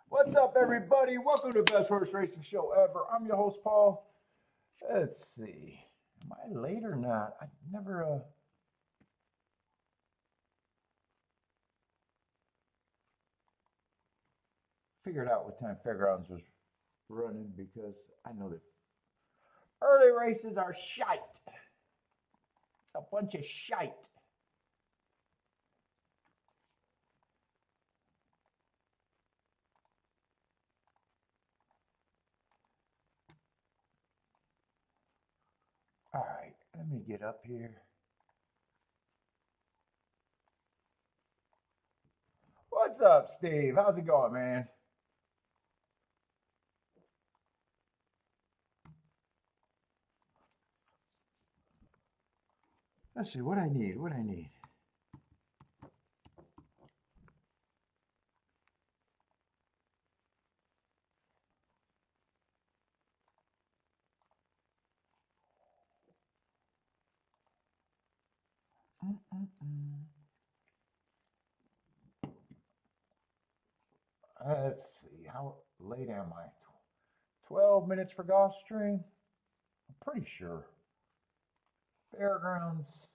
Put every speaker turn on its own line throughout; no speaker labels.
What's up, everybody? Welcome to the best horse racing show ever. I'm your host, Paul. Let's see. Am I late or not? I never figured out what time Fairgrounds was running because I know that early races are shite. It's a bunch of shite. All right, let me get up here. What's up, Steve? How's it going, man? Let's see what I need. Let's see, how late am I? 12 minutes for Gulfstream? I'm pretty sure. Fairgrounds.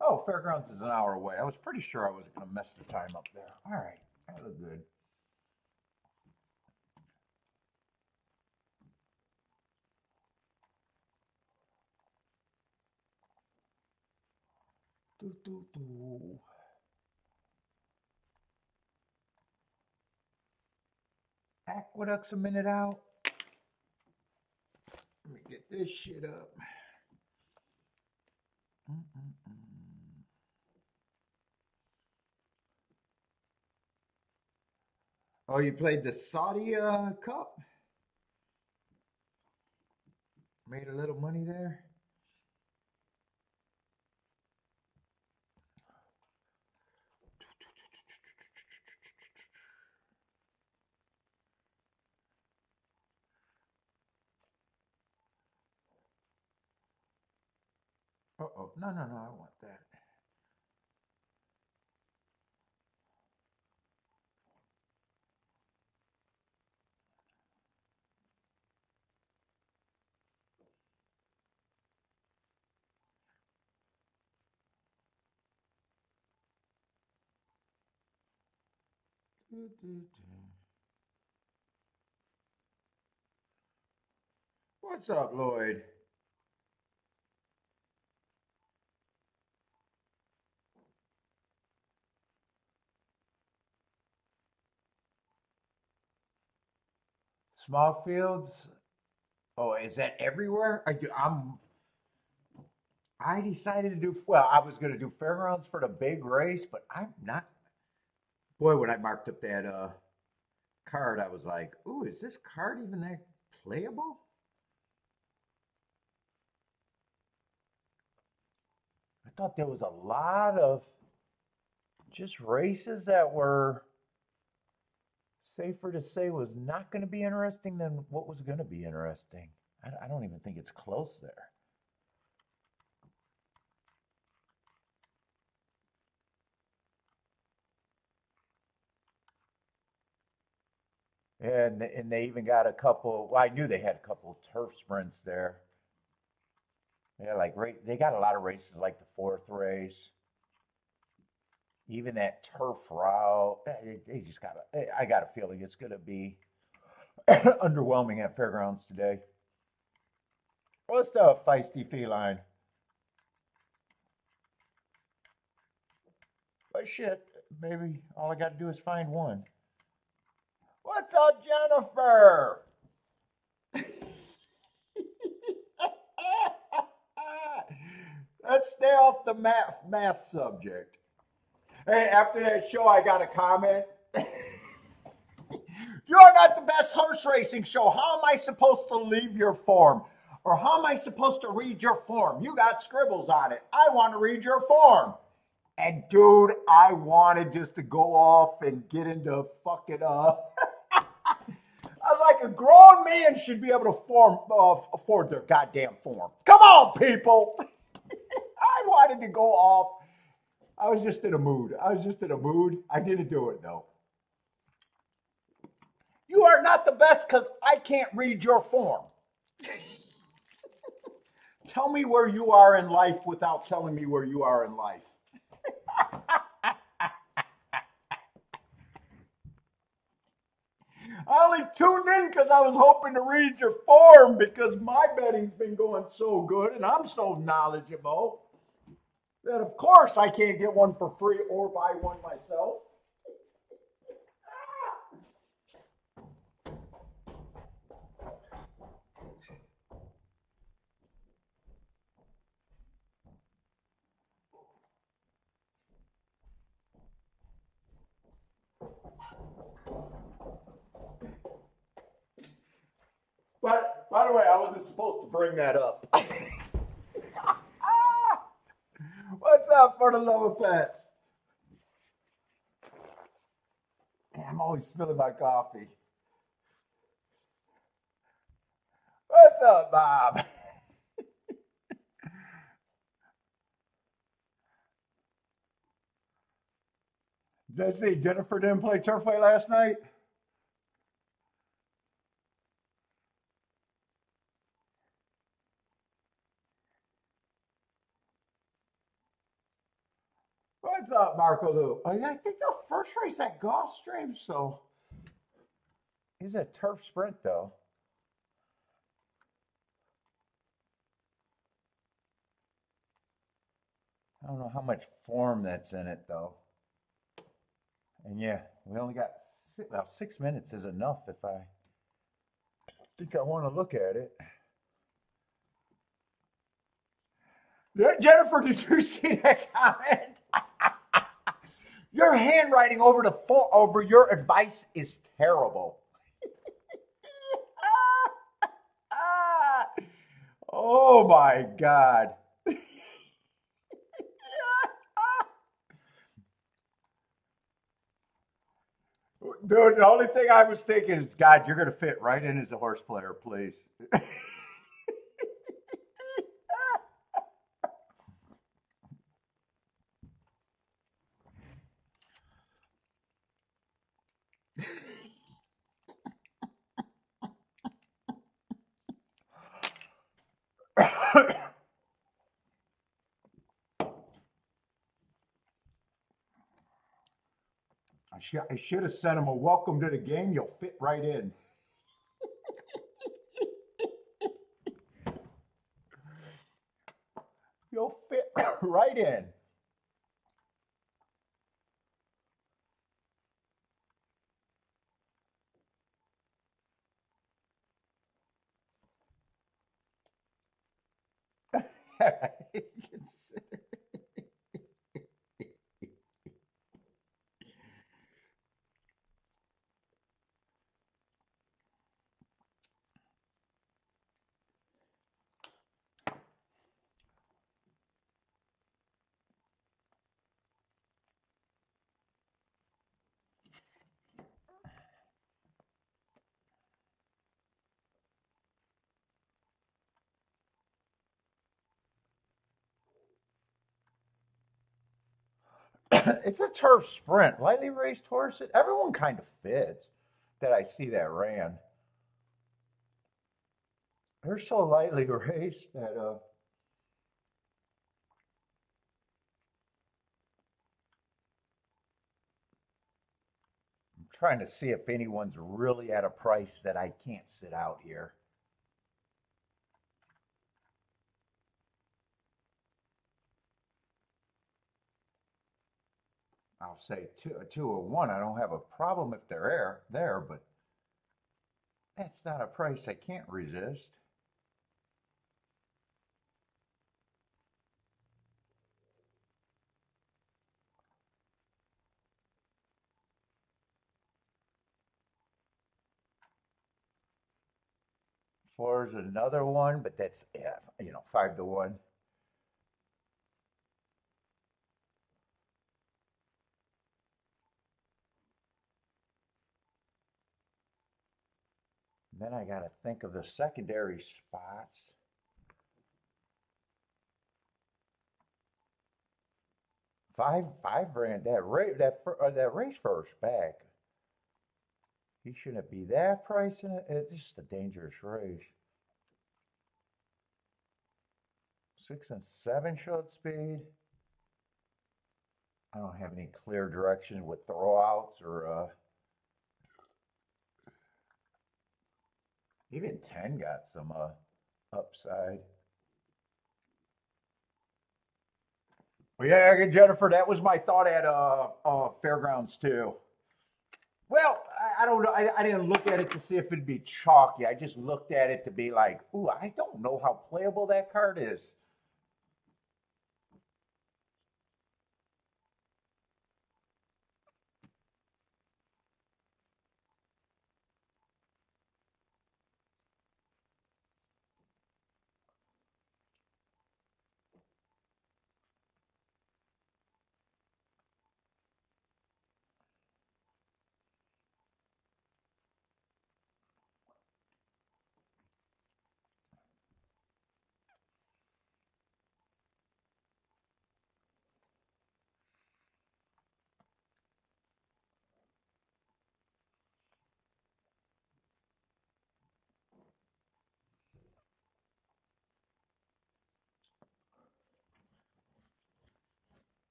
Oh, Fairgrounds is an hour away. I was pretty sure I wasn't going to mess the time up there. All right, that looked good. Aqueduct's a minute out. Let me get this shit up. Oh, you played the Saudi Cup? Made a little money there? Uh-oh. No, I want that. What's up, Lloyd? Small fields? Oh, is that everywhere? I decided to do, well, I was going to do Fairgrounds for the big race, but I'm not. Boy, when I marked up that card, I was like, ooh, is this card even that playable? I thought there was a lot of just races that were safer to say was not going to be interesting than what was going to be interesting. I don't even think it's close there. And they even got a couple, well, I knew they had a couple turf sprints there. Yeah, like they got a lot of races like the fourth race. Even that turf route, they just got I got a feeling it's going to be underwhelming at Fairgrounds today. What's the feisty feline? But shit, maybe all I got to do is find one. What's up, Jennifer? Let's stay off the math subject. Hey, after that show, I got a comment. You're not the best horse racing show. How am I supposed to leave your form? Or how am I supposed to read your form? You got scribbles on it. I want to read your form. And dude, I wanted just to go off and get into fucking I was like, a grown man should be able to afford their goddamn form. Come on, people. I wanted to go off I was just in a mood. I was just in a mood. I didn't do it though. You are not the best because I can't read your form. Tell me where you are in life without telling me where you are in life. I only tuned in because I was hoping to read your form because my betting's been going so good and I'm so knowledgeable that of course I can't get one for free or buy one myself. But by the way, I wasn't supposed to bring that up. What's up for the love of pets? I'm always spilling my coffee. What's up, Bob? Did I see Jennifer didn't play turf play last night? What's up, Marco Lou? Oh, yeah, I think the first race at Gulfstream, so he's a turf sprint though. I don't know how much form that's in it though. And yeah, we only got well, 6 minutes is enough if I think I want to look at it. Jennifer, did you see that comment? Your handwriting over your advice is terrible. Oh my God. Dude, the only thing I was thinking is, God, you're going to fit right in as a horse player, please. I should have sent him a welcome to the game. You'll fit right in. You'll fit right in. It's a turf sprint. Lightly raced horses, everyone kind of fits that I see that ran. They're so lightly raced that I'm trying to see if anyone's really at a price that I can't sit out here. I'll say two or one. I don't have a problem if they're there, but that's not a price I can't resist. Four is another one, but that's, yeah, 5 to 1. Then I got to think of the secondary spots. Five ran that race first back. He shouldn't be that pricing it. It's just a dangerous race. 6 and 7 showed speed. I don't have any clear direction with throwouts or even 10 got some upside. Well, yeah, Jennifer, that was my thought at Fairgrounds too. Well, I don't know. I didn't look at it to see if it'd be chalky. I just looked at it to be like, ooh, I don't know how playable that card is.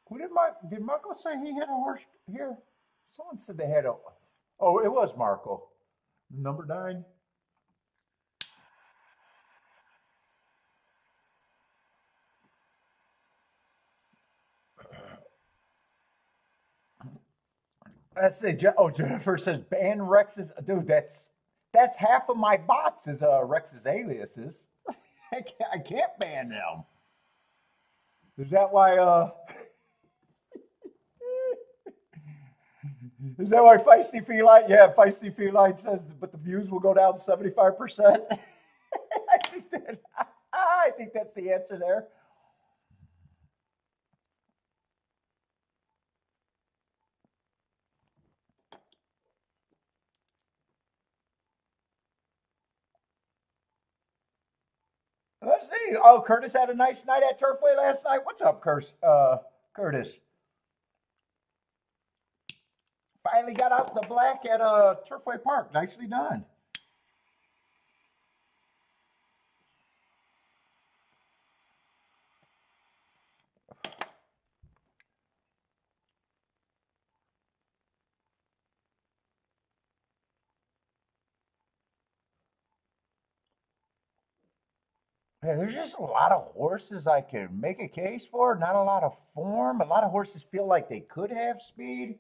Who did Marco say he had a horse here? Someone said they had a. Oh, it was Marco. Number 9. Jennifer says ban Rex's. Dude, that's half of my bots is Rex's aliases. I can't ban them. Is that why? Is that why Feisty Feline? Yeah, Feisty Feline says, but the views will go down 75%. I think that's the answer there. Let's see. Oh, Curtis had a nice night at Turfway last night. What's up, Curtis? Finally got out the black at Turfway Park. Nicely done. Yeah, there's just a lot of horses I can make a case for. Not a lot of form. A lot of horses feel like they could have speed.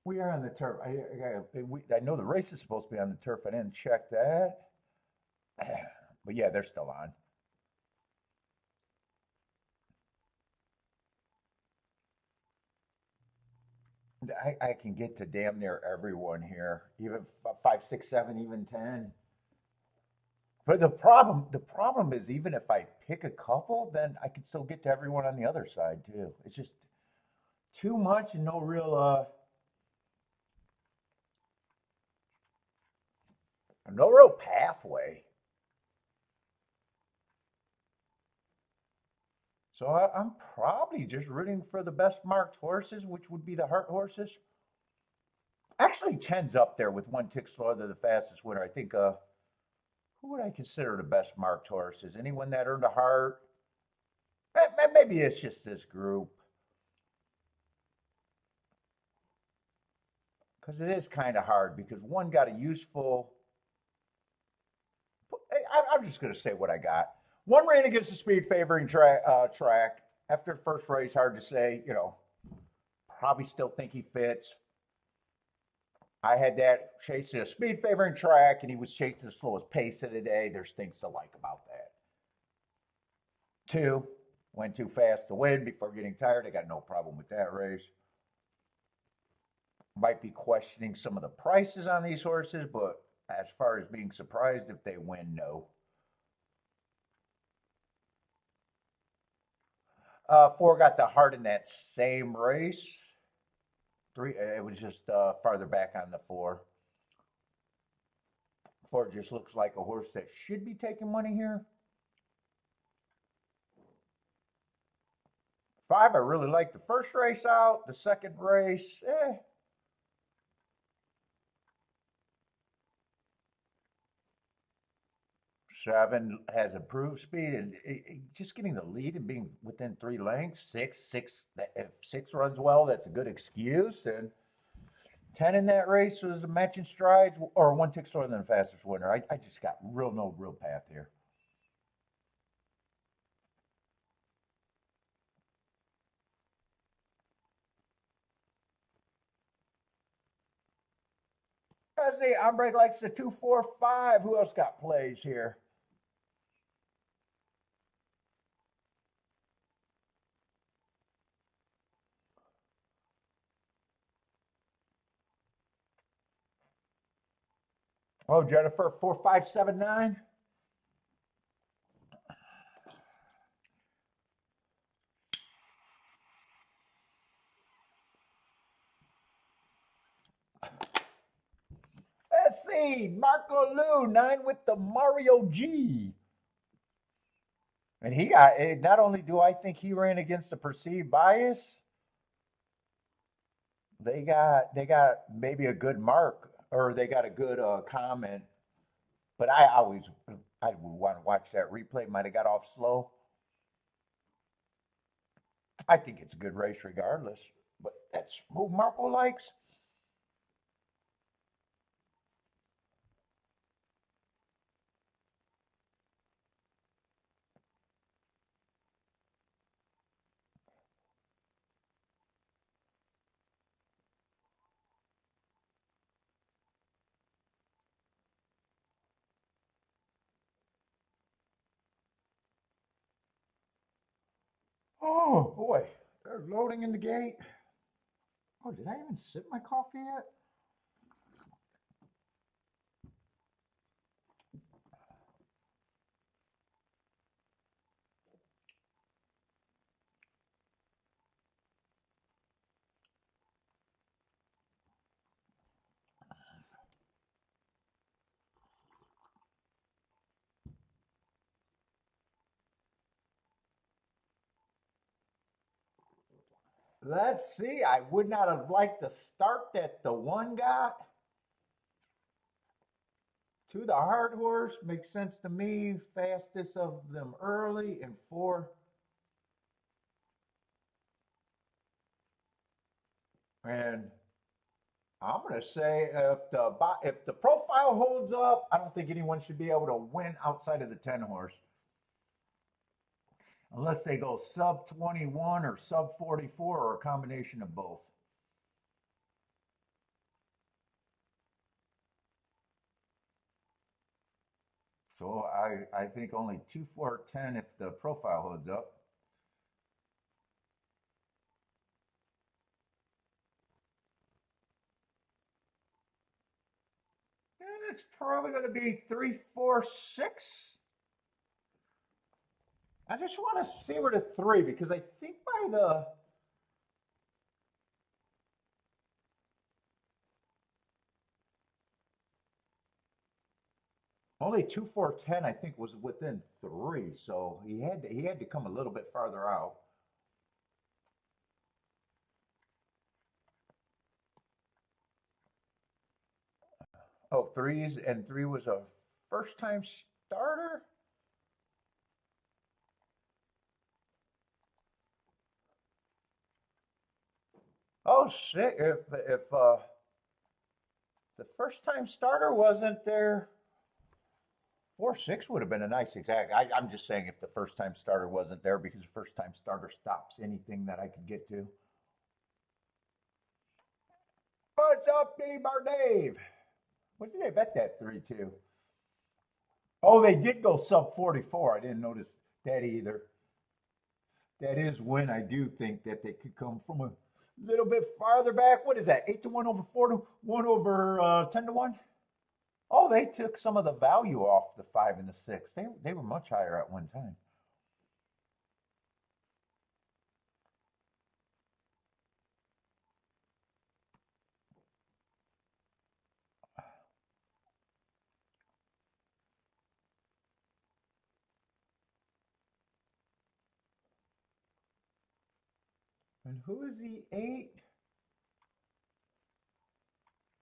We are on the turf. I know the race is supposed to be on the turf. I didn't check that. But yeah, they're still on. I can get to damn near everyone here, even 5, 6, 7, even 10. But the problem is even if I pick a couple, then I could still get to everyone on the other side too. It's just too much and no real pathway. So I'm probably just rooting for the best marked horses, which would be the Heart horses. Actually, 10's up there with One Tick Slaughter, the fastest winner. I think. Who would I consider the best marked horses? Anyone that earned a Heart? Maybe it's just this group because it is kind of hard because one got a useful. I'm just going to say what I got. One ran against the speed favoring track. After the first race, hard to say. Probably still think he fits. I had that chasing a speed favoring track, and he was chasing the slowest pace of the day. There's things to like about that. 2, went too fast to win before getting tired. I got no problem with that race. Might be questioning some of the prices on these horses, but as far as being surprised if they win, no. Four got the heart in that same race. Three, it was just farther back on the four. Four just looks like a horse that should be taking money here. Five, I really like the first race out. The second race, eh. Seven has improved speed and just getting the lead and being within 3 lengths. If six runs well, that's a good excuse. And 10 in that race was a matching strides or one tick slower than the fastest winner. I just got no real path here. Let's see, Ombre likes the 2-4-5. Who else got plays here? Oh, Jennifer, 4-5-7-9. Let's see, Marco Lu, 9 with the Mario G. And he got, not only do I think he ran against the perceived bias, they got maybe a good mark or they got a good comment. But I would want to watch that replay. Might have got off slow. I think it's a good race regardless. But that's who Marco likes. Oh boy, they're loading in the gate. Oh, did I even sip my coffee yet? Let's see. I would not have liked the start that the one got. To the hard horse makes sense to me. Fastest of them early and four. And I'm going to say if the profile holds up, I don't think anyone should be able to win outside of the 10 horse. Unless they go sub 21 or sub 44 or a combination of both. So I think only 2, 4, 10 if the profile holds up. It's probably going to be 3, 4, 6. I just want to see where the 3 because I think by the only 2, 4, 10 I think was within 3, so he had to come a little bit farther out. Oh, threes and 3 was a first time starter. Oh shit! If the first time starter wasn't there, 4-6 would have been a nice exact. I'm just saying if the first time starter wasn't there because the first time starter stops anything that I could get to. What's up, Billy Bar Dave? What did they bet that 3-2? Oh, they did go sub 44. I didn't notice that either. That is when I do think that they could come from a little bit farther back. What is that? 8-1 over 4-1 over 10-1. Oh, they took some of the value off the 5 and the 6. They were much higher at one time. And who is the 8?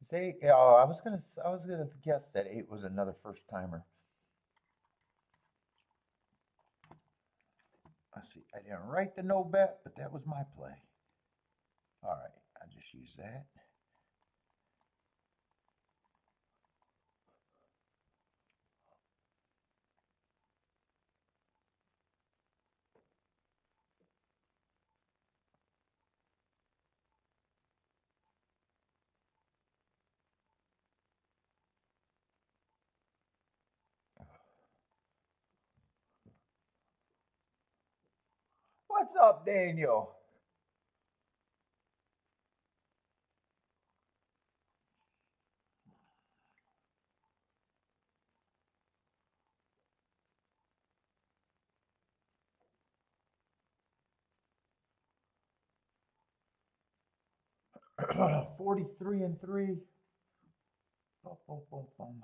It's 8. Oh, I was gonna guess that 8 was another first timer. Let's see. I didn't write the no bet, but that was my play. All right, I just use that. What's up, Daniel? $43-3. Boom, boom, boom, boom.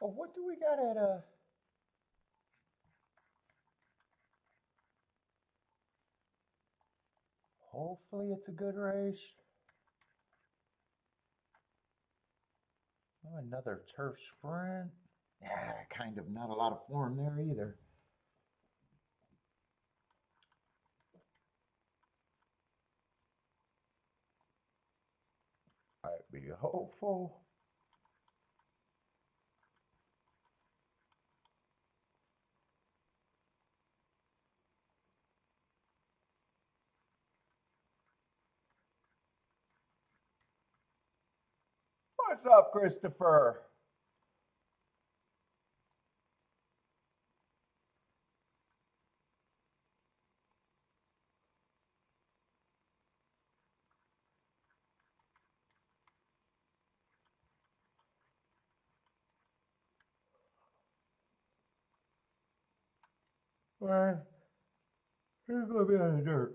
Oh, what do we got at hopefully it's a good race. Oh, another turf sprint. Yeah, kind of not a lot of form there either. I'd be hopeful. What's up, Christopher? Well, he's gonna be on the dirt.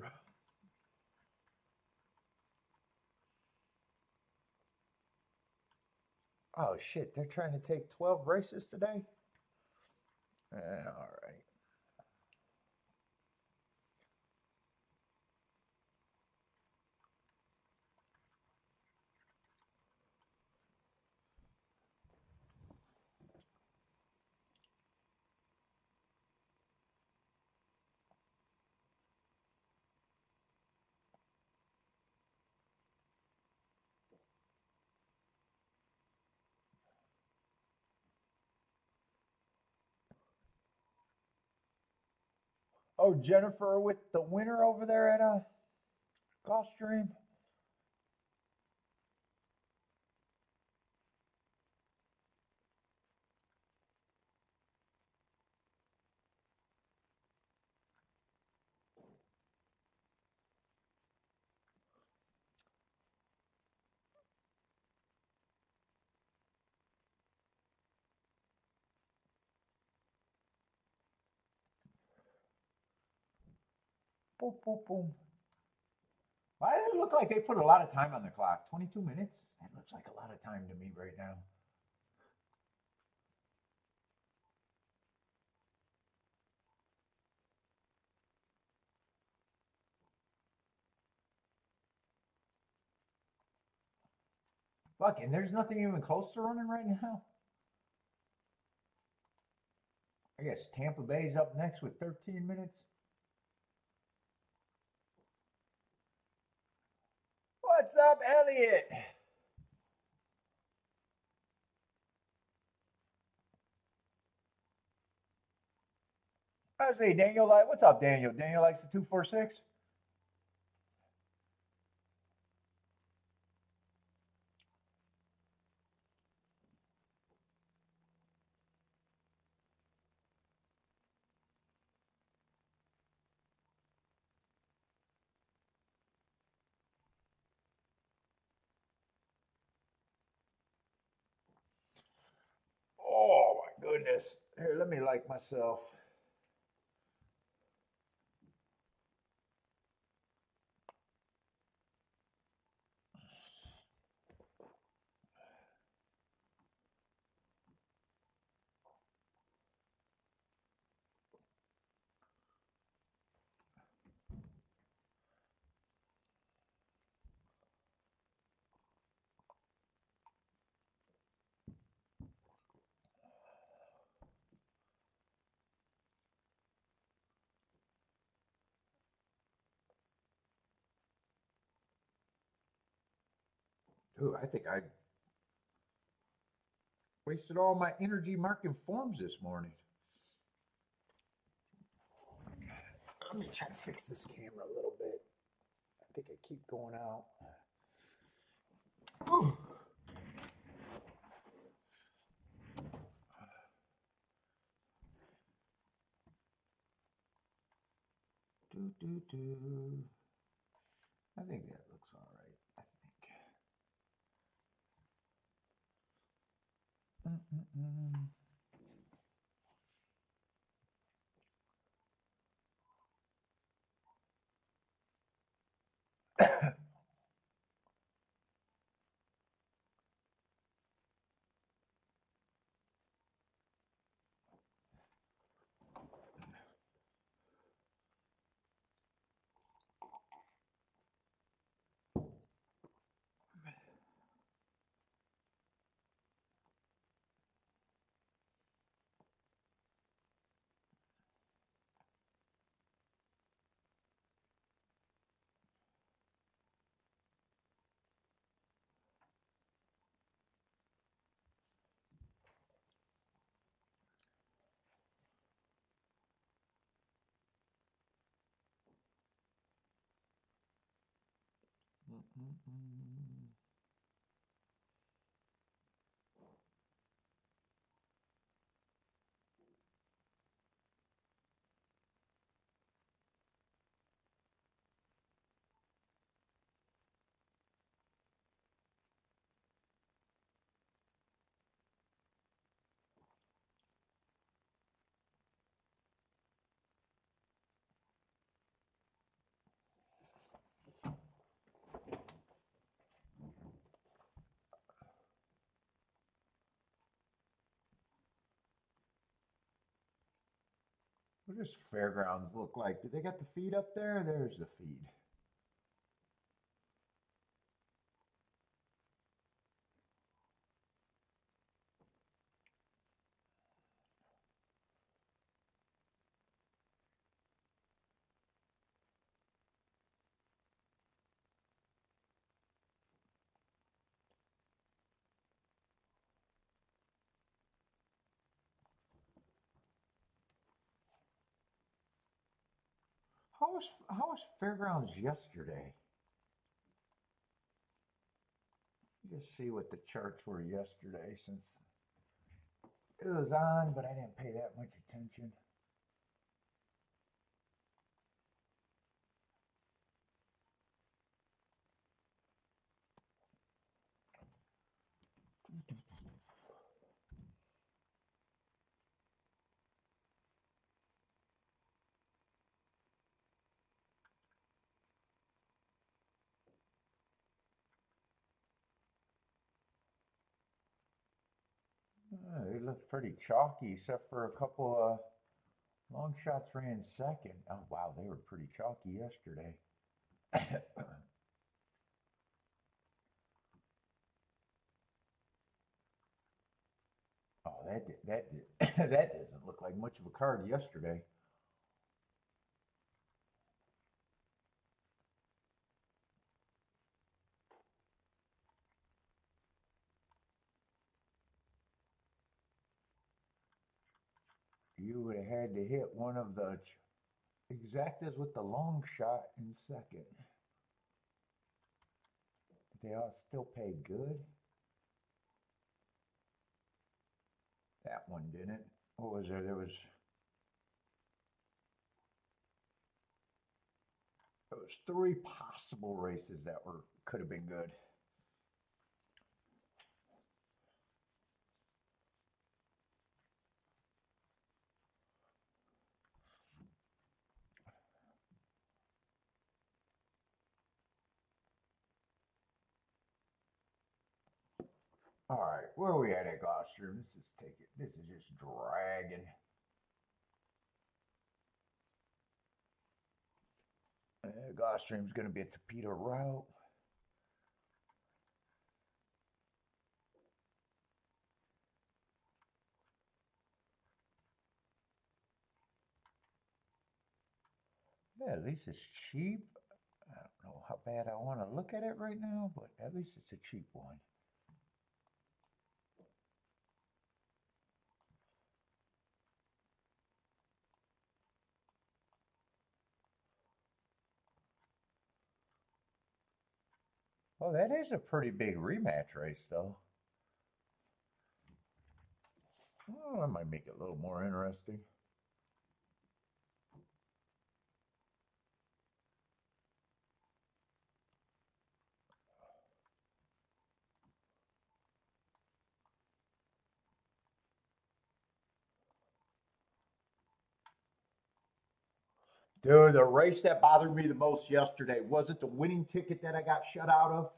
Oh shit, they're trying to take 12 races today? All right. Oh, Jennifer with the winner over there at Gulfstream. Boom, boom, boom. Why does it look like they put a lot of time on the clock? 22 minutes? That looks like a lot of time to me right now. Fuck, and there's nothing even close to running right now. I guess Tampa Bay's up next with 13 minutes. What's up, Elliot? I say Daniel, like, what's up, Daniel? Daniel likes the 246. Oh my goodness. Here, let me like myself. Dude, I think I wasted all my energy marking forms this morning. Let me try to fix this camera a little bit. I think I keep going out. Ooh. I think that looks all right. I think. What does fairgrounds look like? Do they got the feed up there? There's the feed. How was fairgrounds yesterday? Just see what the charts were yesterday since it was on, but I didn't pay that much attention. It looked pretty chalky, except for a couple of long shots ran second. Oh wow, they were pretty chalky yesterday. Oh, that doesn't look like much of a card yesterday. you would have had to hit one of the exactas with the long shot in second. They all still paid good. That one didn't. What was there? There was 3 possible races that could have been good. All right, where are we at Gulfstream? This is just dragging. Gulfstream's going to be a torpedo route. Yeah, at least it's cheap. I don't know how bad I want to look at it right now, but at least it's a cheap one. Oh, that is a pretty big rematch race, though. Oh, that might make it a little more interesting. Dude, the race that bothered me the most yesterday wasn't the winning ticket that I got shut out of.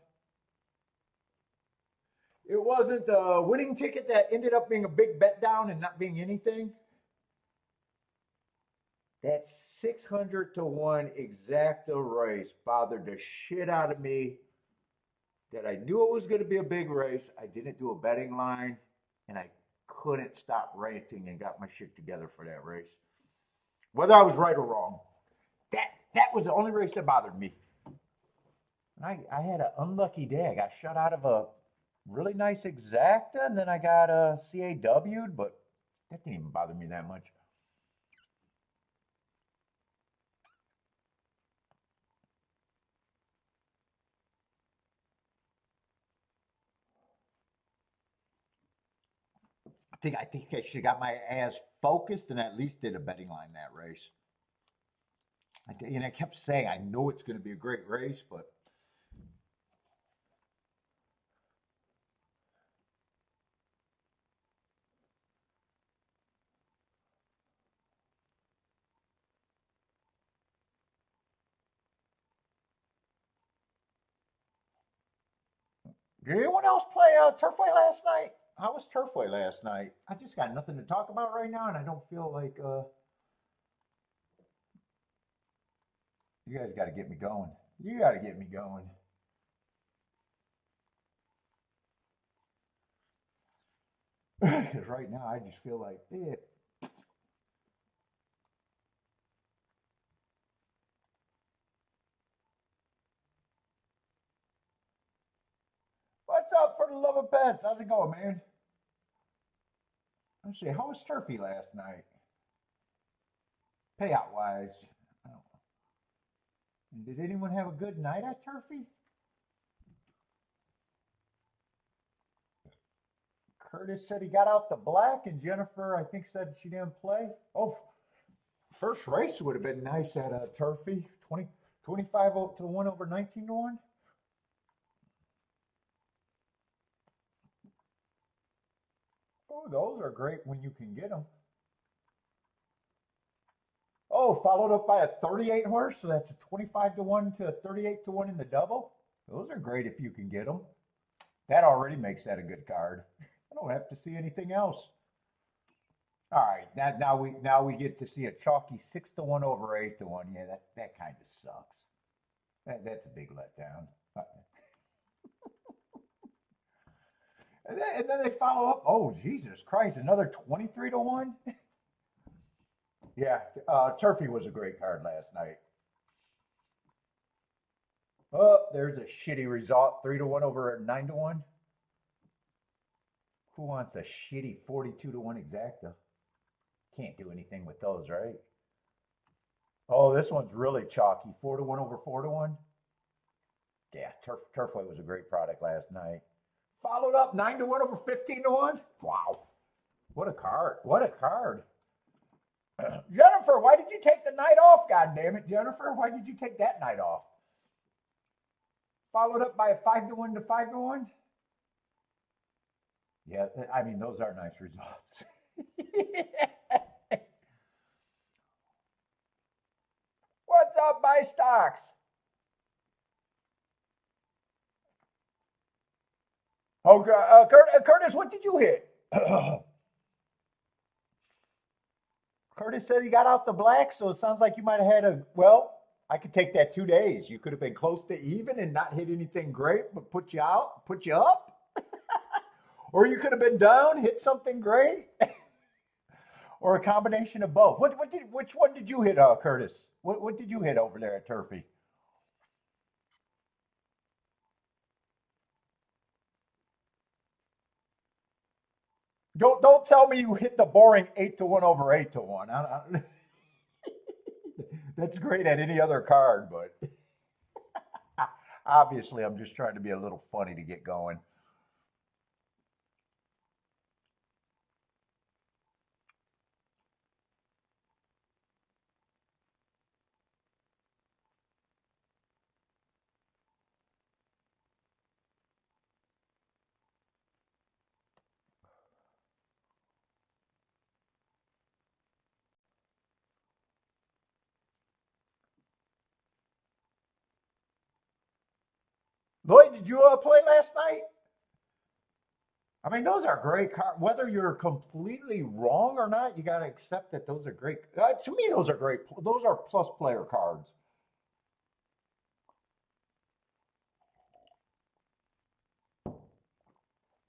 It wasn't the winning ticket that ended up being a big bet down and not being anything. That 600 to 1 exacta race bothered the shit out of me. That I knew it was going to be a big race. I didn't do a betting line, and I couldn't stop ranting and got my shit together for that race. Whether I was right or wrong, that was the only race that bothered me. I had an unlucky day. I got shut out of a really nice exacta, and then I got a CAW'd, but that didn't even bother me that much. I think I should have got my ass focused and at least did a betting line that race. And I kept saying, I know it's going to be a great race, but did anyone else play Turfway last night? How was Turfway last night? I just got nothing to talk about right now, and I don't feel like you guys got to get me going. You got to get me going. Because right now I just feel like it. What's up for the love of pets? How's it going, man? Let's see. How was Turfy last night? Payout wise, I don't. Did anyone have a good night at Turfy? Curtis said he got out the black, and Jennifer, I think, said she didn't play. Oh, first race would have been nice at Turfy. 25 to 1 over 19 to 1. Oh, those are great when you can get them. Oh, followed up by a 38 horse, so that's a 25 to 1 to a 38 to 1 in the double. Those are great if you can get them. That already makes that a good card. I don't have to see anything else. All right, now we get to see a chalky 6 to 1 over 8 to 1. Yeah, that kind of sucks. That's a big letdown. And then they follow up. Oh, Jesus Christ, another 23 to 1? Yeah, Turfy was a great card last night. Oh, there's a shitty result. 3 to 1 over 9 to 1. Who wants a shitty 42 to 1 exacta? Can't do anything with those, right? Oh, this one's really chalky. 4-1 over 4-1. Yeah, Turfway was a great product last night. Followed up 9-1 over 15-1. Wow. What a card. What a card. Jennifer, why did you take the night off? God damn it, Jennifer. Why did you take that night off? Followed up by a 5-1 to 5-1. Yeah, I mean, those are nice results. What's up, buy stocks? Oh, Curtis, what did you hit? Curtis said he got out the black, so it sounds like you might have had a, well, I could take that 2 days. You could have been close to even and not hit anything great, but put you out, put you up. Or you could have been down, hit something great. Or a combination of both. Which one did you hit, Curtis? What did you hit over there at Turfy? Don't tell me you hit the boring 8-1 over 8-1. That's great at any other card, but obviously I'm just trying to be a little funny to get going. Lloyd, did you play last night? I mean, those are great cards. Whether you're completely wrong or not, you got to accept that those are great. To me, those are great. Those are plus player cards.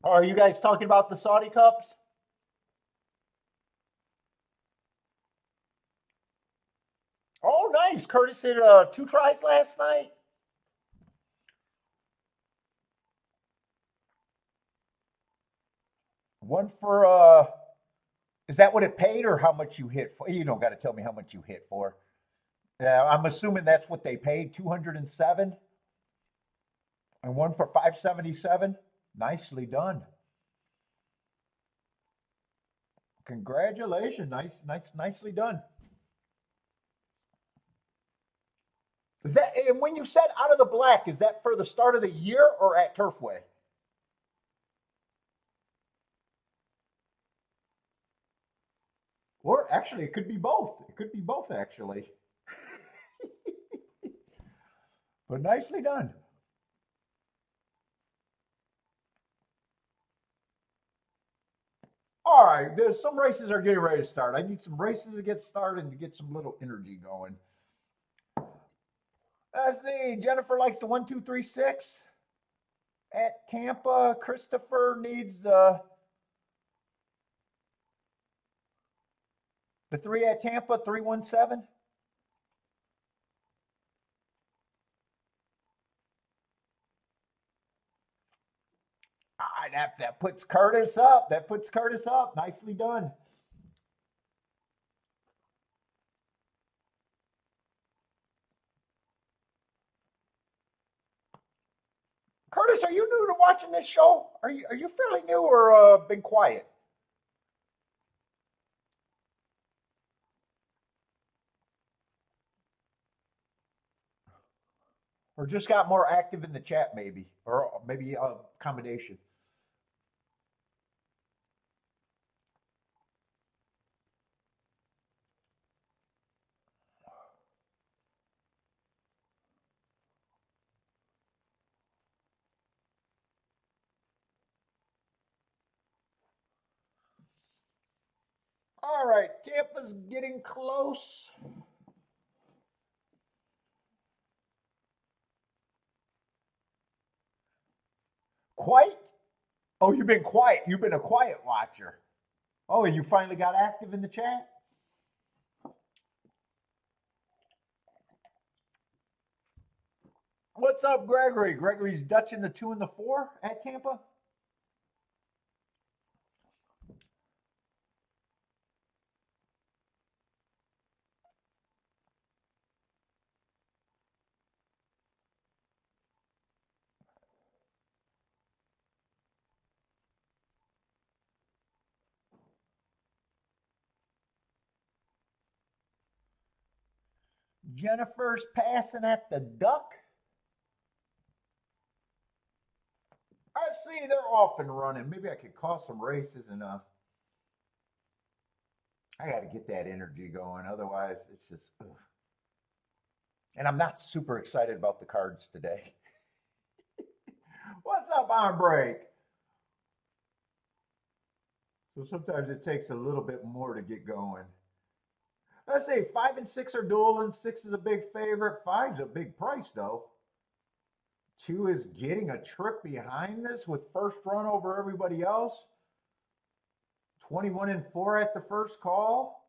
Are you guys talking about the Saudi Cups? Oh, nice. Curtis did 2 tries last night. One for, is that what it paid or how much you hit for? You don't got to tell me how much you hit for. Yeah, I'm assuming that's what they paid, 207. And one for 577. Nicely done. Congratulations. Nicely done. Is that, and when you said out of the black, is that for the start of the year or at Turfway? Or actually, it could be both. It could be both, actually. But nicely done. All right, there's some races are getting ready to start. I need some races to get started and to get some little energy going. That's the Jennifer likes the 1, 2, 3, 6 at Tampa. Christopher needs the 3 at Tampa, 317. That puts Curtis up. That puts Curtis up. Nicely done. Curtis, are you new to watching this show? Are you fairly new or been quiet? Or just got more active in the chat, maybe, or maybe a combination. All right, Tampa's getting close. Quiet? Oh, you've been quiet. You've been a quiet watcher. Oh, and you finally got active in the chat? What's up, Gregory? Gregory's dutching the 2 and the 4 at Tampa. Jennifer's passing at the duck. I see they're off and running. Maybe I could call some races and I got to get that energy going. Otherwise, it's just, ugh. And I'm not super excited about the cards today. What's up on break? So sometimes it takes a little bit more to get going. Let's say 5 and 6 are dueling. 6 is a big favorite. 5's a big price, though. 2 is getting a trip behind this with first run over everybody else. 21 and 4 at the first call.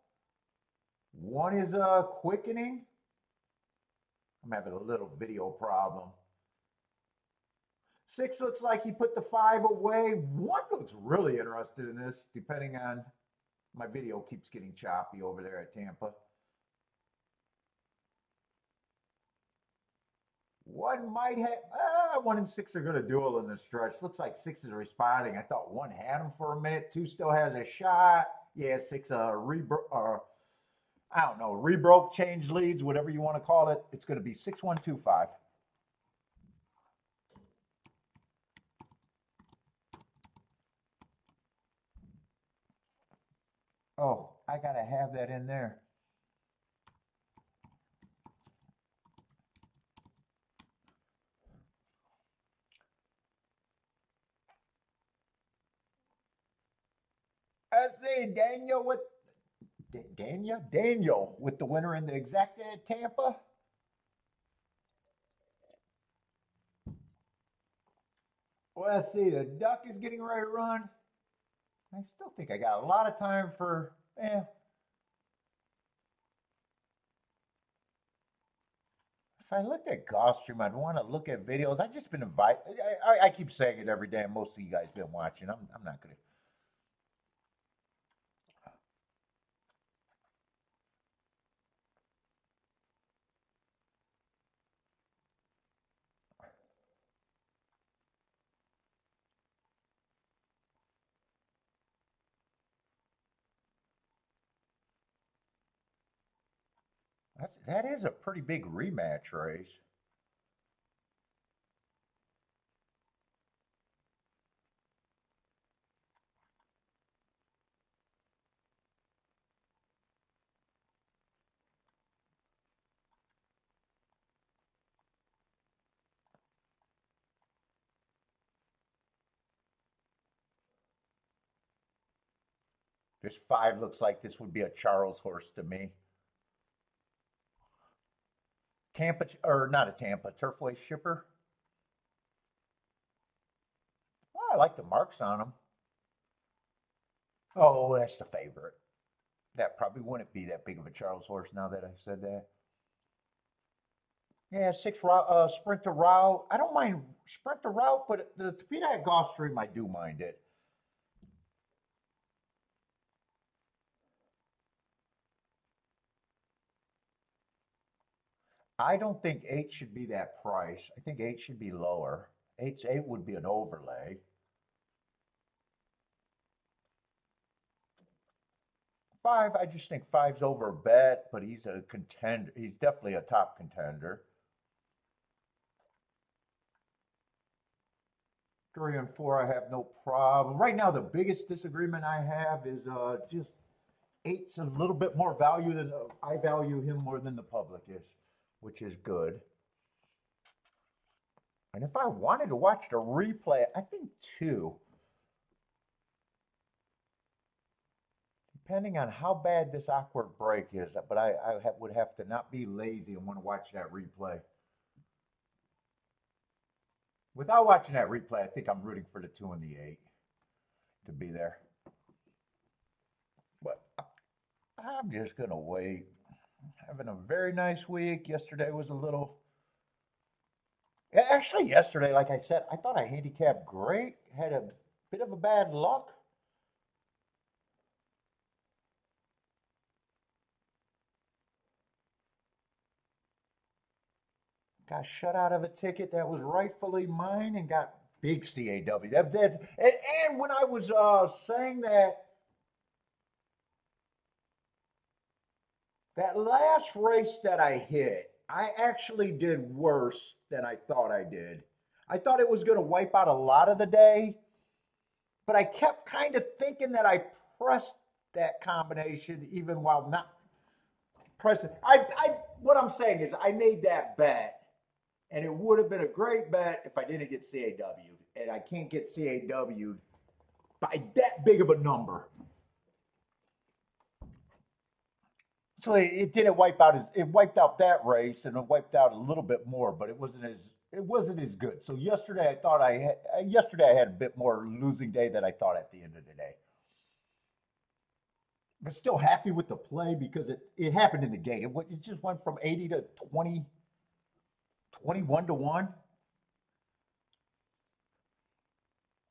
1 is quickening. I'm having a little video problem. 6 looks like he put the 5 away. 1 looks really interested in this, depending on my video keeps getting choppy over there at Tampa. 1 might have 1 and 6 are going to duel in this stretch. Looks like 6 is responding. I thought 1 had him for a minute. 2 still has a shot. Yeah, 6 I don't know, rebroke, changed leads, whatever you want to call it. It's going to be 6-1-2-5. Oh, I got to have that in there. I see Daniel with the winner in the exacta at Tampa. Well, let's see. The duck is getting ready to run. I still think I got a lot of time for, If I looked at Gulfstream, I'd want to look at videos. I've just been invited. I keep saying it every day, and most of you guys been watching. I'm not going to. That is a pretty big rematch race. This 5 looks like this would be a Charles horse to me. Tampa, or not a Tampa, Turfway Shipper. Well, I like the marks on them. Oh, that's the favorite. That probably wouldn't be that big of a Charles horse now that I said that. Yeah, 6 route, sprint to route. I don't mind sprint to route, but to be that Gulfstream, I do mind it. I don't think 8 should be that price. I think 8 should be lower. 8 would be an overlay. 5, I just think 5's over a bet, but he's a contender. He's definitely a top contender. 3 and 4, I have no problem. Right now, the biggest disagreement I have is just 8's a little bit more value than I value him more than the public is, which is good. And if I wanted to watch the replay, I think 2. Depending on how bad this awkward break is, but I would have to not be lazy and want to watch that replay. Without watching that replay, I think I'm rooting for the 2 and the 8 to be there. But I'm just going to wait. Having a very nice week. Yesterday was a little... Actually, yesterday, like I said, I thought I handicapped great. Had a bit of a bad luck. Got shut out of a ticket that was rightfully mine and got big CAW. And when I was saying that That last race that I hit, I actually did worse than I thought I did. I thought it was going to wipe out a lot of the day, but I kept kind of thinking that I pressed that combination even while not pressing. What I'm saying is I made that bet, and it would have been a great bet if I didn't get CAW'd, and I can't get CAW'd by that big of a number. So it didn't wipe out it wiped out that race and it wiped out a little bit more, but it wasn't as good. So yesterday I had a bit more losing day than I thought at the end of the day. But still happy with the play because it happened in the gate. It just went from 80 to 20, 21 to 1.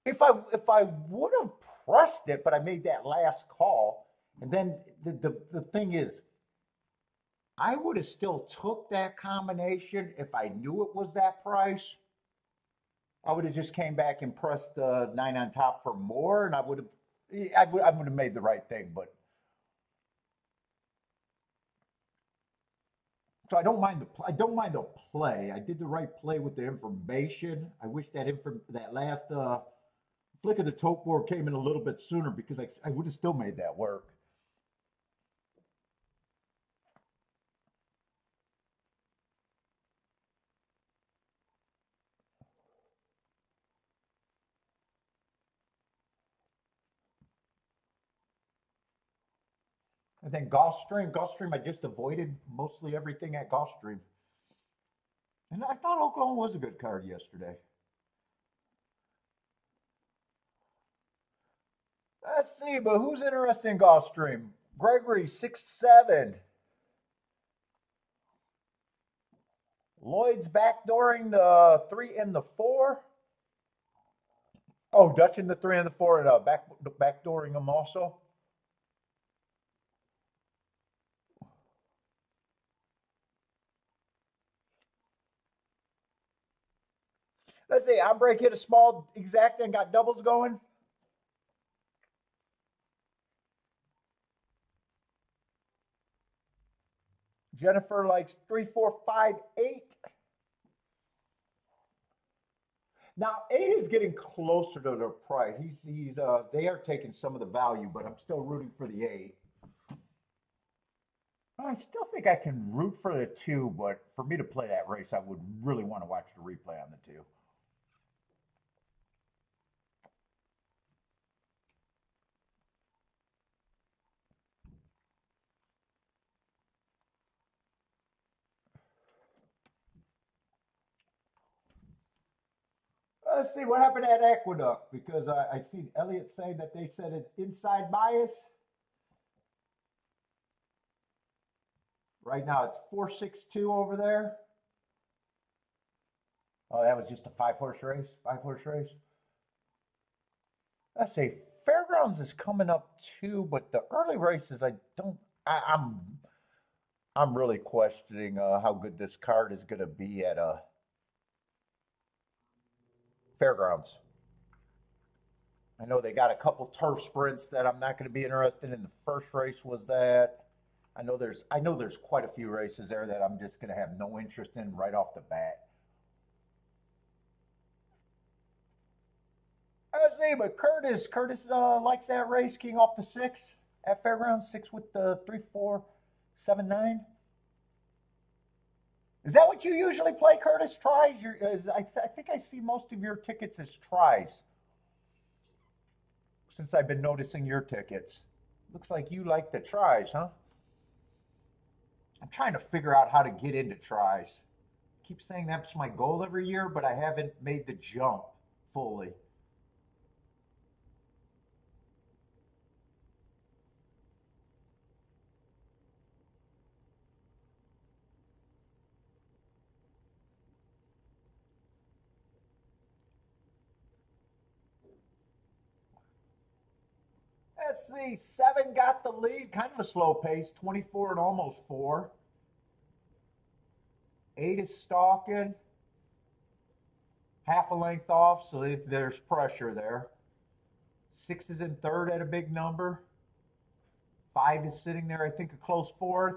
If I would have pressed it, but I made that last call, and then the thing is, I would have still took that combination if I knew it was that price. I would have just came back and pressed the 9 on top for more, and I would have made the right thing. But so I don't mind the play. I did the right play with the information. I wish that last flick of the tote board came in a little bit sooner because I would have still made that work. And then Gulfstream, I just avoided mostly everything at Gulfstream. And I thought OakLawn was a good card yesterday. Let's see, but who's interested in Gulfstream? Gregory, 6-7. Lloyd's backdooring the 3 and the 4. Oh, Dutch in the 3 and the 4 and backdooring them also. Let's see, Break hit a small exact and got doubles going. Jennifer likes 3, 4, 5, 8. Now 8 is getting closer to the price. They are taking some of the value, but I'm still rooting for the 8. I still think I can root for the 2, but for me to play that race, I would really want to watch the replay on the 2. Let's see what happened at Aqueduct because I see Elliot saying that they said it's inside bias. Right now it's 462 over there. Oh, that was just a 5-horse race. 5-horse race. Let's see. Fairgrounds is coming up too, but the early races I'm really questioning how good this card is going to be at Fairgrounds. I know they got a couple turf sprints that I'm not going to be interested in. The first race was that. I know there's quite a few races there that I'm just going to have no interest in right off the bat. Let's see, but Curtis likes that race, king off the 6 at Fairgrounds, 6 with the 3, 4, 7, 9. Is that what you usually play, Curtis? Tries? I think I see most of your tickets as tries. Since I've been noticing your tickets. Looks like you like the tries, huh? I'm trying to figure out how to get into tries. I keep saying that's my goal every year, but I haven't made the jump fully. Let's see, 7 got the lead, kind of a slow pace, 24 and almost 4. 8 is stalking, half a length off, so there's pressure there. 6 is in third at a big number. 5 is sitting there, I think, a close fourth.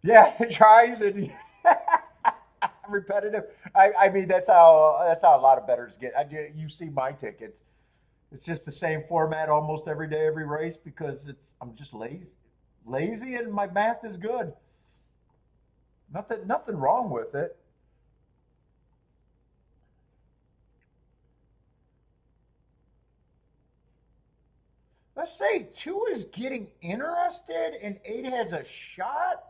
Yeah, it tries and repetitive. I mean, that's how a lot of bettors get. You see my tickets. It's just the same format almost every day, every race because I'm just lazy, and my math is good. Nothing wrong with it. Let's say two is getting interested and eight has a shot.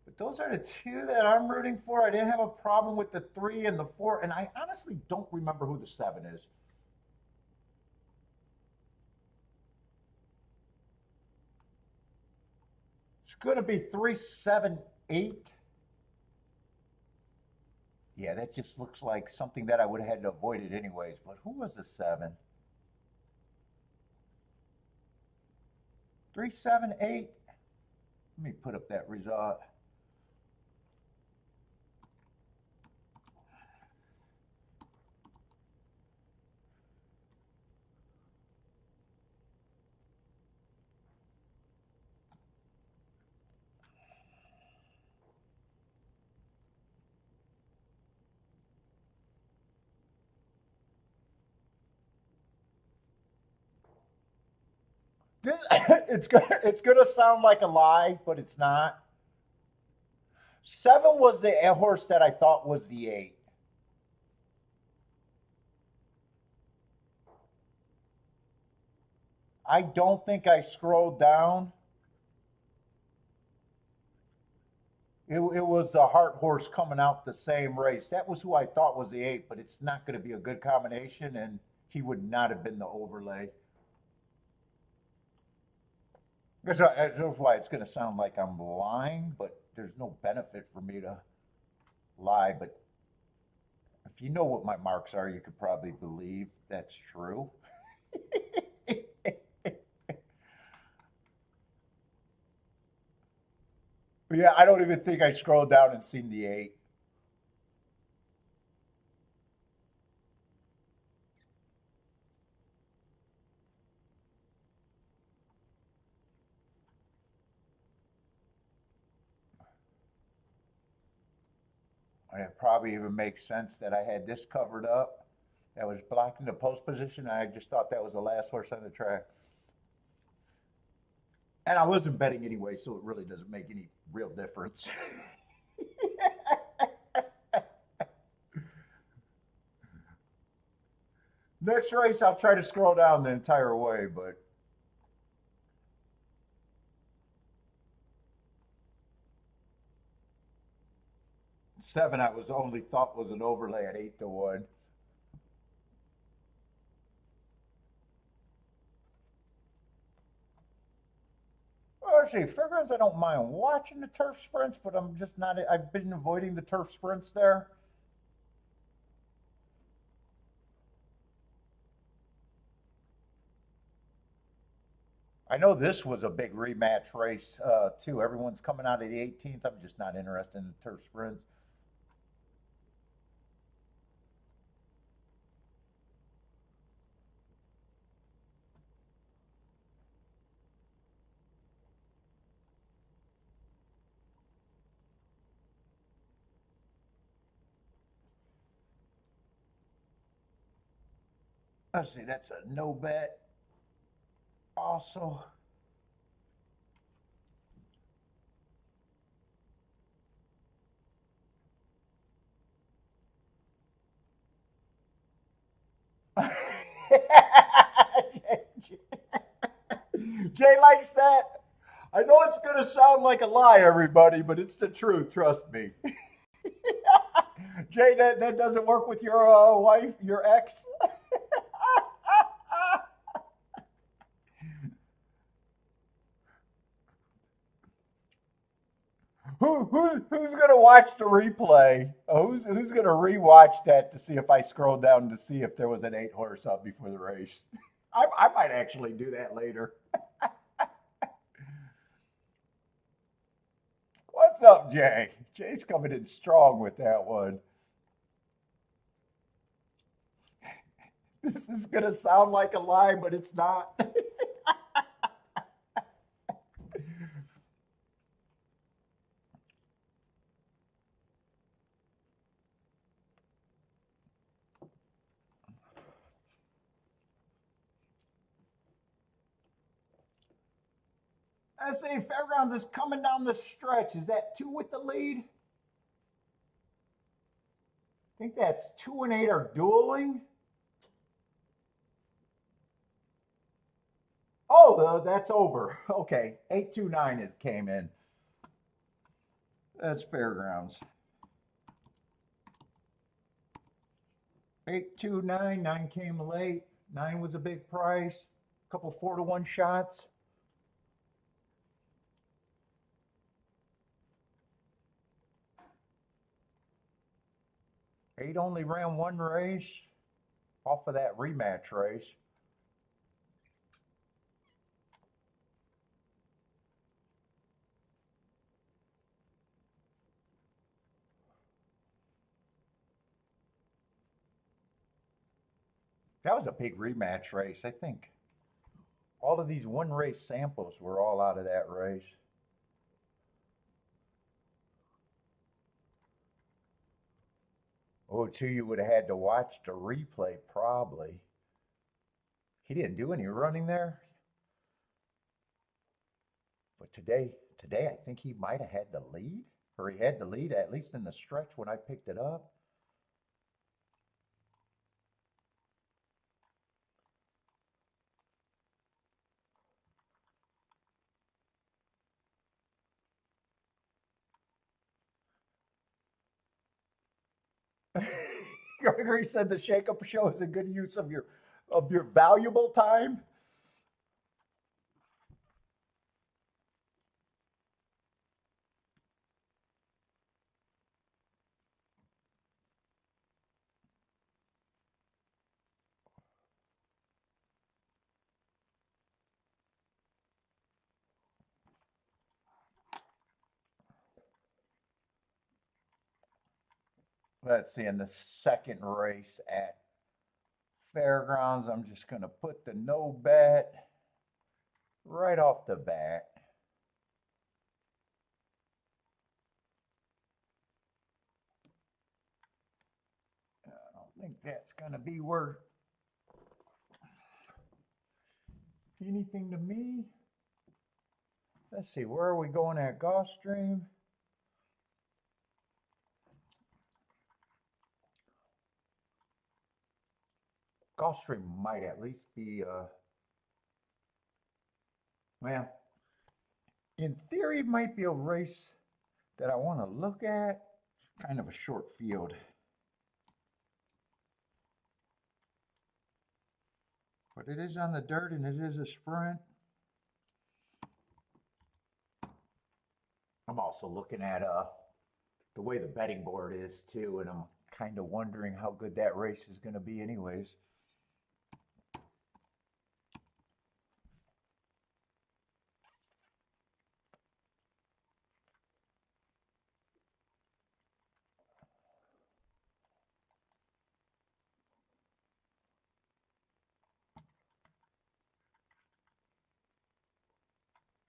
But those are the two that I'm rooting for. I didn't have a problem with the three and the four, and I honestly don't remember who the seven is. It's going to be 378. Yeah, that just looks like something that I would have had to avoid it anyways. But who was the seven? 378. Let me put up that result. This, it's gonna sound like a lie, but it's not. Seven was the horse that I thought was the eight. I don't think I scrolled down. It was the Heart horse coming out the same race. That was who I thought was the eight, but it's not going to be a good combination, and he would not have been the overlay. That's why it's going to sound like I'm lying, but there's no benefit for me to lie. But if you know what my marks are, you could probably believe that's true. But yeah, I don't even think I scrolled down and seen the eight. And it probably even makes sense that I had this covered up. That was blocking the post position. I just thought that was the last horse on the track. And I wasn't betting anyway, so it really doesn't make any real difference. Next race, I'll try to scroll down the entire way, but seven, I was only thought was an overlay at 8 to 1. Well, actually, figures I don't mind watching the turf sprints, but I'm just not. I've been avoiding the turf sprints there. I know this was a big rematch race too. Everyone's coming out of the 18th. I'm just not interested in the turf sprints. Let's see, that's a no bet. Also, Jay likes that. I know it's going to sound like a lie, everybody, but it's the truth. Trust me. Jay, that doesn't work with your wife, your ex. Who's going to watch the replay? Who's going to rewatch that to see if I scroll down to see if there was an eight horse up before the race? I might actually do that later. What's up, Jay? Jay's coming in strong with that one. This is going to sound like a lie, but it's not. I say Fairgrounds is coming down the stretch. Is that 2 with the lead? I think that's 2 and 8 are dueling. Oh, that's over. Okay, 8-2-9 came in. That's Fairgrounds. 8-2-9, 9 came late. 9 was a big price. A couple 4-to-1 shots. 8 only ran 1 race off of that rematch race. That was a big rematch race. I think all of these 1 race samples were all out of that race. Oh, too, you would have had to watch the replay probably. He didn't do any running there. But today I think he might have had the lead, or he had the lead at least in the stretch when I picked it up. Gregory said the shake-up show is a good use of your valuable time. Let's see, in the second race at Fairgrounds, I'm just going to put the no bet right off the bat. I don't think that's going to be worth anything to me. Let's see, where are we going at Gulfstream? Gulfstream might at least be, well, in theory, it might be a race that I want to look at. Kind of a short field. But it is on the dirt and it is a sprint. I'm also looking at the way the betting board is too, and I'm kind of wondering how good that race is going to be anyways.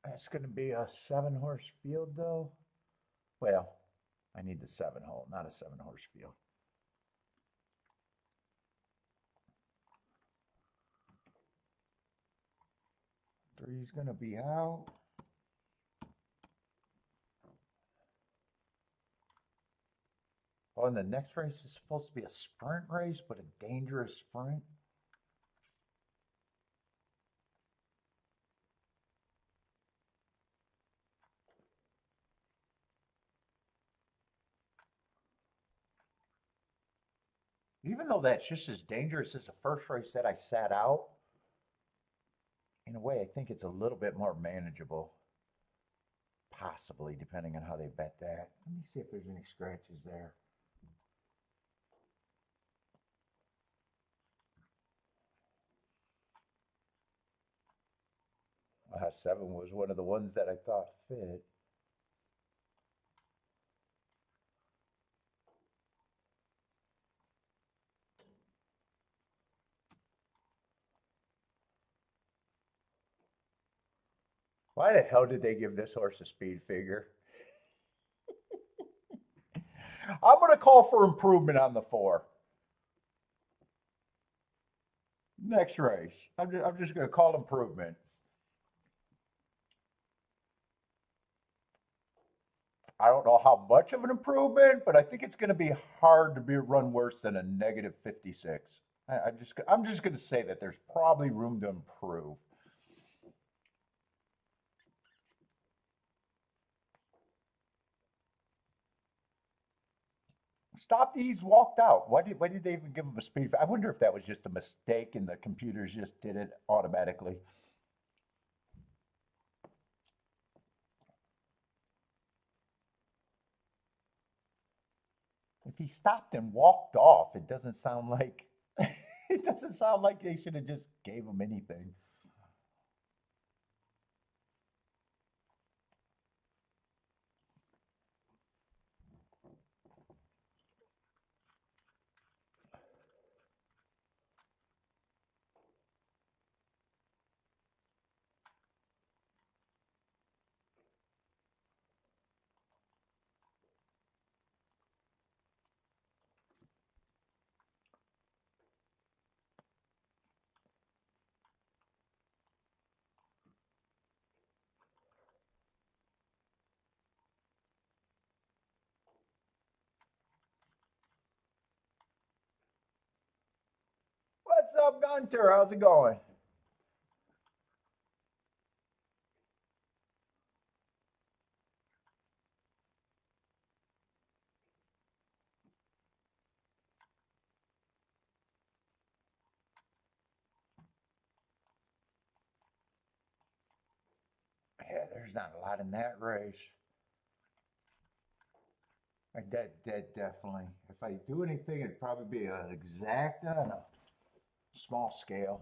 That's going to be a 7-horse field though. Well, I need the 7-hole, not a 7-horse field. Three's going to be out. Oh, and the next race is supposed to be a sprint race, but a dangerous sprint. Even though that's just as dangerous as the first race that I sat out, in a way, I think it's a little bit more manageable. Possibly, depending on how they bet that. Let me see if there's any scratches there. 7 was one of the ones that I thought fit. Why the hell did they give this horse a speed figure? I'm going to call for improvement on the 4. Next race. I'm just going to call improvement. I don't know how much of an improvement, but I think it's going to be hard to run worse than a negative 56. I'm just going to say that there's probably room to improve. Stop these, walked out. Why did they even give him a speed? I wonder if that was just a mistake and the computers just did it automatically. If he stopped and walked off, it doesn't sound like it doesn't sound like they should have just gave him anything. What's up, Gunter? How's it going? Yeah, there's not a lot in that race. That definitely. If I do anything, it'd probably be an exacta on a small scale.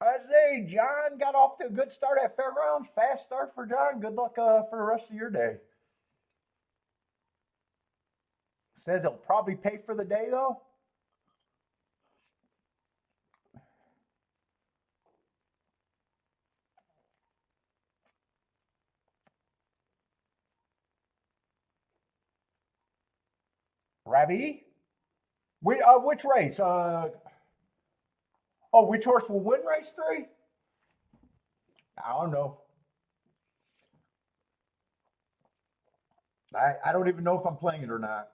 I say, John got off to a good start at Fairgrounds. Fast start for John. Good luck for the rest of your day. Says he'll probably pay for the day though. Ravi, which race? Oh, which horse will win race 3? I don't know. I don't even know if I'm playing it or not.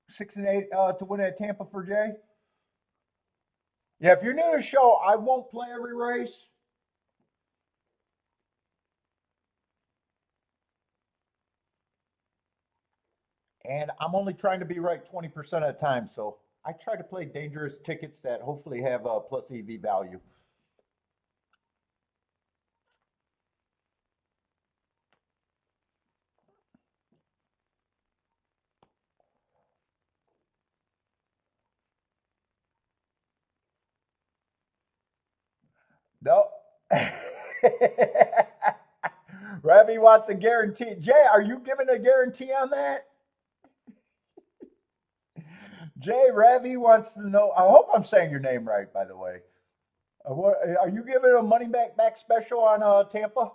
6 and 8 to win at Tampa for Jay. Yeah, if you're new to the show, I won't play every race. And I'm only trying to be right 20% of the time. So I try to play dangerous tickets that hopefully have a plus EV value. No. Ravi wants a guarantee. Jay, are you giving a guarantee on that? Jay Ravi wants to know. I hope I'm saying your name right, by the way. Are you giving a money back special on Tampa?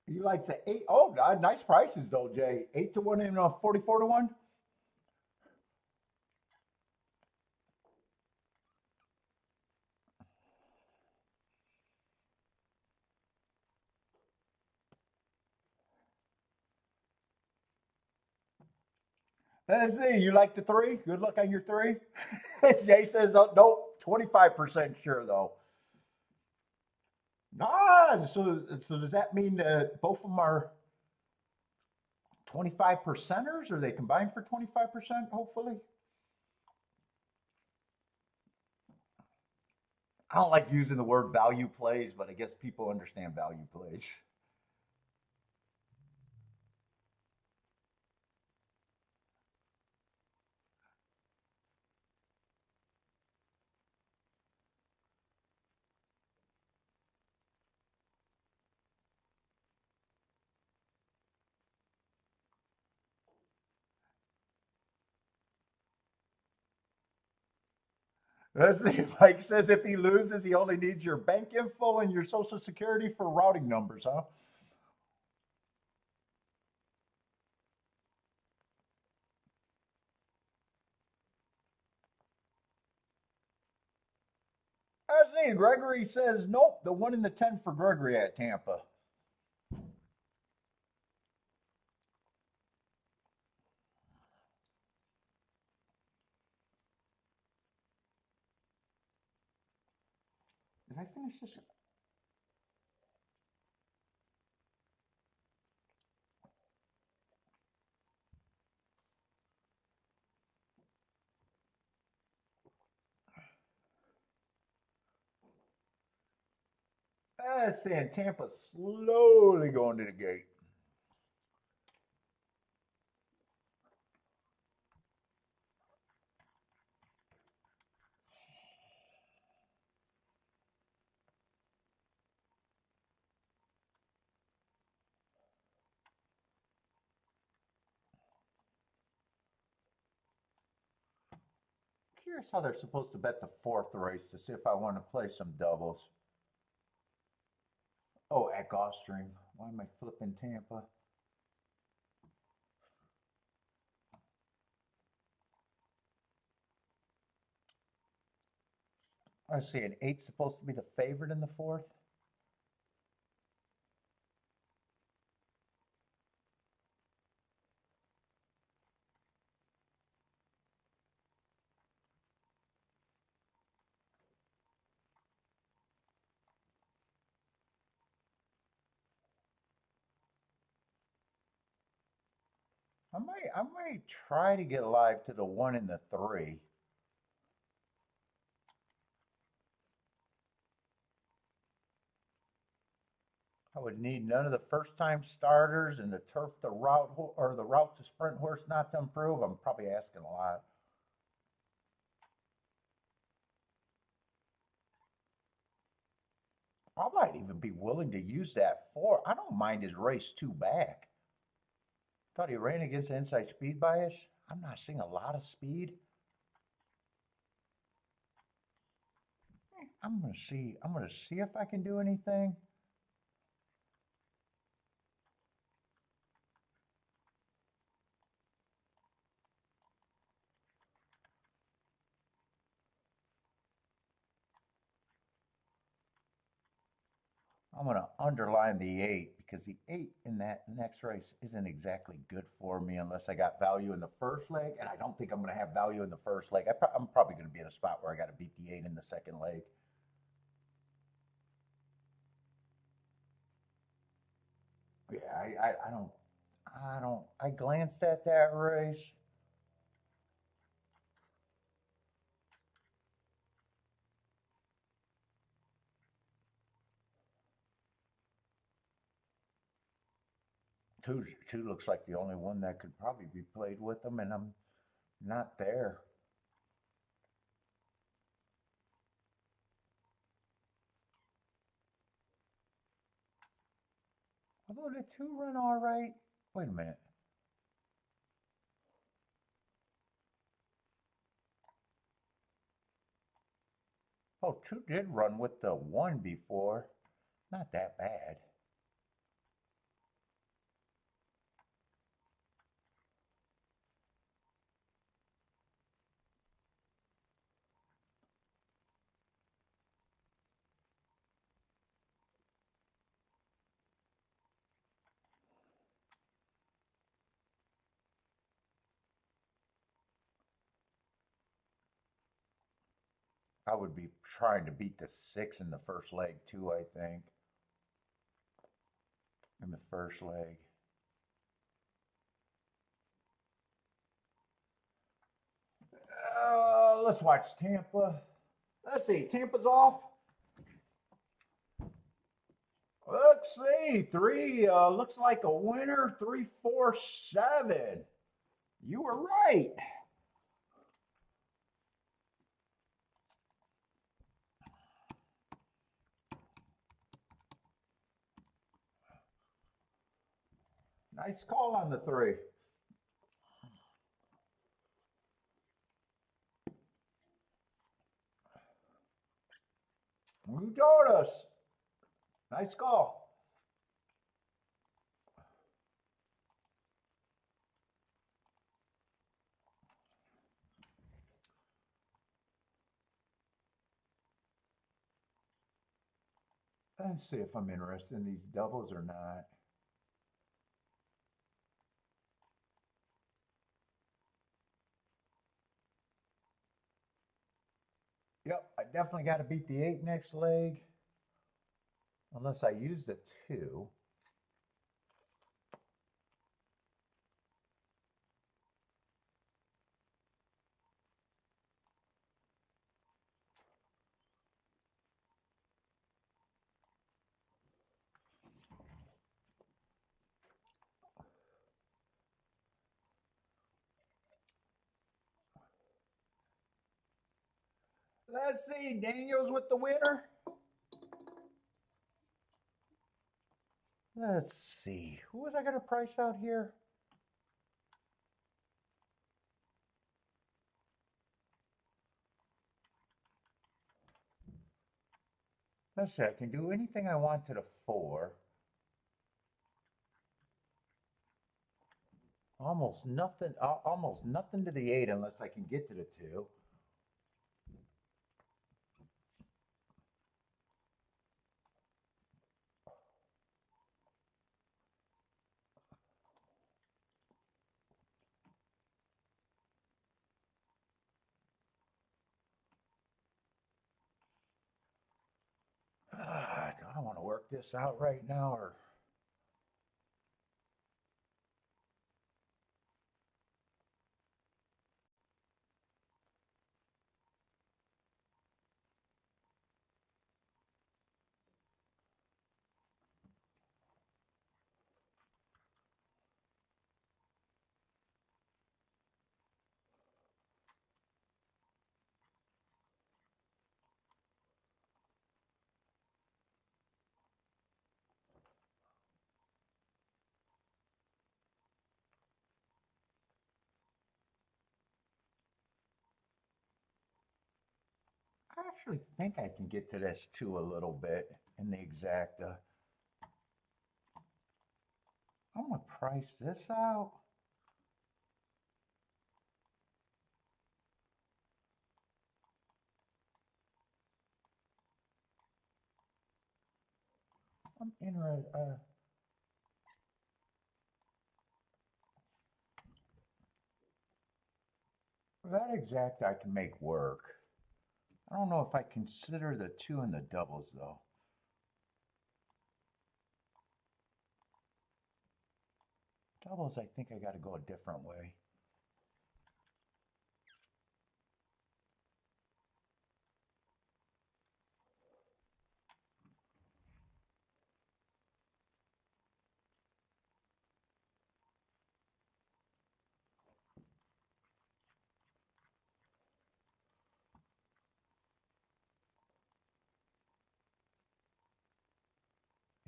He likes an 8. Oh, God, nice prices though, Jay. 8 to 1 and 44 to 1. Let's see. You like the 3? Good luck on your 3. Jay says, oh, nope, 25% sure though. Ah, so does that mean that both of them are 25 percenters? Are they combined for 25%, hopefully? I don't like using the word value plays, but I guess people understand value plays. Let's see. Mike says if he loses, he only needs your bank info and your social security for routing numbers, huh? Let's see. Gregory says nope. The 1 in the 10 for Gregory at Tampa. Did I finish this? Saying Tampa slowly going to the gate. Curious how they're supposed to bet the 4th race to see if I want to play some doubles. Oh, at Gulfstream. Why am I flipping Tampa? I was saying 8's supposed to be the favorite in the 4th. I might try to get live to the 1 and the 3. I would need none of the first-time starters and the turf the route or the route to sprint horse not to improve. I'm probably asking a lot. I might even be willing to use that 4. I don't mind his race 2 back. Thought he ran against the inside speed bias. I'm not seeing a lot of speed. I'm gonna see. I'm gonna see if I can do anything. I'm going to underline the 8 because the 8 in that next race isn't exactly good for me unless I got value in the first leg. And I don't think I'm going to have value in the first leg. I'm probably going to be in a spot where I got to beat the 8 in the second leg. Yeah, I glanced at that race. Two looks like the only one that could probably be played with them, and I'm not there. Although the 2 run all right. Wait a minute. Oh, 2 did run with the 1 before. Not that bad. I would be trying to beat the 6 in the first leg too, I think. In the first leg. Let's watch Tampa. Let's see, Tampa's off. Let's see, 3 looks like a winner. 3, 4, 7. You were right. Nice call on the 3. You told us. Nice call. Let's see if I'm interested in these doubles or not. Yep, I definitely got to beat the 8 next leg. Unless I use the 2. Let's see, Daniel's with the winner. Let's see, who was I going to price out here? Let's see, I can do anything I want to the 4. Almost nothing to the 8 unless I can get to the 2. Do I want to work this out right now or? I actually think I can get to this 2 a little bit in the exacta. I'm going to price this out. I'm interested. That exact I can make work. I don't know if I consider the 2 in the doubles though. Doubles, I think I got to go a different way.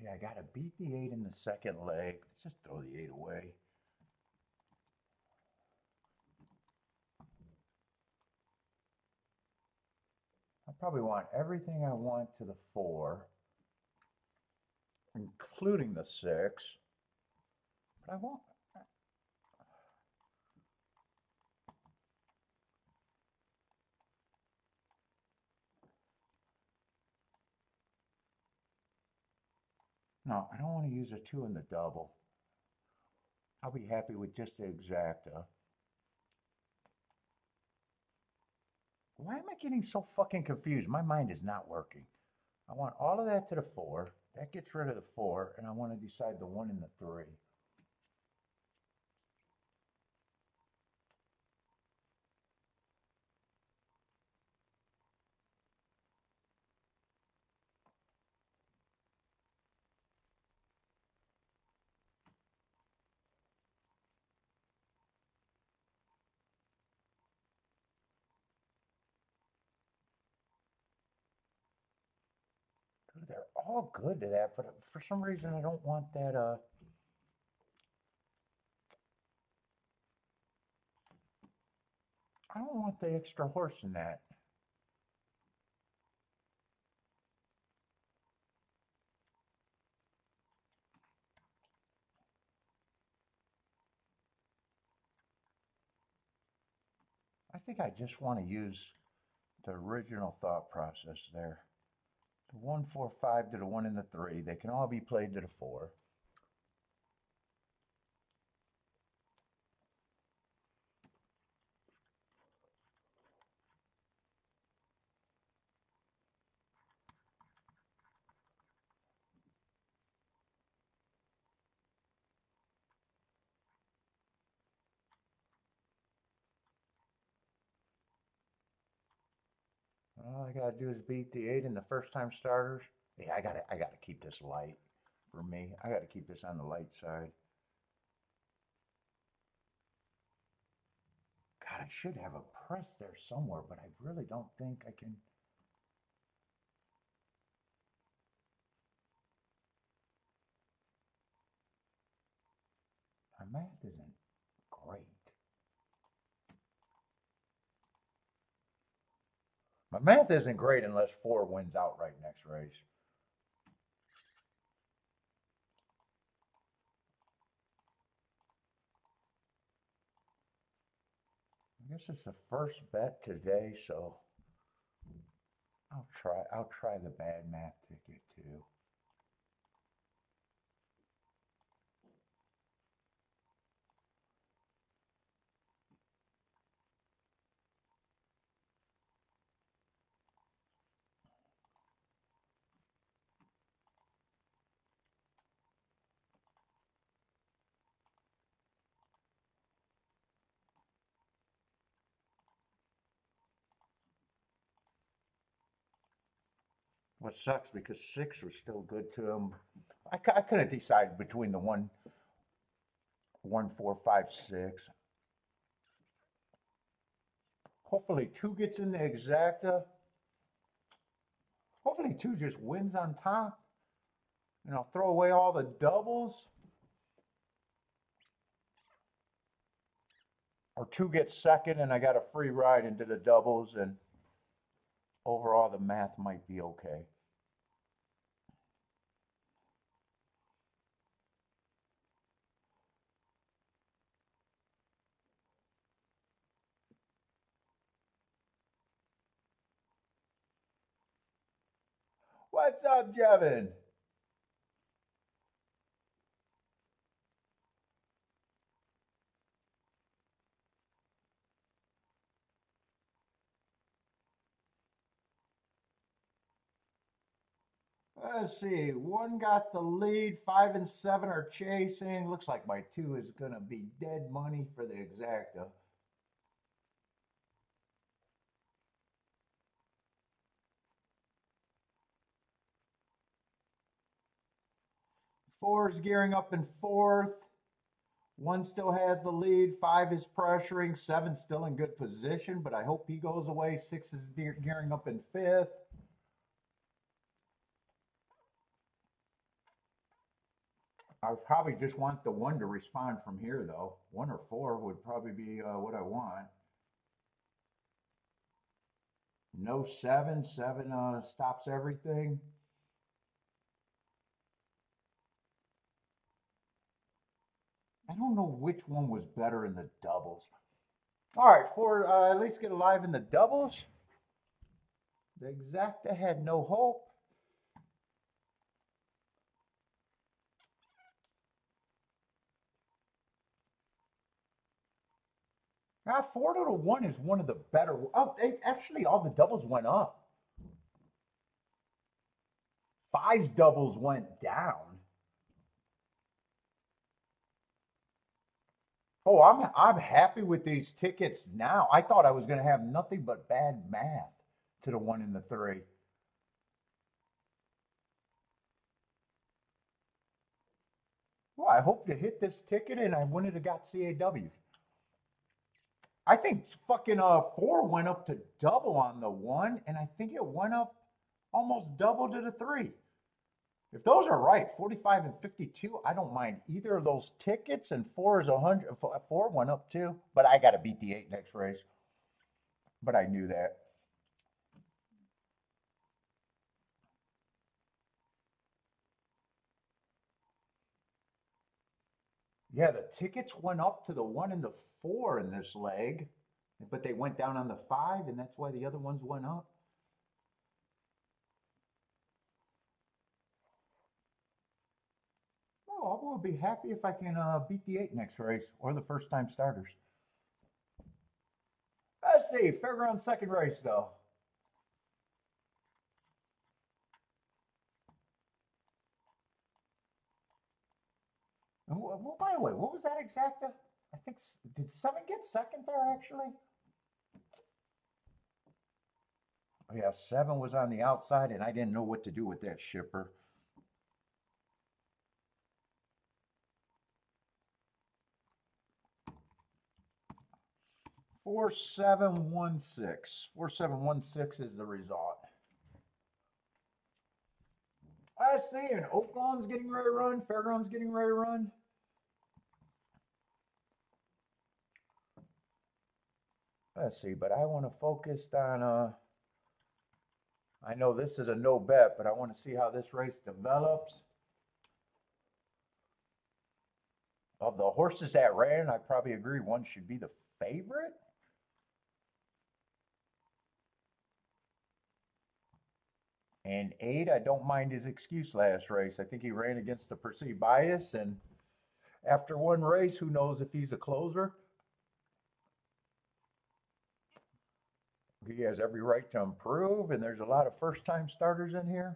Yeah, I got to beat the 8 in the second leg. Let's just throw the 8 away. I probably want everything I want to the 4, including the 6. But I won't. No, I don't want to use a 2 in the double. I'll be happy with just the exacta. Why am I getting so fucking confused? My mind is not working. I want all of that to the 4. That gets rid of the 4, and I want to decide the 1 and the 3. Dude, they're all good to that, but for some reason I don't want that, I don't want the extra horse in that. think I just want to use the original thought process there. The 1, 4, 5 to the 1 and the 3. They can all be played to the 4. All I gotta do is beat the 8 in the first time starters. Yeah, I gotta keep this light for me. I gotta keep this on the light side. God, I should have a press there somewhere, but I really don't think I can. My math isn't great. My math isn't great unless 4 wins outright next race. I guess it's the first bet today, so I'll try the bad math ticket too. What sucks because 6 was still good to him. I couldn't decide between the 1, 4, 5, 6. Hopefully 2 gets in the exacta. Hopefully 2 just wins on top. And I'll throw away all the doubles. Or 2 gets second and I got a free ride into the doubles, and overall the math might be okay. What's up, Jevin? Let's see. 1 got the lead. 5 and 7 are chasing. Looks like my 2 is going to be dead money for the exacta. Four is gearing up in fourth. 1 still has the lead. 5 is pressuring. 7 still in good position, but I hope he goes away. 6 is gearing up in fifth. I would probably just want the 1 to respond from here, though. 1 or 4 would probably be what I want. No 7. 7 stops everything. I don't know which one was better in the doubles. All right, for at least get alive in the doubles. The exacta had no hope. Now, 4 to 1 is one of the better. Oh, actually, all the doubles went up. 5's doubles went down. Oh, I'm happy with these tickets now. I thought I was going to have nothing but bad math to the 1 and the 3. Well, I hope to hit this ticket and I wouldn't have got CAW. I think fucking 4 went up to double on the 1, and I think it went up almost double to the 3. If those are right, 45 and 52, I don't mind either of those tickets, and 4 is 100. 4 went up too, but I got to beat the 8 next race. But I knew that. Yeah, the tickets went up to the 1 and the 4 in this leg. But they went down on the 5, and that's why the other ones went up. Oh, I will be happy if I can beat the 8 next race, or the first time starters. Let's see, fairground second race though. Well, by the way, what was that exacta? I think, did 7 get second there actually? Oh, yeah, 7 was on the outside, and I didn't know what to do with that shipper. Four, 7, 1, 6. 4, 7, 1, 6 is the result. I see, and OakLawn's getting ready to run. Fairground's getting ready to run. Let's see, but I want to focus on, I know this is a no bet, but I want to see how this race develops. Of the horses that ran, I probably agree one should be the favorite. And 8, I don't mind his excuse last race. I think he ran against the perceived bias, and after one race, who knows if he's a closer. He has every right to improve, and there's a lot of first-time starters in here.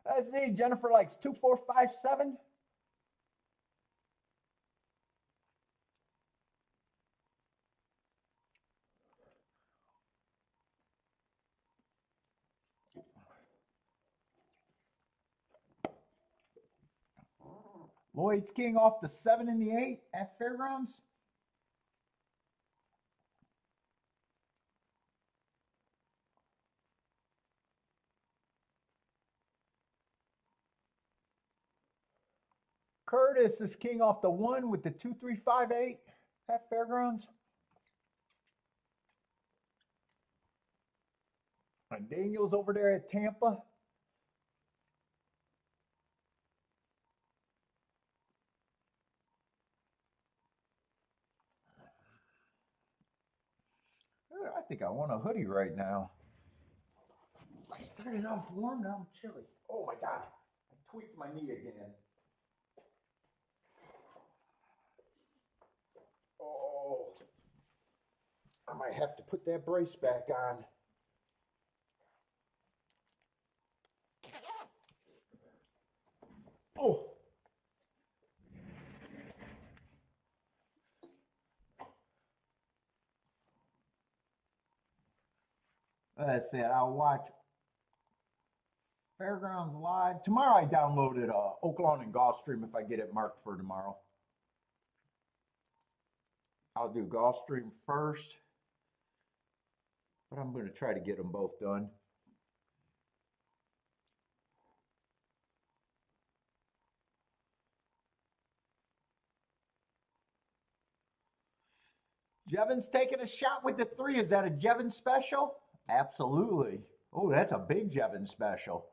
Let's see, Jennifer likes 2, 4, 5, 7. Lloyd's King off the 7 and the 8 at Fairgrounds. Curtis is king off the 1 with the 2, 3, 5, 8 at Fairgrounds. And Daniel's over there at Tampa. I think I want a hoodie right now. I started off warm, now I'm chilly. Oh my God, I tweaked my knee again. Oh, I might have to put that brace back on. Oh. Let's see, I'll watch Fairgrounds Live. Tomorrow I downloaded OakLawn and Gulfstream if I get it marked for tomorrow. I'll do Gulfstream first, but I'm going to try to get them both done. Jevon's taking a shot with the 3. Is that a Jevon special? Absolutely. Oh, that's a big Jevon special.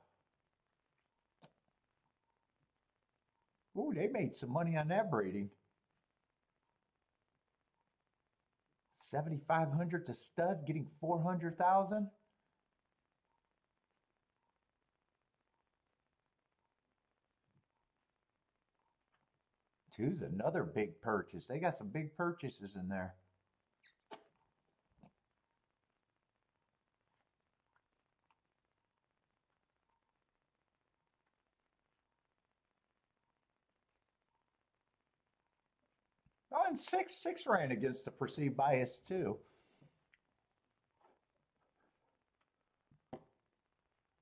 Oh, they made some money on that breeding. 7,500 to stud, getting 400,000. Two's another big purchase. They got some big purchases in there. Oh, and 6 ran against the perceived bias too.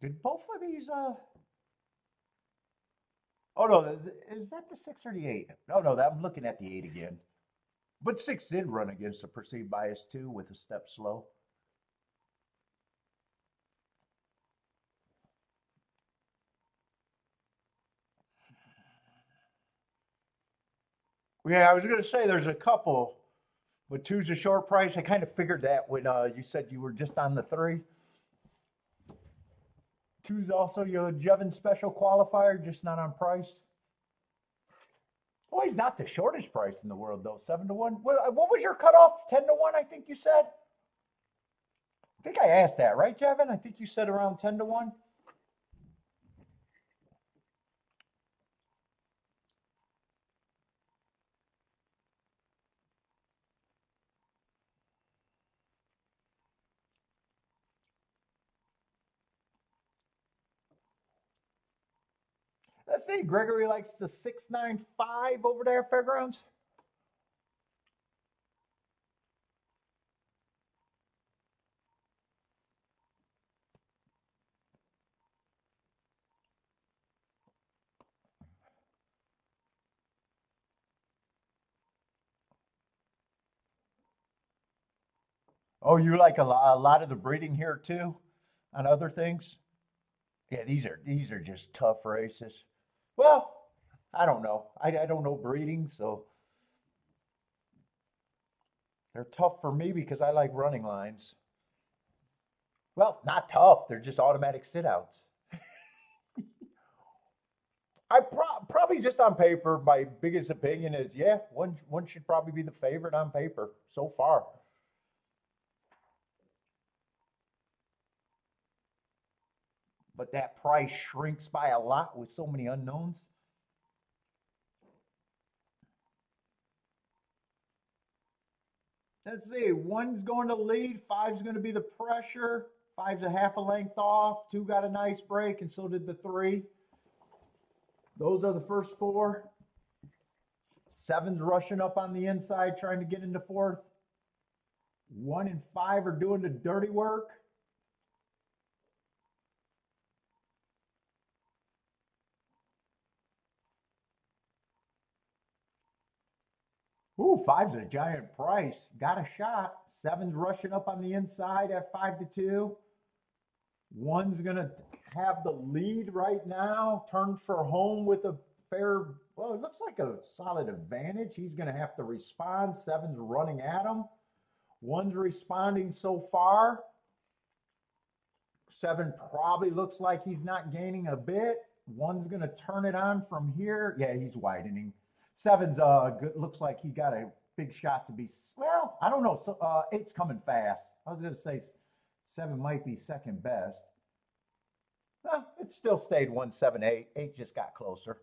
Did both of these oh no, is that the 6 or the 8? No, I'm looking at the 8 again. But 6 did run against the perceived bias too with a step slow. Yeah, I was going to say there's a couple, but 2's a short price. I kind of figured that when you said you were just on the 3. Two's also your Jevon special qualifier, just not on price. Well, he's not the shortest price in the world, though. 7-1. What was your cutoff? 10-1, I think you said. I think I asked that, right, Jevon? I think you said around 10-1. Let's see. Gregory likes the 695 over there, Fairgrounds. Oh, you like a lot of the breeding here too, on other things? Yeah, these are just tough races. Well, I don't know. I don't know breeding, so they're tough for me because I like running lines. Well, not tough. They're just automatic sit outs. Probably just on paper, my biggest opinion is yeah, one should probably be the favorite on paper so far. But that price shrinks by a lot with so many unknowns. Let's see. One's going to lead. Five's going to be the pressure. Five's a half a length off. Two got a nice break, and so did the three. Those are the first four. Seven's rushing up on the inside, trying to get into fourth. 1 and 5 are doing the dirty work. Ooh, 5's a giant price. Got a shot. 7's rushing up on the inside at 5-2. 1's going to have the lead right now. Turns for home with a fair, well, it looks like a solid advantage. He's going to have to respond. 7's running at him. 1's responding so far. 7 probably looks like he's not gaining a bit. 1's going to turn it on from here. Yeah, he's widening. 7's looks like he got a big shot to be, well, I don't know. So 8's coming fast. I was going to say 7 might be second best. Well, it still stayed 1-7-8. 8 just got closer.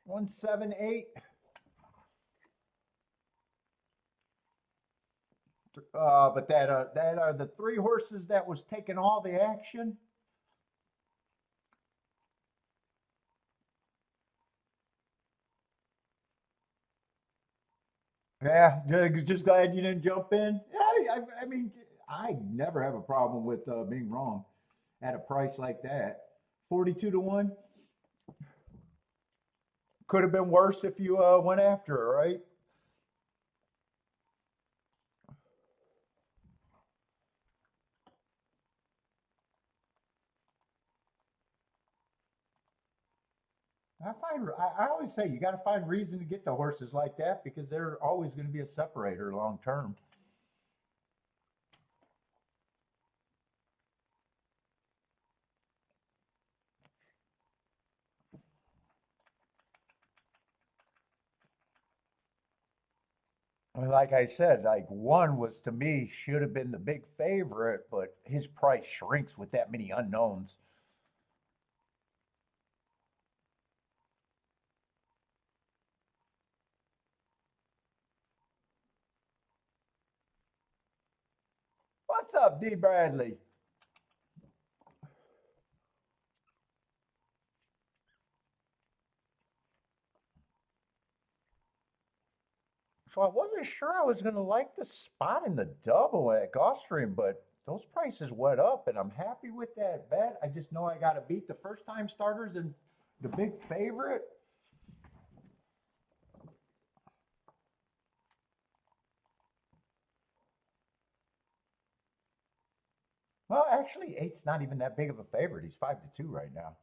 One, 7, 8. But that are the 3 horses that was taking all the action. Yeah, just glad you didn't jump in. Yeah, I mean, I never have a problem with being wrong at a price like that. 42-1 could have been worse if you went after her, right? I always say you got to find reason to get the horses like that because they're always going to be a separator long term. Like I said, like 1 was to me should have been the big favorite, but his price shrinks with that many unknowns. What's up, D. Bradley? So I wasn't sure I was going to like the spot in the double at Gulfstream, but those prices went up, and I'm happy with that bet. I just know I got to beat the first time starters and the big favorite. Well, actually, 8's not even that big of a favorite. He's 5-2 right now.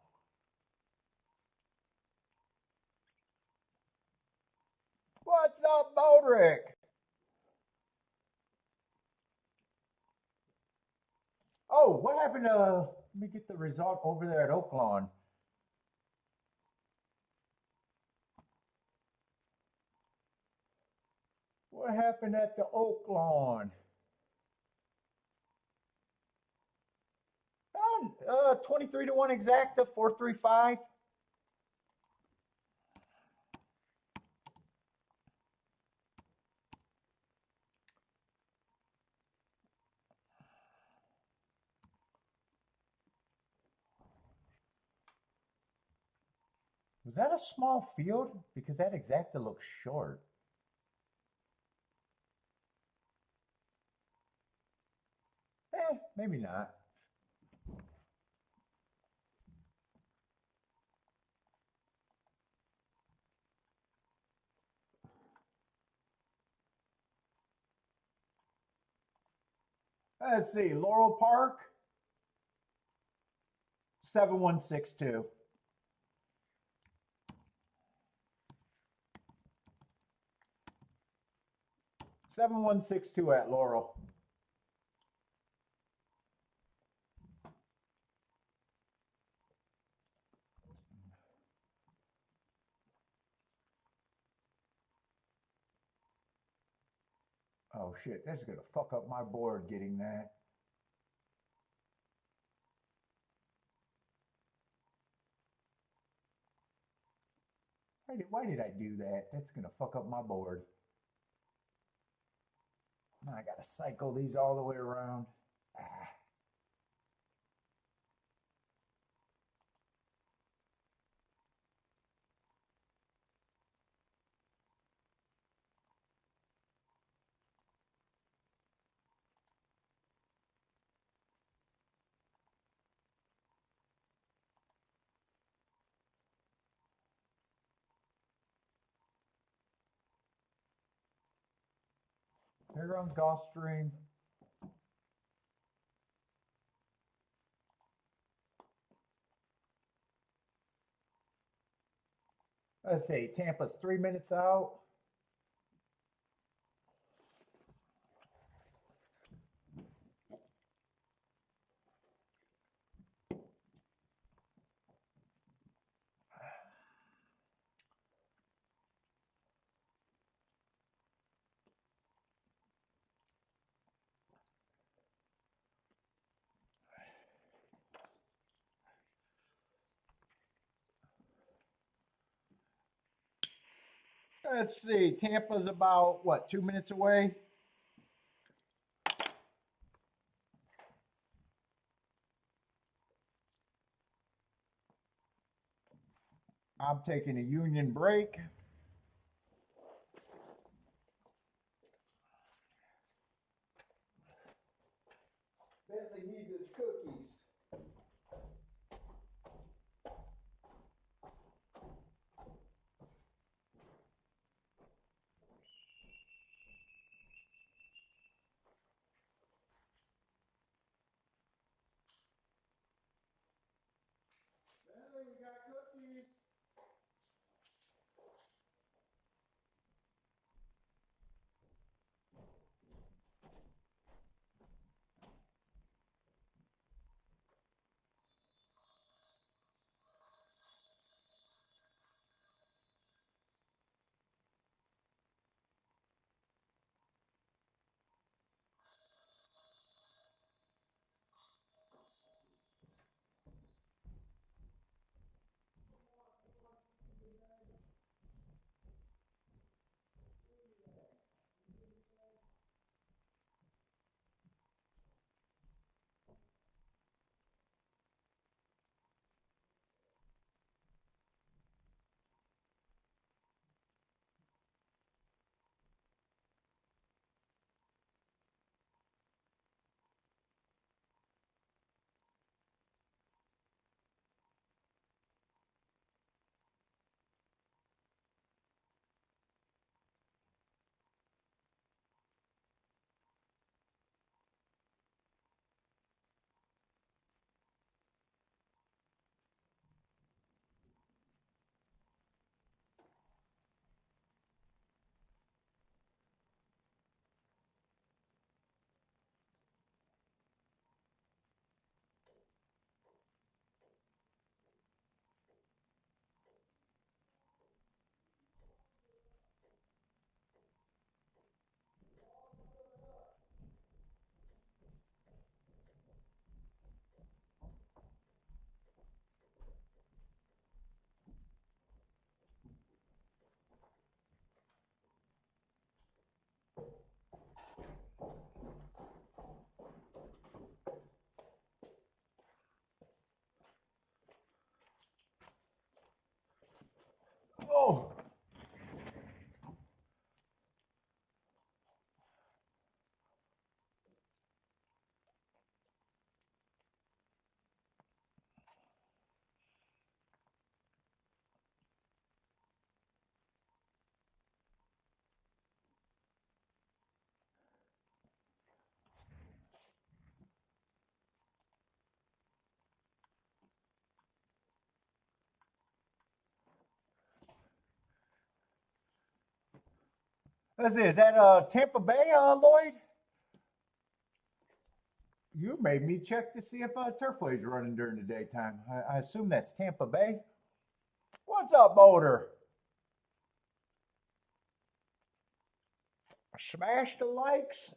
What's up, Modric? Oh, what happened to, let me get the result over there at OakLawn. What happened at the OakLawn? 23 to 1 exacta, 435. Was that a small field? Because that exacta looks short. Maybe not. Let's see, Laurel Park, 7162. 7162 at Laurel. Oh shit, that's gonna fuck up my board getting that. Why did I do that? That's gonna fuck up my board. Now I gotta cycle these all the way around. Ah. Here comes Gulfstream. Let's see, Tampa's 3 minutes out. Let's see, Tampa's about, what, 2 minutes away? I'm taking a union break. Bentley needs his cookies. Bentley, we got cookies. Let's see, is that Tampa Bay, Lloyd? You made me check to see if Turfway's running during the daytime. I assume that's Tampa Bay. What's up, Boulder? Smash the likes.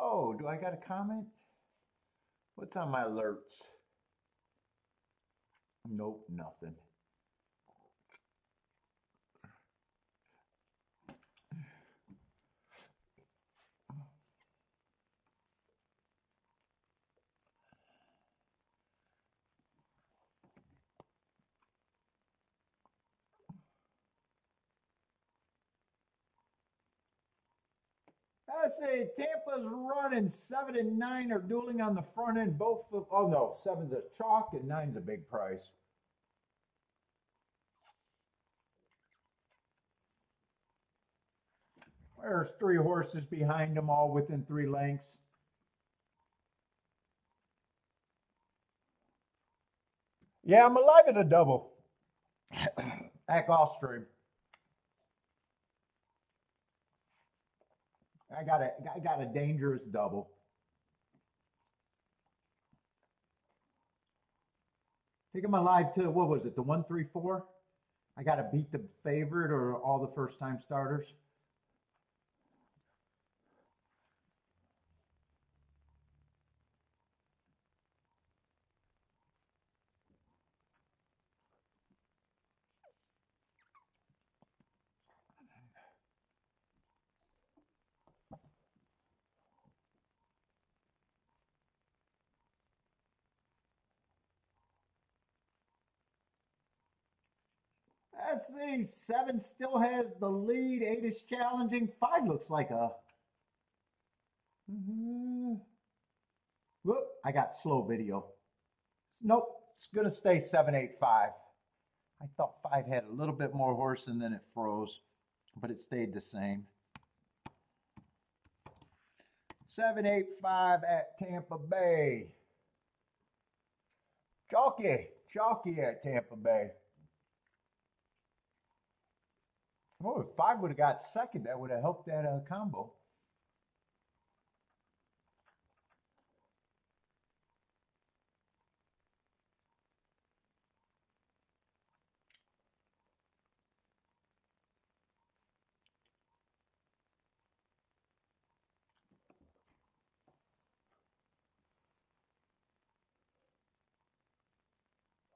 Oh, do I got a comment? What's on my alerts? Nope, nothing. I say Tampa's running 7 and 9 are dueling on the front end. Both of, oh no, 7's a chalk and 9's a big price. There's 3 horses behind them, all within 3 lengths. Yeah, I'm alive at a double at Gulfstream. I got a dangerous double. I think I'm alive to, what was it, the 134? I got to beat the favorite or all the first time starters. Let's see, 7 still has the lead, 8 is challenging, 5 looks like a... Whoop, I got slow video. Nope, it's going to stay 7, 8, 5. I thought 5 had a little bit more horse and then it froze, but it stayed the same. 7, 8, 5 at Tampa Bay. Chalky at Tampa Bay. Oh, if 5 would have got second, that would have helped that combo.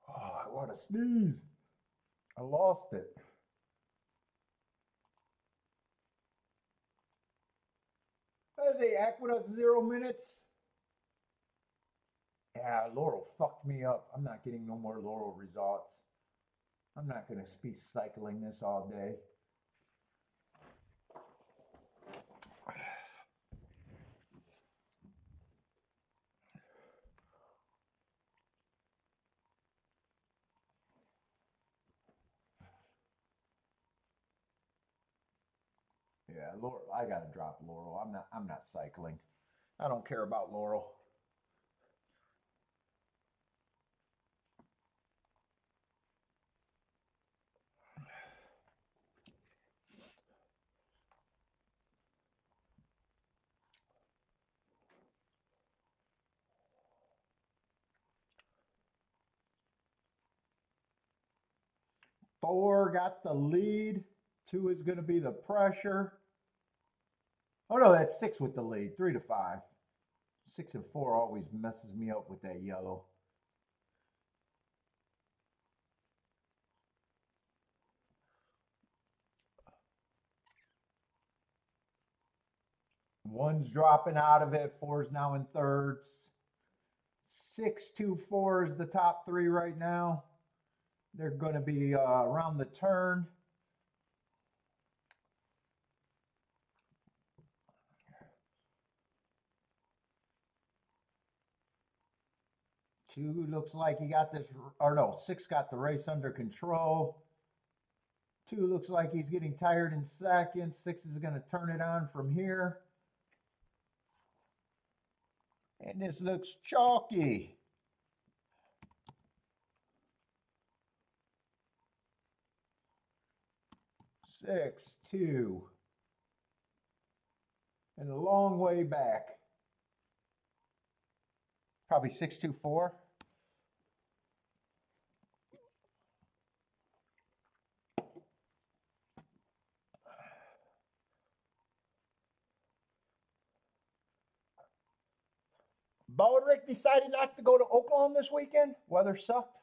Oh, I want to sneeze. I lost it. There's the Aqueduct 0 minutes. Yeah, Laurel fucked me up. I'm not getting no more Laurel results. I'm not going to be cycling this all day. Yeah, Laurel, I got to drop Laurel. I'm not cycling. I don't care about Laurel. Four got the lead. 2 is going to be the pressure. Oh no, that's 6 with the lead. 3 to 5. 6 and 4 always messes me up with that yellow. One's dropping out of it. 4's now in thirds. 6, 2, 4 is the top 3 right now. They're going to be around the turn. Two looks like he got this, or no, 6 got the race under control. 2 looks like he's getting tired in second. 6 is going to turn it on from here. And this looks chalky. 6-2. And a long way back. Probably 6-2-4. Baldrick decided not to go to OakLawn this weekend. Weather sucked.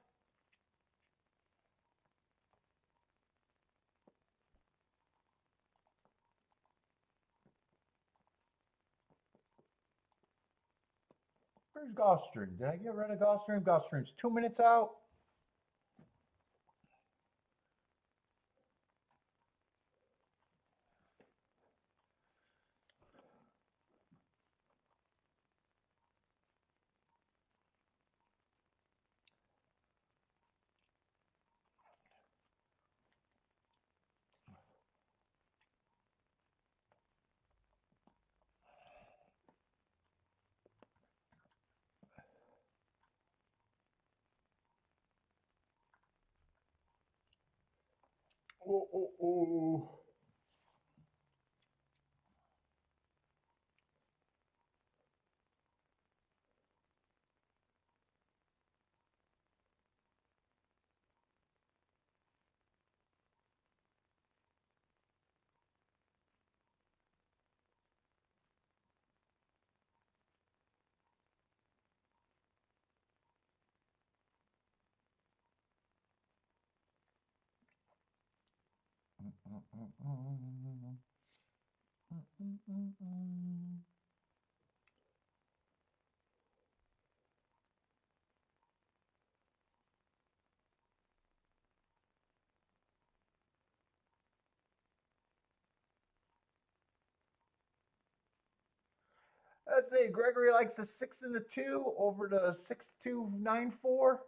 Where's Gulfstream? Did I get rid of Gulfstream? Gulfstream's 2 minutes out. Oh. Let's see, Gregory likes a 6 and a 2 over to 6-2-9-4.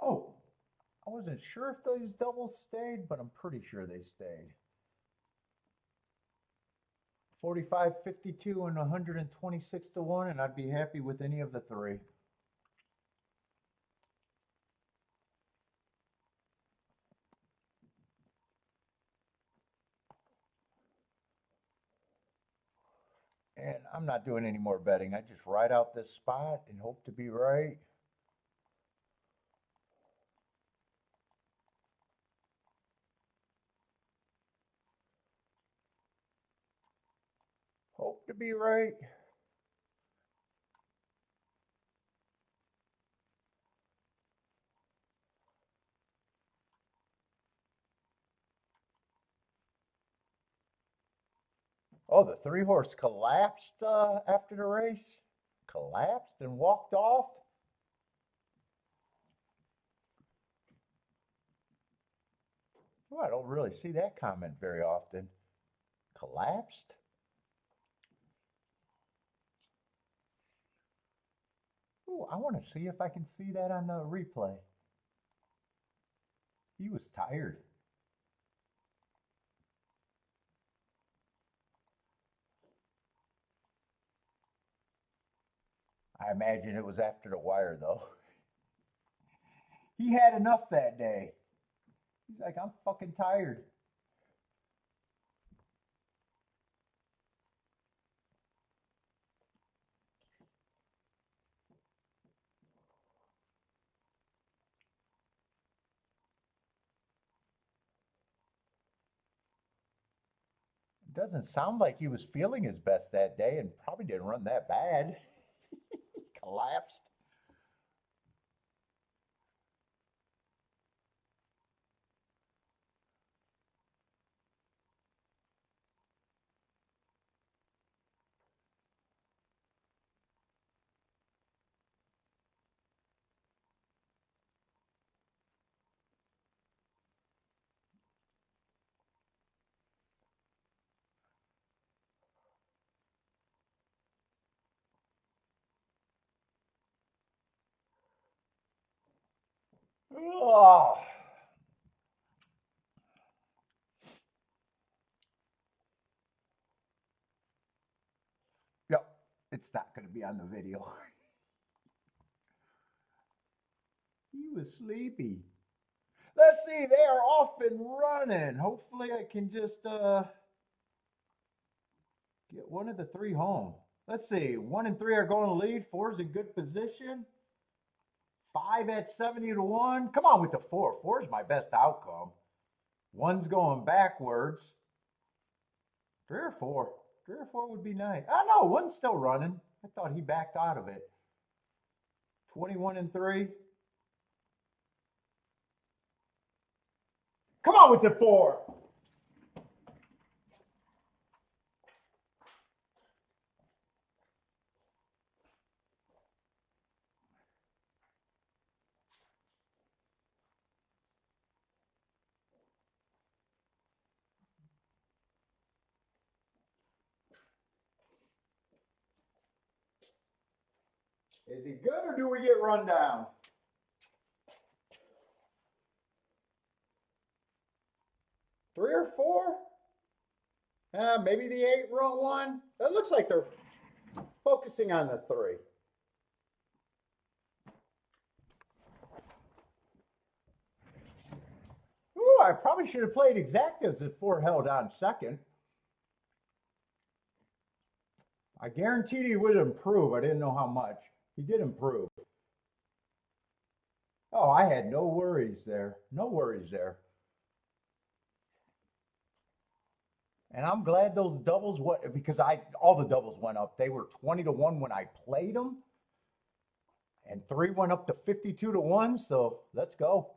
Oh, I wasn't sure if those doubles stayed, but I'm pretty sure they stayed. 45, 52, and 126 to 1, and I'd be happy with any of the three. And I'm not doing any more betting. I just ride out this spot and hope to be right. Hope to be right. Oh, the 3-horse collapsed after the race? Collapsed and walked off? Well, I don't really see that comment very often. Collapsed? Ooh, I want to see if I can see that on the replay. He was tired. I imagine it was after the wire, though. He had enough that day. He's like, I'm fucking tired. It doesn't sound like he was feeling his best that day and probably didn't run that bad. Collapsed. Oh. Yep, it's not going to be on the video. He was sleepy. Let's see, they are off and running. Hopefully I can just get one of the three home. Let's see, 1 and 3 are going to lead. 4's in good position. 5 at 70 to 1. Come on with the 4. 4 is my best outcome. 1's going backwards. 3 or 4. 3 or 4 would be nice. Oh no, 1's still running. I thought he backed out of it. 21 and 3. Come on with the 4. Is he good or do we get run down? Three or 4? Maybe the 8 run 1. That looks like they're focusing on the 3. Ooh, I probably should have played exactas if 4 held on second. I guaranteed he would improve. I didn't know how much. He did improve. Oh, I had no worries there. No worries there. And I'm glad those doubles went, because all the doubles went up. They were 20 to 1 when I played them. And 3 went up to 52 to 1. So let's go.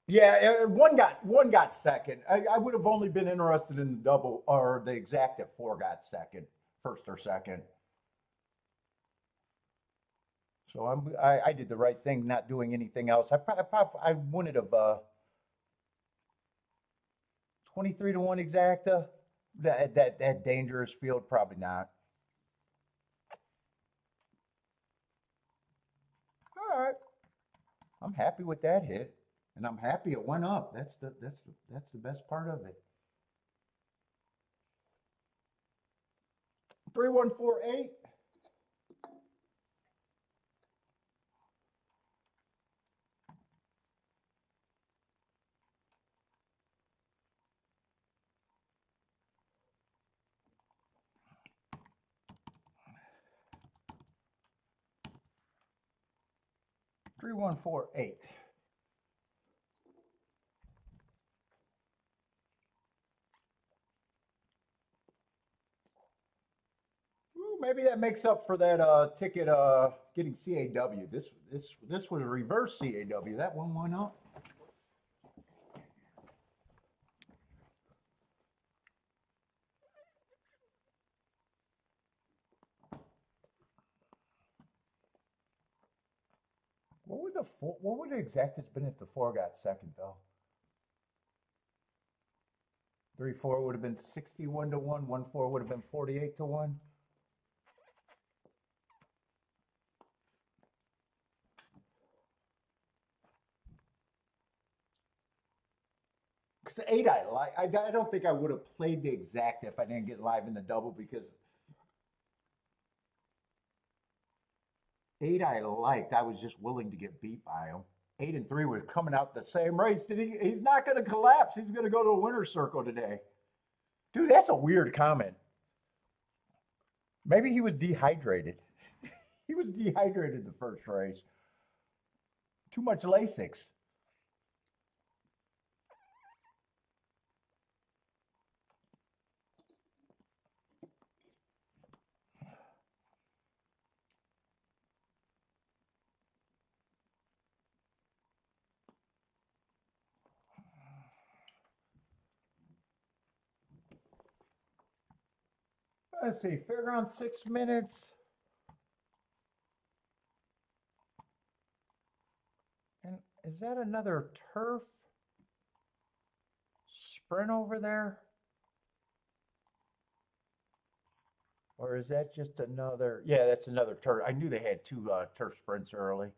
Yeah, one got second. I would have only been interested in the double or the exact if 4 got second, first or second. So I did the right thing, not doing anything else. I wouldn't have 23 to 1 exacta. That dangerous field, probably not. All right, I'm happy with that hit. And I'm happy it went up. That's the best part of it. 3148. Three, 1, 4, 8. Maybe that makes up for that ticket getting CAW. This was a reverse CAW. That one went up. What would the exactest been if the 4 got second though? 3, 4 would have been 61 to 1. 1, 4 would have been 48 to 1. Because 8 I like. I don't think I would have played the exact if I didn't get live in the double, because 8 I liked. I was just willing to get beat by him. 8 and 3 were coming out the same race. He's not going to collapse. He's going to go to a winner's circle today. Dude, that's a weird comment. Maybe he was dehydrated. He was dehydrated the first race. Too much Lasix. Let's see, fairground 6 minutes. And is that another turf sprint over there? Or is that just another? Yeah, that's another turf. I knew they had two turf sprints early.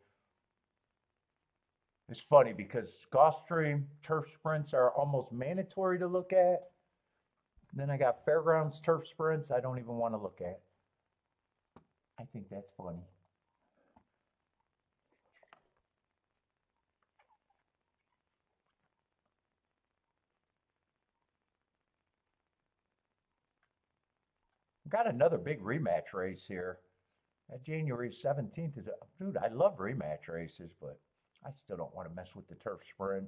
It's funny because Gulfstream turf sprints are almost mandatory to look at. Then I got Fairgrounds turf sprints I don't even want to look at. I think that's funny. Got another big rematch race here. That January 17th is a dude. I love rematch races, but I still don't want to mess with the turf sprint.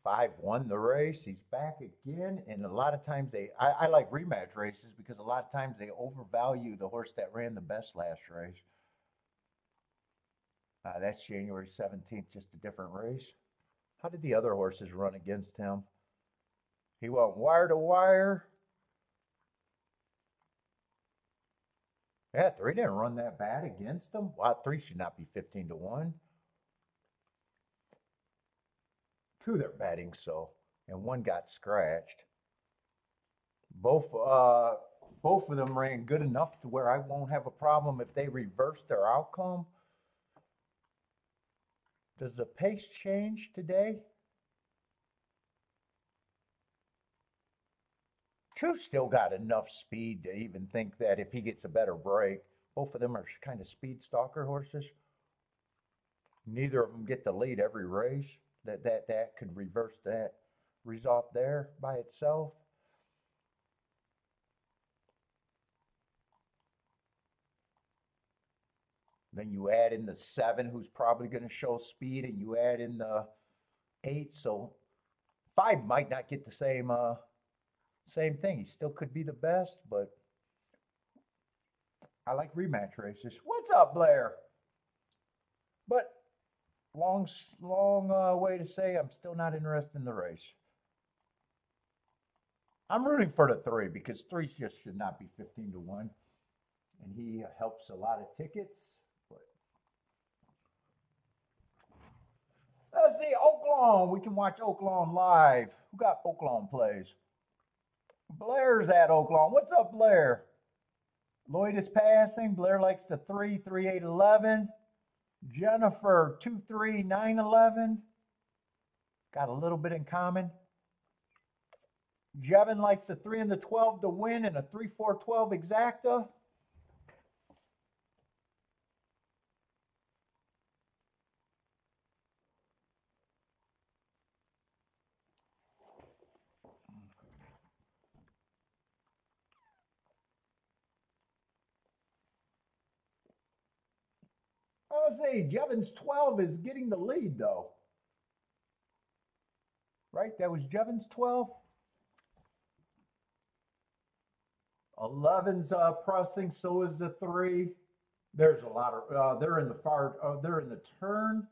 Five won the race. He's back again. And a lot of times I like rematch races because a lot of times they overvalue the horse that ran the best last race. That's January 17th, just a different race. How did the other horses run against him? He went wire to wire. Yeah, 3 didn't run that bad against him. Wow, 3 should not be 15-1. 2 they're betting so, and 1 got scratched. Both of them ran good enough to where I won't have a problem if they reverse their outcome. Does the pace change today? 2 still got enough speed to even think that if he gets a better break, both of them are kind of speed stalker horses. Neither of them get the lead every race. That could reverse that result there by itself. Then you add in the 7, who's probably going to show speed, and you add in the 8. So 5 might not get the same thing. He still could be the best, but I like rematch races. What's up, Blair? But long way to say I'm still not interested in the race. I'm rooting for the 3 because 3 just should not be 15-1, and he helps a lot of tickets. But let's see, OakLawn. We can watch OakLawn live. Who got OakLawn plays? Blair's at OakLawn. What's up, Blair? Lloyd is passing. Blair likes the 3, 3, 8, 11. Jennifer, 2, 3, 9, 11. Got a little bit in common. Jevin likes the 3 and the 12 to win and a 3, 4, 12 exacta. Let's see, Jevin's 12 is getting the lead, though. Right? That was Jevin's 12. 11's pressing, so is the 3. There's a lot of, they're in the turn.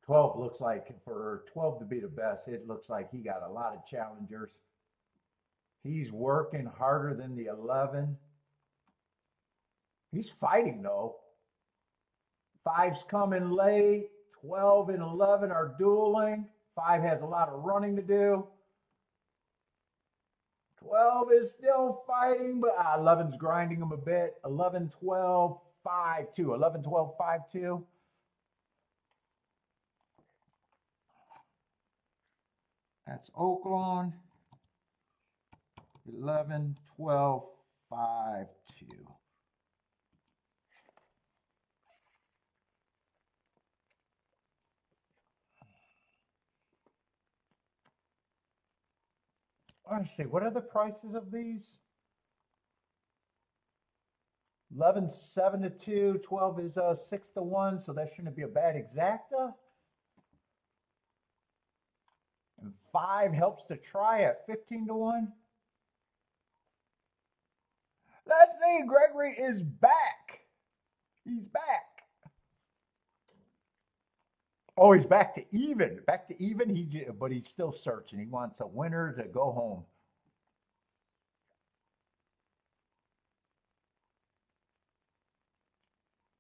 12 looks like, for 12 to be the best, it looks like he got a lot of challengers. He's working harder than the 11. He's fighting, though. 5's coming late. 12 and 11 are dueling. 5 has a lot of running to do. 12 is still fighting, but 11's grinding him a bit. 11, 12, 5, 2. 11, 12, 5, 2. That's OakLawn. 11, 12, 5, 2. Let's see, what are the prices of these? 11, 7-2, 12 is 6-1, so that shouldn't be a bad exacta. And 5 helps to try at 15-1. Let's see, Gregory is back. He's back. Oh, he's back to even. Back to even. But he's still searching. He wants a winner to go home.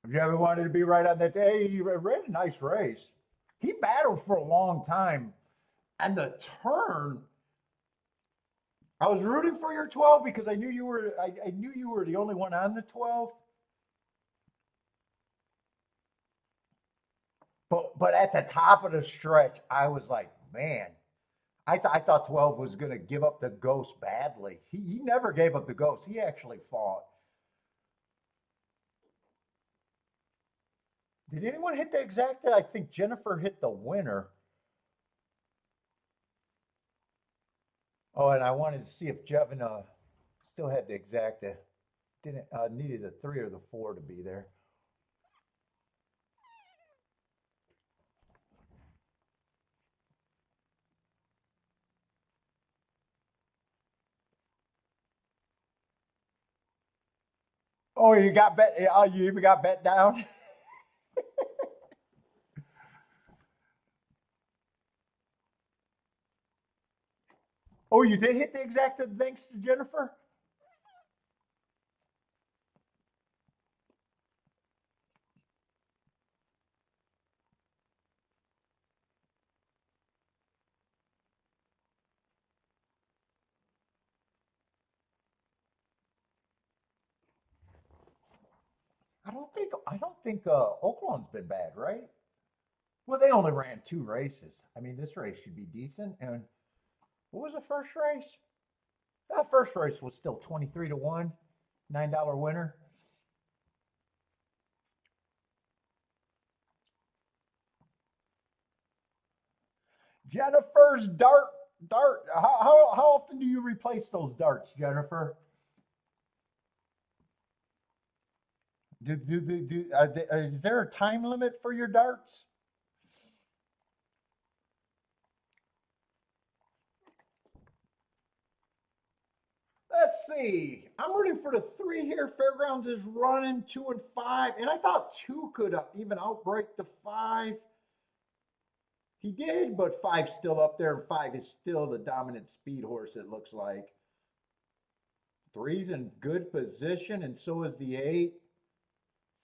If you ever wanted to be right on that day, he ran a nice race. He battled for a long time. And the turn, I was rooting for your 12 because I knew you were the only one on the 12. But at the top of the stretch, I was like, man, I thought 12 was going to give up the ghost badly. He never gave up the ghost. He actually fought. Did anyone hit the exacta? I think Jennifer hit the winner. Oh, and I wanted to see if Jevin still had the exacta. Didn't needed the 3 or the 4 to be there. Oh, you got bet. Oh, you even got bet down. Oh, you did hit the exacta thanks to Jennifer. I don't think OakLawn's been bad, right? Well, they only ran 2 races. I mean, this race should be decent. And what was the first race? That first race was still 23 to 1, $9 winner. Jennifer's dart. How often do you replace those darts, Jennifer? Is there a time limit for your darts? Let's see. I'm rooting for the 3 here. Fairgrounds is running 2 and 5, and I thought 2 could even outbreak the 5. He did, but 5's still up there, and 5 is still the dominant speed horse, it looks like. 3's in good position, and so is the 8.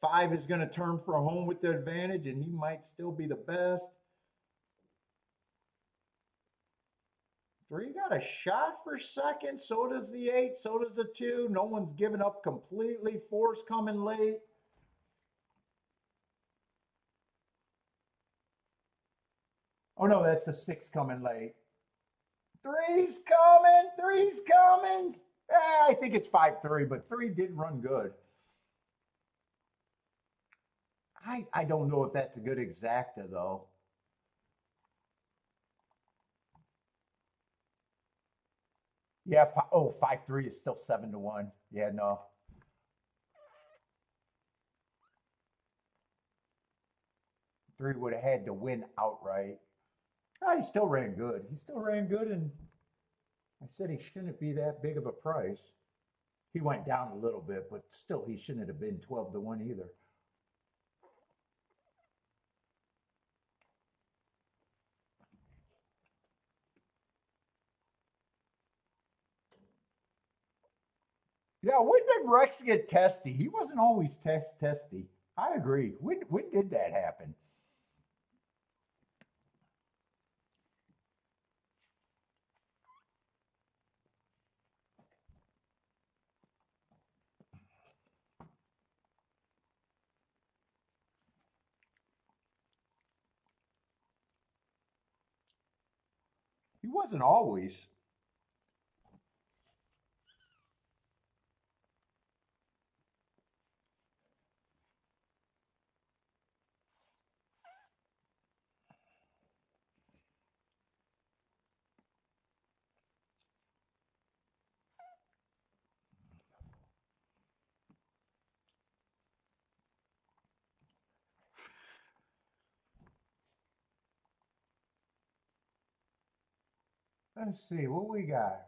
5 is going to turn for home with the advantage, and he might still be the best. 3 got a shot for second. So does the 8. So does the 2. No one's given up completely. 4's coming late. Oh, no, that's a 6 coming late. 3's coming. 3's coming. I think it's 5-3, but 3 did run good. I don't know if that's a good exacta, though. Yeah, 5-3 is still 7 to 1. Yeah, no. 3 would have had to win outright. He still ran good. He still ran good, and I said he shouldn't be that big of a price. He went down a little bit, but still he shouldn't have been 12 to 1 either. Yeah, when did Rex get testy? He wasn't always testy. I agree. When did that happen? He wasn't always. Let's see what we got.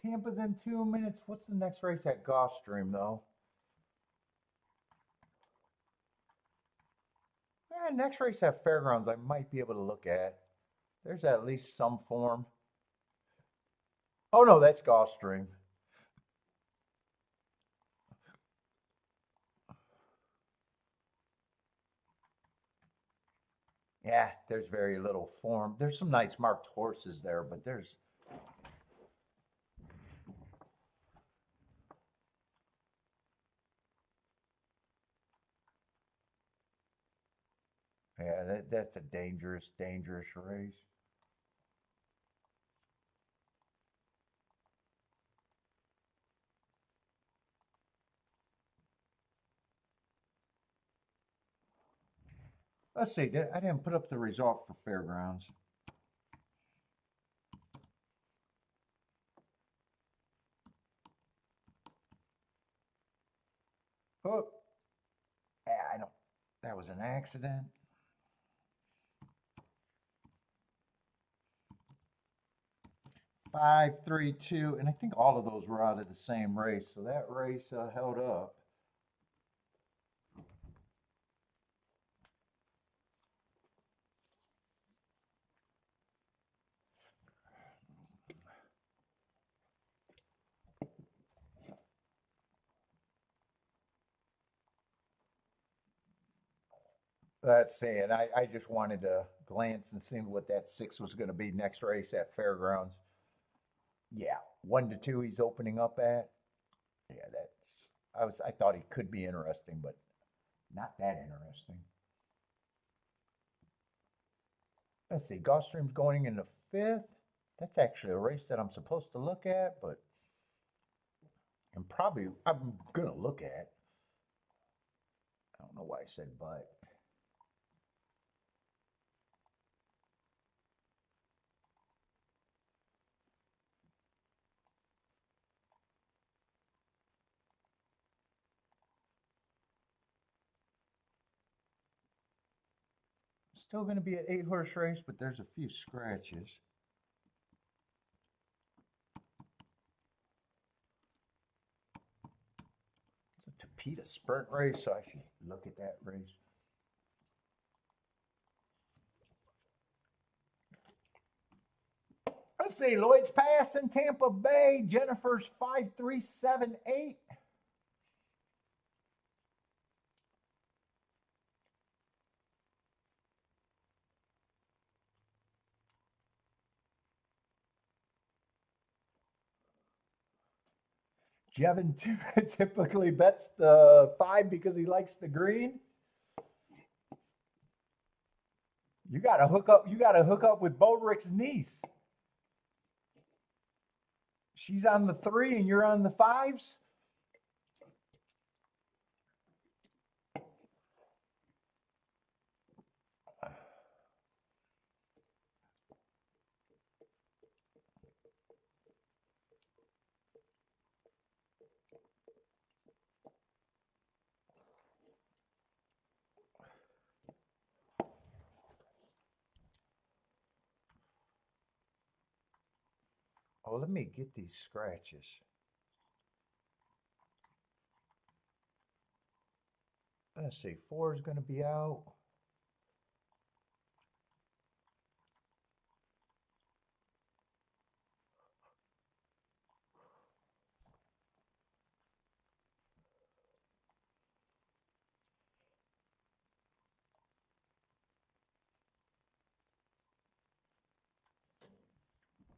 Tampa's in 2 minutes. What's the next race at Gulfstream, though? Next race at Fairgrounds, I might be able to look at. There's at least some form. Oh, no, that's Gulfstream. Yeah, there's very little form. There's some nice marked horses there, but there's yeah, that's a dangerous, dangerous race. Let's see. I didn't put up the result for Fairgrounds. Oh, yeah, I don't. That was an accident. 5-3-2, and I think all of those were out of the same race, so that race held up. Let's see, and I just wanted to glance and see what that 6 was going to be next race at Fairgrounds. Yeah, 1-2 he's opening up at. Yeah, I thought he could be interesting, but not that interesting. Let's see, Gulfstream's going in the 5th. That's actually a race that I'm supposed to look at, but I'm gonna look at. I don't know why I said but. Still gonna be an 8-horse race, but there's a few scratches. It's a Tapeta sprint race, so I should look at that race. Let's see, Lloyd's Pass in Tampa Bay. Jennifer's 5378. Jevin typically bets the 5 because he likes the green. You got to hook up. You got to hook up with Bodrick's niece. She's on the 3 and you're on the 5s. Oh, let me get these scratches. Let's see, 4 is going to be out.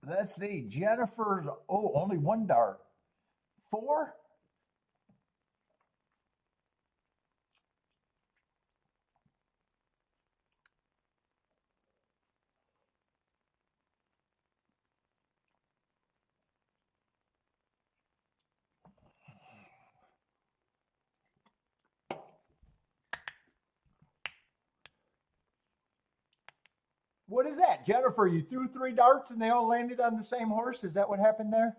Let's see, Jennifer's, oh, only 1 dart. 4? What is that, Jennifer? You threw 3 darts and they all landed on the same horse? Is that what happened there?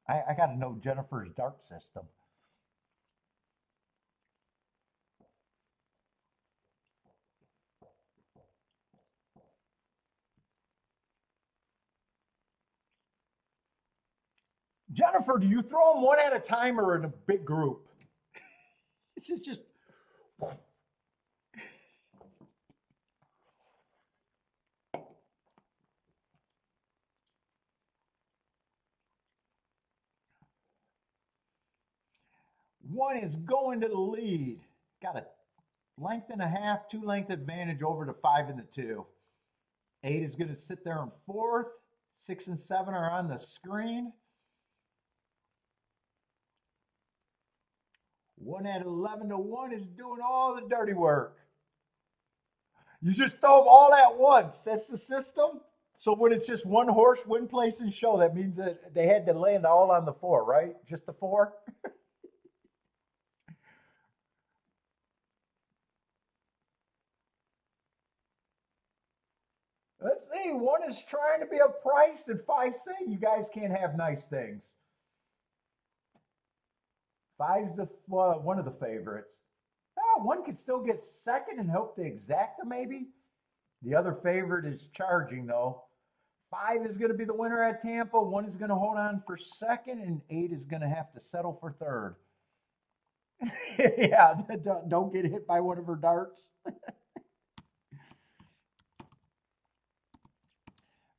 I got to know Jennifer's dart system. Jennifer, do you throw them one at a time or in a big group? It's just. One is going to the lead. Got it. length and a half, 2 length advantage over the 5 and the 2. 8 is going to sit there in fourth. 6 and 7 are on the screen. 1 at 11 to 1 is doing all the dirty work. You just throw them all at once. That's the system. So when it's just one horse, win, place, and show, that means that they had to land all on the 4, right? Just the 4? Let's see. 1 is trying to be a price, and 5 saying you guys can't have nice things. 5's the one of the favorites. Oh, 1 could still get second and help the exacta maybe. The other favorite is charging though. 5 is going to be the winner at Tampa. 1 is going to hold on for second, and 8 is going to have to settle for third. Yeah, don't get hit by one of her darts.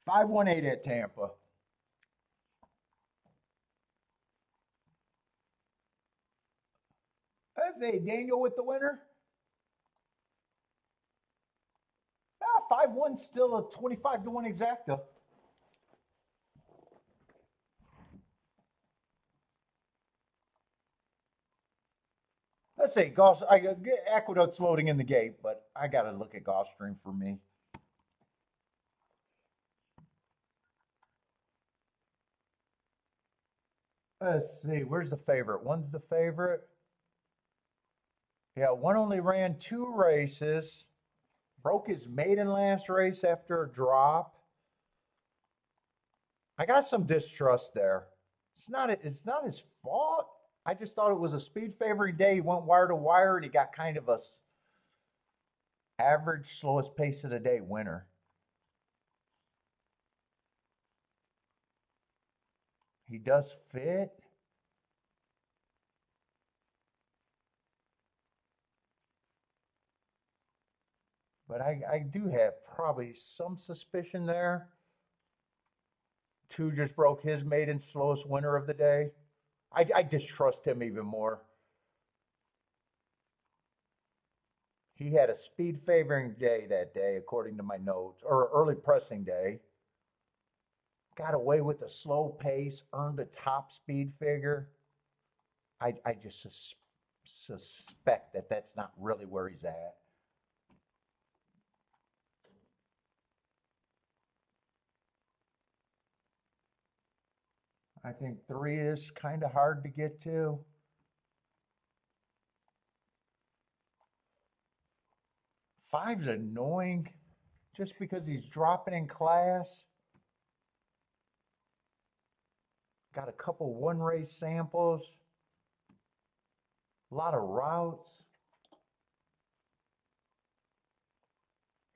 518 at Tampa. Let's say Daniel with the winner. 5-1 still a 25 to 1 exacta. Let's say Aqueduct's loading in the gate, but I got to look at Gulfstream for me. Let's see, where's the favorite? 1's the favorite. Yeah, 1 only ran 2 races. Broke his maiden last race after a drop. I got some distrust there. It's not his fault. I just thought it was a speed favoring day. He went wire to wire, and he got kind of a average, slowest pace of the day winner. He does fit. But I do have probably some suspicion there. 2 just broke his maiden slowest winner of the day. I distrust him even more. He had a speed favoring day that day, according to my notes, or early pressing day. Got away with a slow pace, earned a top speed figure. I just suspect that that's not really where he's at. I think 3 is kind of hard to get to. 5's annoying just because he's dropping in class. Got a couple 1 race samples. A lot of routes.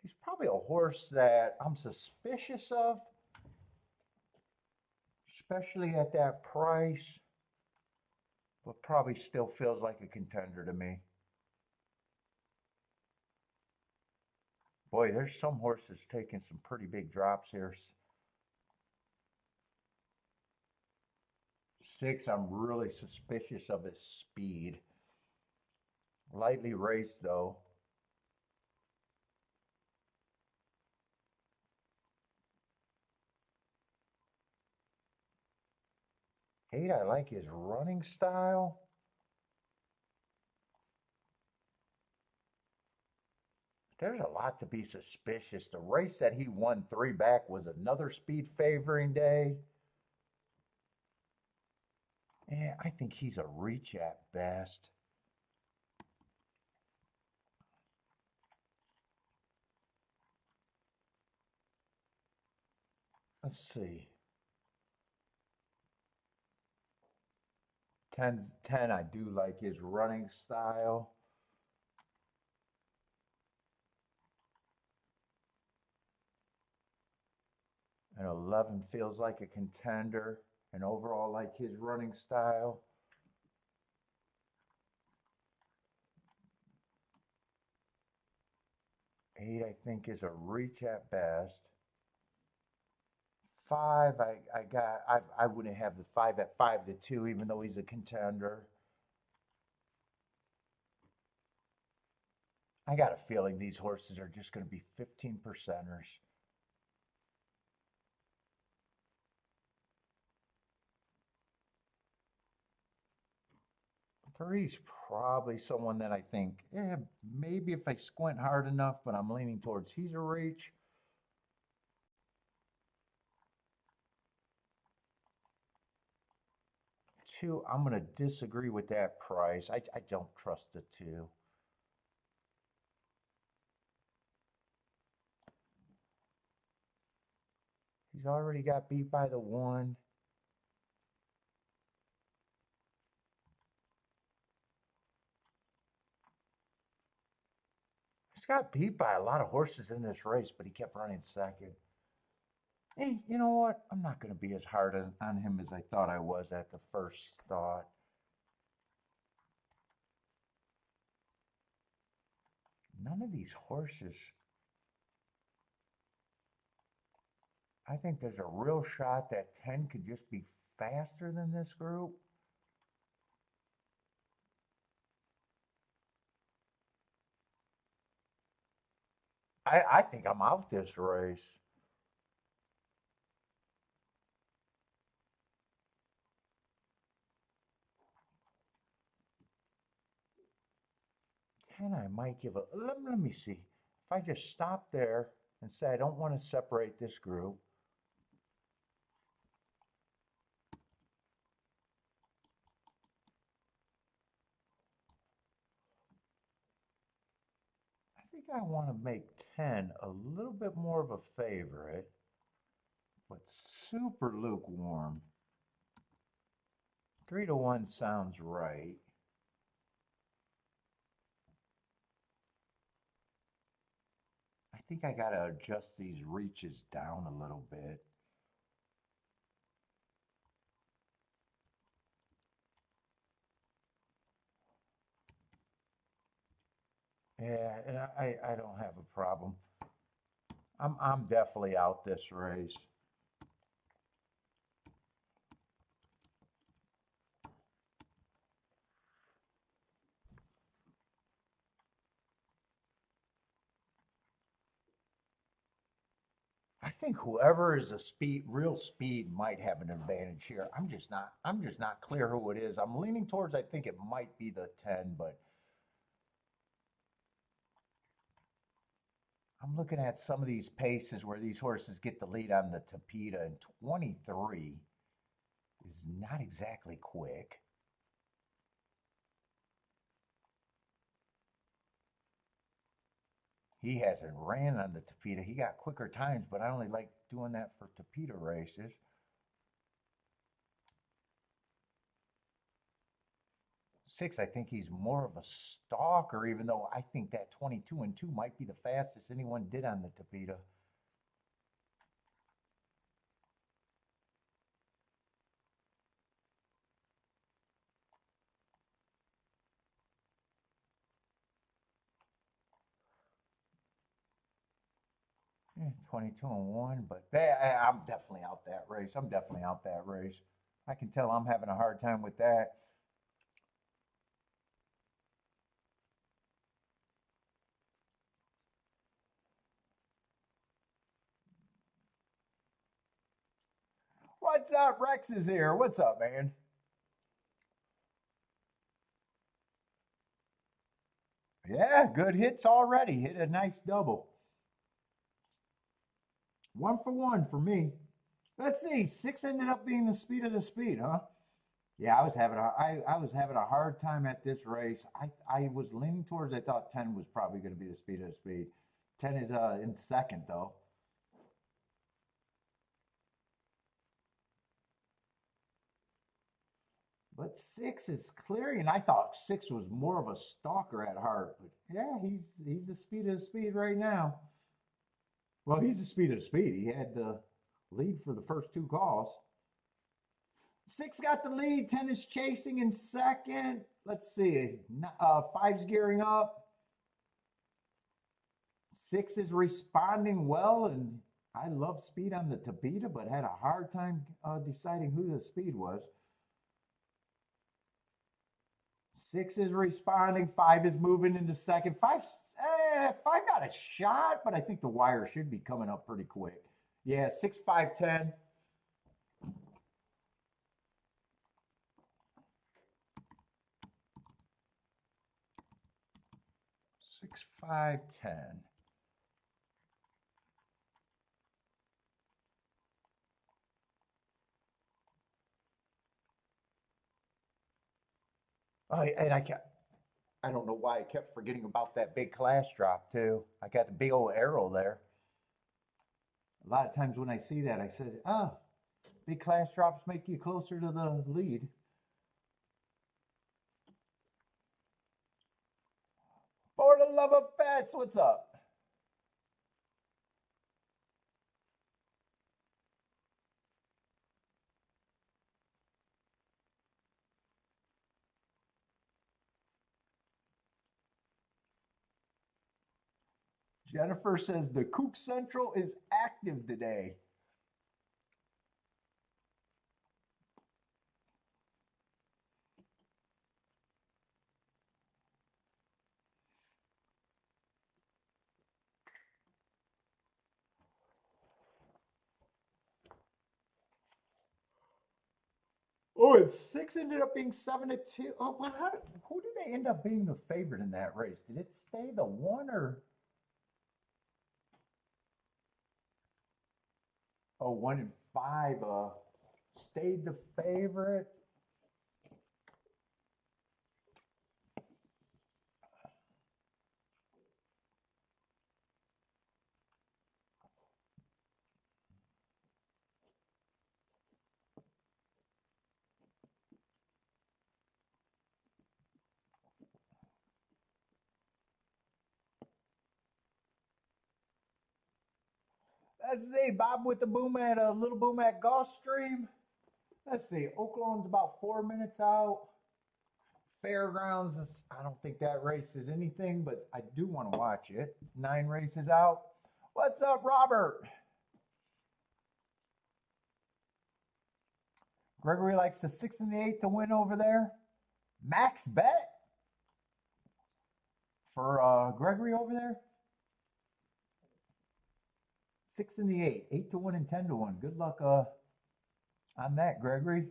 He's probably a horse that I'm suspicious of, especially at that price, but probably still feels like a contender to me. Boy, there's some horses taking some pretty big drops here. 6, I'm really suspicious of his speed. Lightly raced though. 8, I like his running style. There's a lot to be suspicious. The race that he won 3 back was another speed favoring day. Yeah, I think he's a reach at best. Let's see. 10, I do like his running style. And 11 feels like a contender, and overall like his running style. 8, I think, is a reach at best. 5, I wouldn't have the 5 at 5 to 2, even though he's a contender. I got a feeling these horses are just going to be 15 percenters. Three's probably someone that I think, yeah, maybe if I squint hard enough, but I'm leaning towards he's a reach. Two, I'm going to disagree with that price. I don't trust the two. He's already got beat by the one. He's got beat by a lot of horses in this race, but he kept running second. Hey, you know what? I'm not going to be as hard on him as I thought I was at the first thought. None of these horses. I think there's a real shot that 10 could just be faster than this group. I think I'm out this race. And I might give a, let me see. If I just stop there and say I don't want to separate this group. I think I want to make 10 a little bit more of a favorite, but super lukewarm. 3-1 sounds right. I think I got to adjust these reaches down a little bit. Yeah, and I don't have a problem. I'm definitely out this race. I think whoever is a real speed might have an advantage here. I'm just not clear who it is. I'm leaning towards I think it might be the 10, but I'm looking at some of these paces where these horses get the lead on the Tapeta, and 23 is not exactly quick. He hasn't ran on the Tapeta. He got quicker times, but I only like doing that for Tapeta races. Six, I think he's more of a stalker, even though I think that 22-2 might be the fastest anyone did on the Tapeta. Yeah, 22-1, but I'm definitely out that race. I'm definitely out that race. I can tell I'm having a hard time with that. What's up? Rex is here. What's up, man? Yeah, good hits already. Hit a nice double. 1 for 1 for me. Let's see. Six ended up being the speed of the speed, huh? Yeah, I was having a hard time at this race. I was leaning towards I thought 10 was probably going to be the speed of the speed. 10 is in second though. But six is clearing. I thought six was more of a stalker at heart, but yeah, he's the speed of the speed right now. Well, he's the speed of the speed. He had the lead for the first two calls. Six got the lead. 10 is chasing in second. Let's see. Five's gearing up. Six is responding well, and I love speed on the Tapeta, but had a hard time deciding who the speed was. Six is responding. Five is moving into second. Five, if I got a shot, but I think the wire should be coming up pretty quick. Yeah, 6'5", 10. Six, 5, 10. Oh, and I don't know why I kept forgetting about that big class drop too. I got the big old arrow there. A lot of times when I see that, I said, oh, big class drops make you closer to the lead. For the love of bets, what's up? Jennifer says the Kook Central is active today. Oh, and 6 ended up being 7-2. Oh, well, who did they end up being the favorite in that race? Did it stay the 1 or? Oh, 1 and 5 stayed the favorite. Let's see, Bob with the boom at a little boom at Gulfstream. Let's see, OakLawn's about 4 minutes out. Fairgrounds, I don't think that race is anything, but I do want to watch it. 9 races out. What's up, Robert? Gregory likes the 6 and the 8 to win over there. Max bet for Gregory over there. 6 and the 8, 8 to 1 and 10 to 1. Good luck on that, Gregory.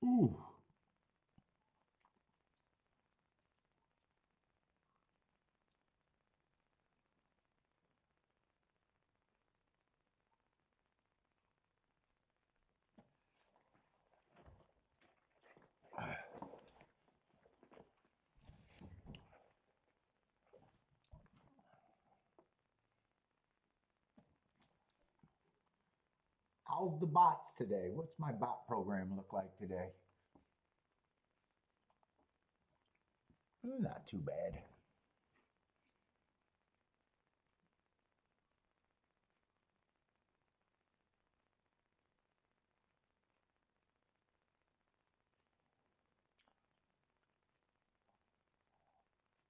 Ooh. How's the bots today? What's my bot program look like today? Not too bad.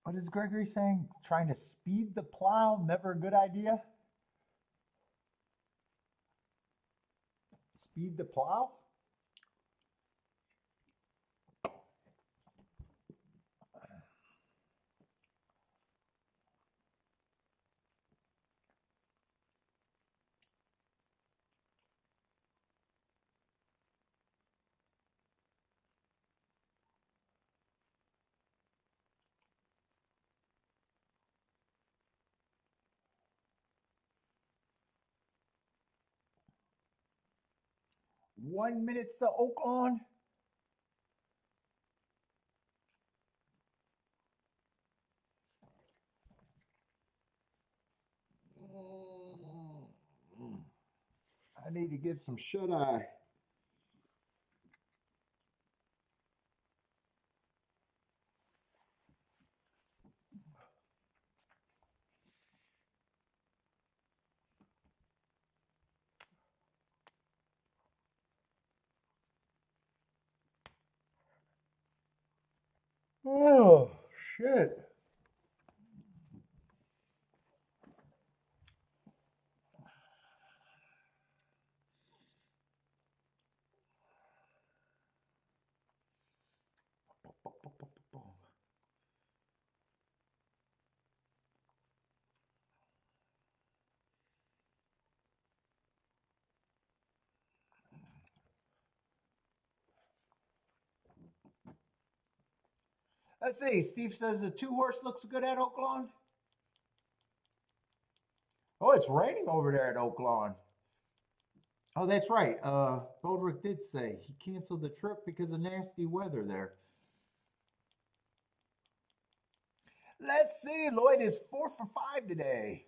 What is Gregory saying? Trying to speed the plow, never a good idea? Speed the plow? One minute to OakLawn. I need to get some shut-eye. shit. Let's see. Steve says the 2-horse looks good at OakLawn. Oh, it's raining over there at OakLawn. Oh, that's right. Bodrick did say he canceled the trip because of nasty weather there. Let's see. Lloyd is 4 for 5 today.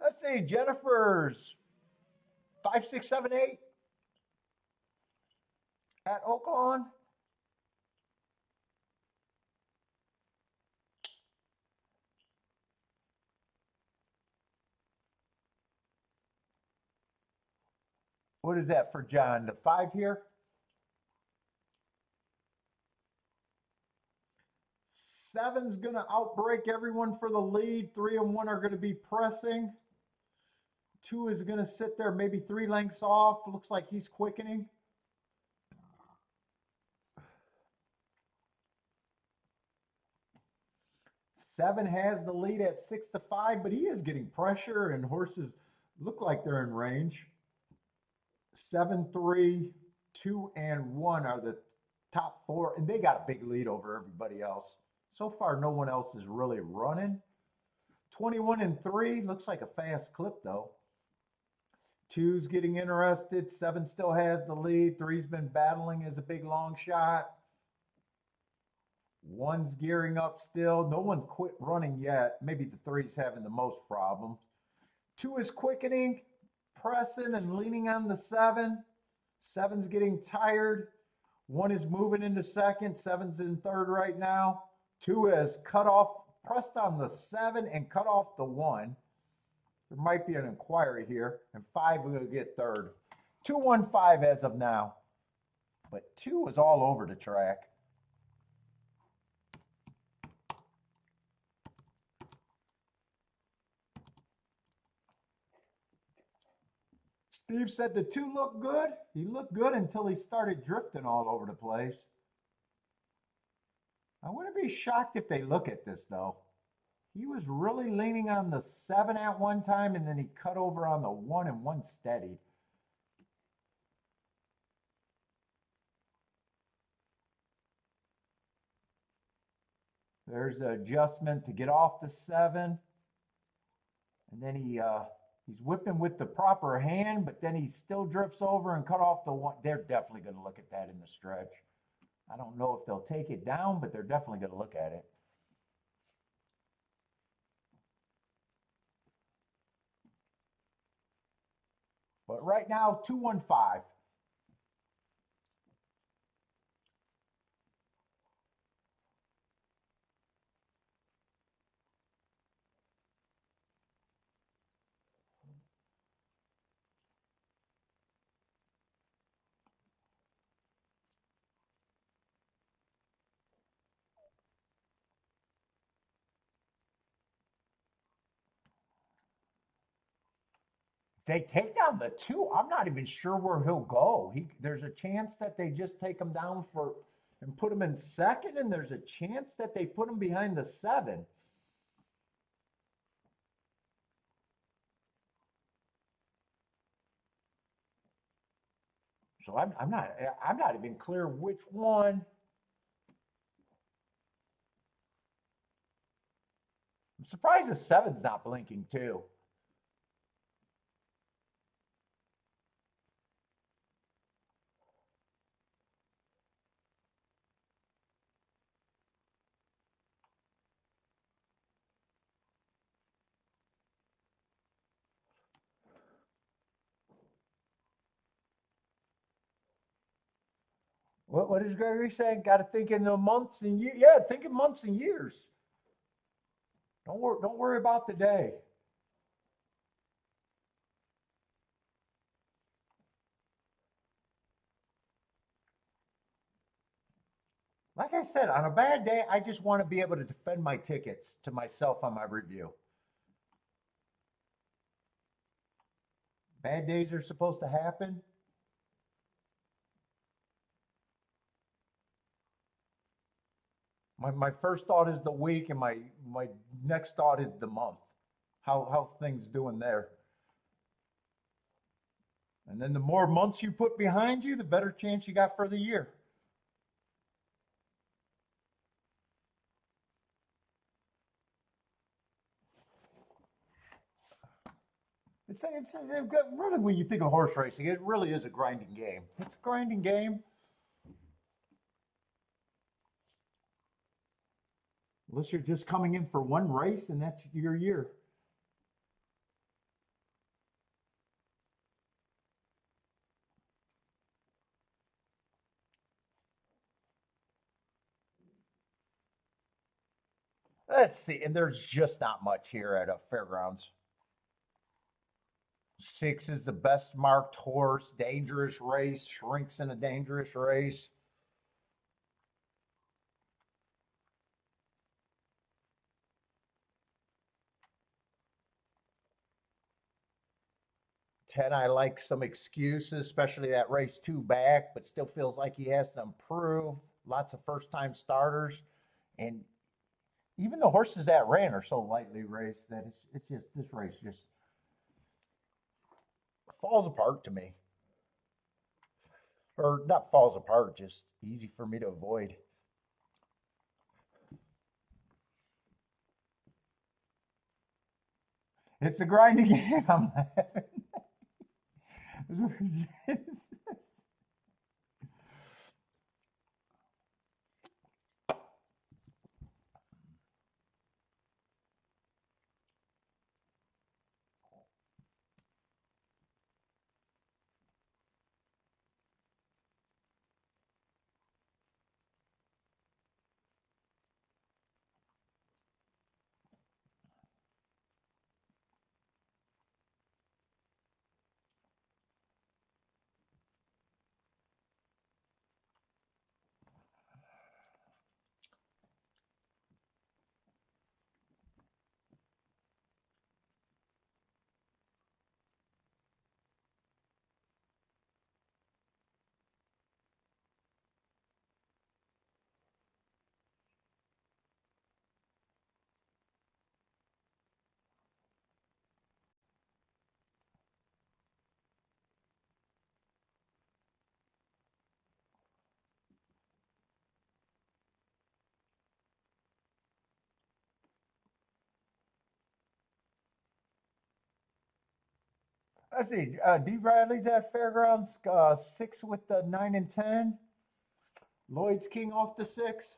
Let's see. Jennifer's 5, 6, 7, 8 at OakLawn. What is that for John? The 5 here? 7's going to outbreak everyone for the lead. 3 and 1 are going to be pressing. 2 is going to sit there maybe 3 lengths off. Looks like he's quickening. Seven has the lead at 6 to 5, but he is getting pressure and horses look like they're in range. 7, 3, 2, and 1 are the top 4, and they got a big lead over everybody else. So far, no one else is really running. 21 and 3 looks like a fast clip though. 2's getting interested. 7 still has the lead. 3's been battling as a big long shot. 1's gearing up still. No one's quit running yet. Maybe the 3's having the most problems. 2 is quickening, pressing and leaning on the 7. 7's getting tired. 1 is moving into second. 7's in third right now. 2 has cut off, pressed on the 7 and cut off the 1. There might be an inquiry here. And 5 will get third. 2-1-5 as of now. But 2 is all over the track. Steve said the 2 looked good. He looked good until he started drifting all over the place. I wouldn't be shocked if they look at this, though. He was really leaning on the 7 at one time, and then he cut over on the 1 and 1 steadied. There's an adjustment to get off the 7. And then he's whipping with the proper hand, but then he still drifts over and cut off the 1. They're definitely going to look at that in the stretch. I don't know if they'll take it down, but they're definitely going to look at it. But right now, 2-1-5. They take down the 2. I'm not even sure where he'll go. There's a chance that they just take him down and put him in second, and there's a chance that they put him behind the 7. So I'm not even clear which one. I'm surprised the 7's not blinking too. What is Gregory saying? Got to think in the months and years. Yeah, think in months and years. Don't worry about the day. Like I said, on a bad day, I just want to be able to defend my tickets to myself on my review. Bad days are supposed to happen. My first thought is the week, and my next thought is the month. How things doing there. And then the more months you put behind you, the better chance you got for the year. It's really, when you think of horse racing, it really is a grinding game. It's a grinding game. Unless you're just coming in for one race and that's your year. Let's see, and there's just not much here at a fairgrounds. 6 is the best marked horse, dangerous race, shrinks in a dangerous race. 10, I like some excuses, especially that race 2 back, but still feels like he has to improve. Lots of first time starters. And even the horses that ran are so lightly raced that it's just, this race just falls apart to me. Or not falls apart, just easy for me to avoid. It's a grinding game. I'm Let's see. D. Bradley's at Fairgrounds, 6 with the 9 and 10. Lloyd's King off the 6.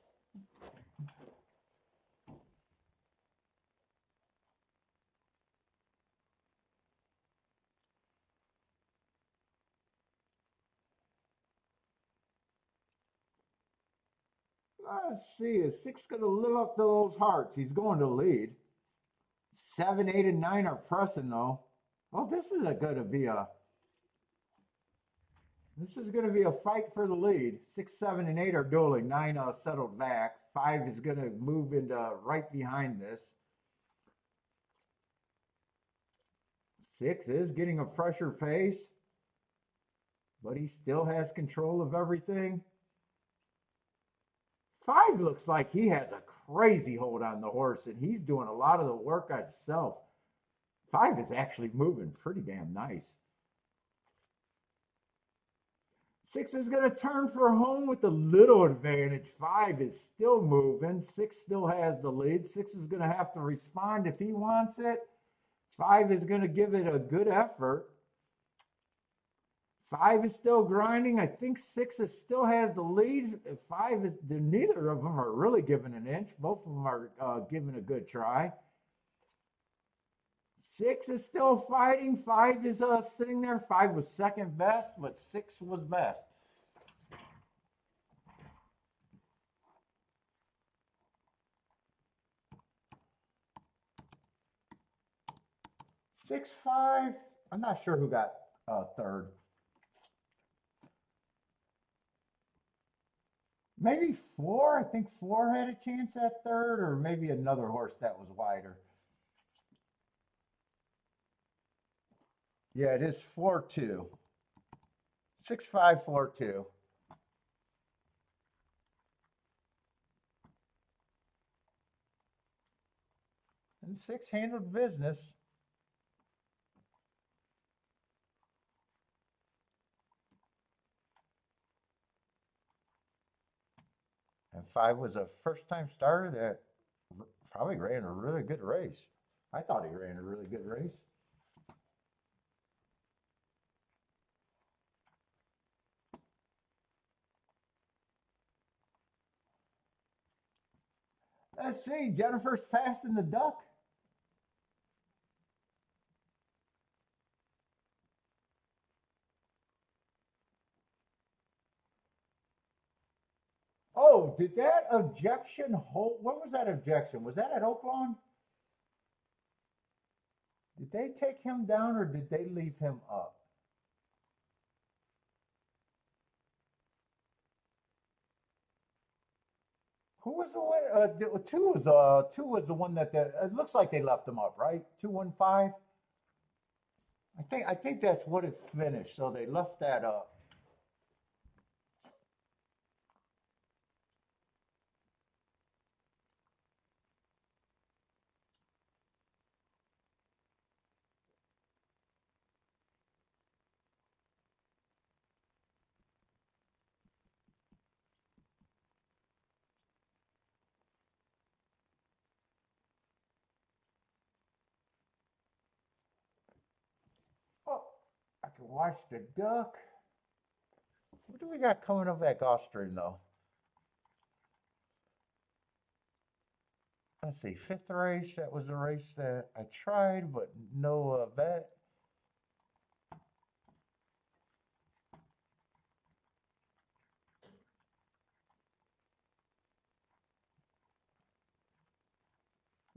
Let's see. Is 6 going to live up to those hearts? He's going to lead. 7, 8, and 9 are pressing though. Well, this is going to be a fight for the lead. 6, 7, and 8 are dueling. 9 settled back. 5 is going to move into right behind this. 6 is getting a pressure pace, but he still has control of everything. 5 looks like he has a crazy hold on the horse, and he's doing a lot of the work himself. 5 is actually moving pretty damn nice. 6 is going to turn for home with a little advantage. 5 is still moving. 6 still has the lead. 6 is going to have to respond if he wants it. 5 is going to give it a good effort. 5 is still grinding. I think 6 still has the lead. 5 is, neither of them are really giving an inch. Both of them are giving a good try. 6 is still fighting. 5 is sitting there. 5 was second best, but 6 was best. 6-5. I'm not sure who got third. Maybe 4. I think 4 had a chance at third, or maybe another horse that was wider. Yeah, it is 4-2. 6-5, 4-2. And 6 handled business. And 5 was a first-time starter that probably ran a really good race. I thought he ran a really good race. Let's see, Jennifer's passing the duck. Oh, did that objection hold? What was that objection? Was that at OakLawn? Did they take him down or did they leave him up? Who was the one? Two was the one that it looks like they left him up, right? 215. I think that's what it finished. So they left that up. Oh, I can watch the duck. What do we got coming up at Gulfstream though? Let's see, 5th race. That was a race that I tried, but no vet.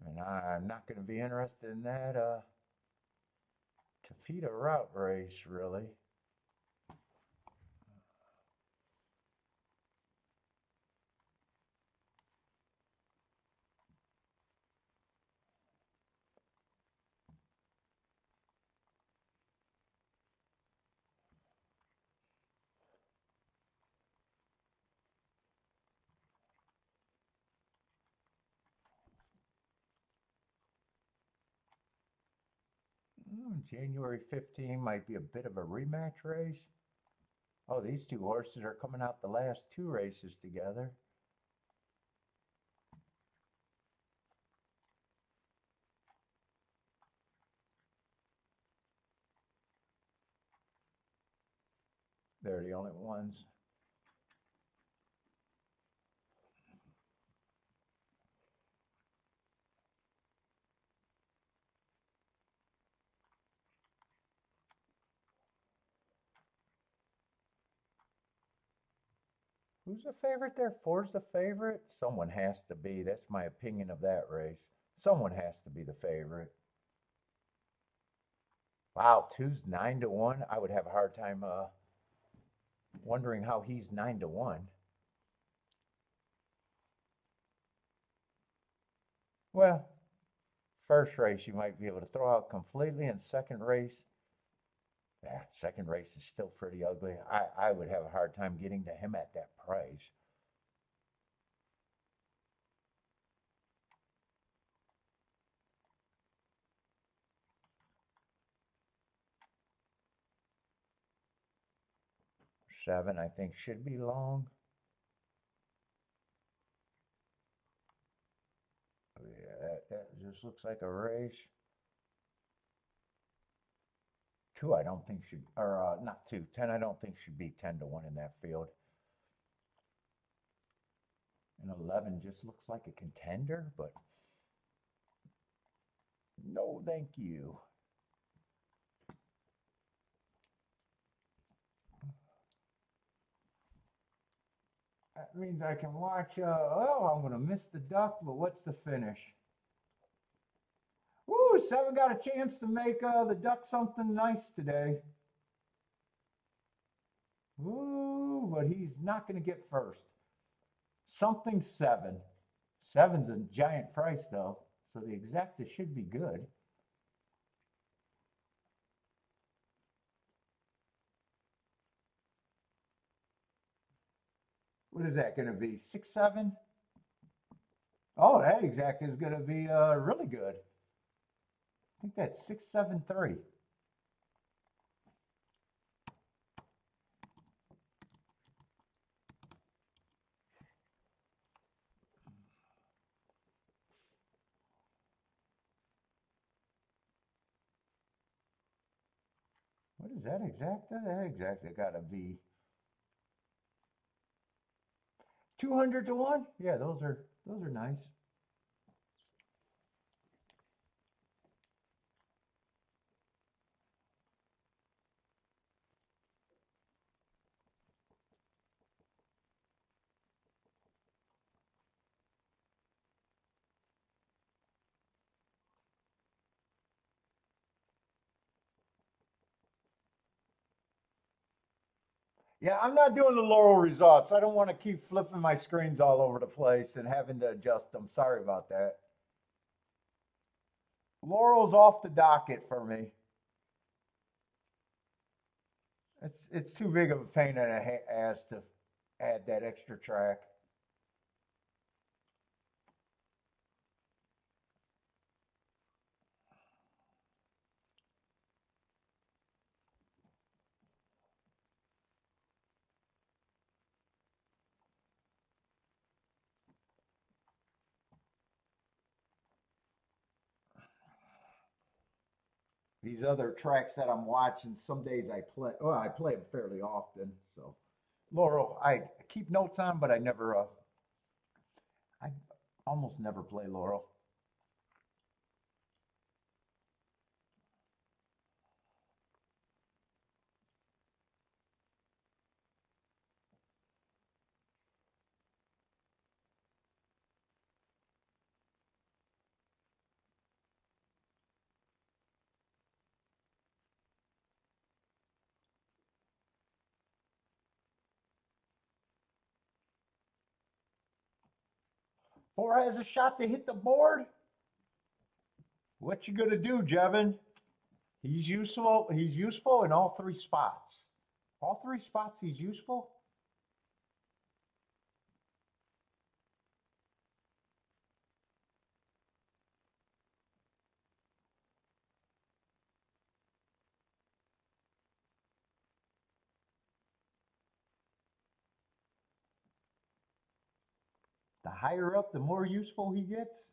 And I'm not going to be interested in that Tafita route race, really. January 15 might be a bit of a rematch race. Oh, these two horses are coming out the last 2 races together. They're the only ones. Who's the favorite there? 4's the favorite? Someone has to be. That's my opinion of that race. Someone has to be the favorite. Wow, 2's 9-1. I would have a hard time wondering how he's 9-1. Well, first race you might be able to throw out completely, and second race, yeah, second race is still pretty ugly. I would have a hard time getting to him at that price. 7, I think, should be long. Yeah, that just looks like a race. 2, I don't think should, or not 2, 10, I don't think should be 10-1 in that field. And 11 just looks like a contender, but no, thank you. That means I can watch, oh, I'm going to miss the duck, but what's the finish? Woo, Seven got a chance to make the duck something nice today. Ooh, but he's not going to get first. Something seven. Seven's a giant price, though, so the exacta should be good. What is that going to be? 6-7? Oh, that exacta is going to be really good. I think that's 6-7-3. What is that exacta? That exacta got to be 200 to 1. Yeah, those are nice. Yeah, I'm not doing the Laurel results. I don't want to keep flipping my screens all over the place and having to adjust them. Sorry about that. Laurel's off the docket for me. It's too big of a pain in the ass to add that extra track. These other tracks that I'm watching, some days I play. Well, I play them fairly often. So, Laurel, I keep notes on, but I never. I almost never play Laurel. Four has a shot to hit the board. What you gonna do, Jevin? He's useful. He's useful in all three spots. All three spots he's useful. The higher up, the more useful he gets.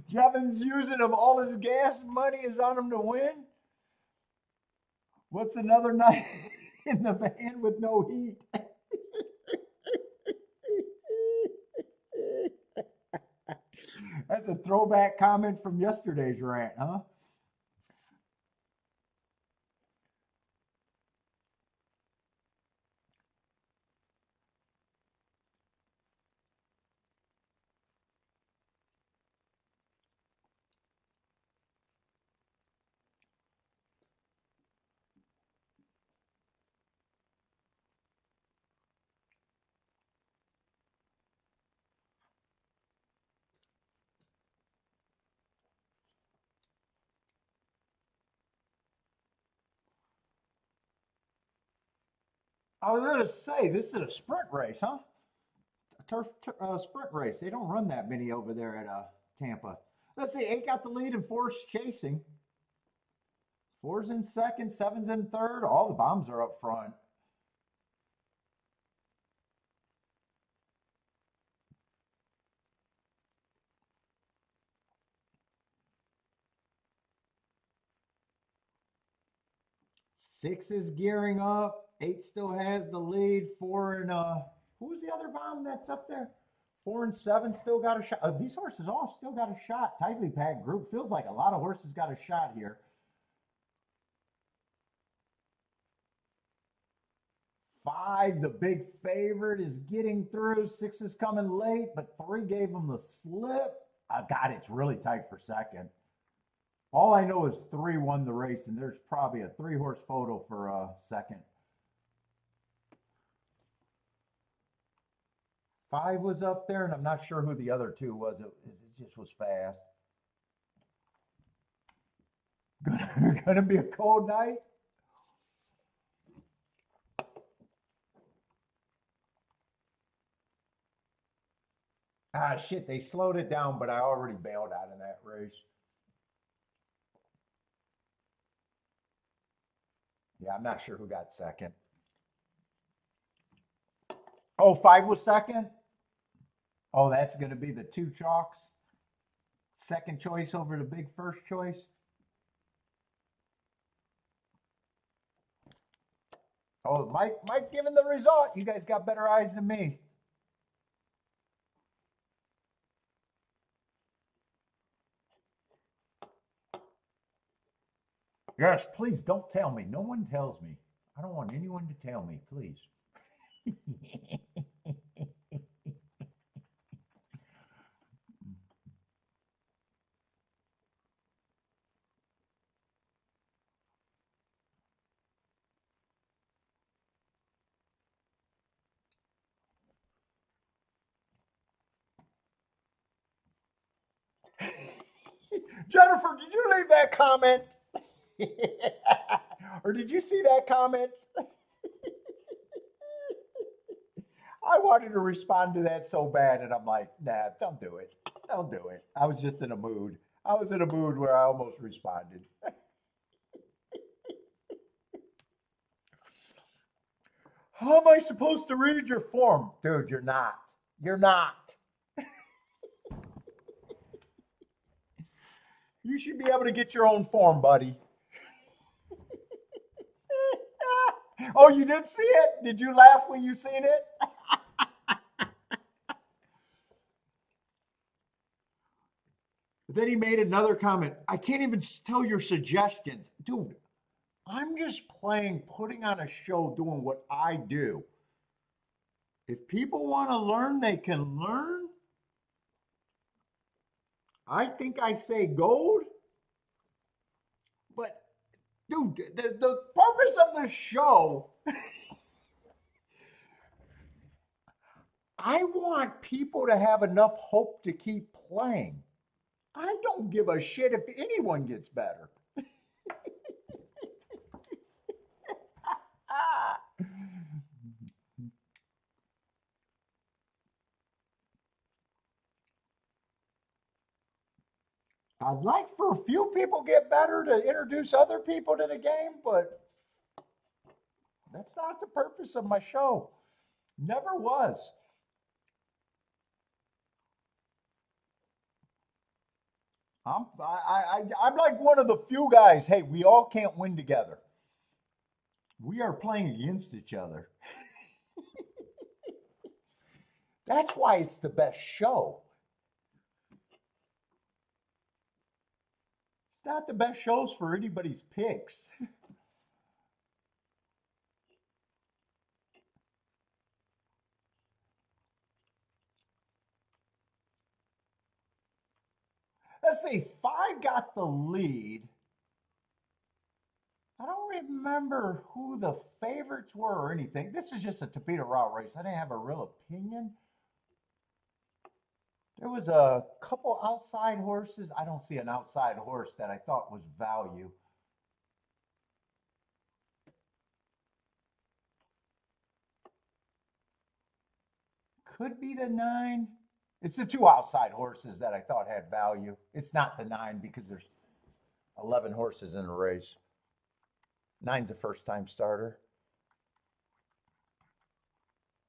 Jevin's using him. All his gas money is on him to win. What's another night in the van with no heat? That's a throwback comment from yesterday's rant, huh? I was going to say, this is a sprint race, huh? A turf sprint race. They don't run that many over there at Tampa. Let's see, 8 got the lead and 4's chasing. 4's in second, 7's in third. All the bombs are up front. 6 is gearing up. 8 still has the lead. 4 and who was the other bomb that's up there? 4 and 7 still got a shot. These horses all still got a shot. Tightly packed group. Feels like a lot of horses got a shot here. 5, the big favorite, is getting through. 6 is coming late, but 3 gave him the slip. God, it's really tight for second. All I know is 3 won the race, and there's probably a 3-horse photo for second. 5 was up there, and I'm not sure who the other 2 was. It just was fast. Gonna be a cold night. Ah, shit, they slowed it down, but I already bailed out of that race. Yeah, I'm not sure who got second. Oh, 5 was second? Oh, that's going to be the 2 chalks. Second choice over the big first choice. Oh, Mike giving the result. You guys got better eyes than me. Yes, please don't tell me. No one tells me. I don't want anyone to tell me, please. Jennifer, did you leave that comment? Or did you see that comment? I wanted to respond to that so bad, and I'm like, nah, don't do it. Don't do it. I was just in a mood. I was in a mood where I almost responded. How am I supposed to read your form? Dude, you're not. You're not. You should be able to get your own form, buddy. Oh, you did see it? Did you laugh when you seen it? Then he made another comment. I can't even tell your suggestions. Dude, I'm just playing, putting on a show, doing what I do. If people want to learn, they can learn. I think I say gold. But, dude, the purpose of the show, I want people to have enough hope to keep playing. I don't give a shit if anyone gets better. I'd like for a few people get better to introduce other people to the game, but that's not the purpose of my show. Never was. I'm like one of the few guys. Hey, we all can't win together. We are playing against each other. That's why it's the best show. It's not the best shows for anybody's picks. Let's see, 5 got the lead. I don't remember who the favorites were or anything. This is just a Torpedo Route race. I didn't have a real opinion. There was a couple outside horses. I don't see an outside horse that I thought was value. Could be the 9. It's the 2 outside horses that I thought had value. It's not the 9 because there's 11 horses in the race. 9's a first-time starter.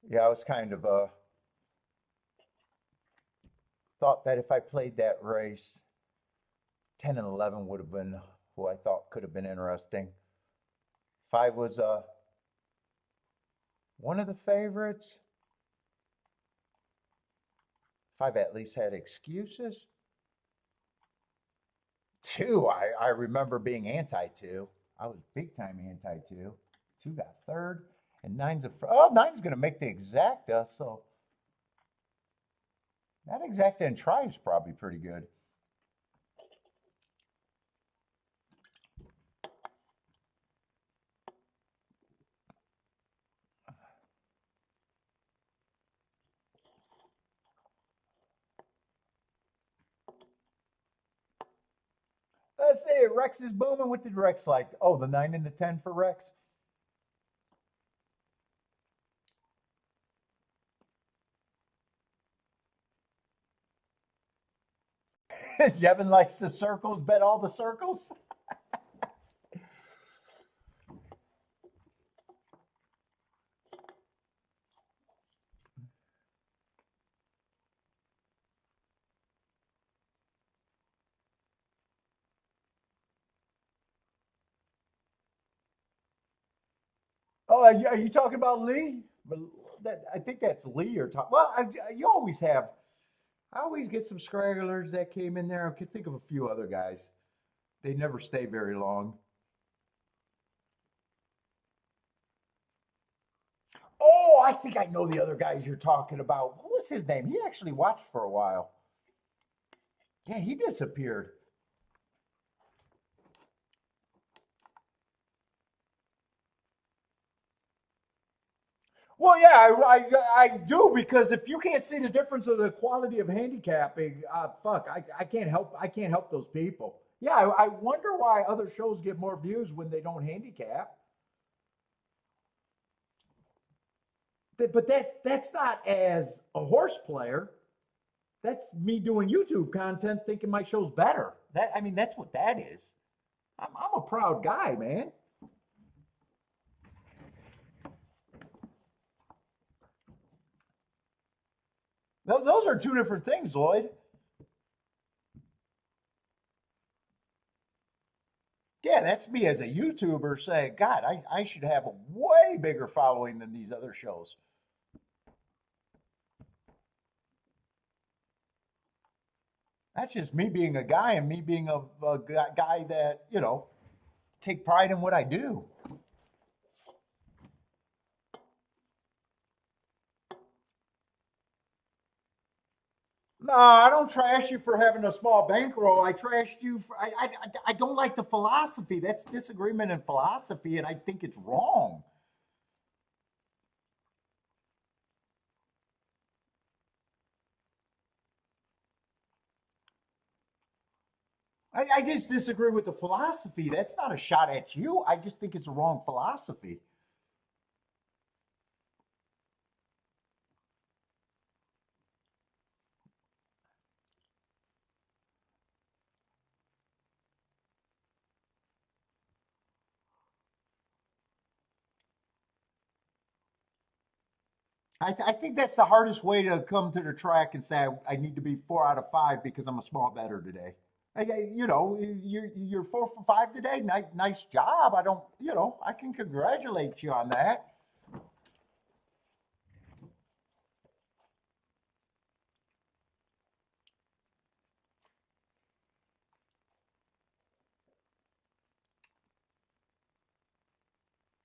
Yeah, I was kind of thought that if I played that race, 10 and 11 would have been who I thought could have been interesting. 5 was one of the favorites. 5 at least had excuses. 2, I remember being anti-2. I was big time anti-2. 2 got third, and 9's nine's going to make the exacta, so that exacta and try is probably pretty good. Let's see, Rex is booming. What did Rex like? Oh, the 9 and the 10 for Rex. Jevin likes the circles, bet all the circles. Oh, are you talking about Lee? But I think that's Lee or Tom. Well, you always have. I always get some scragglers that came in there. I can think of a few other guys. They never stay very long. Oh, I think I know the other guys you're talking about. What was his name? He actually watched for a while. Yeah, he disappeared. Well, yeah, I do, because if you can't see the difference of the quality of handicapping, fuck, I can't help those people. Yeah, I wonder why other shows get more views when they don't handicap. But that's not as a horse player. That's me doing YouTube content, thinking my show's better. That's what that is. I'm a proud guy, man. Those are two different things, Lloyd. Yeah, that's me as a YouTuber saying, God, I should have a way bigger following than these other shows. That's just me being a guy and me being a guy that, take pride in what I do. No, I don't trash you for having a small bankroll. I trashed you for, I don't like the philosophy. That's disagreement in philosophy, and I think it's wrong. I just disagree with the philosophy. That's not a shot at you. I just think it's a wrong philosophy. I think that's the hardest way to come to the track and say I need to be 4 out of 5 because I'm a small bettor today. You're 4 for 5 today. Nice job. I don't, I can congratulate you on that.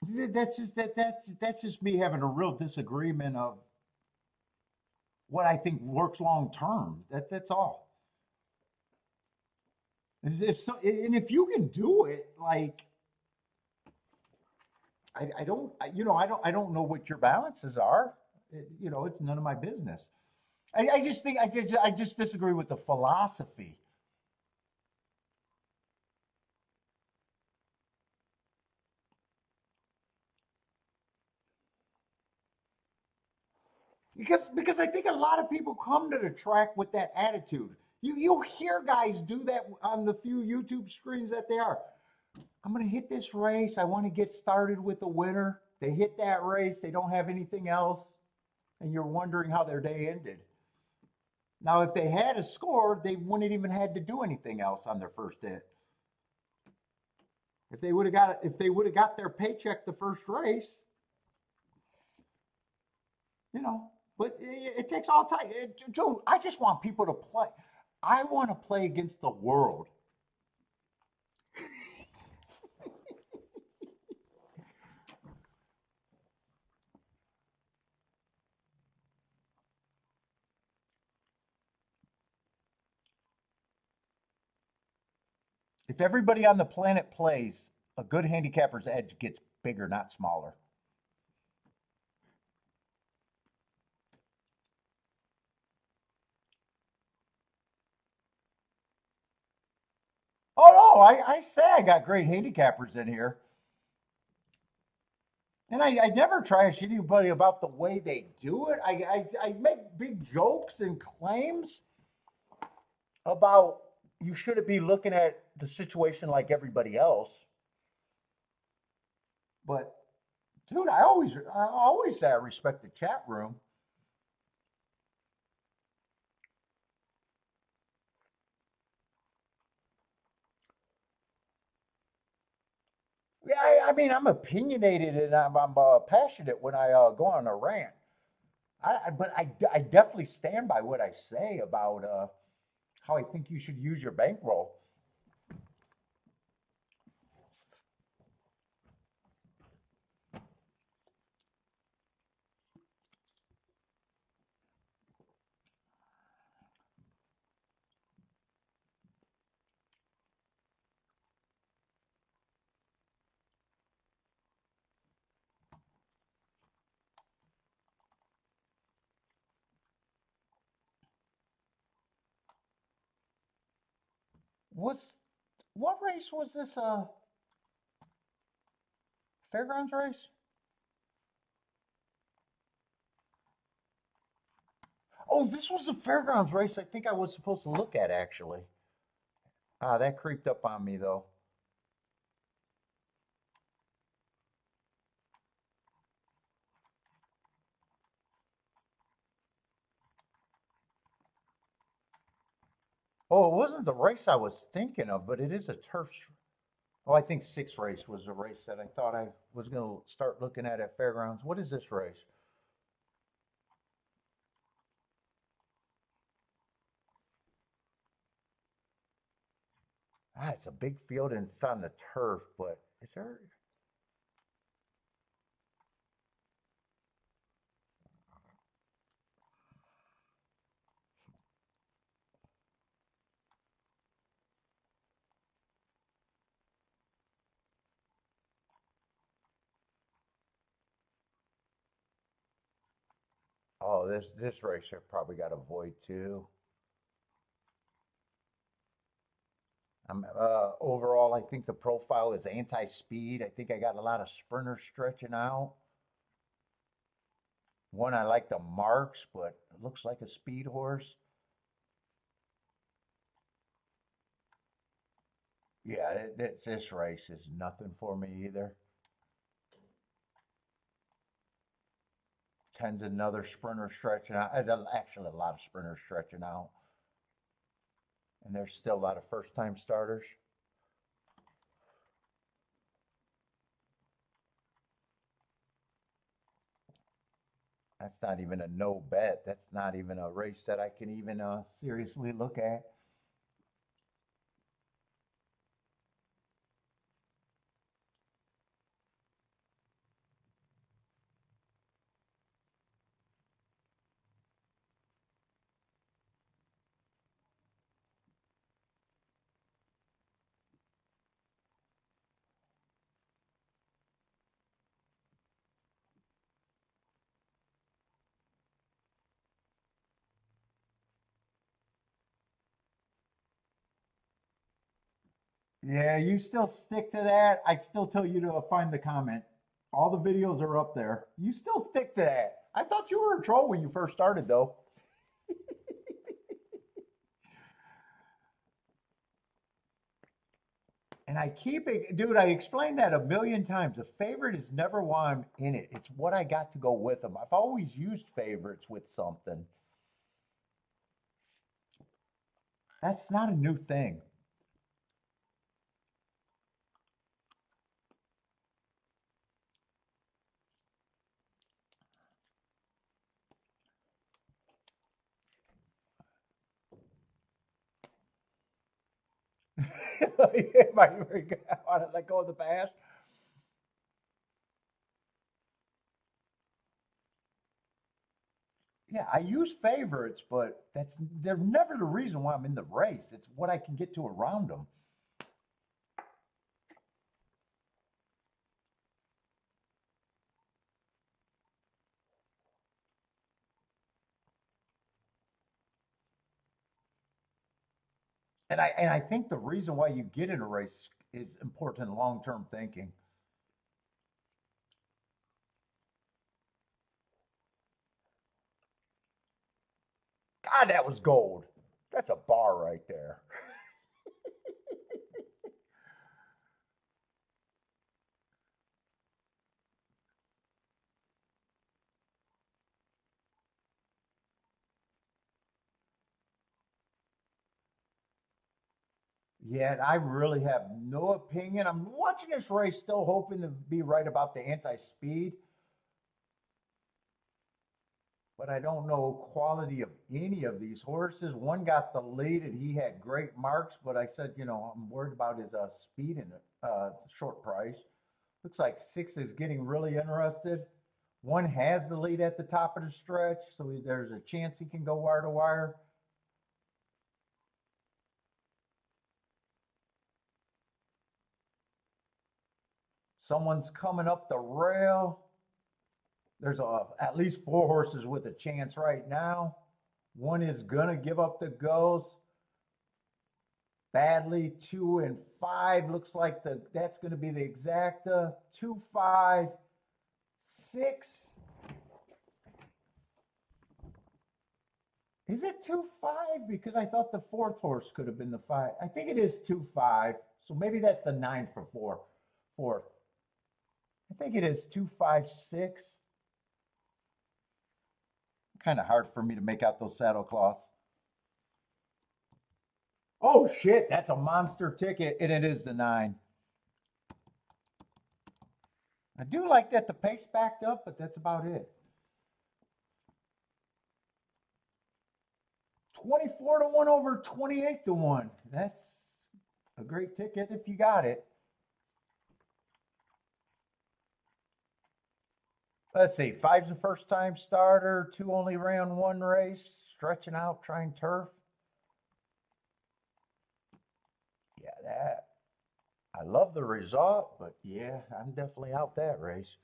That's just me having a real disagreement of what I think works long term. That's all. If so, and if you can do it, like I don't, I don't know what your balances are. It's none of my business. I just think I just disagree with the philosophy. Because I think a lot of people come to the track with that attitude. You'll hear guys do that on the few YouTube screens that they are. I'm going to hit this race. I want to get started with the winner. They hit that race. They don't have anything else, and you're wondering how their day ended. Now, if they had a score, they wouldn't even had to do anything else on their first hit. If they would have got their paycheck the first race, you know. But it takes all time. Dude, I just want people to play. I want to play against the world. If everybody on the planet plays, a good handicapper's edge gets bigger, not smaller. Oh no, I say I got great handicappers in here. And I never trash anybody about the way they do it. I make big jokes and claims about you shouldn't be looking at the situation like everybody else. But dude, I always say I respect the chat room. Yeah, I mean, I'm opinionated and I'm passionate when I go on a rant. But I definitely stand by what I say about how I think you should use your bankroll. Was what race was this? Fairgrounds race? Oh, this was the fairgrounds race I think I was supposed to look at actually. Ah, that creeped up on me though. Oh, it wasn't the race I was thinking of, but it is a turf. Oh, I think sixth race was the race that I thought I was going to start looking at fairgrounds. What is this race? Ah, it's a big field and it's on the turf, but is there? Oh, this race I probably got to avoid too. Overall, I think the profile is anti-speed. I think I got a lot of sprinters stretching out. One I like the marks, but it looks like a speed horse. Yeah, this race is nothing for me either. Tens another sprinter stretching out. Actually, a lot of sprinters stretching out, and there's still a lot of first-time starters. That's not even a no bet. That's not even a race that I can even seriously look at. Yeah, you still stick to that. I still tell you to find the comment. All the videos are up there. You still stick to that. I thought you were a troll when you first started, though. And I keep it, dude. I explained that a million times. A favorite is never why I'm in it. It's what I got to go with them. I've always used favorites with something. That's not a new thing. Might want to let go of the past. Yeah, I use favorites, but they're never the reason why I'm in the race. It's what I can get to around them. And I think the reason why you get in a race is important long term thinking. God, that was gold. That's a bar right there. Yeah, and I really have no opinion. I'm watching this race, still hoping to be right about the anti-speed, but I don't know quality of any of these horses. One got the lead, and he had great marks, but I said, I'm worried about his speed in the short price. Looks like six is getting really interested. One has the lead at the top of the stretch, so there's a chance he can go wire to wire. Someone's coming up the rail. There's at least four horses with a chance right now. One is going to give up the ghost badly. 2 and 5 looks like that's going to be the exacta. 2, 5, 6. Is it 2, 5? Because I thought the fourth horse could have been the 5. I think it is 2, 5. So maybe that's the 9 for fourth. I think it is 2, 5, 6. Kind of hard for me to make out those saddle cloths. Oh shit, that's a monster ticket, and it is the 9. I do like that the pace backed up, but that's about it. 24 to 1 over 28 to 1. That's a great ticket if you got it. Let's see, 5's the first time starter, 2 only ran 1 race, stretching out, trying turf. Yeah, that I love the result, but yeah, I'm definitely out that race.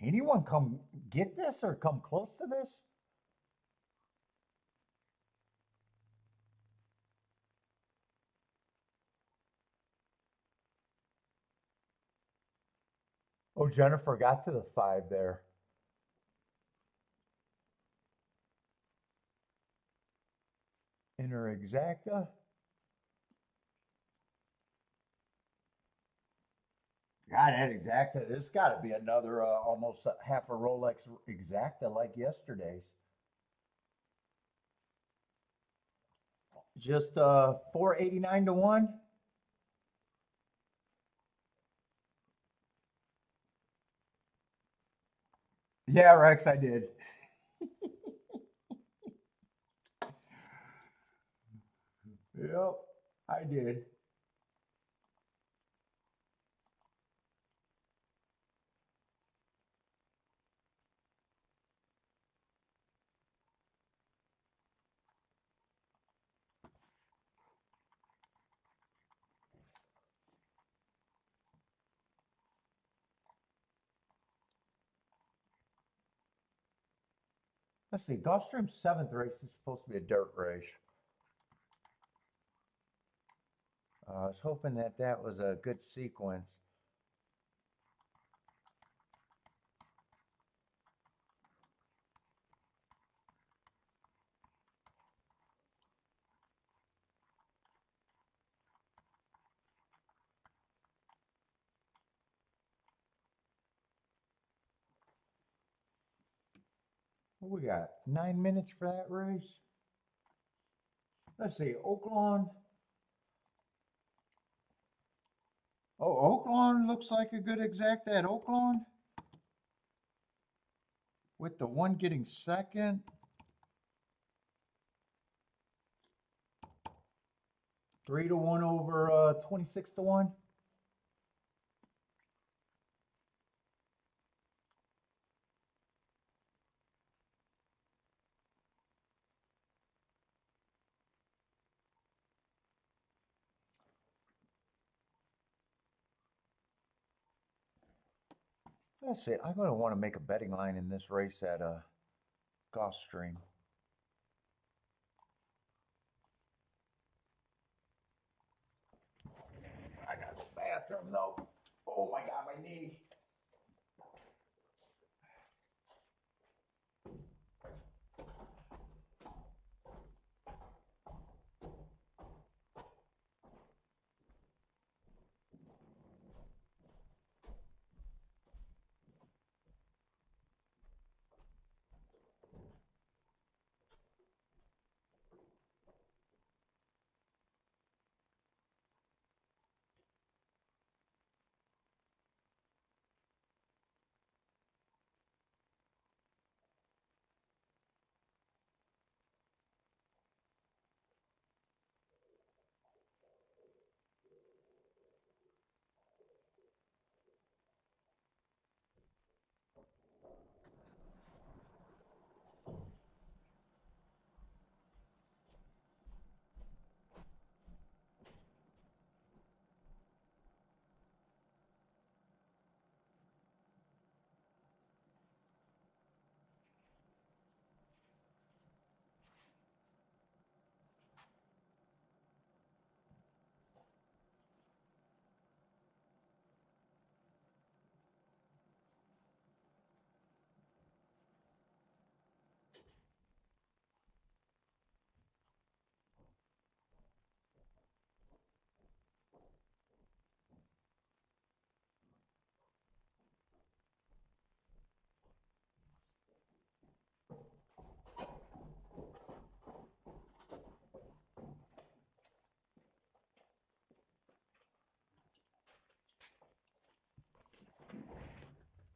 Anyone come get this or come close to this? Oh, Jennifer got to the 5 there. In her exacta. God, that exacta. This got to be another almost half a Rolex exacta like yesterday's. Just 489 to 1. Yeah, Rex, I did. Yep, I did. Let's see. Gulfstream's 7th race is supposed to be a dirt race. I was hoping that that was a good sequence. What we got? 9 minutes for that race? Let's see, OakLawn. Oh, OakLawn looks like a good exact at OakLawn. With the one getting second. Three to one over 26 to one. That's it. I'm going to want to make a betting line in this race at Gulfstream. I got to go to the bathroom though. Oh my God, my knee.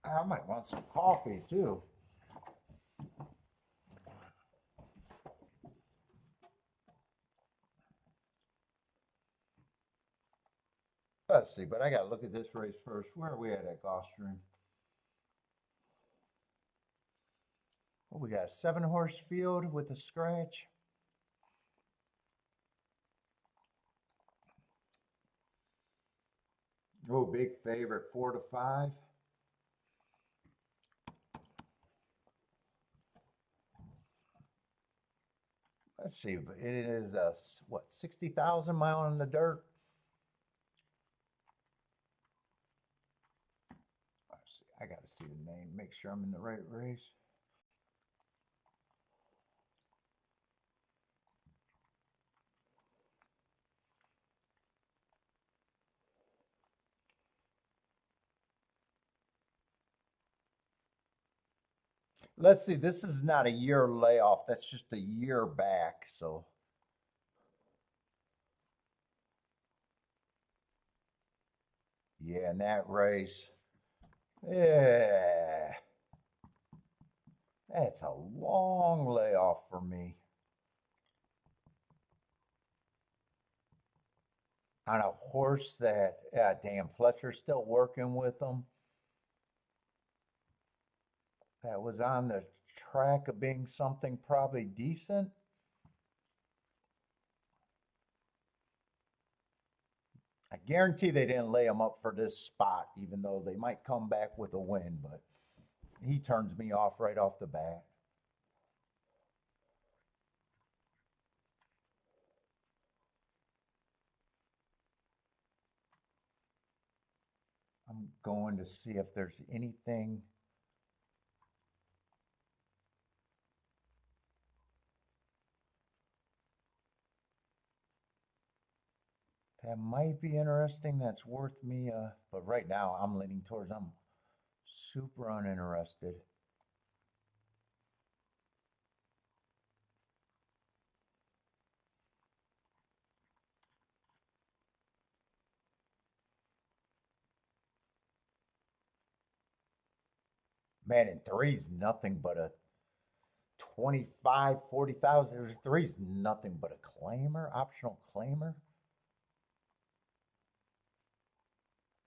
I might want some coffee too. Let's see, but I got to look at this race first. Where are we at Gulfstream? Oh, we got a 7-horse field with a scratch. Oh, big favorite, 4 to 5. Let's see, but it is what, 60,000 mile in the dirt. Let's see, I got to see the name, make sure I'm in the right race. Let's see, this is not a year layoff. That's just a year back. So, yeah, in that race, yeah, that's a long layoff for me. On a horse that, damn, Fletcher's still working with them. That was on the track of being something probably decent. I guarantee they didn't lay him up for this spot, even though they might come back with a win, but he turns me off right off the bat. I'm going to see if there's anything. That might be interesting. That's worth me. But right now I'm leaning towards I'm super uninterested. Man, and three's nothing but a 25, 40,000. Three's nothing but a claimer, optional claimer.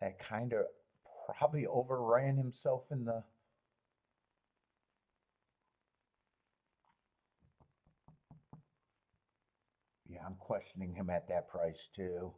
That kind of probably overran himself in the. Yeah, I'm questioning him at that price too.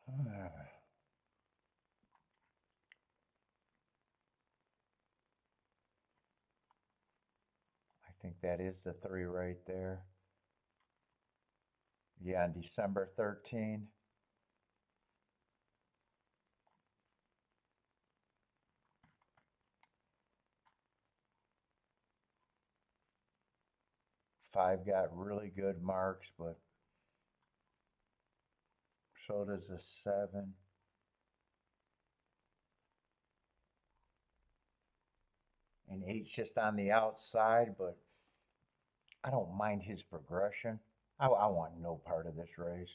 I think that is the three right there. Yeah, on December 13. Five got really good marks, but so does a seven. And eight's just on the outside, but I don't mind his progression. I want no part of this race.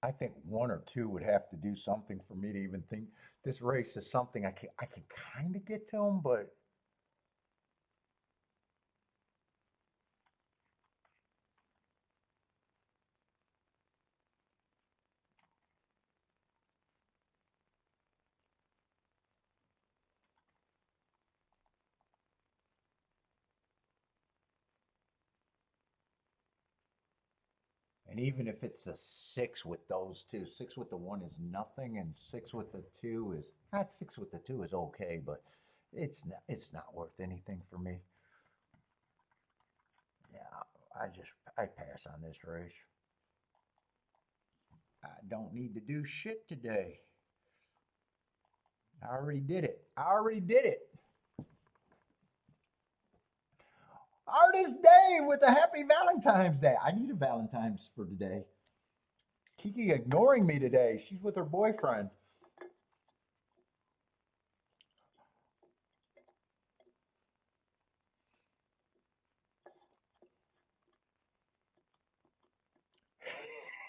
I think one or two would have to do something for me to even think this race is something I can kind of get to him, but and even if it's a six with those two, six with the one is nothing, and six with the two is not six with the two is okay, but it's not worth anything for me. Yeah, I pass on this race. I don't need to do shit today. I already did it. I already did it. Artist Day with a happy Valentine's Day. I need a Valentine's for today. Kiki ignoring me today. She's with her boyfriend.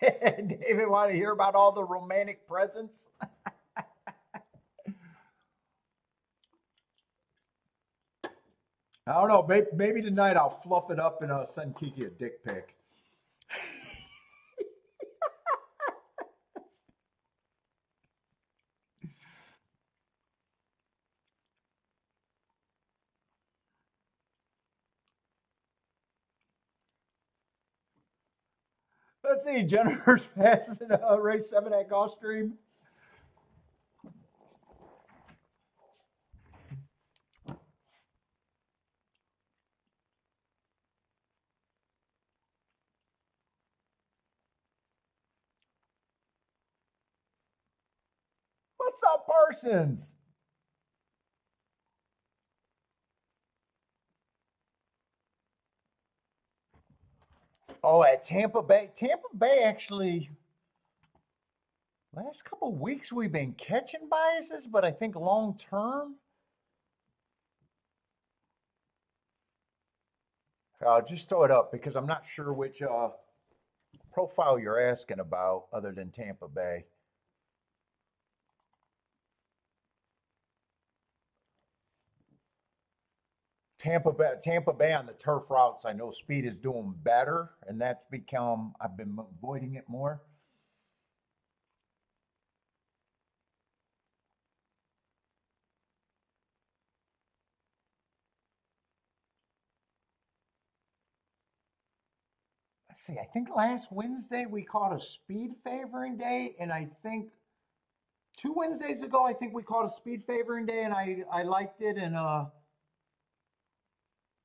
David, want to hear about all the romantic presents? I don't know. Maybe tonight I'll fluff it up and send Kiki a dick pic. Let's see. Jennifer's passing race 7 at Gulfstream. What's up, Parsons? Oh, at Tampa Bay. Tampa Bay actually, last couple of weeks we've been catching biases, but I think long term, I'll just throw it up because I'm not sure which profile you're asking about other than Tampa Bay. Tampa Bay on the turf routes, I know speed is doing better, and that's become, I've been avoiding it more. Let's see, I think last Wednesday we caught a speed favoring day, and I think 2 Wednesdays ago, I think we caught a speed favoring day, and I liked it. And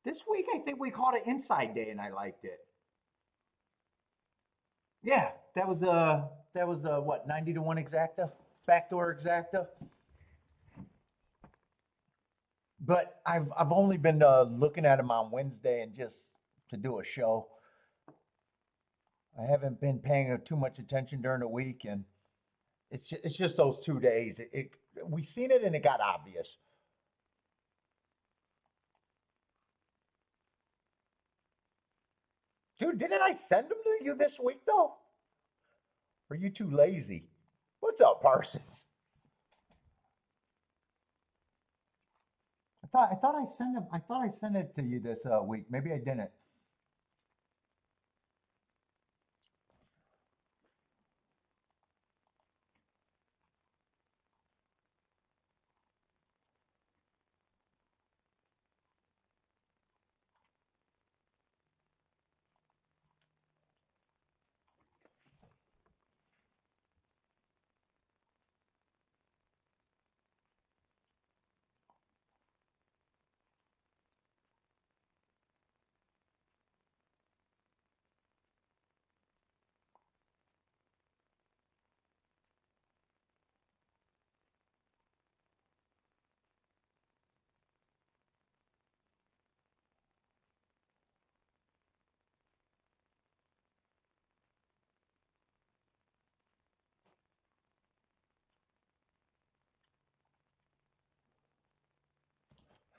this week, I think we caught an inside day, and I liked it. Yeah, that was what 90 to 1 exacta, backdoor exacta. But I've only been looking at them on Wednesday and just to do a show. I haven't been paying too much attention during the week, and it's just those 2 days. We seen it and it got obvious. Dude, didn't I send them to you this week though? Or are you too lazy? What's up, Parsons? I thought I sent them. I thought I sent it to you this week. Maybe I didn't.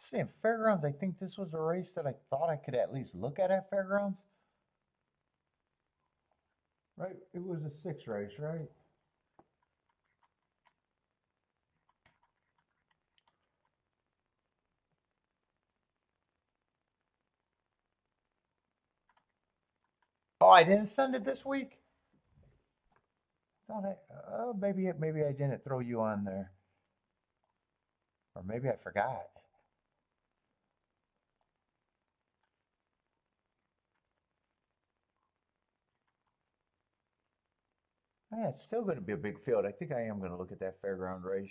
See, in Fairgrounds, I think this was a race that I thought I could at least look at Fairgrounds. Right? It was a 6 race, right? Oh, I didn't send it this week. Thought maybe I didn't throw you on there, or maybe I forgot. Yeah, it's still going to be a big field. I think I am going to look at that fairground race.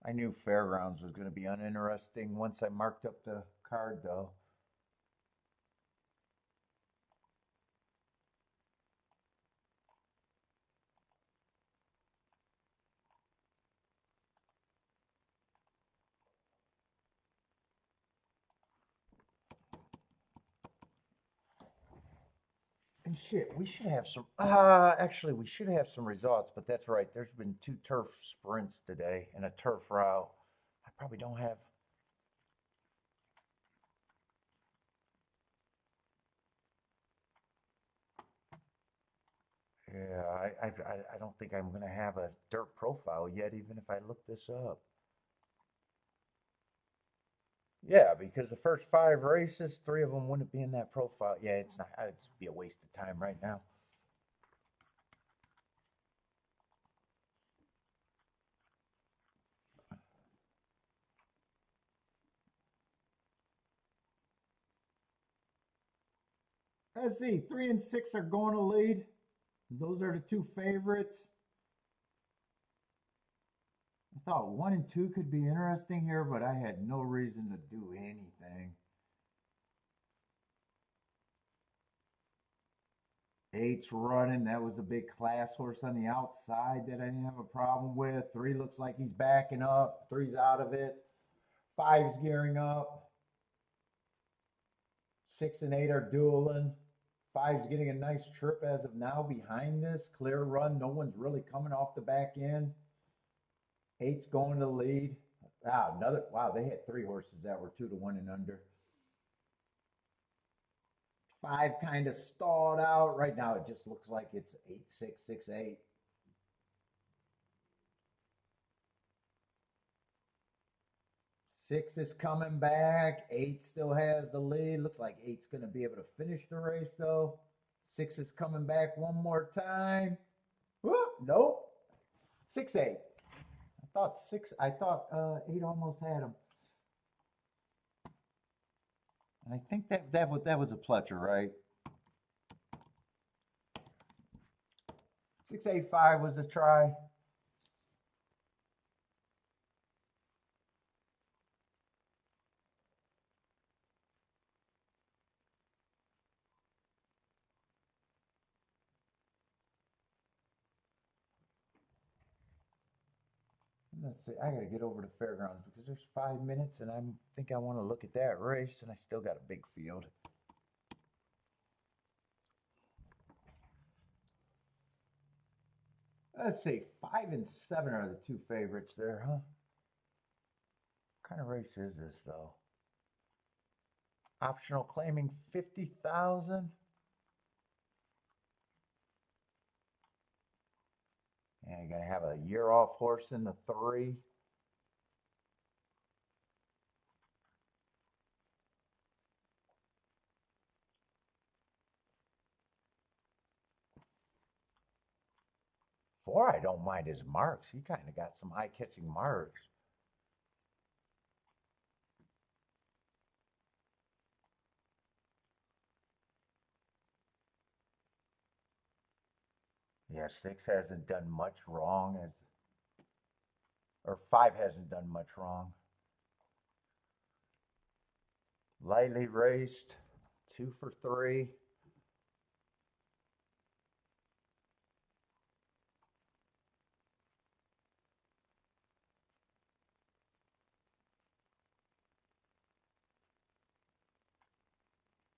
I knew Fairgrounds was going to be uninteresting once I marked up the card, though. And shit, we should have some. Actually, we should have some results, but that's right. There's been 2 turf sprints today and a turf route. I probably don't have. Yeah, I don't think I'm going to have a dirt profile yet, even if I look this up. Yeah, because the first 5 races, 3 of them wouldn't be in that profile. Yeah, it's not. It'd be a waste of time right now. Let's see. 3 and 6 are going to lead. Those are the 2 favorites. I thought 1 and 2 could be interesting here, but I had no reason to do anything. 8's running. That was a big class horse on the outside that I didn't have a problem with. 3 looks like he's backing up. 3's out of it. 5's gearing up. 6 and 8 are dueling. 5's getting a nice trip as of now behind this. Clear run. No one's really coming off the back end. 8's going to lead. Wow, they had 3 horses that were 2 to 1 and under. 5 kind of stalled out. Right now it just looks like it's 8-6, 6-8. 6 is coming back. 8 still has the lead. Looks like 8's going to be able to finish the race though. 6 is coming back one more time. Whoop, nope. 6-8. I thought 8 almost had him. And I think that was a Pletcher, right? 6-8-5 was a try. Let's see. I got to get over to Fairgrounds because there's 5 minutes, and I think I want to look at that race, and I still got a big field. Let's see, 5 and 7 are the two favorites there, huh? What kind of race is this, though? Optional claiming 50,000. And you're going to have a year off horse in the 3. Four, I don't mind his marks. He kind of got some eye-catching marks. Yeah, 6 hasn't done much wrong, or 5 hasn't done much wrong. Lightly raced, 2 for 3.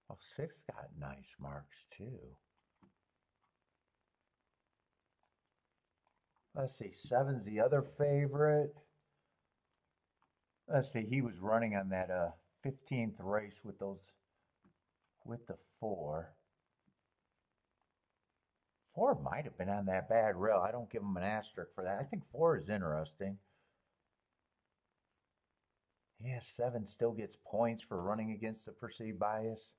Well, 6 got nice marks too. Let's see, 7's the other favorite. Let's see, he was running on that 15th race with the 4. 4 might have been on that bad rail. I don't give him an asterisk for that. I think 4 is interesting. Yeah, 7 still gets points for running against the perceived bias.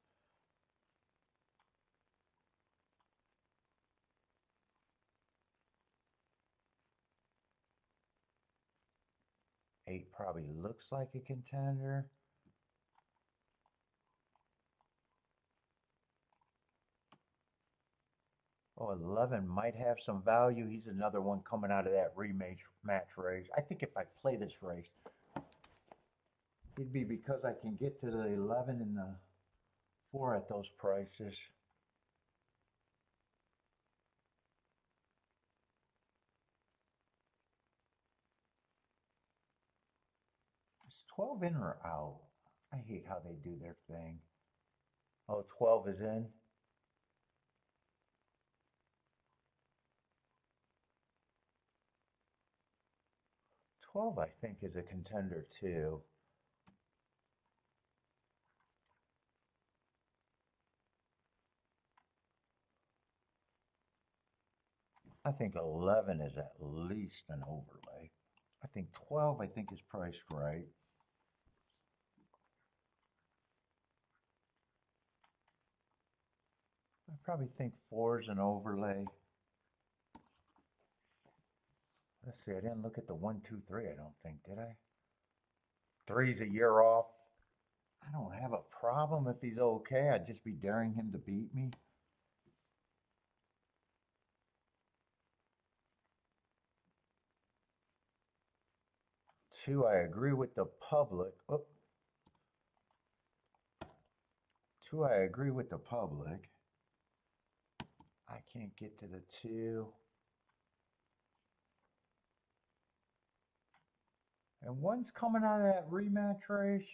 Eight probably looks like a contender. Oh, 11 might have some value. He's another one coming out of that rematch race. I think if I play this race, it'd be because I can get to the 11 and the 4 at those prices. Is 12 in or out? I hate how they do their thing. Oh, 12 is in. 12, I think, is a contender too. I think 11 is at least an overlay. I think 12, I think, is priced right. I probably think 4 is an overlay. Let's see, I didn't look at the 1, 2, 3, I don't think, did I? 3's a year off. I don't have a problem if he's okay. I'd just be daring him to beat me. Two, I agree with the public. Oh. 2, I agree with the public. I can't get to the 2. And 1's coming out of that rematch race.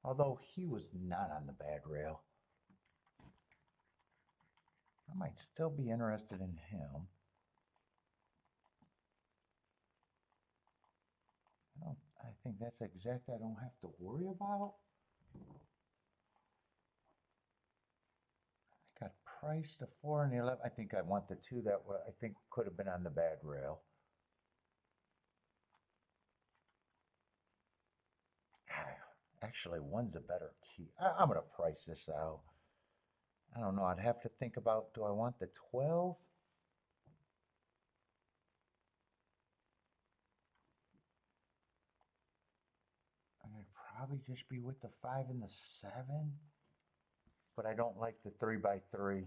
Although he was not on the bad rail. I might still be interested in him. I think that's exact I don't have to worry about. I got priced the 4 and the 11. I think I want the 2 that I think could have been on the bad rail. Actually, 1's a better key. I'm going to price this out. I don't know. I'd have to think about, do I want the 12? I'm going to probably just be with the 5 and the 7. But I don't like the 3x3.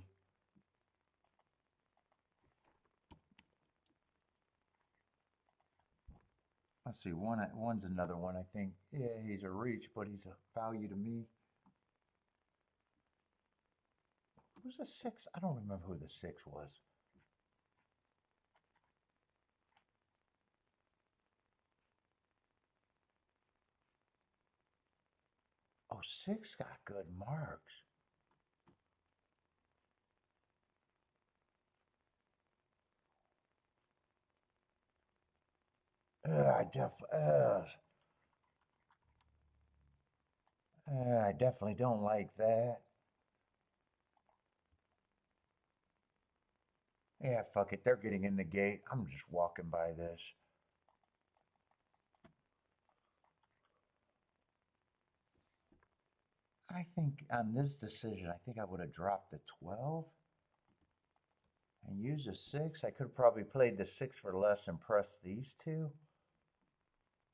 Let's see, 1's another one, I think. Yeah, he's a reach, but he's a value to me. Who's the 6? I don't remember who the 6 was. Oh, 6 got good marks. I definitely don't like that. Yeah, fuck it. They're getting in the gate. I'm just walking by this. I think on this decision, I think I would have dropped the 12 and used a 6. I could have probably played the 6 for less and pressed these two.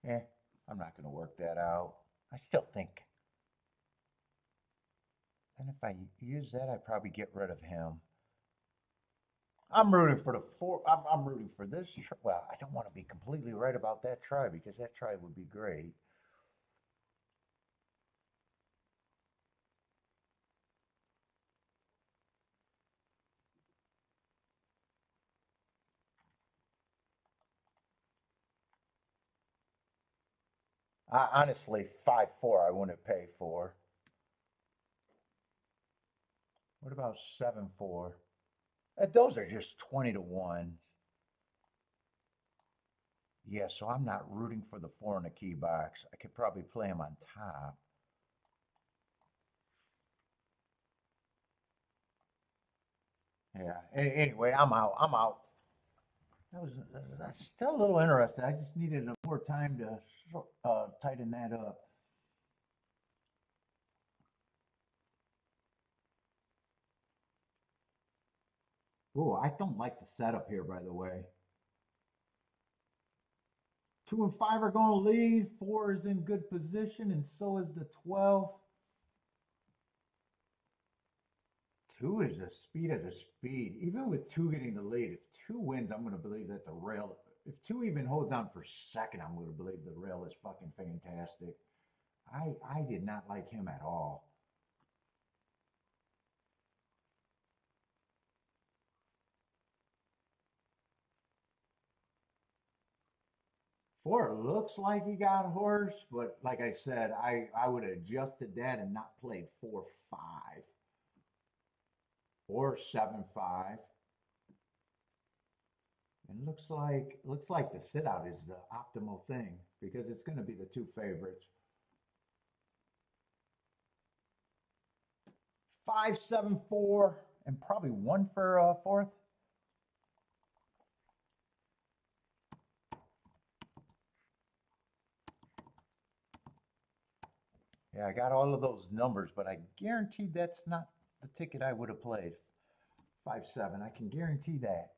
Eh, I'm not going to work that out. I still think. And if I use that, I probably get rid of him. I'm rooting for the 4. I'm rooting for this. Well, I don't want to be completely right about that try because that try would be great. Honestly, 5-4 I wouldn't pay for. What about 7-4? Those are just 20 to 1. Yeah, so I'm not rooting for the 4 in the key box. I could probably play him on top. Yeah. Anyway, I'm out. I'm out. That was that's still a little interesting. I just needed more time to tighten that up. Oh, I don't like the setup here, by the way. 2 and 5 are going to lead. 4 is in good position, and so is the 12. 2 is the speed of the speed. Even with 2 getting the lead, if 2 wins, I'm going to believe that the rail, if 2 even holds on for second, I'm going to believe the rail is fucking fantastic. I did not like him at all. 4 looks like he got horse, but like I said, I would have adjusted that and not played 4-5 or 7-5. And looks like the sit out is the optimal thing because it's going to be the 2 favorites. 5-7-4 and probably 1 for fourth. Yeah, I got all of those numbers, but I guarantee that's not the ticket I would have played. 5-7. I can guarantee that.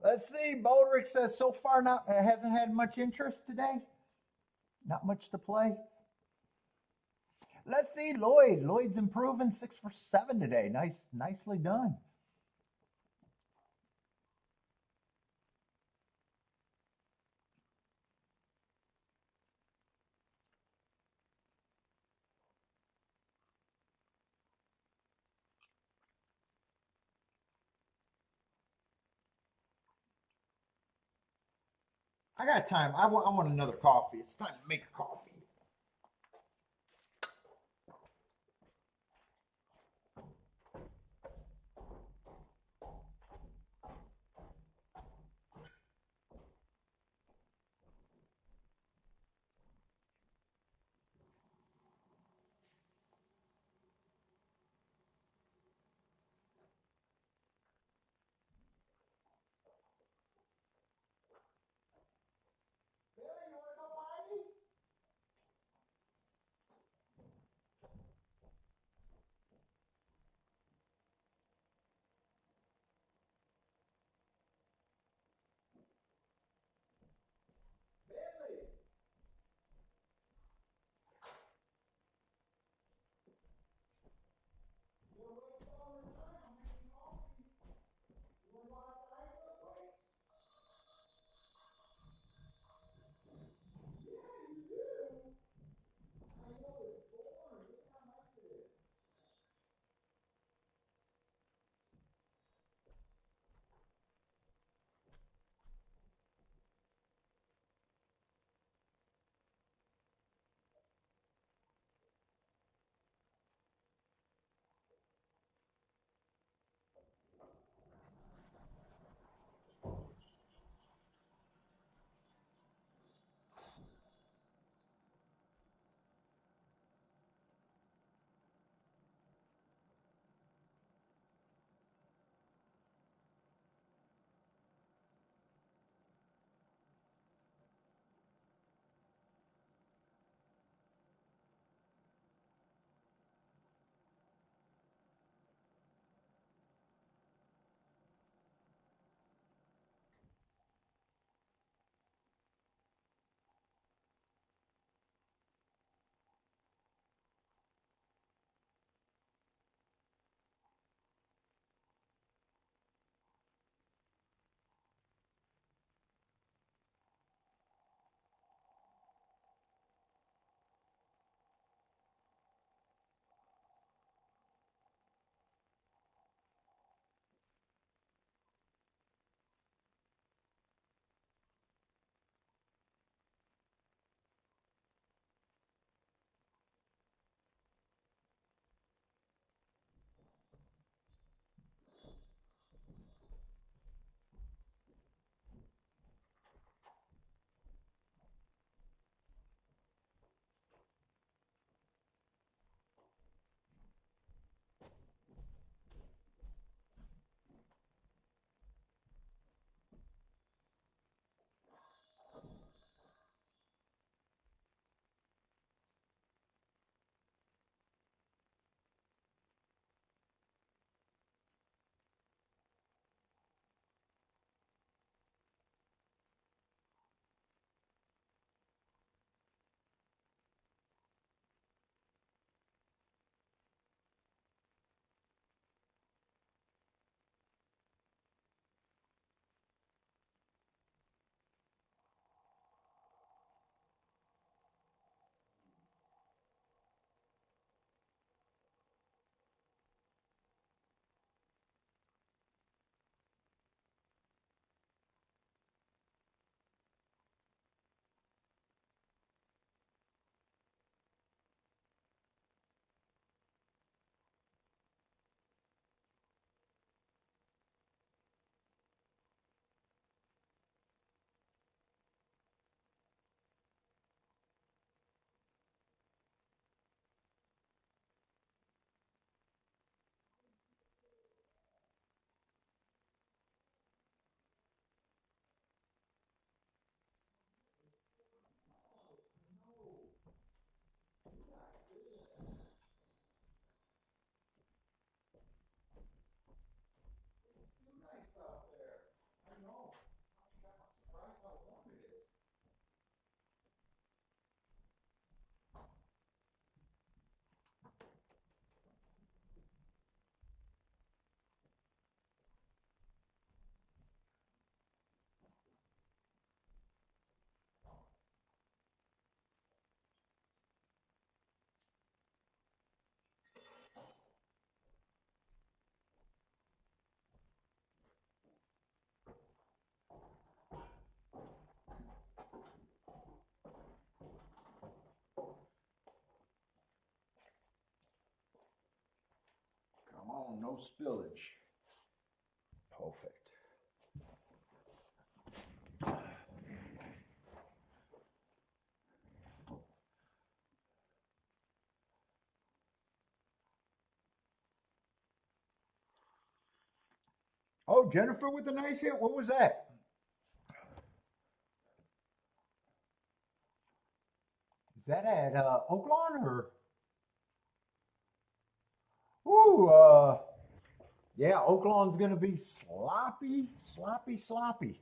Let's see. Boldrick says so far not hasn't had much interest today. Not much to play. Let's see. Lloyd's improving 6 for 7 today. Nicely done. I got time. I want another coffee. It's time to make a coffee. Billy, you want to go potty? no spillage. Perfect. Oh, Jennifer with a nice hit. What was that? Is that at OakLawn or? Ooh, yeah, OakLawn's gonna be sloppy, sloppy, sloppy.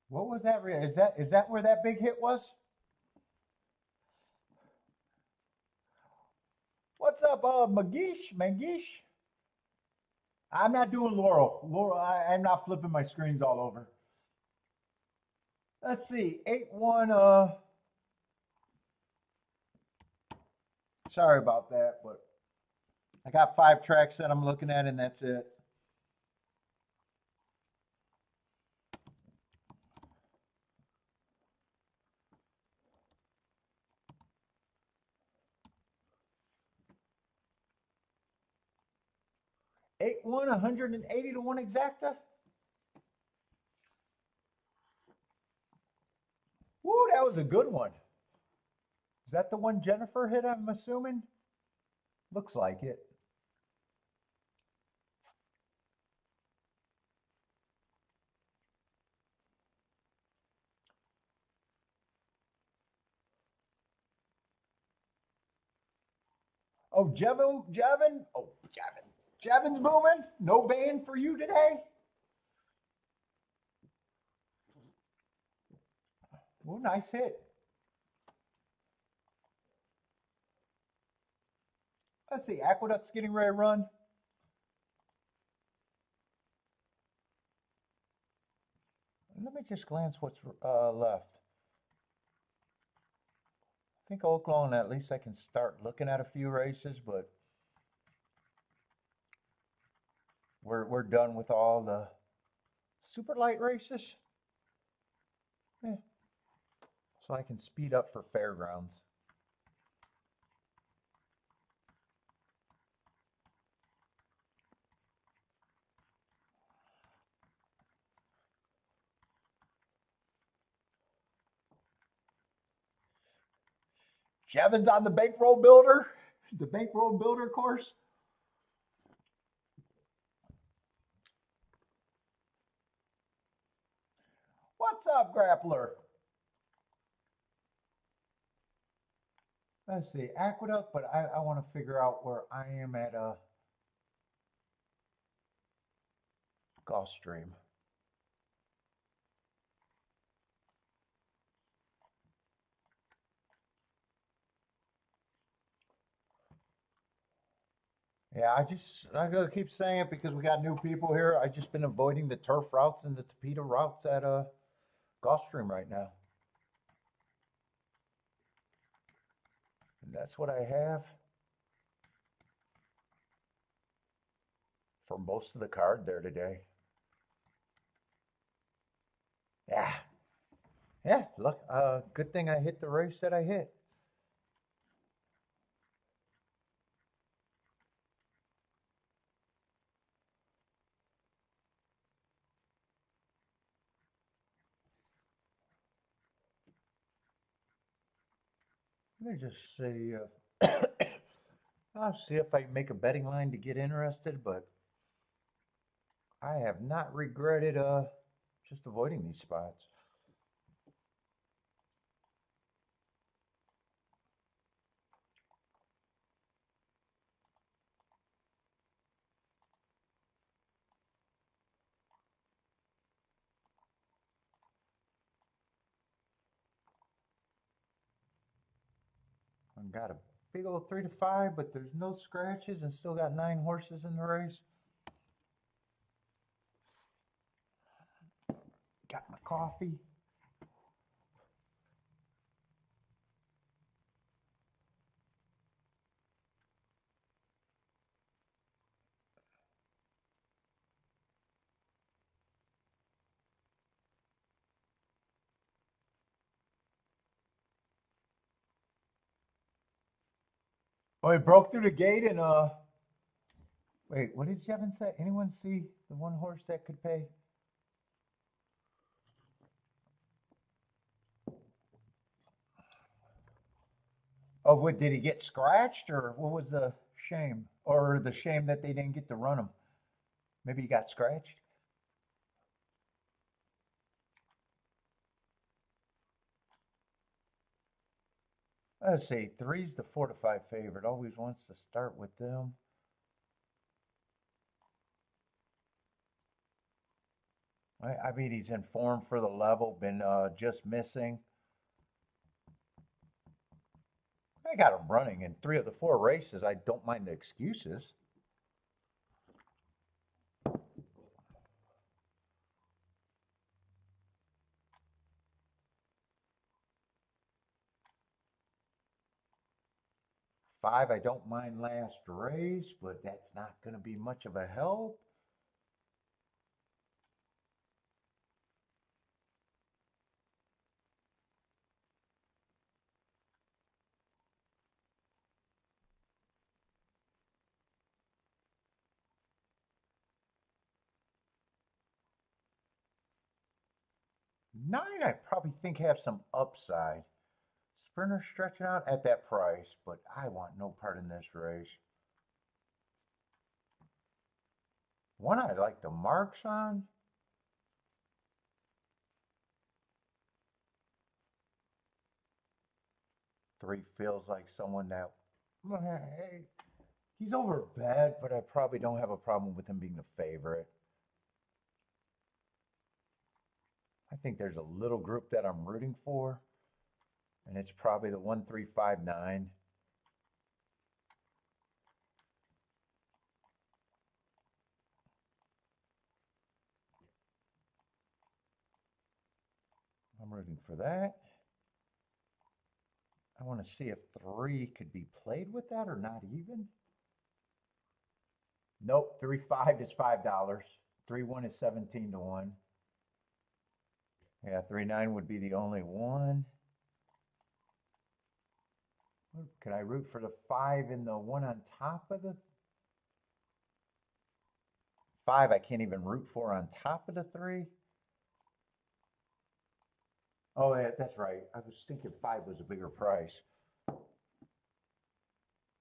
What was that? Is that where that big hit was? What's up, Mangish? I'm not doing Laurel. I'm not flipping my screens all over. Let's see, 8-1. Sorry about that, but I got 5 tracks that I'm looking at, and that's it. Eight one, 180 to 1 exacta. Woo, that was a good one. Is that the one Jennifer hit, I'm assuming? Looks like it. Oh, Jevin. Oh, Jevin's booming. No ban for you today. Oh, nice hit. Let's see, Aqueduct's getting ready to run. Let me just glance what's left. I think OakLawn, at least I can start looking at a few races, but we're done with all the super light races. Yeah. So I can speed up for fairgrounds. Jevin's on the bankroll builder, the bankroll builder course. What's up, Grappler? Let's see, Aqueduct, but I want to figure out where I am at Gulfstream. Yeah, I'm gonna keep saying it because we got new people here. I just been avoiding the turf routes and the Tapeta routes at Gulfstream right now. And that's what I have for most of the card there today. Yeah. Yeah, look, good thing I hit the race that I hit. Let me just see. I'll see if I can make a betting line to get interested, but I have not regretted just avoiding these spots. I've got a big old 3 to 5, but there's no scratches and still got 9 horses in the race. Got my coffee. Oh, he broke through the gate and wait, what did Jevin say? Anyone see the one horse that could pay? Oh, what did he get scratched or what was the shame? Or the shame that they didn't get to run him? Maybe he got scratched. Let's see, three's the 4 to 5 favorite. Always wants to start with them. I mean, he's in form for the level, been just missing. I got him running in 3 of the 4 races. I don't mind the excuses. Five, I don't mind last race, but that's not going to be much of a help. Nine, I probably think have some upside. Sprinter stretching out at that price, but I want no part in this race. One I like the marks on. Three feels like someone that, hey, he's over bad, but I probably don't have a problem with him being the favorite. I think there's a little group that I'm rooting for, and it's probably the 1-3-5-9. I'm rooting for that. I want to see if 3 could be played with that or not even. Nope, 3-5 is $5. 3-1 is 17 to 1. Yeah, 3-9 would be the only one. Could I root for the 5 and the one on top of the 5? I can't even root for on top of the 3. Oh, yeah, that's right. I was thinking 5 was a bigger price.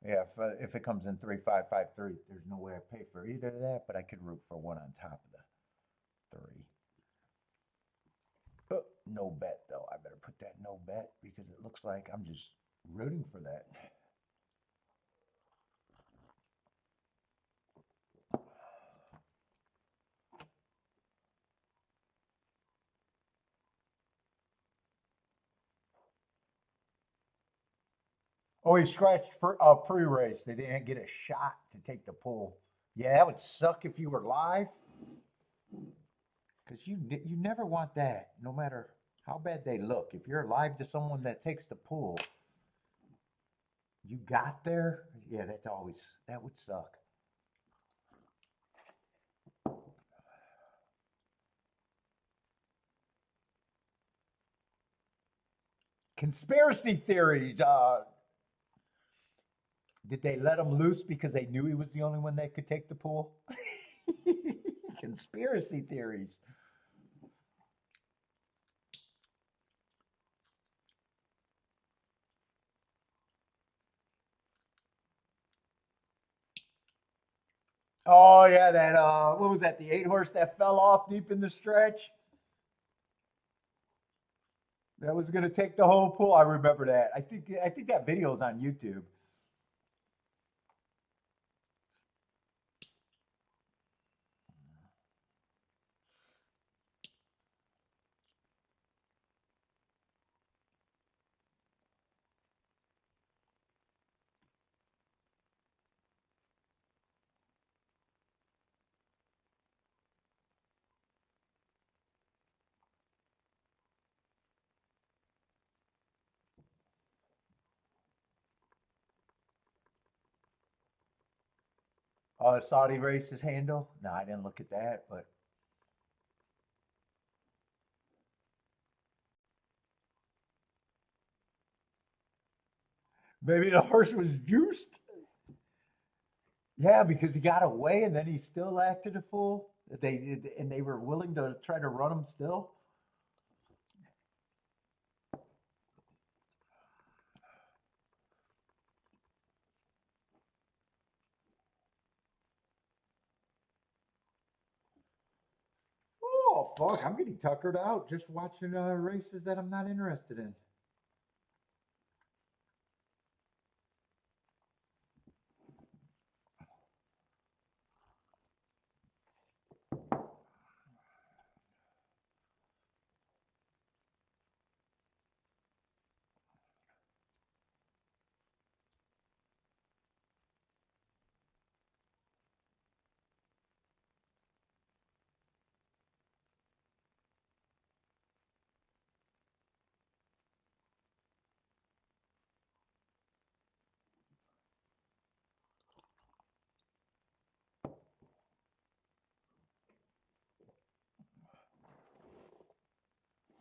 Yeah, if it comes in 3-5-5-3, there's no way I pay for either of that, but I could root for one on top of the 3. Oh, no bet, though. I better put that no bet because it looks like I'm just rooting for that. Oh, he scratched for pre-race. They didn't get a shot to take the pull. Yeah, that would suck if you were live. Because you never want that, no matter how bad they look. If you're live to someone that takes the pull, you got there. Yeah, that would suck. Conspiracy theories. Did they let him loose because they knew he was the only one that could take the pool? Conspiracy theories. Oh yeah, that what was that? The 8 horse that fell off deep in the stretch. That was gonna take the whole pool. I remember that. I think that video is on YouTube. Oh, Saudi races handle? No, I didn't look at that, but maybe the horse was juiced. Yeah, because he got away and then he still acted a fool. They were willing to try to run him still. Oh fuck! I'm getting tuckered out just watching races that I'm not interested in.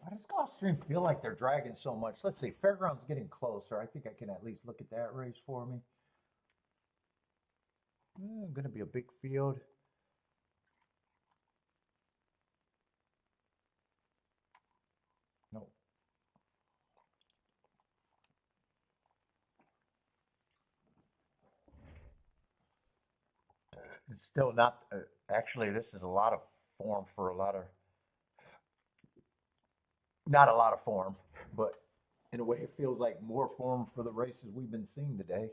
Why does Gulfstream feel like they're dragging so much? Let's see. Fairground's getting closer. I think I can at least look at that race for me. Going to be a big field. No. It's still not. Actually, this is a lot of form for a lot of. Not a lot of form, but in a way, it feels like more form for the races we've been seeing today.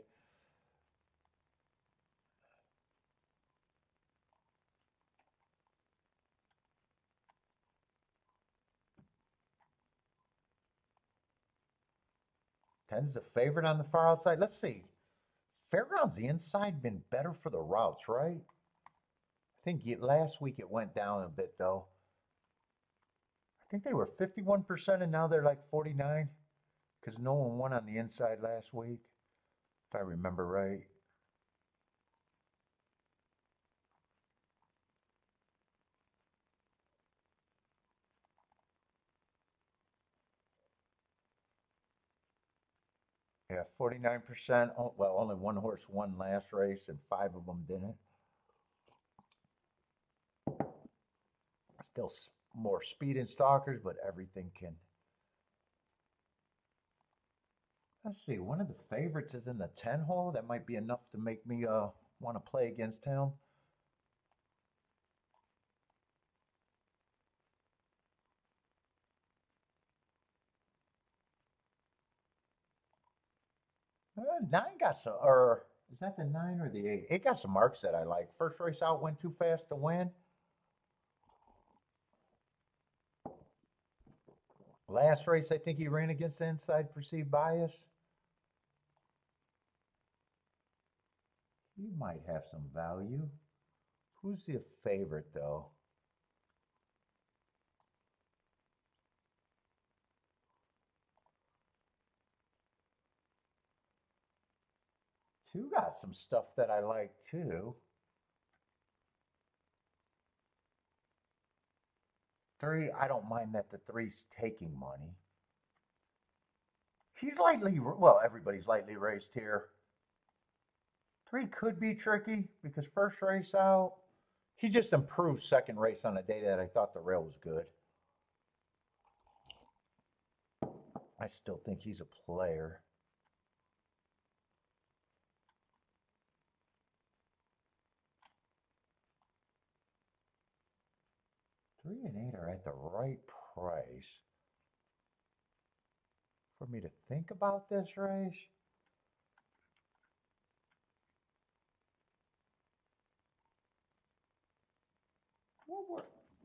Tens the favorite on the far outside. Let's see. Fairgrounds, the inside been better for the routes, right? I think last week it went down a bit though. I think they were 51% and now they're like 49 because no one won on the inside last week, if I remember right. Yeah, 49%. Well, only one horse won last race and five of them didn't. Still more speed in stalkers, but everything can. Let's see, one of the favorites is in the 10 hole. That might be enough to make me want to play against him. Nine got some, or is that the nine or the eight? It got some marks that I like. First race out went too fast to win. Last race, I think he ran against the inside perceived bias. He might have some value. Who's the favorite though? Two got some stuff that I like too. Three, I don't mind that the three's taking money. He's lightly, well, everybody's lightly raced here. Three could be tricky because first race out, he just improved second race on a day that I thought the rail was good. I still think he's a player. Three and eight are at the right price for me to think about this race.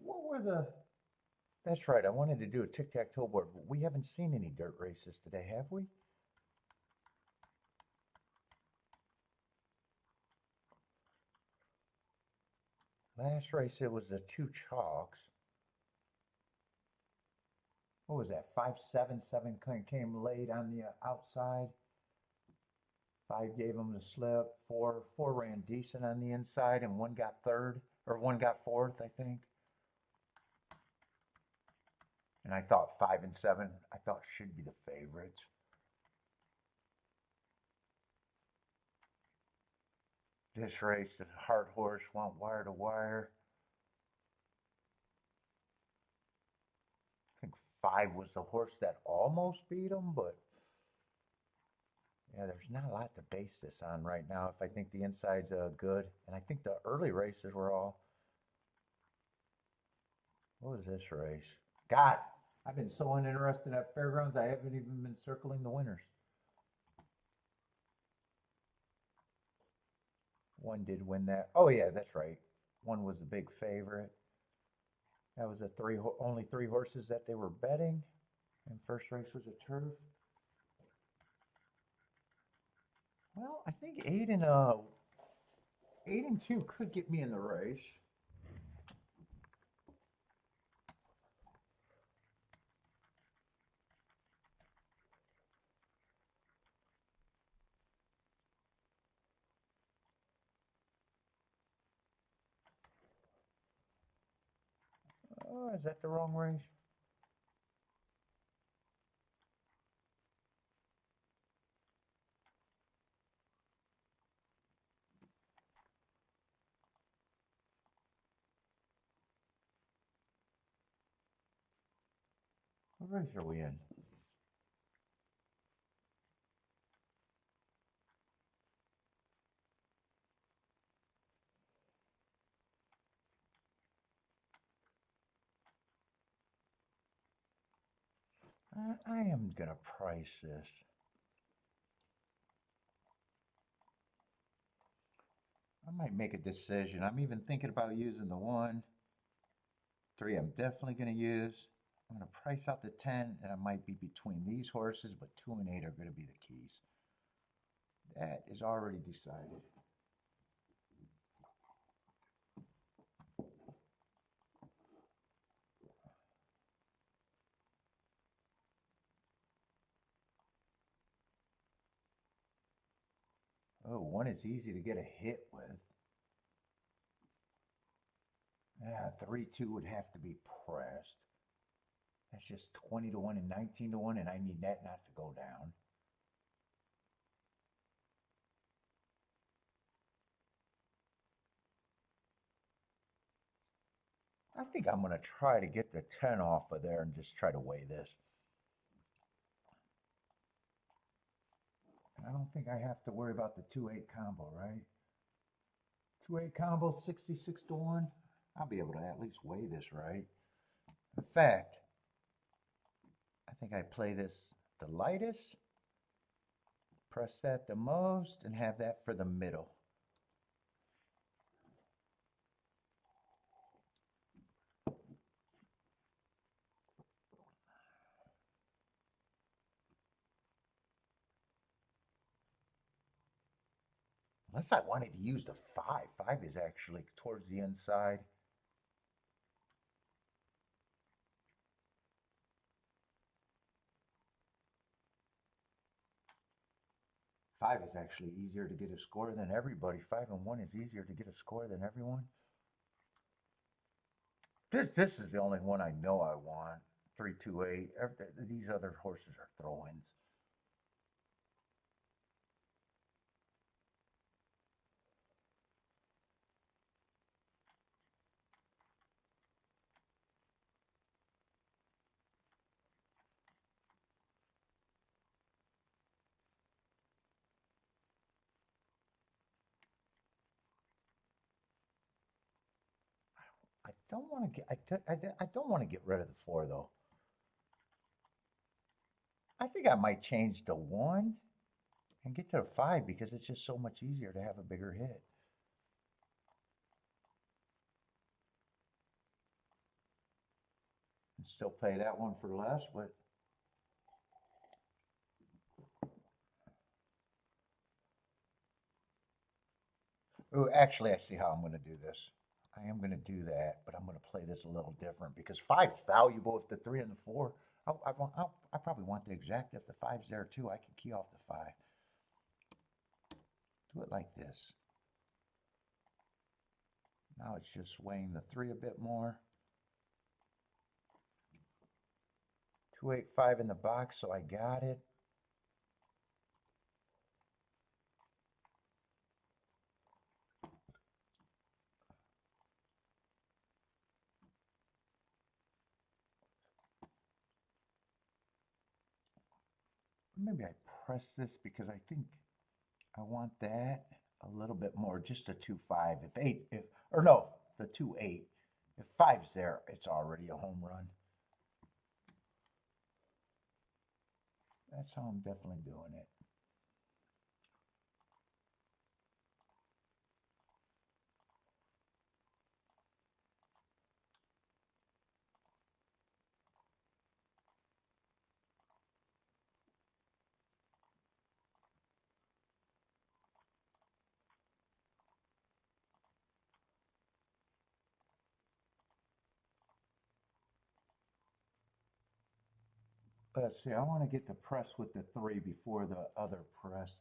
What were the? That's right. I wanted to do a tic-tac-toe board, but we haven't seen any dirt races today, have we? Last race it was the two chalks. What was that? 577 came late on the outside. Five gave him the slip. Four ran decent on the inside, and one got third or one got fourth, I think. And I thought 5 and 7, I thought should be the favorites. This race, the Heart Horse went wire to wire. I think 5 was the horse that almost beat him, but yeah, there's not a lot to base this on right now. If I think the inside's good, and I think the early races were all. What was this race? God, I've been so uninterested at fairgrounds. I haven't even been circling the winners. One did win that. Oh yeah, that's right. One was the big favorite. That was the only 3 horses that they were betting. And first race was a turf. Well, I think 8 and 2 could get me in the race. Oh, is that the wrong race? What race are we in? I am going to price this. I might make a decision. I'm even thinking about using the 1. 3 I'm definitely going to use. I'm going to price out the 10, and I might be between these horses, but 2 and 8 are going to be the keys. That is already decided. Oh, 1 is easy to get a hit with. Yeah, 3-2 would have to be pressed. That's just 20 to 1 and 19 to 1, and I need that not to go down. I think I'm going to try to get the 10 off of there and just try to weigh this. I don't think I have to worry about the 2-8 combo, right? 2-8 combo, 66 to 1. I'll be able to at least weigh this right. In fact, I think I play this the lightest, press that the most, and have that for the middle. Unless I wanted to use the 5. 5 is actually towards the inside. Five is actually easier to get a score than everybody. 5 and 1 is easier to get a score than everyone. This is the only one I know I want. 3, 2, 8. These other horses are throw-ins. I don't want to get. I don't want to get rid of the 4 though. I think I might change the 1 and get to the 5 because it's just so much easier to have a bigger hit. And still pay that one for less, but oh, actually, I see how I'm going to do this. I am going to do that, but I'm going to play this a little different because 5's valuable if the 3 and the 4. I probably want the exact. If the 5's there too, I can key off the 5. Do it like this. Now it's just weighing the 3 a bit more. 2, 8, 5 in the box, so I got it. maybe I press this because I think I want that a little bit more, just a 2.5. If 8, or no, the 2.8. If 5's there, it's already a home run. That's how I'm definitely doing it. Let's see, I want to get the press with the 3 before the other press.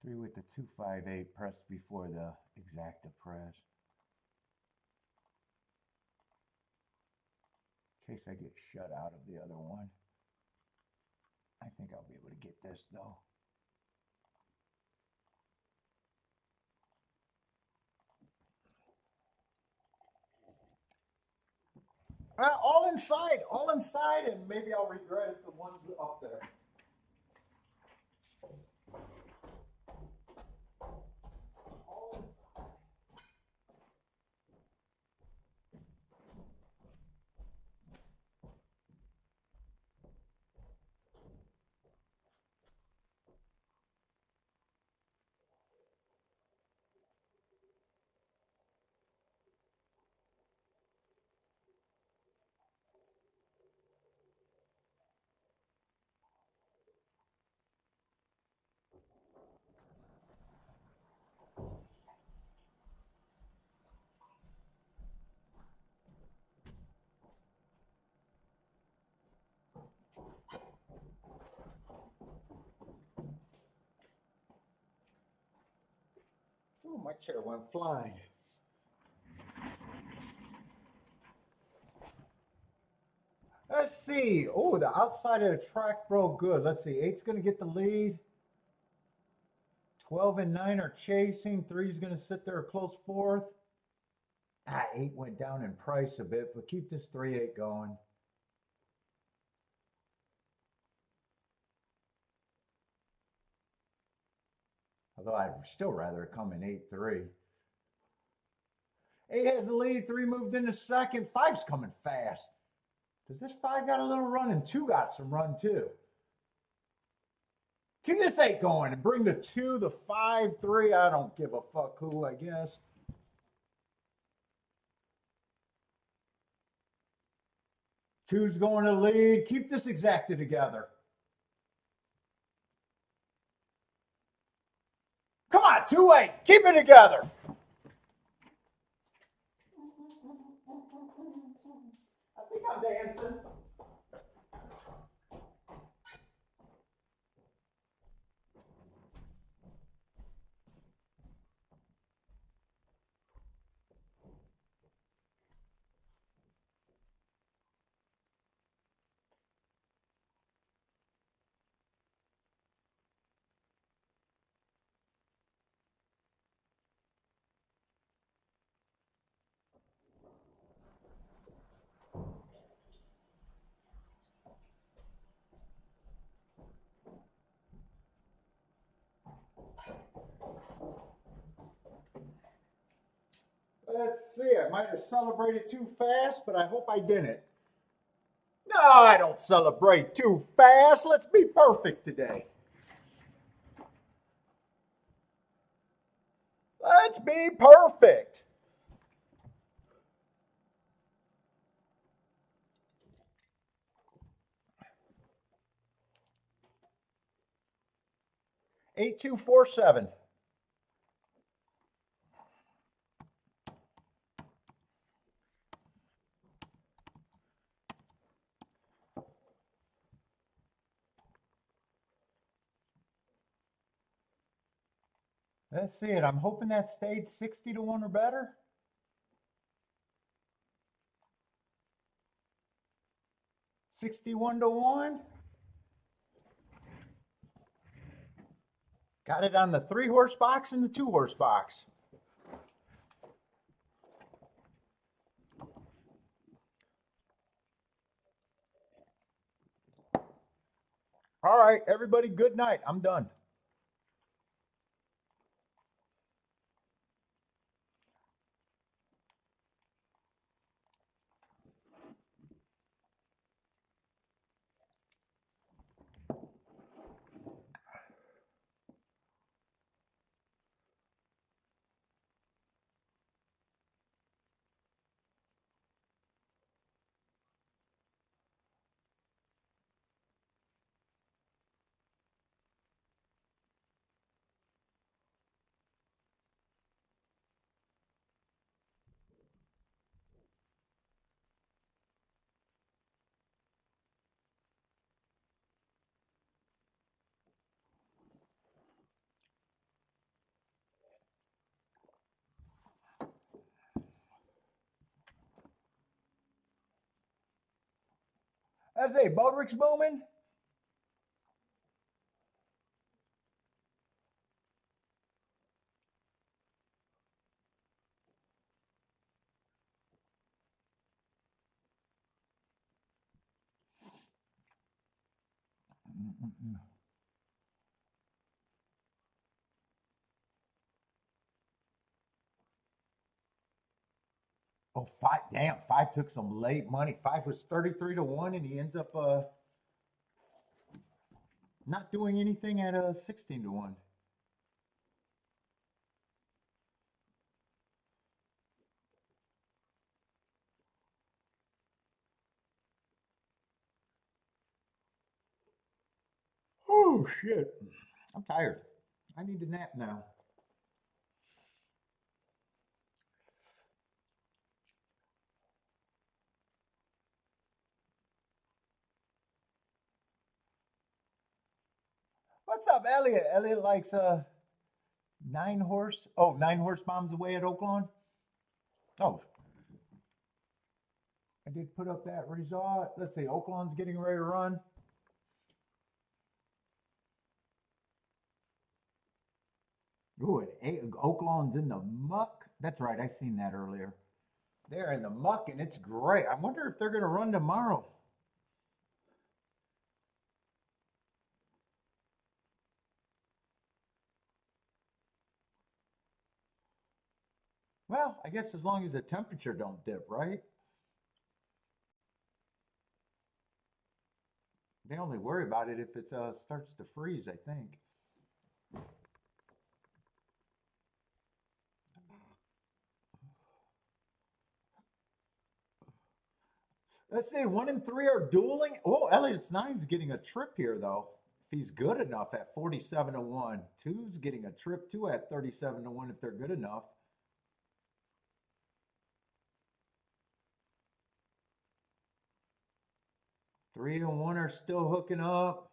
3 with the 2.58 press before the exacta press. In case I get shut out of the other one. I think I'll be able to get this though. All inside, and maybe I'll regret it, the ones up there. Oh, my chair went flying. Let's see. Oh, the outside of the track broke good. Let's see. 8's going to get the lead. 12 and 9 are chasing. 3's going to sit there close fourth. 8 went down in price a bit, but keep this 3-8 going. Although I'd still rather it come in 8-3. 8 has the lead. 3 moved into second. 5's coming fast. Does this 5 got a little run? And 2 got some run too. Keep this 8 going and bring the 2, the 5, 3. I don't give a fuck who, I guess. Two's going to lead. Keep this exacta together. Come on, 2-8. Keep it together. I think I'm dancing. Let's see, I might have celebrated too fast, but I hope I didn't. No, I don't celebrate too fast. Let's be perfect today. Let's be perfect. Eight, 2, 4, 7. Let's see it. I'm hoping that stayed 60 to 1 or better. $61 to 1. Got it on the 3-horse box and the 2-horse box. All right, everybody, good night. I'm done. I say, Bodrick's booming. Oh, five. Damn, five took some late money. Five was 33 to 1, and he ends up not doing anything at 16 to 1. Oh, shit. I'm tired. I need to nap now. What's up, Elliot? Elliot likes 9 horse. Oh, 9 horse bombs away at OakLawn. Oh, I did put up that result. Let's see, OakLawn's getting ready to run. Ooh, OakLawn's in the muck. That's right, I seen that earlier. They're in the muck, and it's great. I wonder if they're going to run tomorrow. Well, I guess as long as the temperature don't dip, right? They only worry about it if it starts to freeze, I think. Let's see, 1 and 3 are dueling. Oh, Elliot's nine's getting a trip here, though. If he's good enough at 47 to 1. Two's getting a trip too at 37 to 1 if they're good enough. 3 and 1 are still hooking up.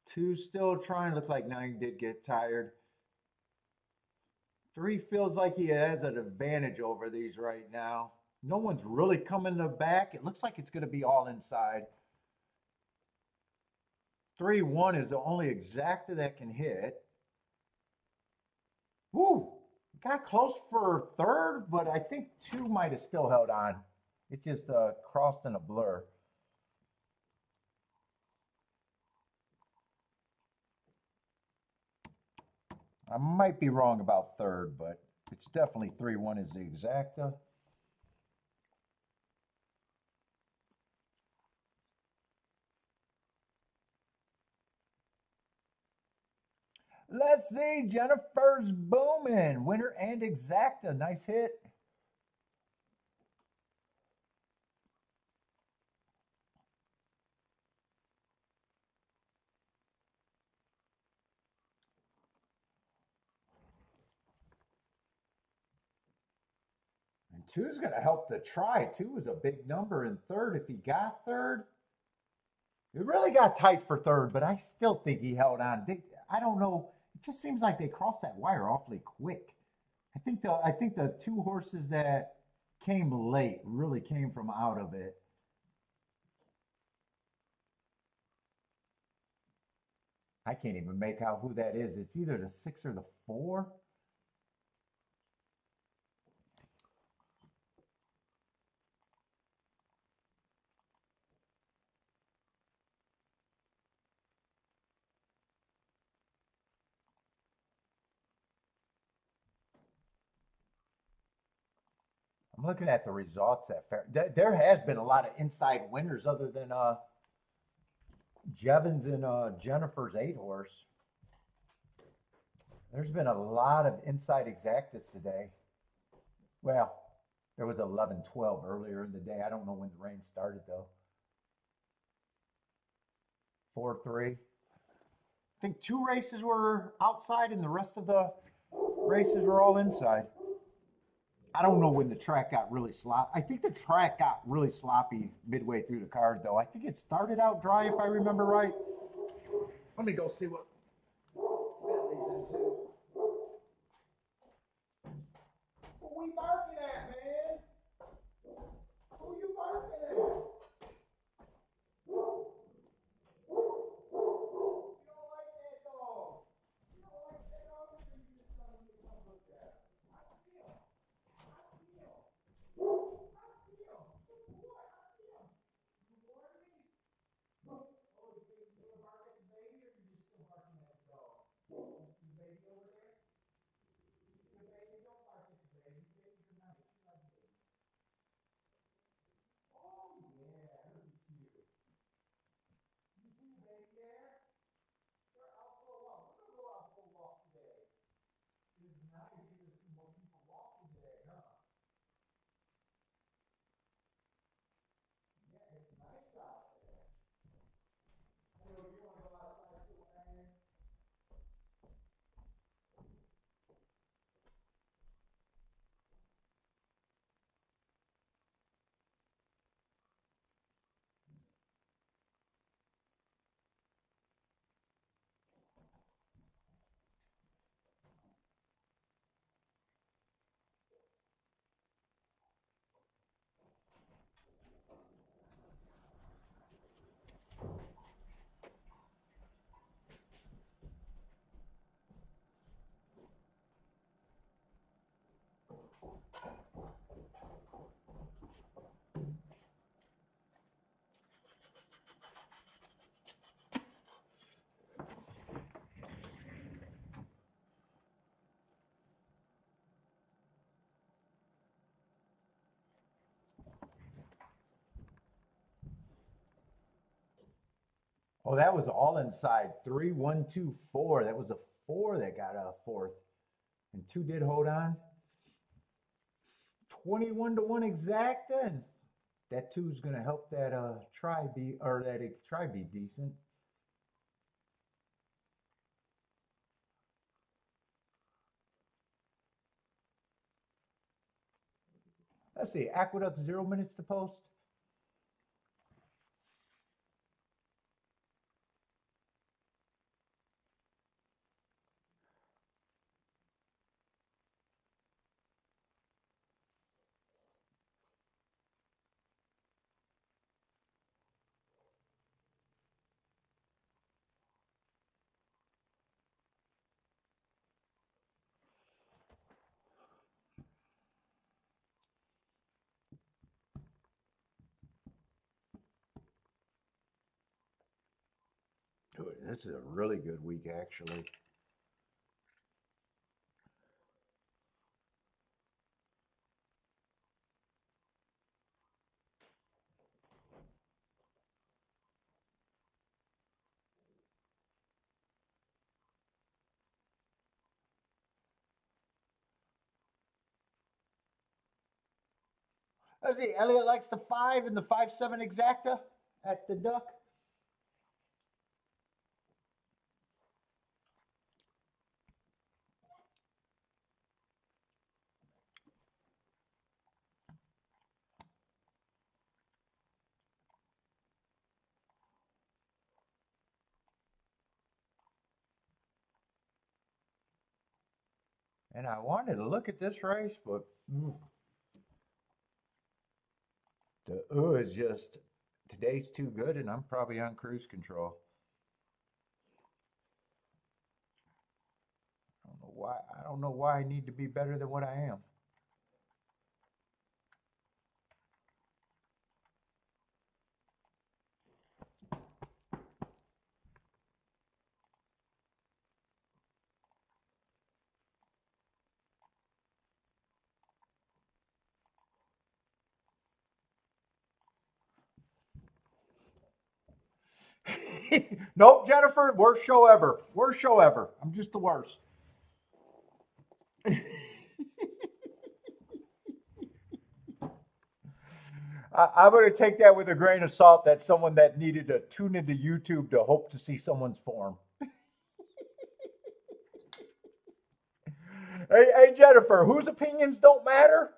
Two still trying. Look like 9 did get tired. 3 feels like he has an advantage over these right now. No one's really coming to back. It looks like it's going to be all inside. 3-1 is the only exacta that can hit. Woo! Got close for third, but I think 2 might have still held on. It just crossed in a blur. I might be wrong about third, but it's definitely 3-1 is the exacta. Let's see. Jennifer's booming. Winner and exacta. Nice hit. And two's going to help the try. Two was a big number in third. If he got third, it really got tight for third, but I still think he held on. I don't know. It just seems like they crossed that wire awfully quick. I think the 2 horses that came late really came from out of it. I can't even make out who that is. It's either the 6 or the 4. looking at the results at fair. There has been a lot of inside winners other than Jevons and Jennifer's 8-horse. There's been a lot of inside exactas today. Well, there was 11-12 earlier in the day. I don't know when the rain started though. 4-3. I think 2 races were outside and the rest of the races were all inside. I don't know when the track got really sloppy. I think the track got really sloppy midway through the card though. I think it started out dry if I remember right. Let me go see what Bentley's into. What we barking at, man? Who you barking at? You don't like that dog. You don't like that dog, or you just telling me to come look at it? I see him. I see him. I see him. What? I see him. You warned me? Oh, you gonna bark at the baby, or you just still barking at the dog? The baby over there? The baby, don't bark at the baby. Baby's a nice. She likes baby. Oh yeah, look at you. You see the baby there? Sure, I'll go out. We're gonna go out for a walk today. It's nice to see more people walking today, huh? Yeah, it's nice out there. Anyway, you want to go outside too, man? Oh, that was all inside. 3, 1, 2, 4. That was a 4 that got a fourth. And 2 did hold on. 21-1 exact then. That 2 is gonna help that try be decent. Let's see, Aqueduct 0 minutes to post. Good. This is a really good week, actually. Let's see, Elliot likes the 5 and the 5-7 exacta at the Duck. And I wanted to look at this race, but the is just, today's too good and I'm probably on cruise control. I don't know why I need to be better than what I am. Nope, Jennifer, worst show ever. Worst show ever. I'm just the worst. I'm going to take that with a grain of salt. That's someone that needed to tune into YouTube to hope to see someone's form. Hey, Jennifer, whose opinions don't matter?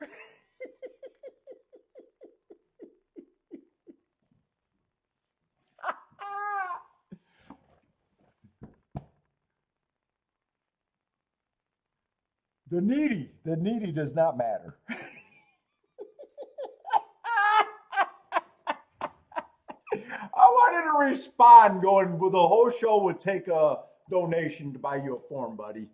The needy does not matter. I wanted to respond going, well, the whole show would take a donation to buy you a form, buddy.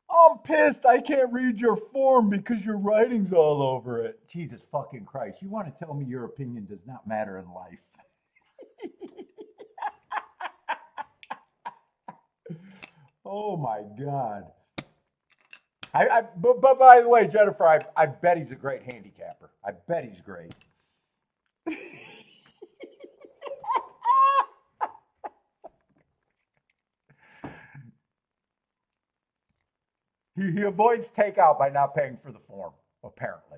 I'm pissed I can't read your form because your writing's all over it. Jesus fucking Christ. You want to tell me your opinion does not matter in life? Oh my God. But by the way, Jennifer, I bet he's a great handicapper. I bet he's great. He avoids takeout by not paying for the form, apparently.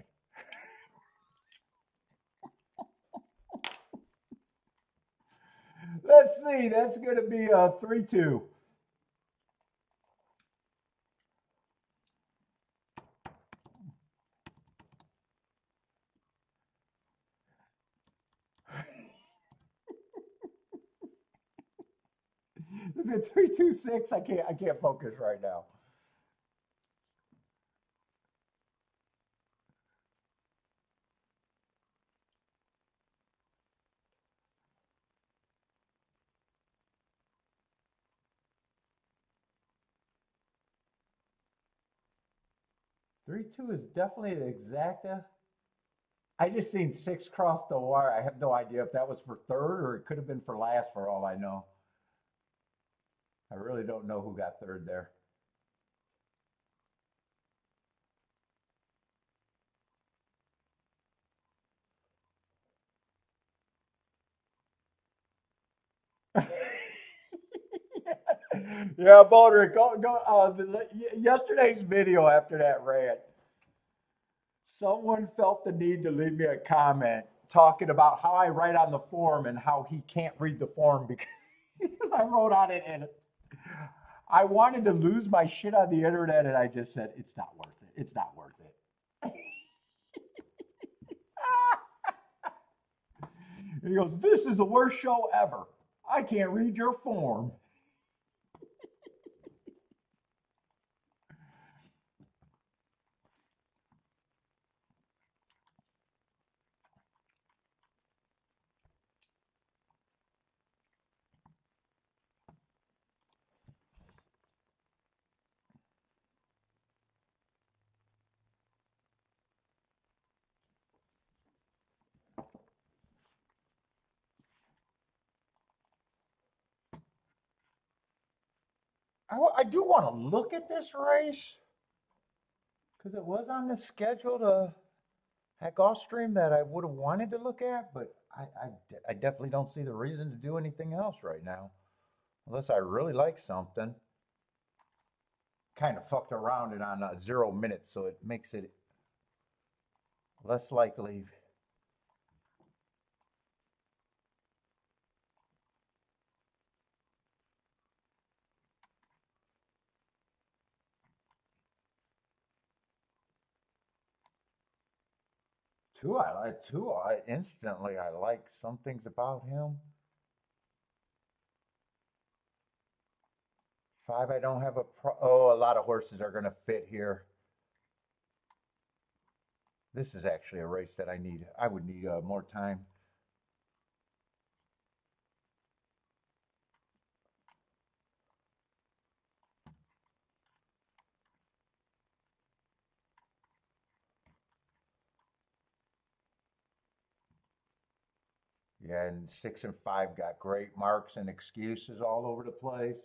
Let's see. That's going to be a 3-2. Is it 3-2-6? I can't focus right now. Three two is definitely the exacta. I just seen 6 cross the wire. I have no idea if that was for third or it could have been for last for all I know. I really don't know who got third there. Yeah, Boulder, go. Yesterday's video after that rant, someone felt the need to leave me a comment talking about how I write on the form and how he can't read the form because I wrote on it and I wanted to lose my shit on the internet and I just said, it's not worth it. It's not worth it. And he goes, this is the worst show ever. I can't read your form. I do want to look at this race because it was on the schedule at Gulfstream that I would have wanted to look at, but I definitely don't see the reason to do anything else right now unless I really like something. Kind of fucked around it on 0 minutes, so it makes it less likely. Two. I instantly I like some things about him. 5, I don't have a lot of horses are going to fit here. This is actually a race that I would need more time. Yeah, and 6 and 5 got great marks and excuses all over the place.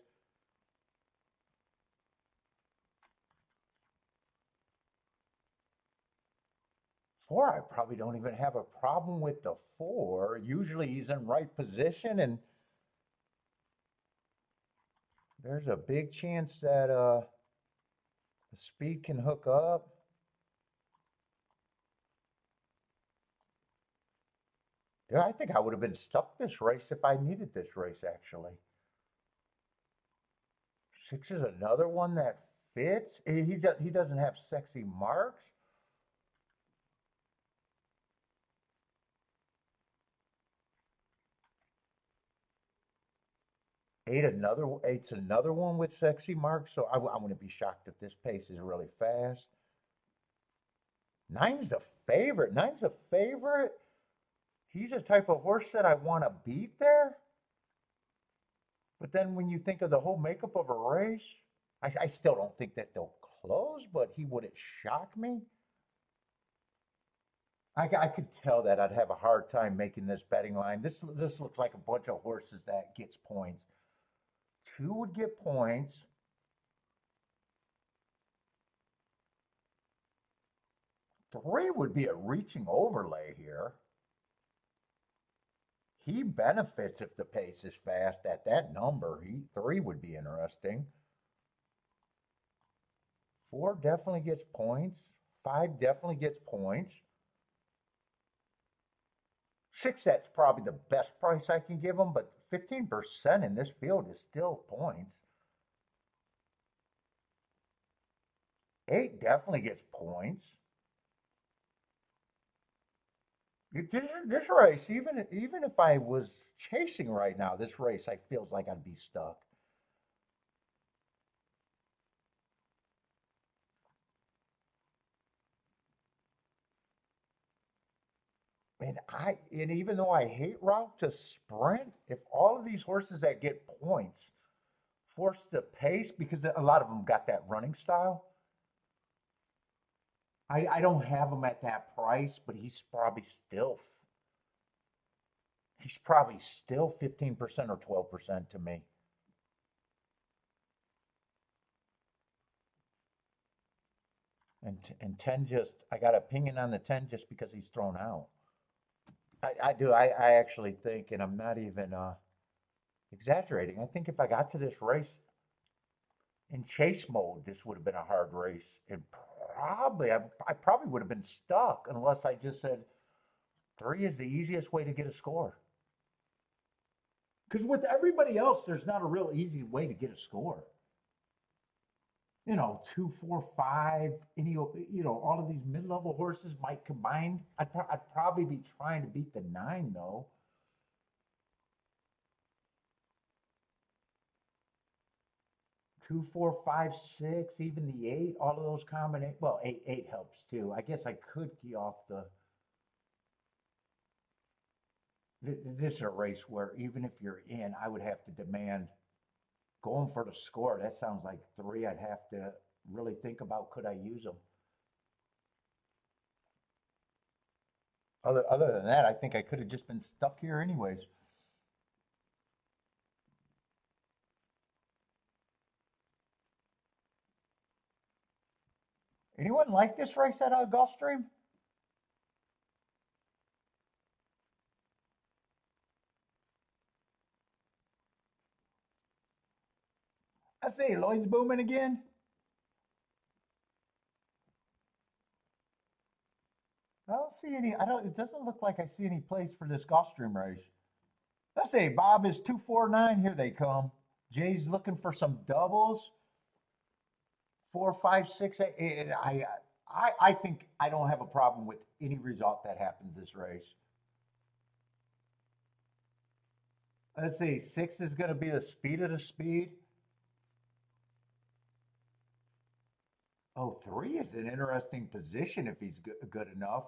4, I probably don't even have a problem with the 4. Usually he's in right position, and there's a big chance that the speed can hook up. Yeah, I think I would have been stuck this race if I needed this race, actually. 6 is another one that fits. He doesn't have sexy marks. 8's another one with sexy marks. So I wouldn't be shocked if this pace is really fast. 9's a favorite. 9's a favorite. He's a type of horse that I want to beat there. But then when you think of the whole makeup of a race, I still don't think that they'll close, but he wouldn't shock me. I could tell that I'd have a hard time making this betting line. This looks like a bunch of horses that gets points. 2 would get points. 3 would be a reaching overlay here. He benefits if the pace is fast at that number. 3 would be interesting. 4 definitely gets points. 5 definitely gets points. 6, that's probably the best price I can give him, but 15% in this field is still points. 8 definitely gets points. This race, even if I was chasing right now, this race, I feels like I'd be stuck. And even though I hate route to sprint, if all of these horses that get points force the pace, because a lot of them got that running style, I don't have him at that price, but he's probably still 15% or 12% to me. And 10 just, I got an opinion on the 10 just because he's thrown out. I do. I actually think, and I'm not even exaggerating, I think if I got to this race in chase mode, this would have been a hard race. And I probably would have been stuck unless I just said 3 is the easiest way to get a score. Because with everybody else, there's not a real easy way to get a score. 2, 4, 5, all of these mid-level horses might combine. I'd probably be trying to beat the 9 though. 2, 4, 5, 6, even the 8, all of those combination. Well, 8 helps too. I guess I could key off the. This is a race where even if you're in, I would have to demand going for the score. That sounds like 3. I'd have to really think about, could I use them? Other than that, I think I could have just been stuck here anyways. Anyone like this race at Gulfstream? I see Lloyd's booming again. I don't see any. It doesn't look like I see any place for this Gulfstream race. Let's see. Bob is 249. Here they come. Jay's looking for some doubles. 4, 5, 6, 8. And I think I don't have a problem with any result that happens this race. Let's see. 6 is going to be the speed of the speed. Oh, 3 is an interesting position if he's good enough.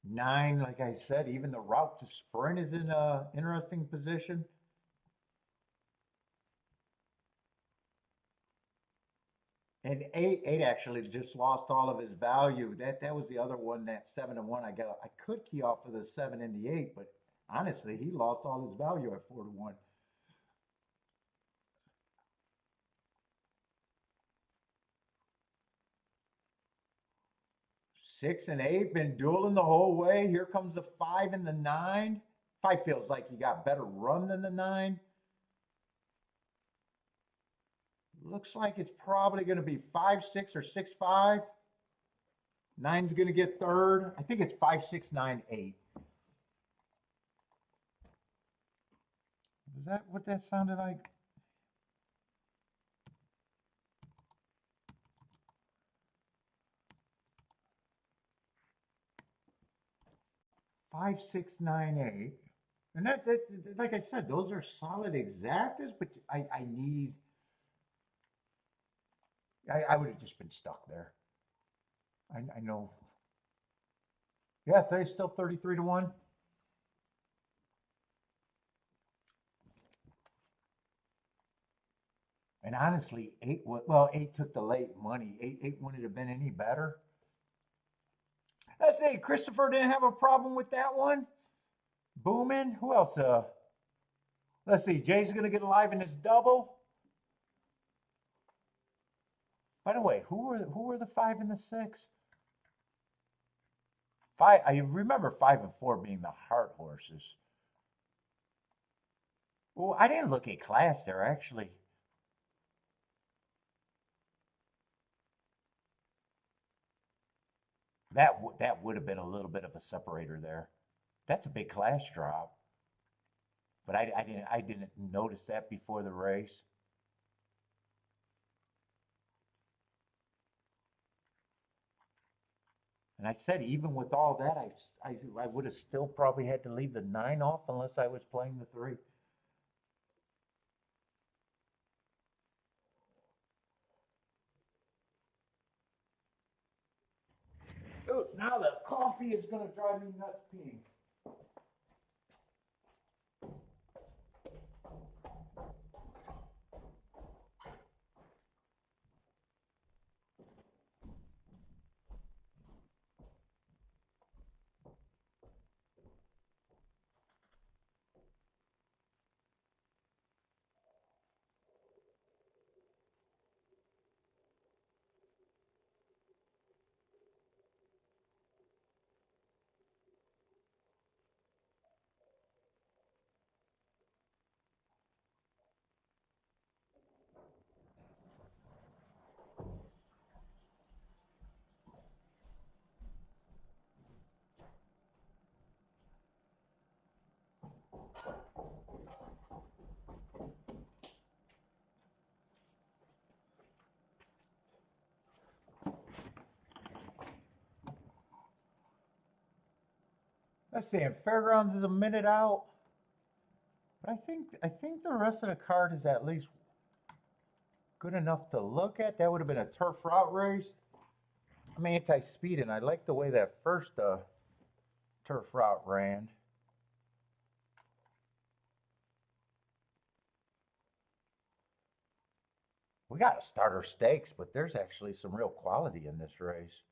9, like I said, even the route to sprint is in an interesting position. And 8 actually just lost all of his value. That was the other one, that 7 to 1. I could key off of the 7 and the 8, but honestly, he lost all his value at 4 to 1. 6 and 8 been dueling the whole way. Here comes the 5 and the 9. 5 feels like you got better run than the 9. Looks like it's probably going to be 5-6 or 6-5. 9's going to get third. I think it's 5-6-9-8. Is that what that sounded like? Five, 6-9-8. And that like I said, those are solid exactas, but I need. I would have just been stuck there. I know. Yeah, there's still 33-1. And honestly, 8, well, 8 took the late money. 8 wouldn't have been any better. Let's see, Christopher didn't have a problem with that one. Booming. Who else? Let's see, Jay's going to get alive in his double. By the way, who were the 5 and the 6? 5. I remember 5 and 4 being the heart horses. Well, I didn't look at class there actually. That would have been a little bit of a separator there. That's a big class drop. But I didn't notice that before the race. And I said, even with all that, I would have still probably had to leave the 9 off unless I was playing the 3. Ooh, now the coffee is going to drive me nuts peeing. Let's see, and Fairgrounds is a minute out. But I think the rest of the card is at least good enough to look at. That would have been a turf route race. I'm anti-speed, and I like the way that first turf route ran. We got a starter stakes, but there's actually some real quality in this race.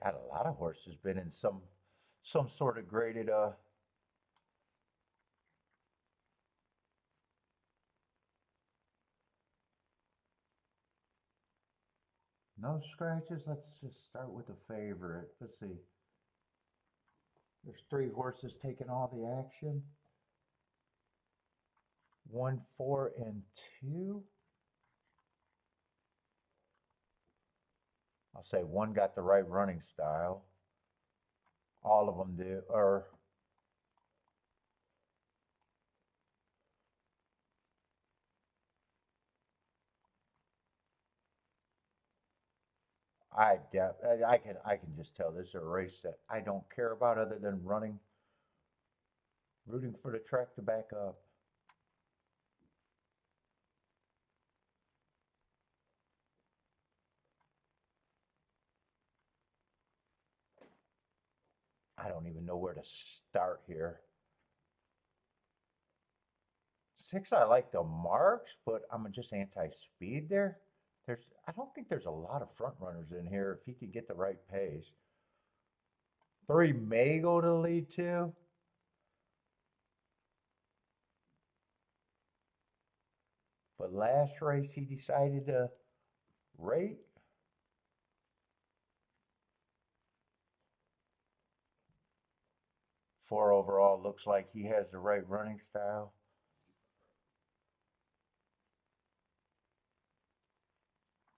Got a lot of horses been in some sort of graded no scratches. Let's just start with the favorite. Let's see. There's 3 horses taking all the action. 1, 4, and 2. I'll say 1 got the right running style. All of them do, or I can just tell this is a race that I don't care about other than rooting for the track to back up. I don't even know where to start here. 6, I like the marks, but I'm just anti-speed there. I don't think there's a lot of front runners in here if he could get the right pace. 3 may go to lead 2. But last race he decided to rate. Four overall, looks like he has the right running style.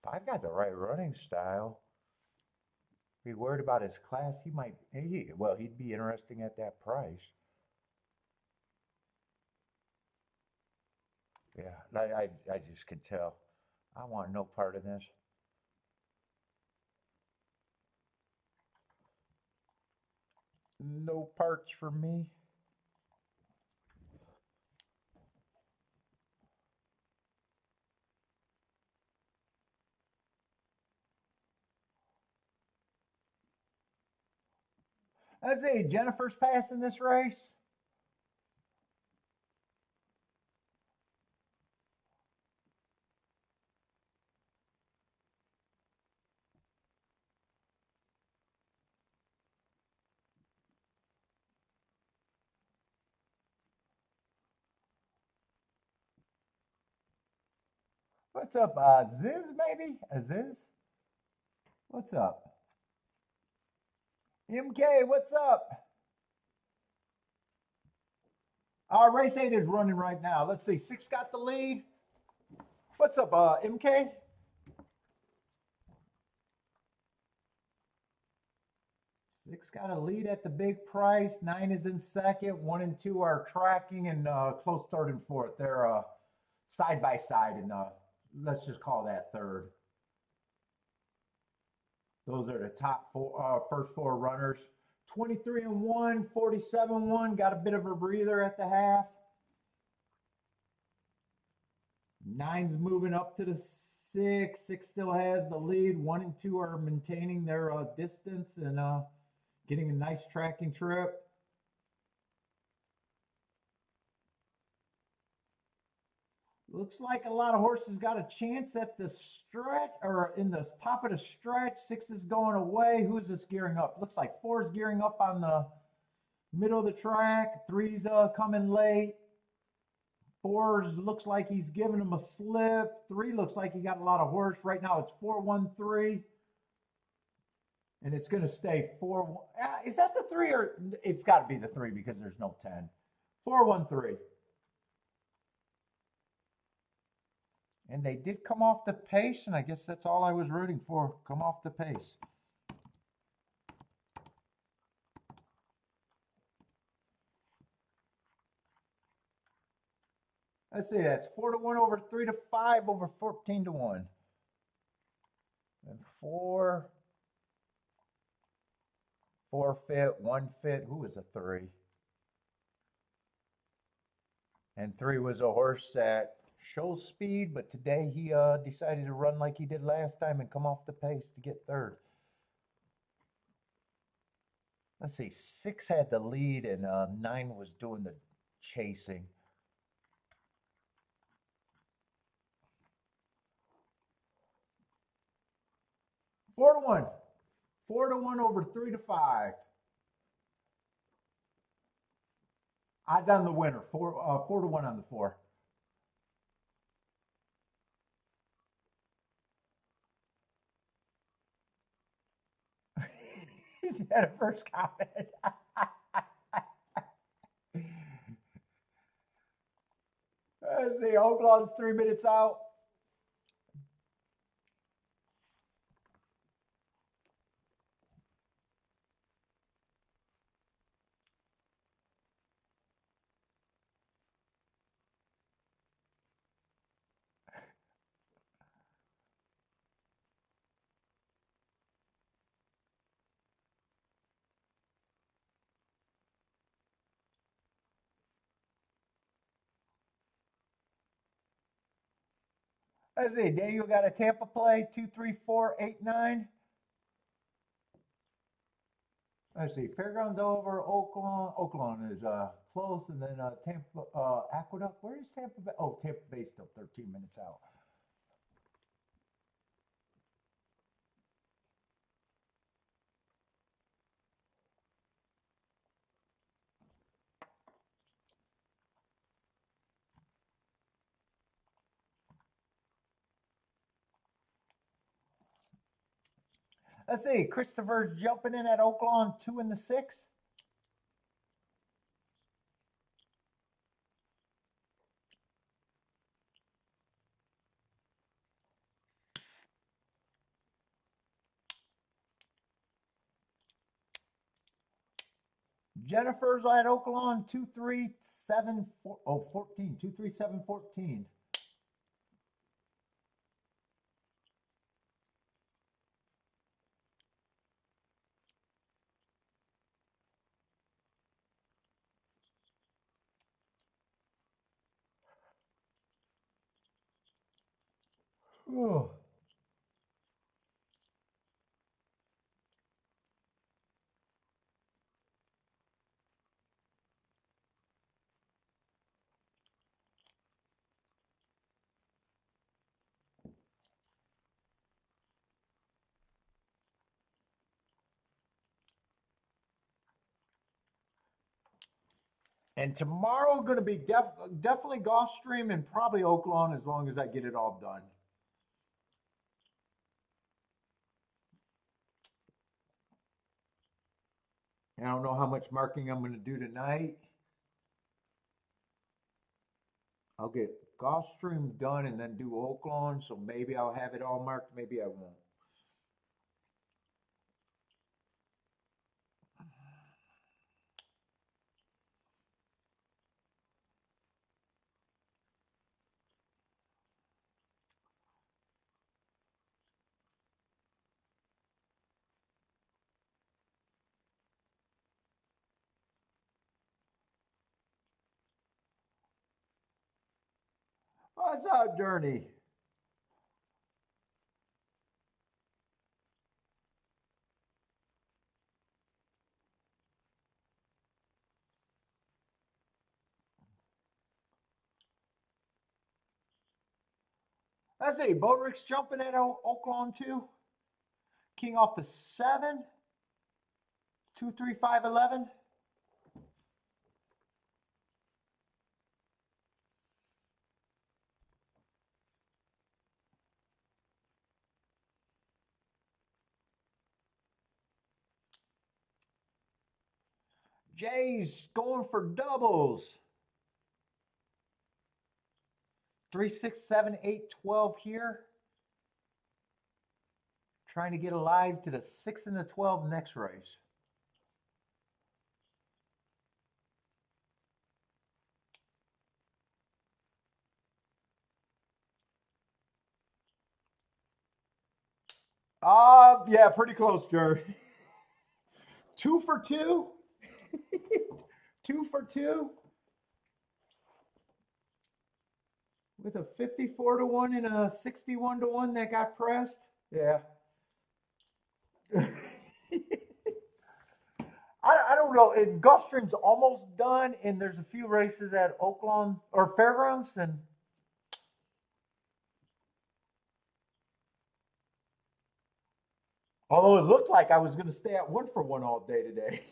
If I've got the right running style, be worried about his class, he might, well, he'd be interesting at that price. Yeah, I just can tell. I want no part of this. No parts for me. Let's see, Jennifer's passing this race. What's up, Aziz, maybe? Aziz? What's up? MK, what's up? Race 8 is running right now. Let's see, 6 got the lead. What's up, MK? Six got a lead at the big price. 9 is in second. 1 and 2 are tracking, and close third and fourth. They're side by side in the, let's just call that third. Those are the top first 4 runners. 23 and 1, 47 1. Got a bit of a breather at the half. 9's moving up to the 6. 6 still has the lead. 1 and 2 are maintaining their distance and getting a nice tracking trip. Looks like a lot of horses got a chance at the stretch, or in the top of the stretch. 6 is going away. Who's this gearing up? Looks like 4 is gearing up on the middle of the track. 3's coming late. 4's looks like he's giving him a slip. 3 looks like he got a lot of horse. Right now it's 4-1-3. And it's going to stay 4. Is that the 3 or it's got to be the 3 because there's no 10. 4-1-3. And they did come off the pace, and I guess that's all I was rooting for. Come off the pace. Let's see, that's 4-1 over 3-5 over 14-1. And 4 fit, 1 fit. Who was a 3? And 3 was a horse that shows speed, but today he decided to run like he did last time and come off the pace to get third. Let's see, 6 had the lead and 9 was doing the chasing. Four to one. 4-1 over 3-5. Odds on the winner. 4-1 on the 4. He had a first comment. Let's see, OakLawn's 3 minutes out. Let's see, Daniel got a Tampa play, 2, 3, 4, 8, 9. Let's see, Fairgrounds over, OakLawn. OakLawn is close, and then Tampa, Aqueduct. Where is Tampa Bay? Oh, Tampa Bay's still 13 minutes out. Let's see. Christopher's jumping in at OakLawn 2 in the 6. Jennifer's at OakLawn 237 14. 23714. Oh. And tomorrow going to be definitely Gulfstream and probably OakLawn as long as I get it all done. And I don't know how much marking I'm going to do tonight. I'll get Gulfstream done and then do OakLawn, so maybe I'll have it all marked, maybe I won't. What's up, Journey? Let's see, Bodrick's jumping at OakLawn 2. King off the 7. 2, 3, 5, 11. Jay's going for doubles. 3, 6, 7, 8, 12 here. Trying to get alive to the 6 and the 12 next race. Yeah, pretty close, Jerry. 2 for 2. 2 for 2. With a 54 to 1 and a 61 to 1 that got pressed. Yeah. I don't know. And Gulfstream's almost done, and there's a few races at OakLawn or Fairgrounds, and although it looked like I was going to stay at 1 for 1 all day today.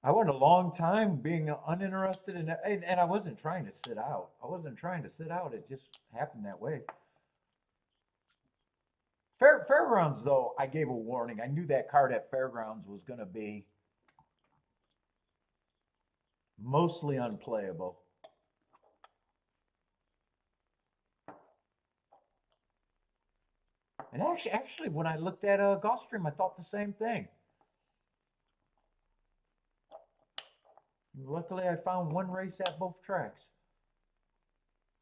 I went a long time being uninterested in it, and I wasn't trying to sit out. I wasn't trying to sit out. It just happened that way. Fairgrounds, though, I gave a warning. I knew that card at Fairgrounds was going to be mostly unplayable. And actually, when I looked at Gulfstream, I thought the same thing. Luckily, I found 1 race at both tracks.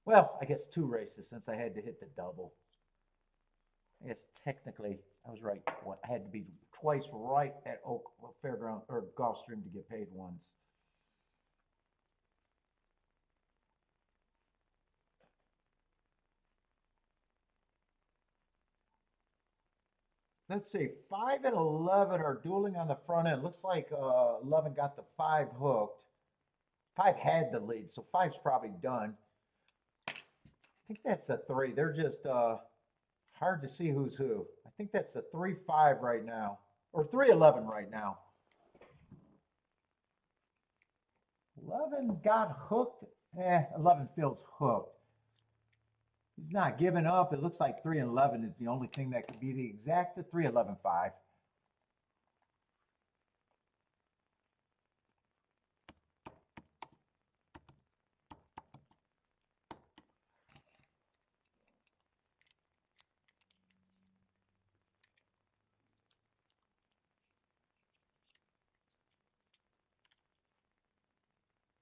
Well, I guess 2 races since I had to hit the double. I guess technically I was right. I had to be twice right at Fairground or Gulfstream to get paid once. Let's see, 5 and 11 are dueling on the front end. Looks like 11 got the 5 hooked. 5 had the lead, so 5's probably done. I think that's a 3. They're just hard to see who's who. I think that's the 3-5 right now, or 3-11 right now. 11 got hooked. 11 feels hooked. He's not giving up. It looks like 3 and 11 is the only thing that could be the exact 3, 11, 5.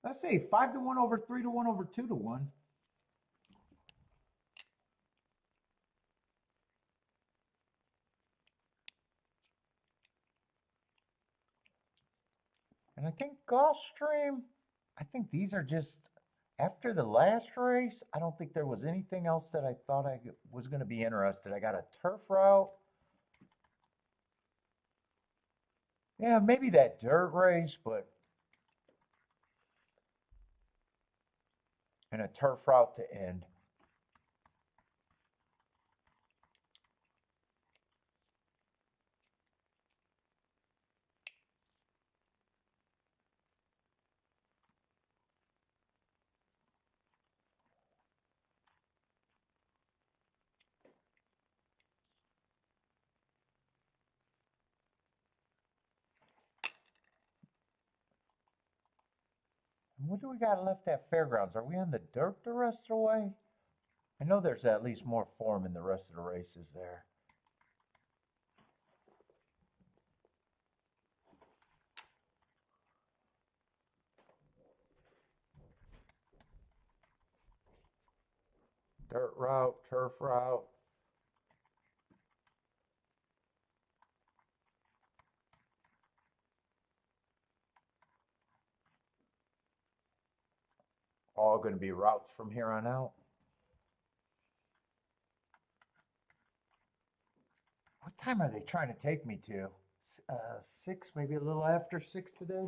Let's say 5 to 1 over 3 to 1 over 2 to 1. And I think Gulfstream, I think these are just, after the last race, I don't think there was anything else that I thought I was going to be interested. I got a turf route. Yeah, maybe that dirt race, but, and a turf route to end. And what do we got left at Fairgrounds? Are we on the dirt the rest of the way? I know there's at least more form in the rest of the races there. Dirt route, turf route. All going to be routes from here on out. What time are they trying to take me to? 6, maybe a little after 6 today?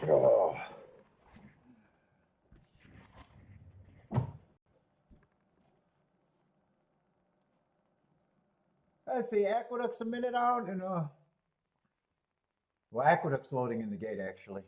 Oh. Let's see, Aqueduct's a minute out, and well, Aqueduct's loading in the gate actually.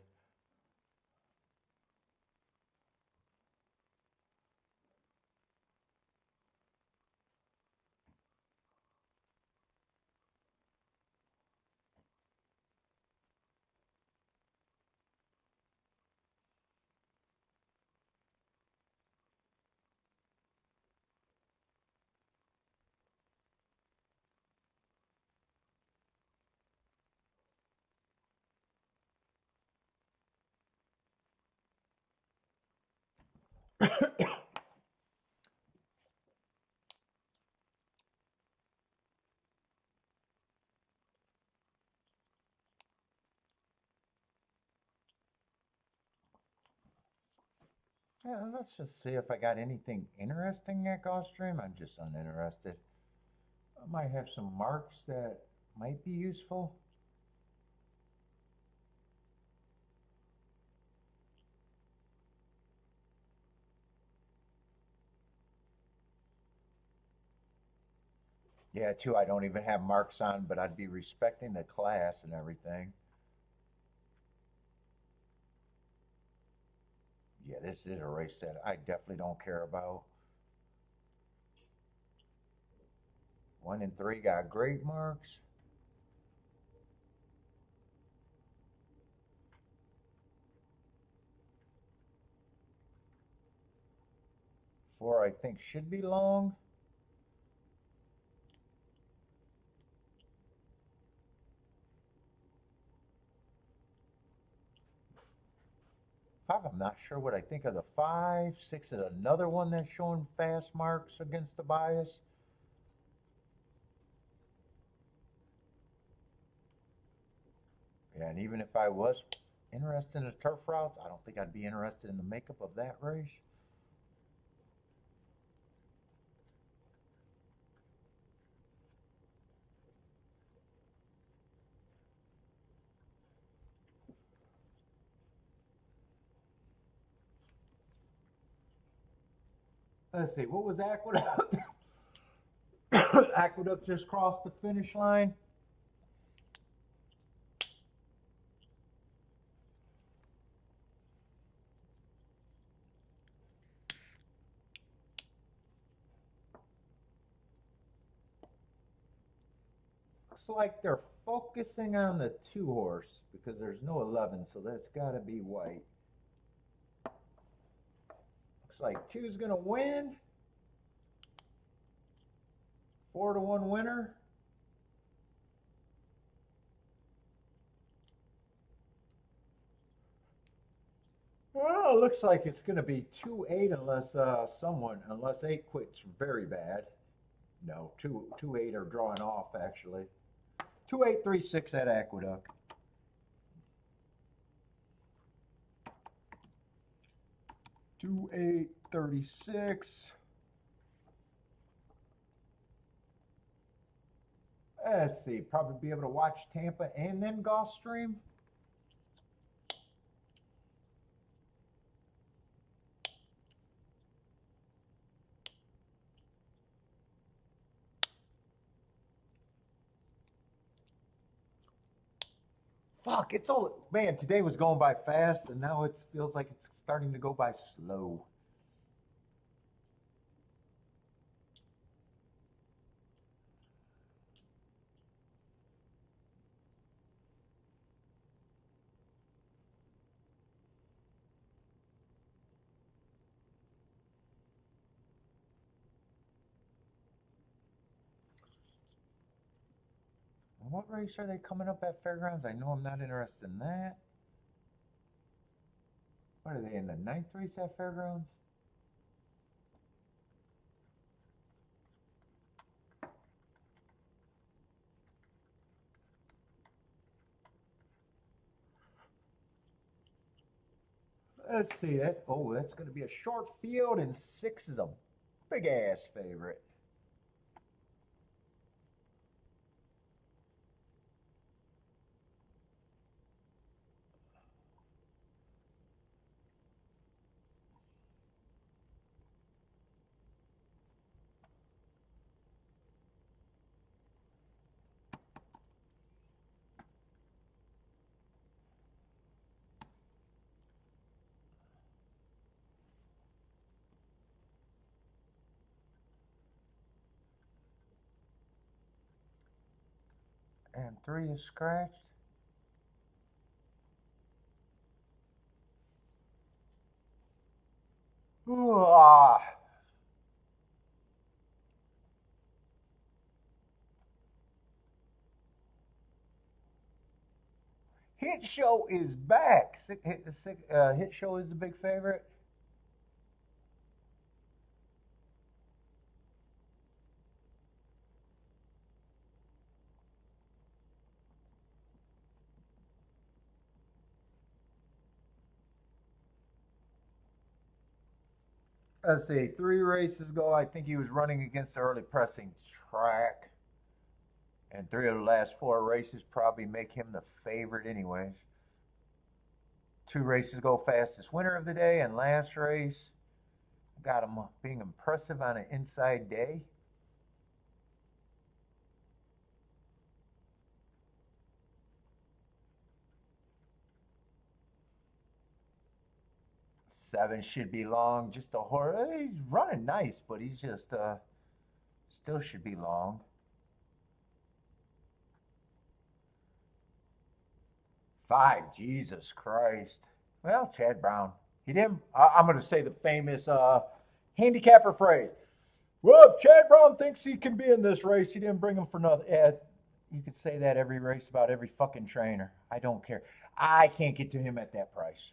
Yeah, let's just see if I got anything interesting at Gulfstream. I'm just uninterested. I might have some marks that might be useful. Yeah, too, I don't even have marks on, but I'd be respecting the class and everything. Yeah, this is a race that I definitely don't care about. 1 and 3 got great marks. 4, I think, should be long. 5, I'm not sure what I think of the 5. 6 is another one that's showing fast marks against the bias. Yeah, and even if I was interested in the turf routes, I don't think I'd be interested in the makeup of that race. Let's see, what was Aqueduct? Aqueduct just crossed the finish line. Looks like they're focusing on the 2 horse because there's no 11, so that's got to be white. Looks like 2 is going to win. 4-1 winner. Well, it looks like it's going to be 2-8 unless 8 quits very bad. No, 2-8 are drawing off actually. 2-8, 3-6 at Aqueduct. Two 8 36. Let's see, probably be able to watch Tampa and then Gulfstream. Fuck, it's all, man, today was going by fast and now it feels like it's starting to go by slow. What race are they coming up at Fairgrounds? I know I'm not interested in that. What are they in the 9th race at Fairgrounds? Let's see. That's going to be a short field, and 6 is a big ass favorite. And 3 is scratched. Ooh, Hit Show is back. Hit Show is the big favorite. Let's see, 3 races ago, I think he was running against the early pressing track. And 3 of the last 4 races probably make him the favorite anyways. 2 races ago, fastest winner of the day, and last race got him being impressive on an inside day. Seven should be long. Just a horse. He's running nice, but he's just still should be long. 5, Jesus Christ. Well, Chad Brown. He didn't. I'm going to say the famous Handicapper phrase. Well, if Chad Brown thinks he can be in this race, he didn't bring him for nothing. Yeah, you could say that every race about every fucking trainer. I don't care. I can't get to him at that price.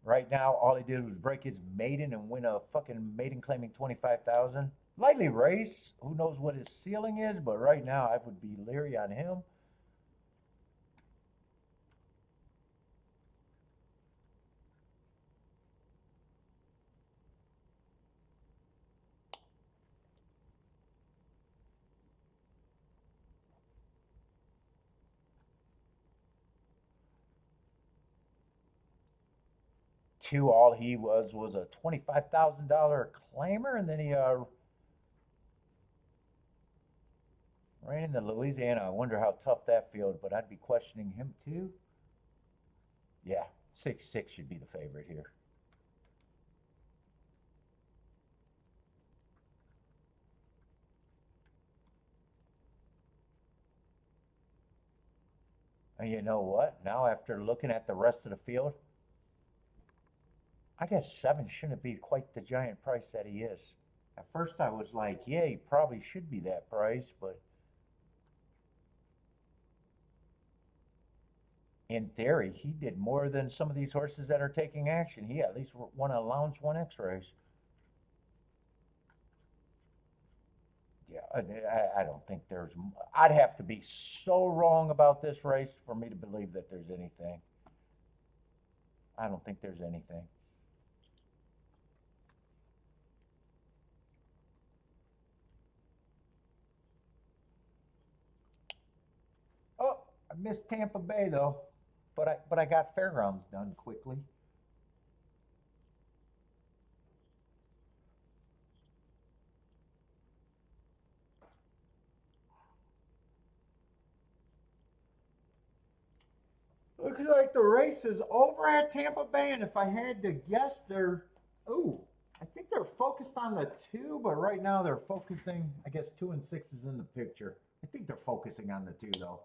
Right now, all he did was break his maiden and win a fucking maiden claiming 25,000. Lightly race. Who knows what his ceiling is? But right now, I would be leery on him. Two, all he was a $25,000 claimer, and then he ran into Louisiana. I wonder how tough that field, but I'd be questioning him too. Yeah, 6-6 should be the favorite here. And you know what? Now, after looking at the rest of the field, I guess 7 shouldn't be quite the giant price that he is. At first, I was like, yeah, he probably should be that price, but in theory, he did more than some of these horses that are taking action. He at least won a Lounge 1X race. Yeah, I don't think there's. I'd have to be so wrong about this race for me to believe that there's anything. I don't think there's anything. Oh, I missed Tampa Bay though, but I got Fairgrounds done quickly. Looks like the race is over at Tampa Bay, and if I had to guess, ooh, I think they're focused on the 2, but right now they're focusing. I guess 2 and 6 is in the picture. I think they're focusing on the 2 though.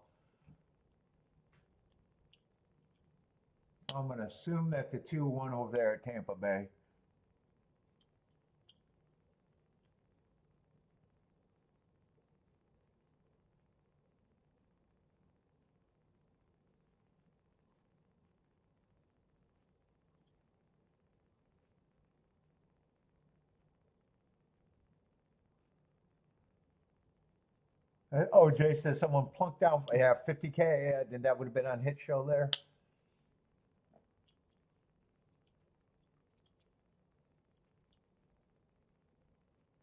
So I'm gonna assume that the 2 won over there at Tampa Bay. Oh, Jay says someone plunked down. Yeah, 50K. Yeah, then that would have been on Hit Show there.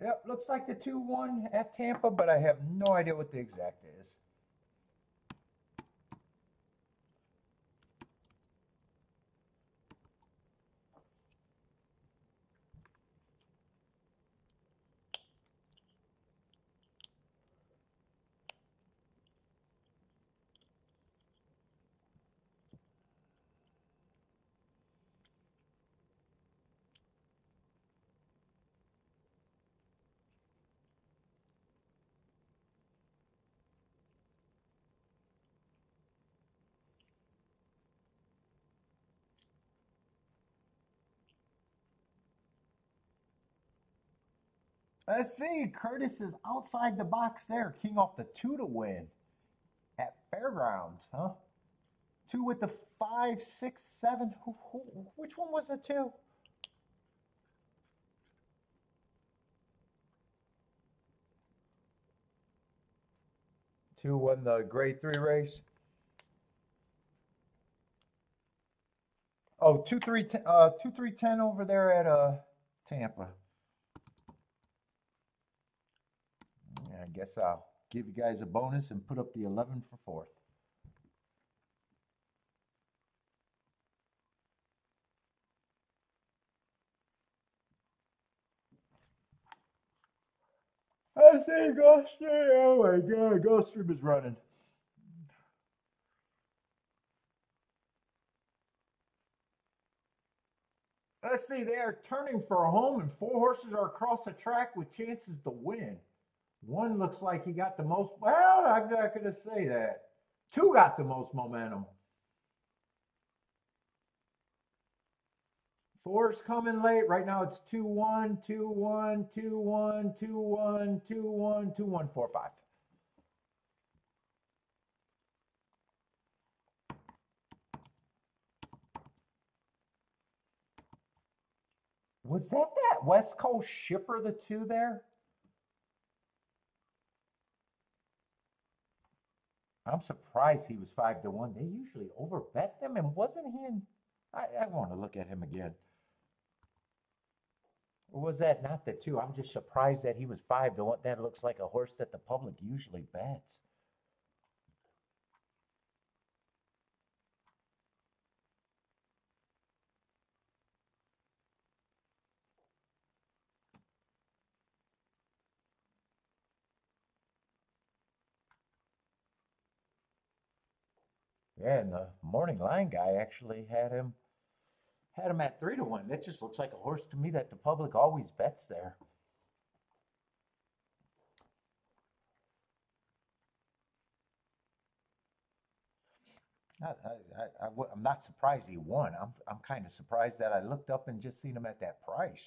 Yep, looks like the 2 won at Tampa, but I have no idea what the exact is. Let's see. Curtis is outside the box there. King off the 2 to win at Fairgrounds, huh? 2 with the 5, 6, 7. Which one was the 2? Two won the grade 3 race. Oh, 2-3-10 over there at Tampa. Yeah, I guess I'll give you guys a bonus and put up the 11 for 4th. I see Gulfstream. Oh my God, Gulfstream is running. Let's see, they are turning for a home, and 4 horses are across the track with chances to win. One looks like he got the most. Well, I'm not going to say that. 2 got the most momentum. Four's coming late. Right now it's 2-1, 2-1, 2-1, 2-1, 2-1, 2-1, 4-5. Was that West Coast shipper, the 2 there? I'm surprised he was 5-1. They usually overbet them, and wasn't he in? I want to look at him again. Or was that not the 2? I'm just surprised that he was 5-1. That looks like a horse that the public usually bets. Yeah, and the morning line guy actually had him at 3-1. That just looks like a horse to me that the public always bets there. I'm not surprised he won. I'm kind of surprised that I looked up and just seen him at that price.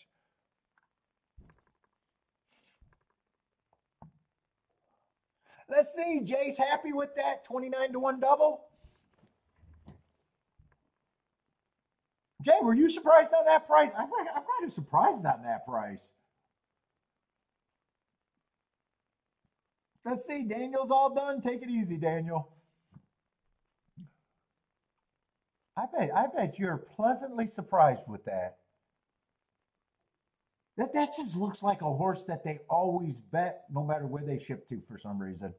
Let's see. Jay's happy with that 29-1 double. Jay, were you surprised on that price? I'm kind of surprised on that price. Let's see. Daniel's all done. Take it easy, Daniel. I bet you're pleasantly surprised with that. That just looks like a horse that they always bet no matter where they ship to for some reason.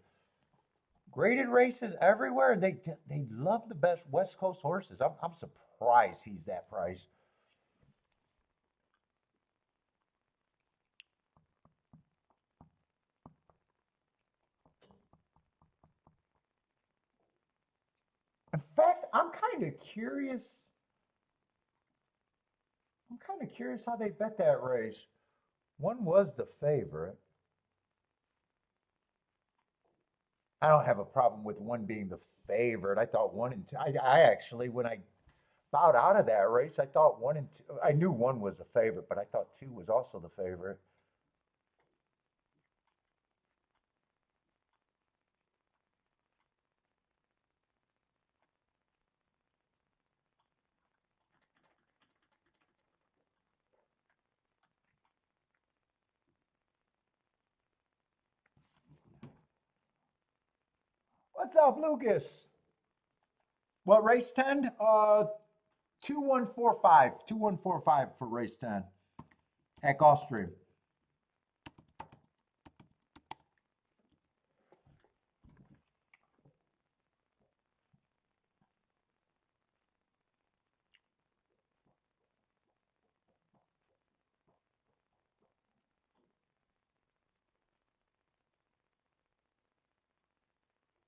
Graded races everywhere. They love the best West Coast horses. I'm surprised he's that price. In fact, I'm kind of curious. I'm kind of curious how they bet that race. One was the favorite. I don't have a problem with one being the favorite. I thought 1 and 2. I actually, when I bowed out of that race, I thought 1 and 2. I knew 1 was a favorite, but I thought 2 was also the favorite. What's up, Lucas? What race 10? 2145. 2145 for race 10 at Gulfstream.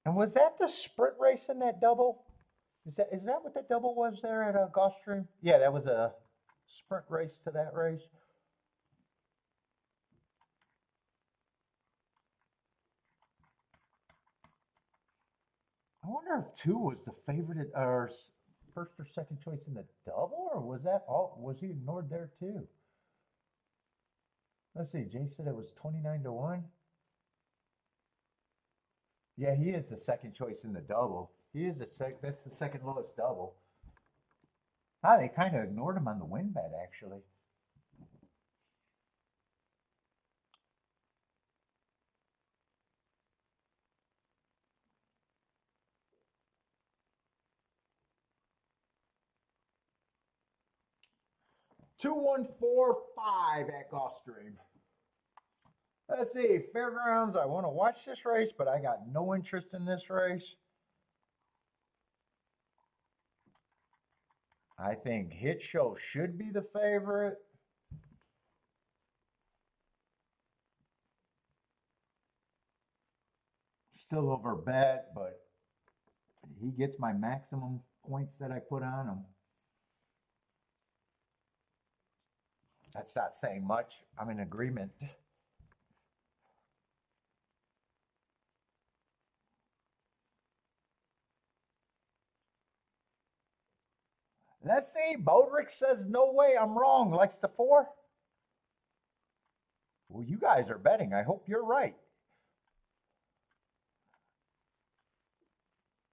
And was that the sprint race in that double? Is that what that double was there at Gulfstream? Yeah, that was a sprint race to that race. I wonder if 2 was the favorite or first or second choice in the double, or was that all? Was he ignored there too? Let's see. Jay said it was 29-1. Yeah, he is the second choice in the double. He is that's the second lowest double. Ah, they kind of ignored him on the win bet, actually. Two, 145 at Gulfstream. Let's see, Fairgrounds. I want to watch this race, but I got no interest in this race. I think Hit Show should be the favorite. Still over bet, but he gets my maximum points that I put on him. That's not saying much. I'm in agreement. Let's see. Bodrick says no way. I'm wrong. Likes the 4. Well, you guys are betting. I hope you're right.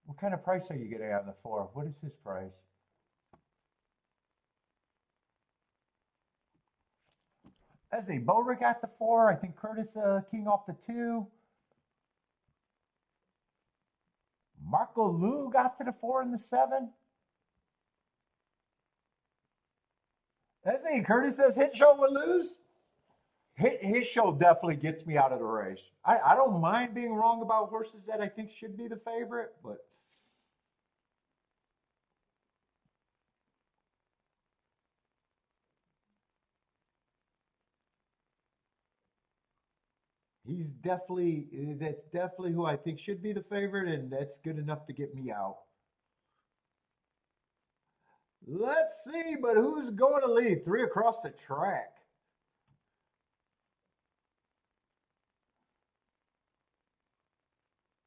What kind of price are you getting on the 4? What is his price? Let's see. Bodrick at the 4. I think Curtis King off the 2. Marco Lou got to the 4 and the 7. Let's see. Curtis says hit show will lose. His show definitely gets me out of the race. I don't mind being wrong about horses that I think should be the favorite, but that's definitely who I think should be the favorite, and that's good enough to get me out. Let's see, but who's going to lead? 3 across the track.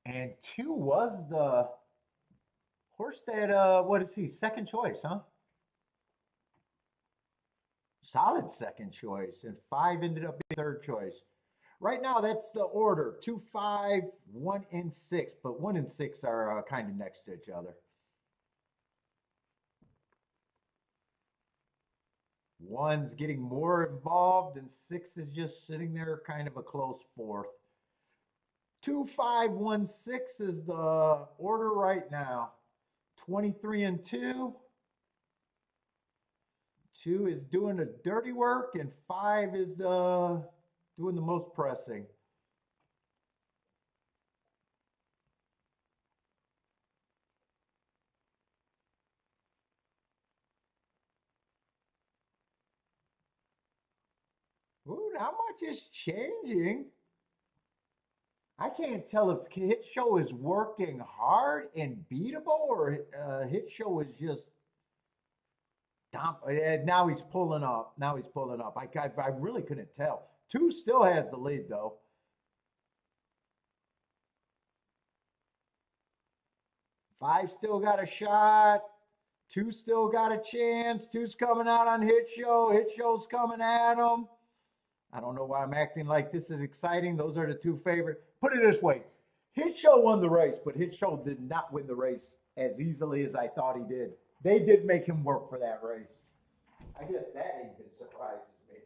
And 2 was the horse that, what is he? Second choice, huh? Solid second choice. And 5 ended up being third choice. Right now, that's the order 2, 5, 1, and 6. But 1 and 6 are kind of next to each other. 1's getting more involved, and 6 is just sitting there, kind of a close 4th. 2, 5, 1, 6 is the order right now. 23 and 2. 2 is doing the dirty work, and 5 is doing the most pressing. Ooh, not much is changing. I can't tell if Hit Show is working hard and beatable, or Hit Show is just now he's pulling up. Now he's pulling up. I really couldn't tell. 2 still has the lead though. 5 still got a shot. 2 still got a chance. 2's coming out on Hit Show. Hit Show's coming at him. I don't know why I'm acting like this is exciting. Those are the 2 favorite. Put it this way. Hit Show won the race, but Hit Show did not win the race as easily as I thought he did. They did make him work for that race. I guess that even surprises me.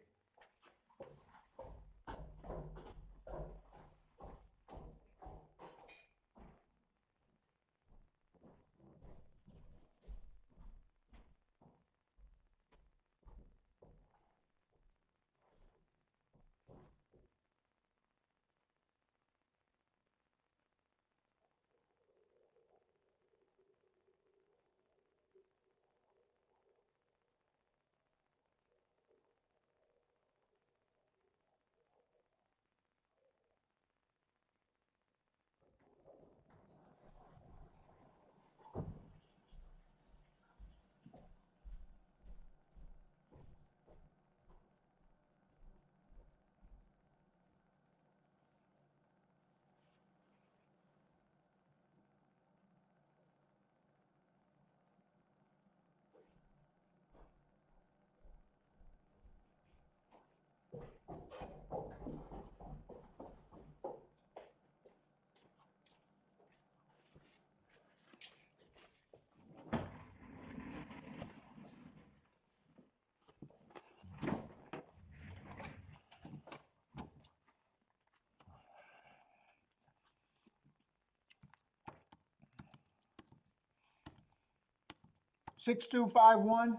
6251.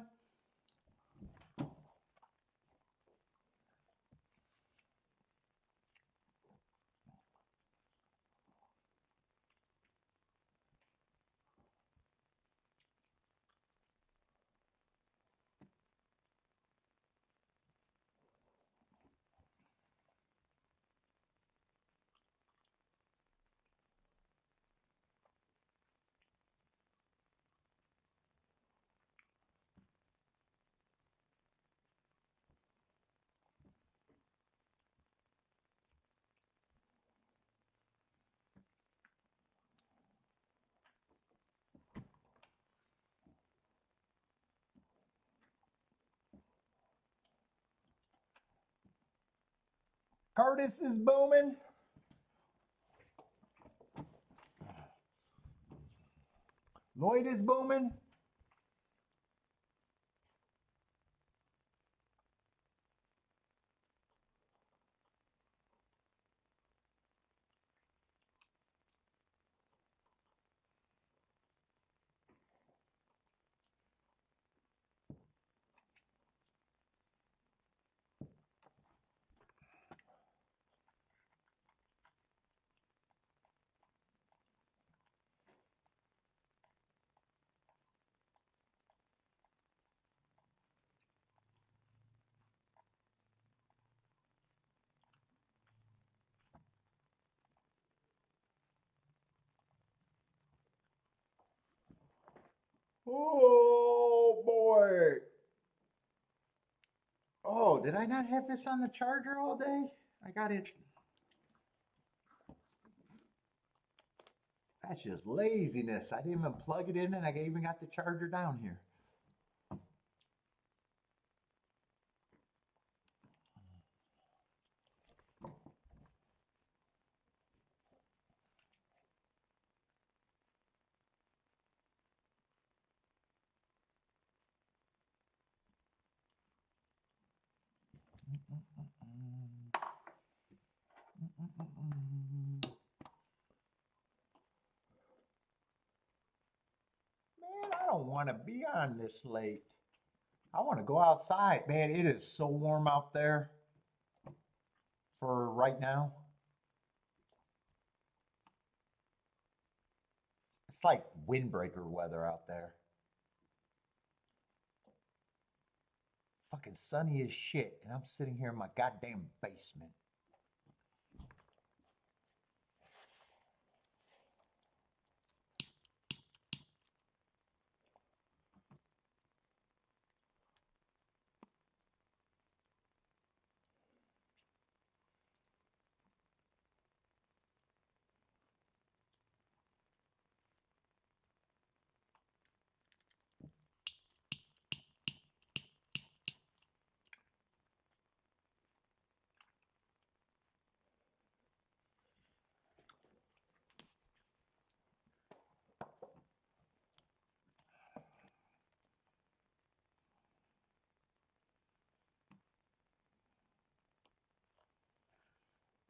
Curtis is booming. Lloyd is booming. Oh boy. Oh, did I not have this on the charger all day? I got it. That's just laziness. I didn't even plug it in and I even got the charger down here. Man, I don't want to be on this late. I want to go outside. Man, it is so warm out there for right now. It's like windbreaker weather out there. Fucking sunny as shit. And I'm sitting here in my goddamn basement.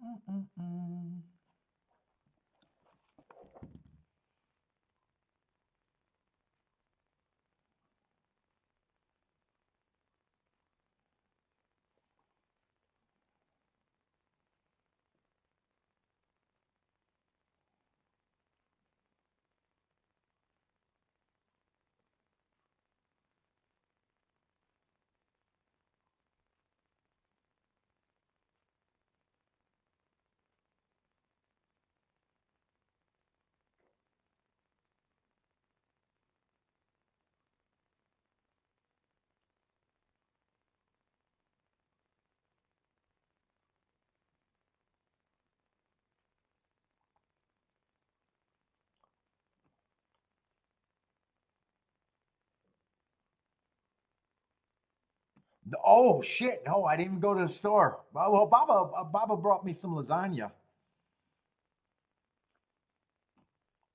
Mm-mm-mm. Oh shit! No, I didn't even go to the store. Well, Baba brought me some lasagna.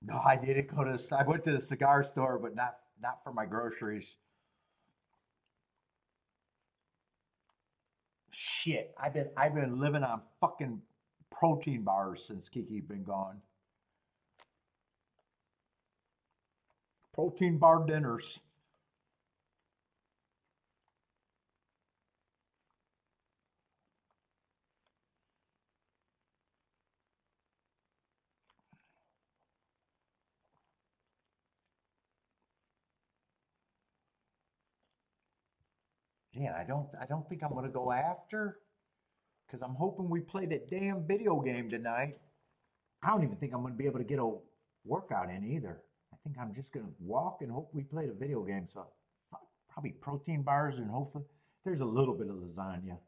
No, I didn't go to. I went to the cigar store, but not for my groceries. Shit, I've been living on fucking protein bars since Kiki been gone. Protein bar dinners. Man, I don't think I'm gonna go after because I'm hoping we play that damn video game tonight. I don't even think I'm gonna be able to get a workout in either. I think I'm just gonna walk and hope we play the video game. So probably protein bars and hopefully there's a little bit of lasagna.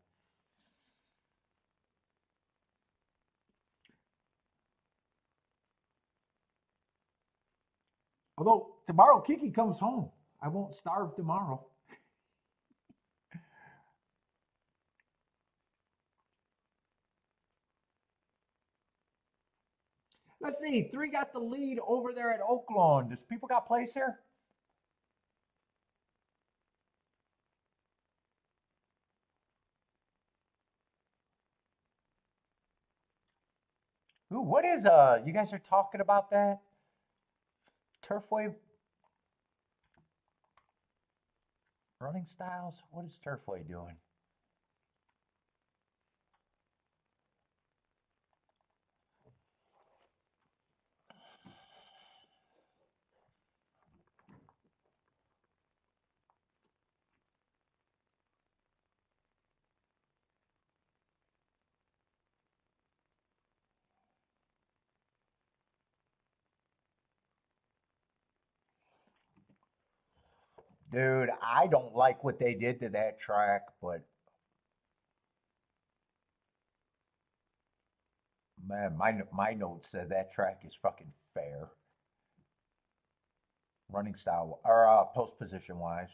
Although tomorrow Kiki comes home, I won't starve tomorrow. Let's see. 3 got the lead over there at OakLawn. Does people got place here? Ooh, what is you guys are talking about that? Turfway running styles? What is Turfway doing? Dude, I don't like what they did to that track, but man, my notes said that track is fucking fair, running style or post position wise.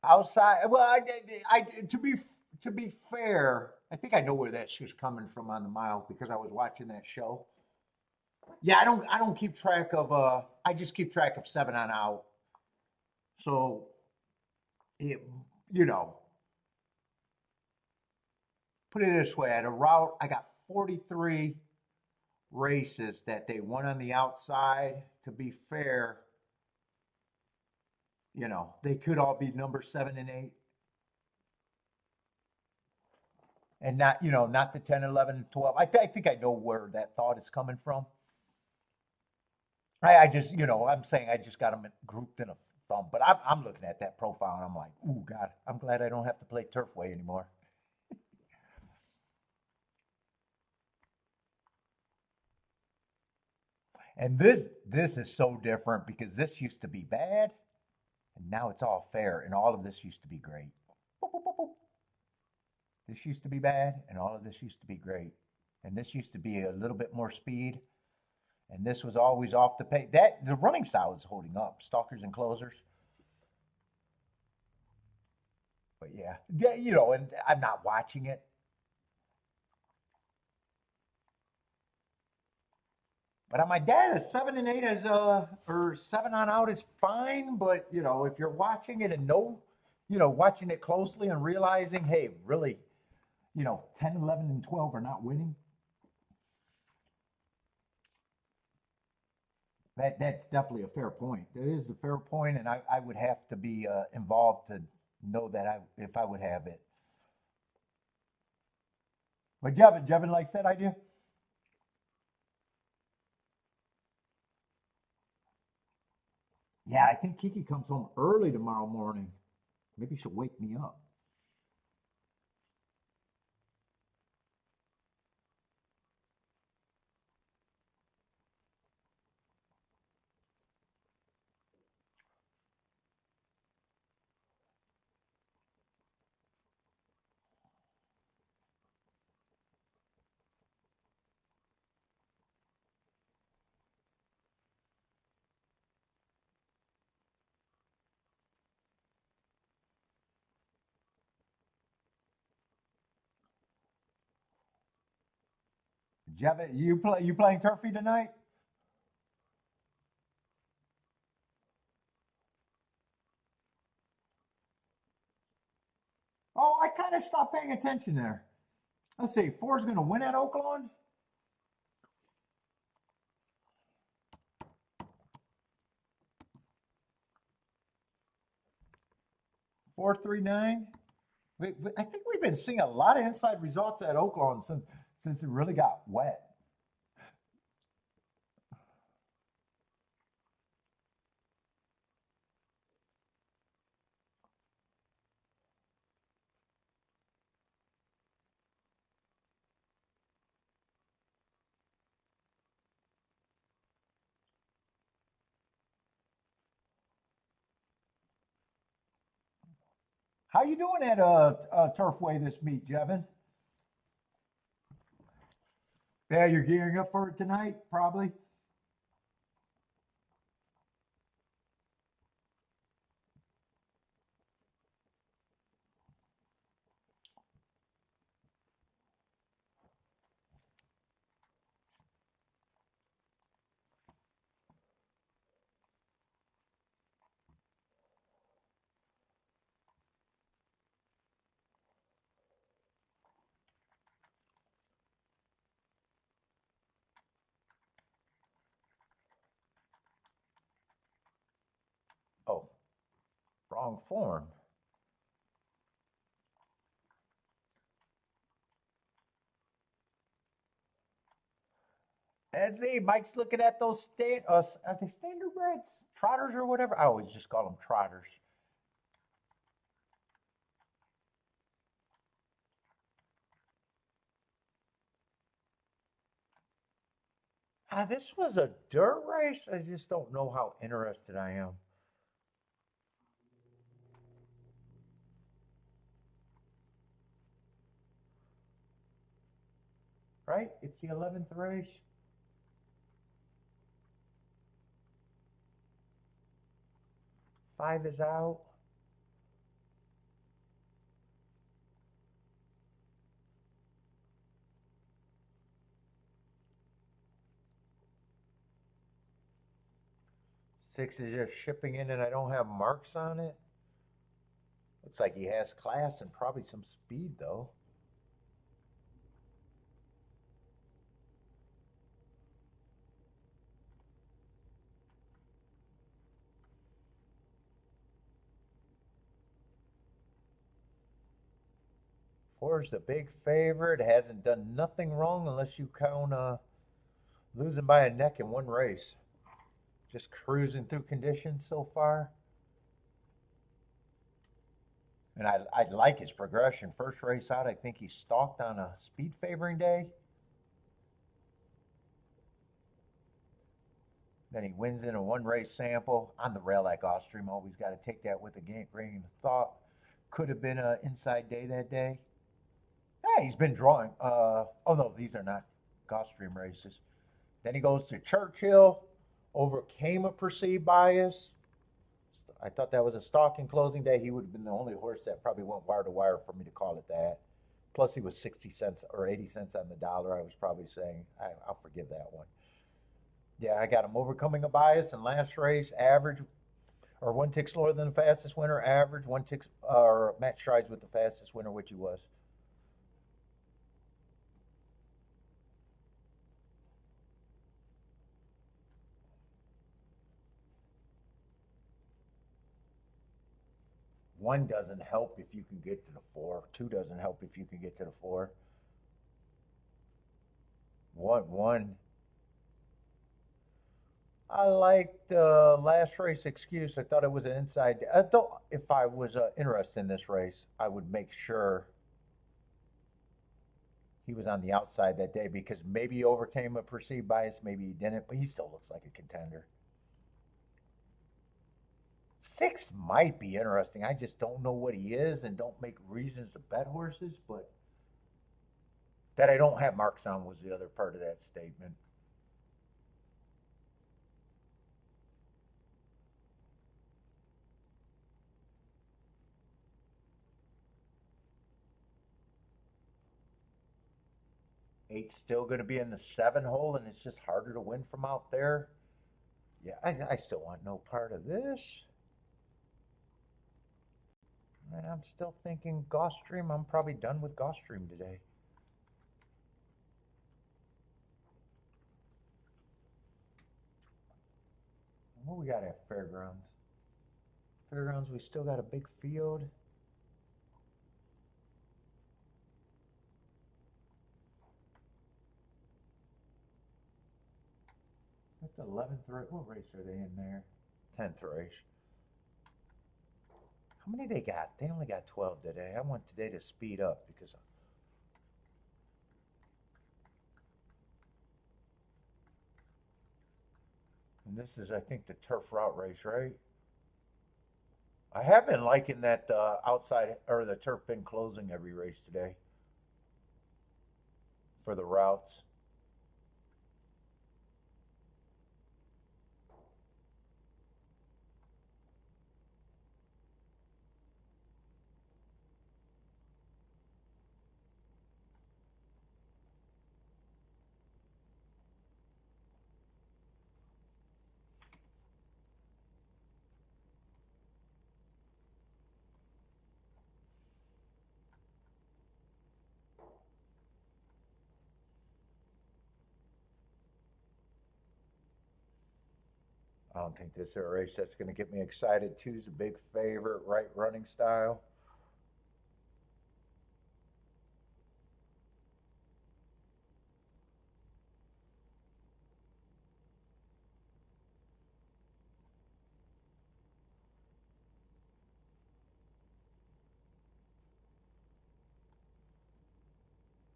Outside, well, to be fair, I think I know where that shit's coming from on the mile because I was watching that show. Yeah, I don't keep track of I just keep track of 7 on out. So it you know, put it this way, at a route I got 43 races that they won on the outside. To be fair, they could all be number 7 and 8 and not, not the 10, 11, and 12. I think I know where that thought is coming from. I just, I'm saying I just got them grouped in a thumb, but I'm looking at that profile and I'm like, ooh, God, I'm glad I don't have to play Turfway anymore. And this is so different because this used to be bad and now it's all fair and all of this used to be great. Boop, boop, boop, boop. This used to be bad and all of this used to be great. And this used to be a little bit more speed and this was always off the pace. That the running style is holding up. Stalkers and closers. But yeah, and I'm not watching it. But on my data, 7 and 8 is or 7 on out is fine. But if you're watching it and watching it closely and realizing, hey, really, 10, 11, and 12 are not winning. That's definitely a fair point. That is a fair point, and I would have to be involved to know that if I would have it. But Jevin likes that idea. Yeah, I think Kiki comes home early tomorrow morning. Maybe she'll wake me up. Jevin, you playing turfy tonight? Oh, I kind of stopped paying attention there. Let's see, four's going to win at OakLawn. 439. I think we've been seeing a lot of inside results at OakLawn since it really got wet. How you doing at Turfway this meet, Jevin? Yeah, you're gearing up for it tonight, probably. Oh, wrong form. As the Mike's looking at those are they standardbreds, trotters or whatever? I always just call them trotters. This was a dirt race. I just don't know how interested I am. Right? It's the 11th race. Five is out. Six is just shipping in and I don't have marks on it. Looks like he has class and probably some speed though. Four is the big favorite. Hasn't done nothing wrong unless you count losing by a neck in one race. Just cruising through conditions so far. And I like his progression. First race out, I think he stalked on a speed favoring day. Then he wins in a one race sample on the rail at Gulfstream. Always got to take that with a grain of thought. Could have been an inside day that day. Yeah, he's been drawing. Oh no, these are not Gulfstream races. Then he goes to Churchill, overcame a perceived bias. I thought that was a stalking closing day. He would have been the only horse that probably went wire to wire for me to call it that. Plus, he was 60 cents or 80 cents on the dollar. I was probably saying, I'll forgive that one. Yeah, I got him overcoming a bias in last race, average or one tick slower than the fastest winner, average, one tick or match strides with the fastest winner, which he was. One doesn't help if you can get to the four. Two doesn't help if you can get to the four. One. I like the last race excuse. I thought it was an inside. I thought if I was interested in this race, I would make sure he was on the outside that day because maybe he overcame a perceived bias, maybe he didn't, but he still looks like a contender. Six might be interesting. I just don't know what he is and don't make reasons to bet horses, but that I don't have marks on was the other part of that statement. Eight's still going to be in the seven hole, and it's just harder to win from out there. Yeah, I still want no part of this. And I'm still thinking Gulfstream. I'm probably done with Gulfstream today. What we got at Fairgrounds? Fairgrounds, we still got a big field. That's the 11th race. What race are they in there? 10th race. How many they got? They only got 12 today. I want today to speed up because. And this is, I think, the turf route race, right? I have been liking that outside or the turf been closing every race today for the routes. I don't think this is a race that's going to get me excited. Two's a big favorite, right running style.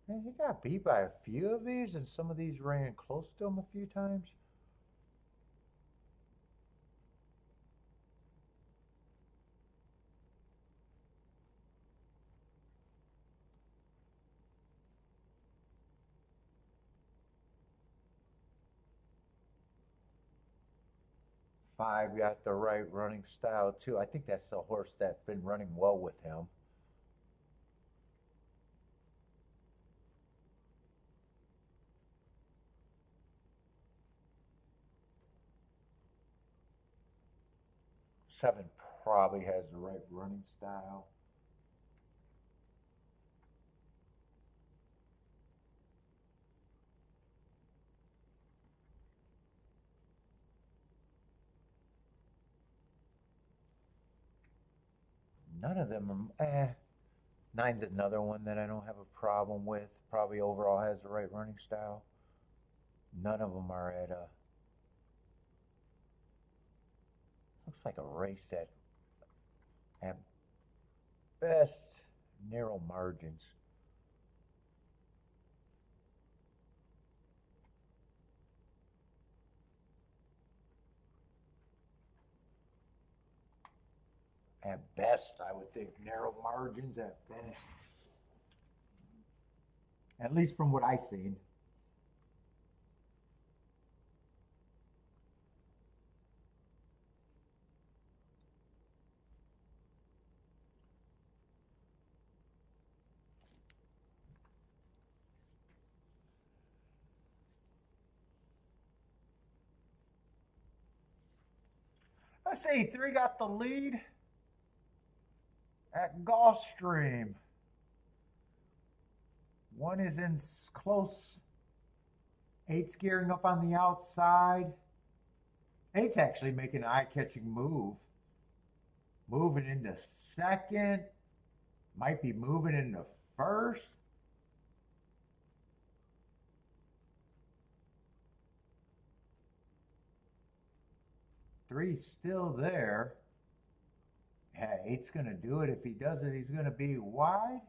Man, he got beat by a few of these, and some of these ran close to him a few times. Five got the right running style too. I think that's the horse that's been running well with him. Seven probably has the right running style. None of them are. Nine's another one that I don't have a problem with. Probably overall has the right running style. None of them are at a. Looks like a race that, at best, narrow margins. At best, I would think narrow margins at best. At least from what I've seen. Let's see, three got the lead at Gulfstream. One is in close. Eight's gearing up on the outside. Eight's actually making an eye-catching move. Moving into second. Might be moving into first. Three's still there. Yeah, eight's going to do it. If he does it, he's going to be wide.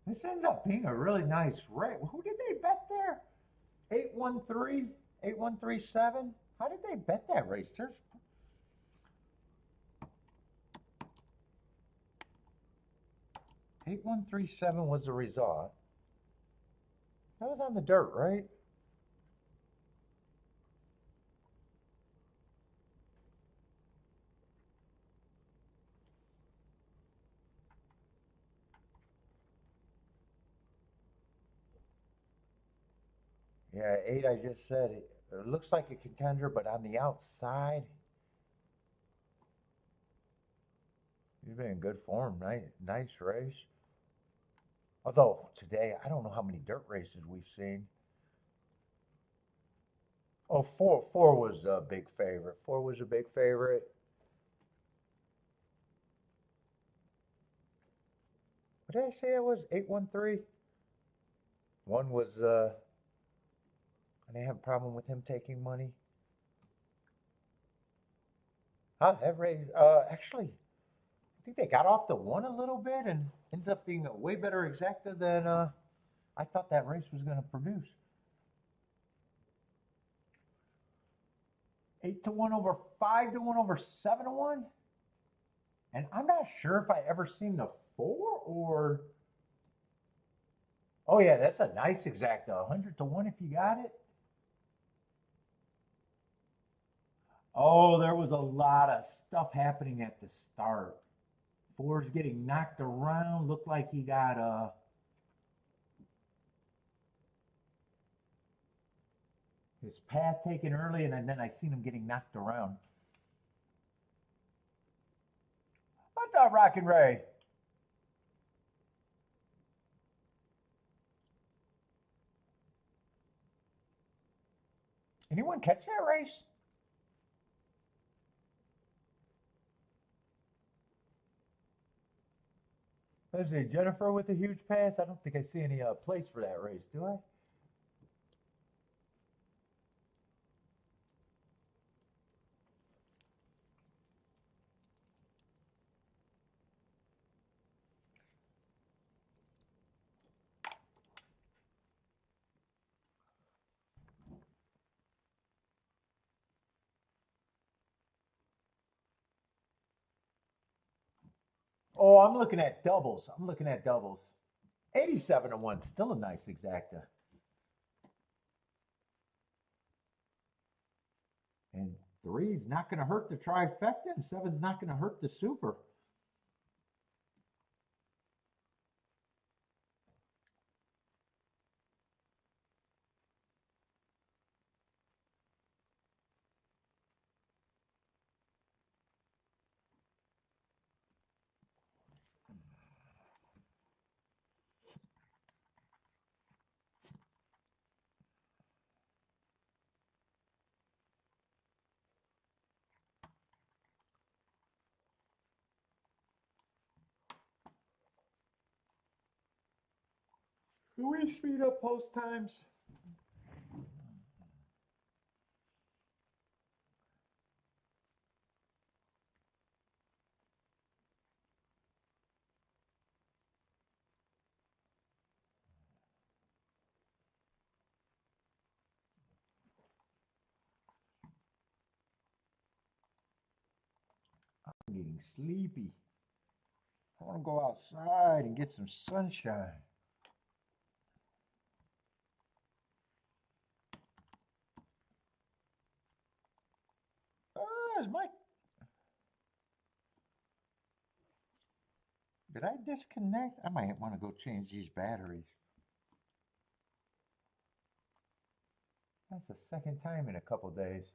This ends up being a really nice race. Who did they bet there? 813, 8137. How did they bet that race? There's 8137 was the result. That was on the dirt, right? Yeah, eight, I just said it looks like a contender, but on the outside, he's been in good form. Nice race. Although today, I don't know how many dirt races we've seen. Oh, four was a big favorite. Four was a big favorite. What did I say it was? 813? One was, I didn't have a problem with him taking money. That race, actually, I think they got off the one a little bit and ended up being a way better exacta than I thought that race was going to produce. 8-1 over 5-1 over 7-1. And I'm not sure if I ever seen the four or. Oh yeah, that's a nice exacta. 100-1 if you got it. Oh, there was a lot of stuff happening at the start. Four's getting knocked around. Looked like he got his path taken early, and then I seen him getting knocked around. What's up, Rockin' Ray? Anyone catch that race? Let's see, Jennifer with a huge pass. I don't think I see any place for that race, do I? Oh, I'm looking at doubles. I'm looking at doubles. 87 to 1, still a nice exacta. And 3's not going to hurt the trifecta, and 7's not going to hurt the super. Do we speed up post times? I'm getting sleepy. I want to go outside and get some sunshine. Is my... Did I disconnect? I might want to go change these batteries. That's the second time in a couple days.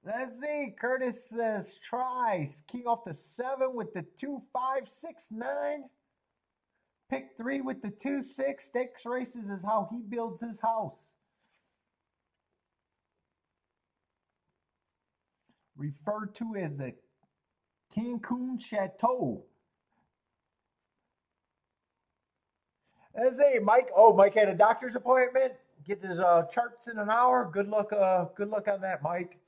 Let's see. Curtis says tries. King off the 7 with the 2, 5, 6, 9. Pick 3 with the 2, 6. Stakes races is how he builds his house. Referred to as the Cancun Chateau. Let's see. Mike. Oh, Mike had a doctor's appointment. Gets his charts in an hour. Good luck. Good luck on that, Mike.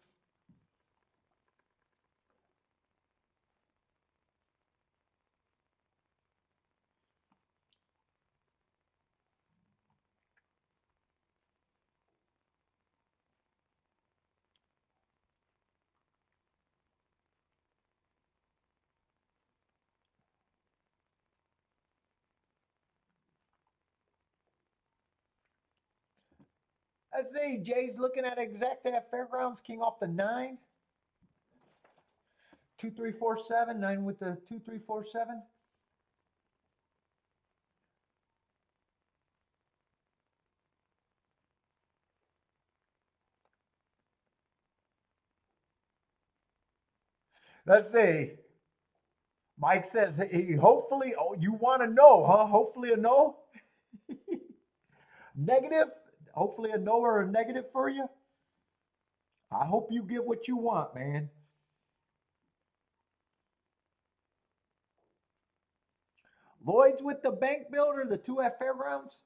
Let's see. Jay's looking at exacta at Fairgrounds. King off the 9. 2, 3, 4, 7. 9 with the 2, 3, 4, 7. Let's see. Mike says he hopefully, oh, you want to know, huh? Hopefully a no. Negative. Hopefully a no or a negative for you. I hope you get what you want, man. Lloyd's with the bank builder, the 2 at Fairgrounds.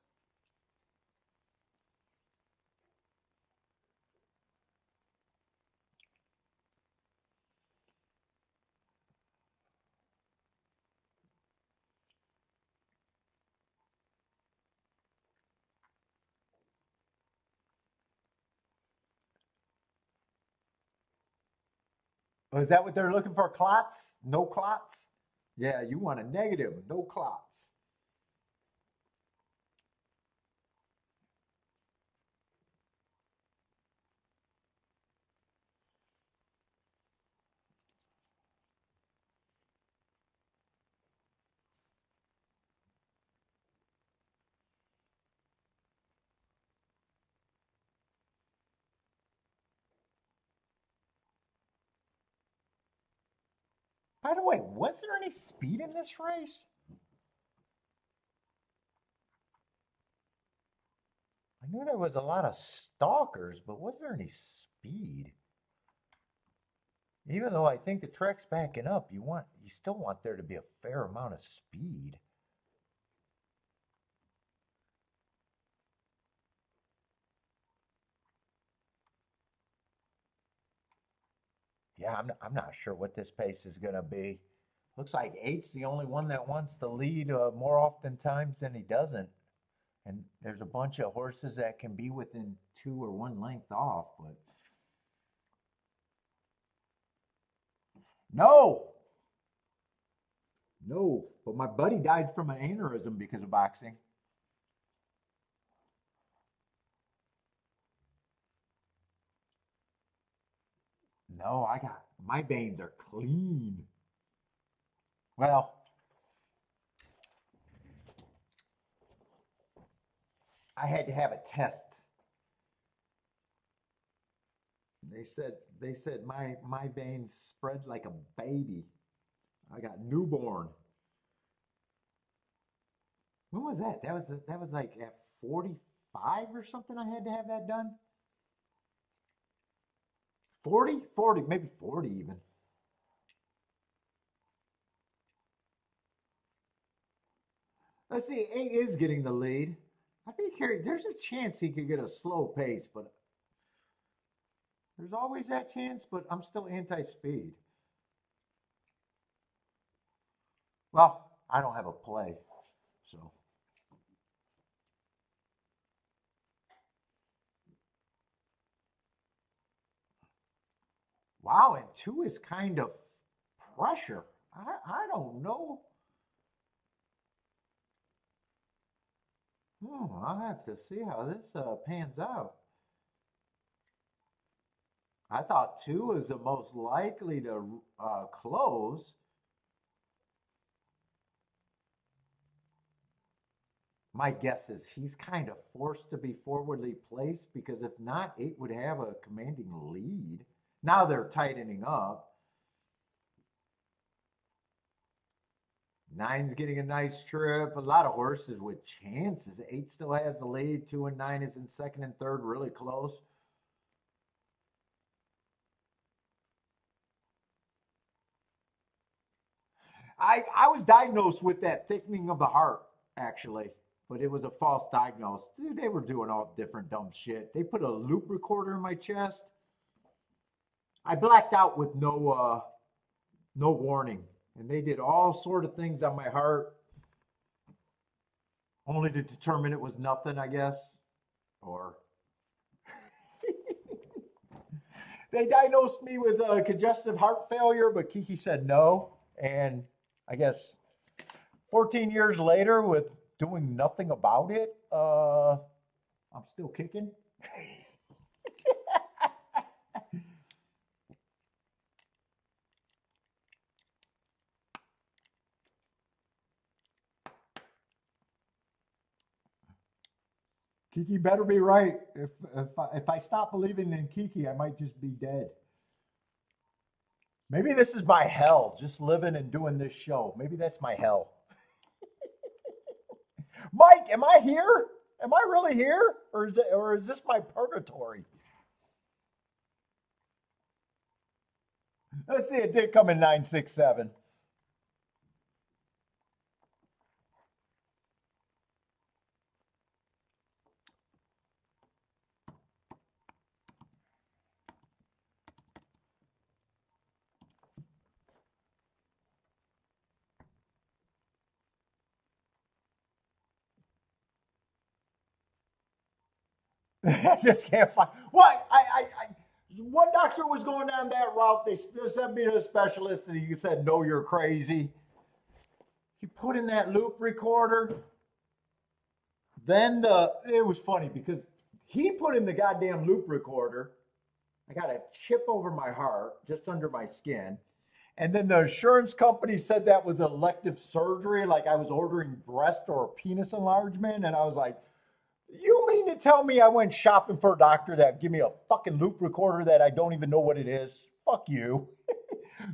Oh, is that what they're looking for? Clots? No clots? Yeah, you want a negative, no clots. By the way, was there any speed in this race? I knew there was a lot of stalkers, but was there any speed? Even though I think the track's backing up, you still want there to be a fair amount of speed. Yeah, I'm not sure what this pace is going to be. Looks like eight's the only one that wants to lead more often times than he doesn't. And there's a bunch of horses that can be within 2 or 1 length off, but no, no. But my buddy died from an aneurysm because of boxing. No, my veins are clean. Well, I had to have a test. They said my veins spread like a baby. I got newborn. When was that? That was like at 45 or something. I had to have that done. 40, maybe 40 even. Let's see, 8 is getting the lead. I'd be curious. There's a chance he could get a slow pace, but there's always that chance, but I'm still anti-speed. Well, I don't have a play, so. Wow, and 2 is kind of pressure. I don't know. I'll have to see how this pans out. I thought 2 is the most likely to close. My guess is he's kind of forced to be forwardly placed because if not, 8 would have a commanding lead. Now they're tightening up. 9's getting a nice trip. A lot of horses with chances. 8 still has the lead. 2 and 9 is in second and third, really close. I was diagnosed with that thickening of the heart, actually, but it was a false diagnosis. Dude, they were doing all different dumb shit. They put a loop recorder in my chest. I blacked out with no warning, and they did all sort of things on my heart, only to determine it was nothing, I guess, or they diagnosed me with congestive heart failure, but Kiki said no, and I guess 14 years later, with doing nothing about it, I'm still kicking. Kiki better be right. If I stop believing in Kiki, I might just be dead. Maybe this is my hell, just living and doing this show. Maybe that's my hell. Mike, am I here? Am I really here, or is this my purgatory? Let's see. It did come in 967. I just can't find what I One doctor was going down that route. They sent me to a specialist, and he said, "No, you're crazy." He put in that loop recorder. Then it was funny because he put in the goddamn loop recorder. I got a chip over my heart, just under my skin. And then the insurance company said that was elective surgery, like I was ordering breast or penis enlargement. And I was like, you mean to tell me I went shopping for a doctor that give me a fucking loop recorder that I don't even know what it is? Fuck you.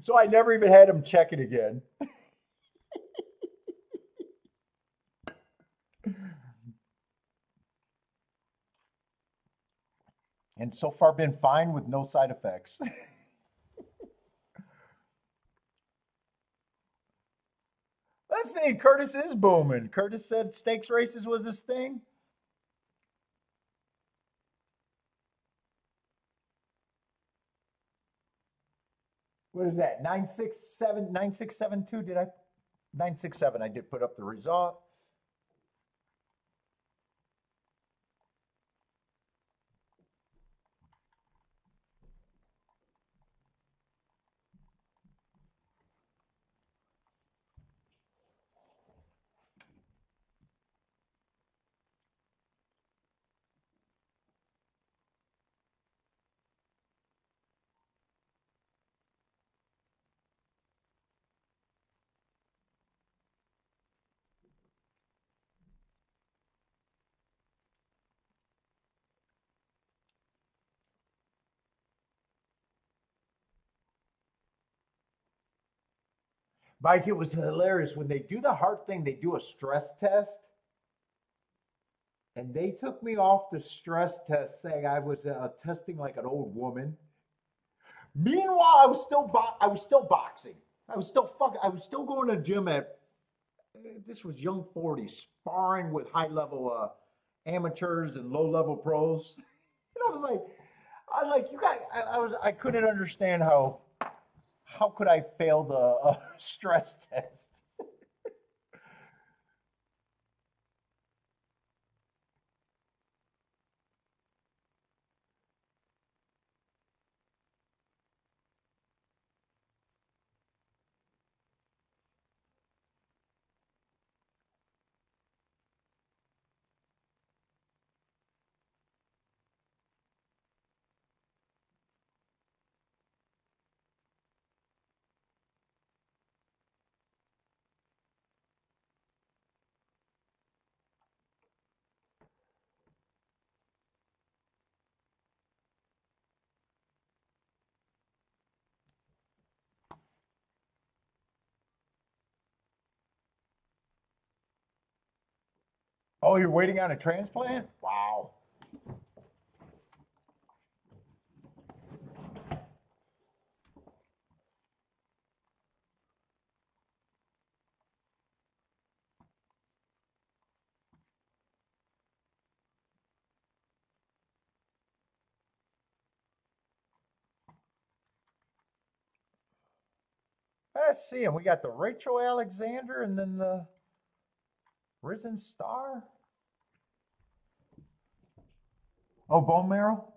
So I never even had him check it again. And so far been fine with no side effects. Let's see, Curtis is booming. Curtis said stakes races was his thing. What is that? 967 9672. Did I 967? I did put up the result. Mike, it was hilarious when they do the heart thing. They do a stress test, and they took me off the stress test, saying I was testing like an old woman. Meanwhile, I was still boxing. I was still going to gym at this was young 40, sparring with high level amateurs and low level pros. And I was like, you guys, I couldn't understand how could I fail the stress test. Oh, you're waiting on a transplant? Wow. Let's see. And we got the Rachel Alexander and then the Risen Star. Oh, bone marrow?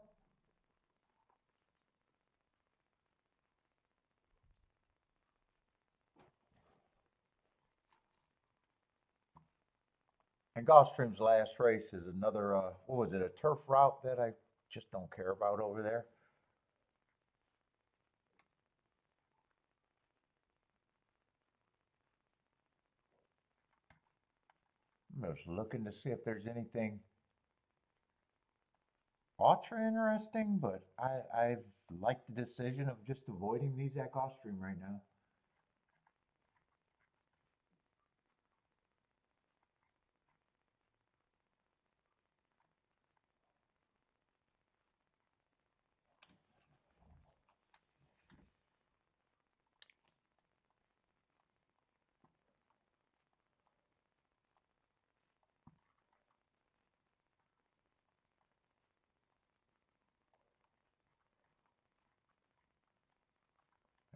And Gulfstream's last race is another, what was it, a turf route that I just don't care about over there. I'm just looking to see if there's anything ultra interesting, but I like the decision of just avoiding these at Gulfstream right now.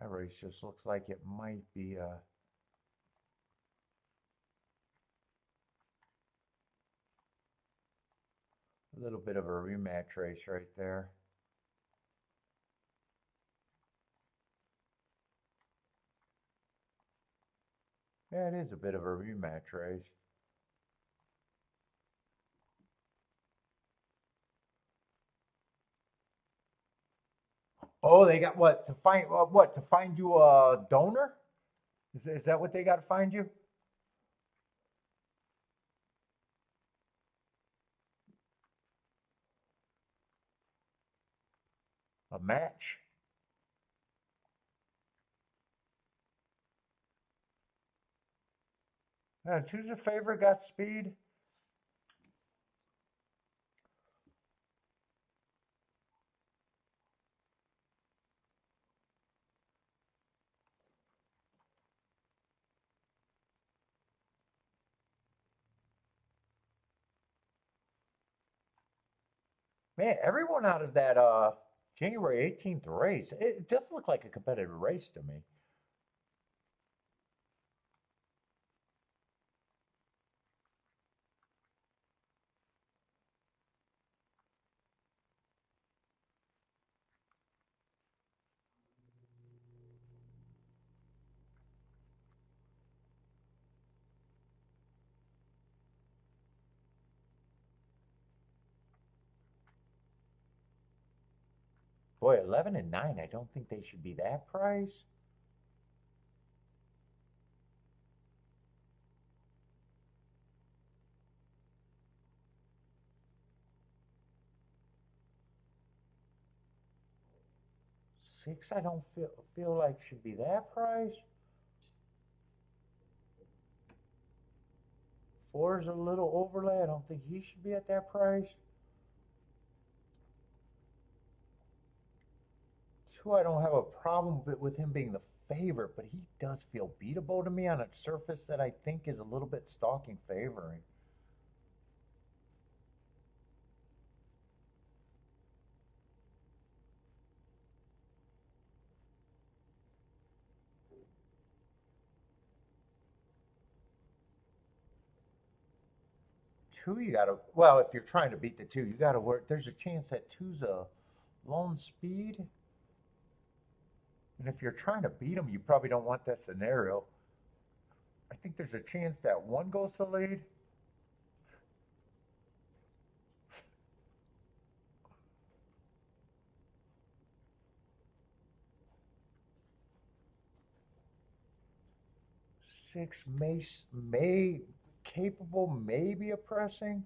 That race just looks like it might be a little bit of a rematch race right there. Yeah, it is a bit of a rematch race. Oh, they got what to find? What to find you a donor? Is that what they got to find you? A match? Choose a favorite. Got speed. Man, everyone out of that January 18th race, it does look like a competitive race to me. Boy, 11 and 9, I don't think they should be that price. Six, I don't feel like should be that price. Four is a little overlay. I don't think he should be at that price. Two, I don't have a problem with him being the favorite, but he does feel beatable to me on a surface that I think is a little bit stalking favoring. Two, you gotta, well, if you're trying to beat the two, you gotta work. There's a chance that two's a lone speed. And if you're trying to beat him, you probably don't want that scenario. I think there's a chance that one goes to lead. Six may capable maybe of pressing.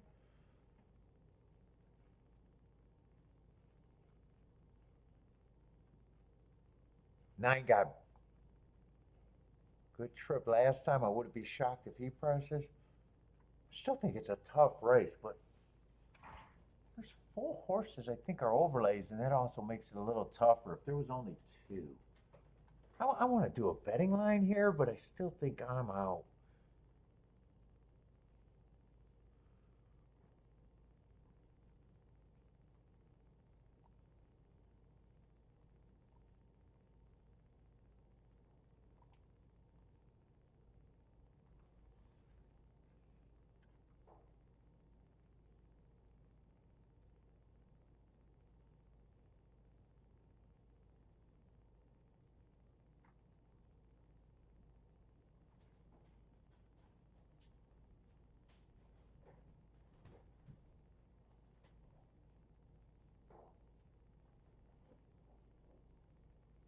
Nine got good trip last time. I wouldn't be shocked if he presses. Still think it's a tough race, but there's four horses I think are overlays, and that also makes it a little tougher. If there was only two, I want to do a betting line here, but I still think I'm out.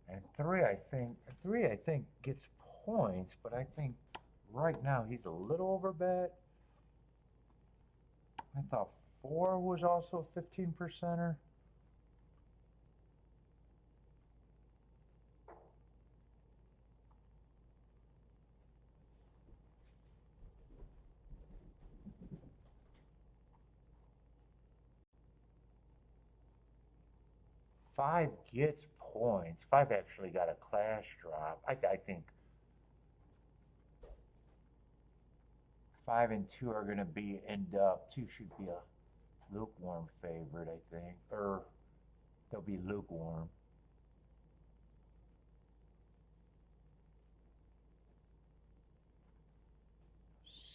And three I think gets points, but I think right now he's a little overbet. I thought four was also a 15 percenter. Five gets points. Five actually got a class drop. I think five and two are going to be end up. Two should be a lukewarm favorite, I think, or they'll be lukewarm.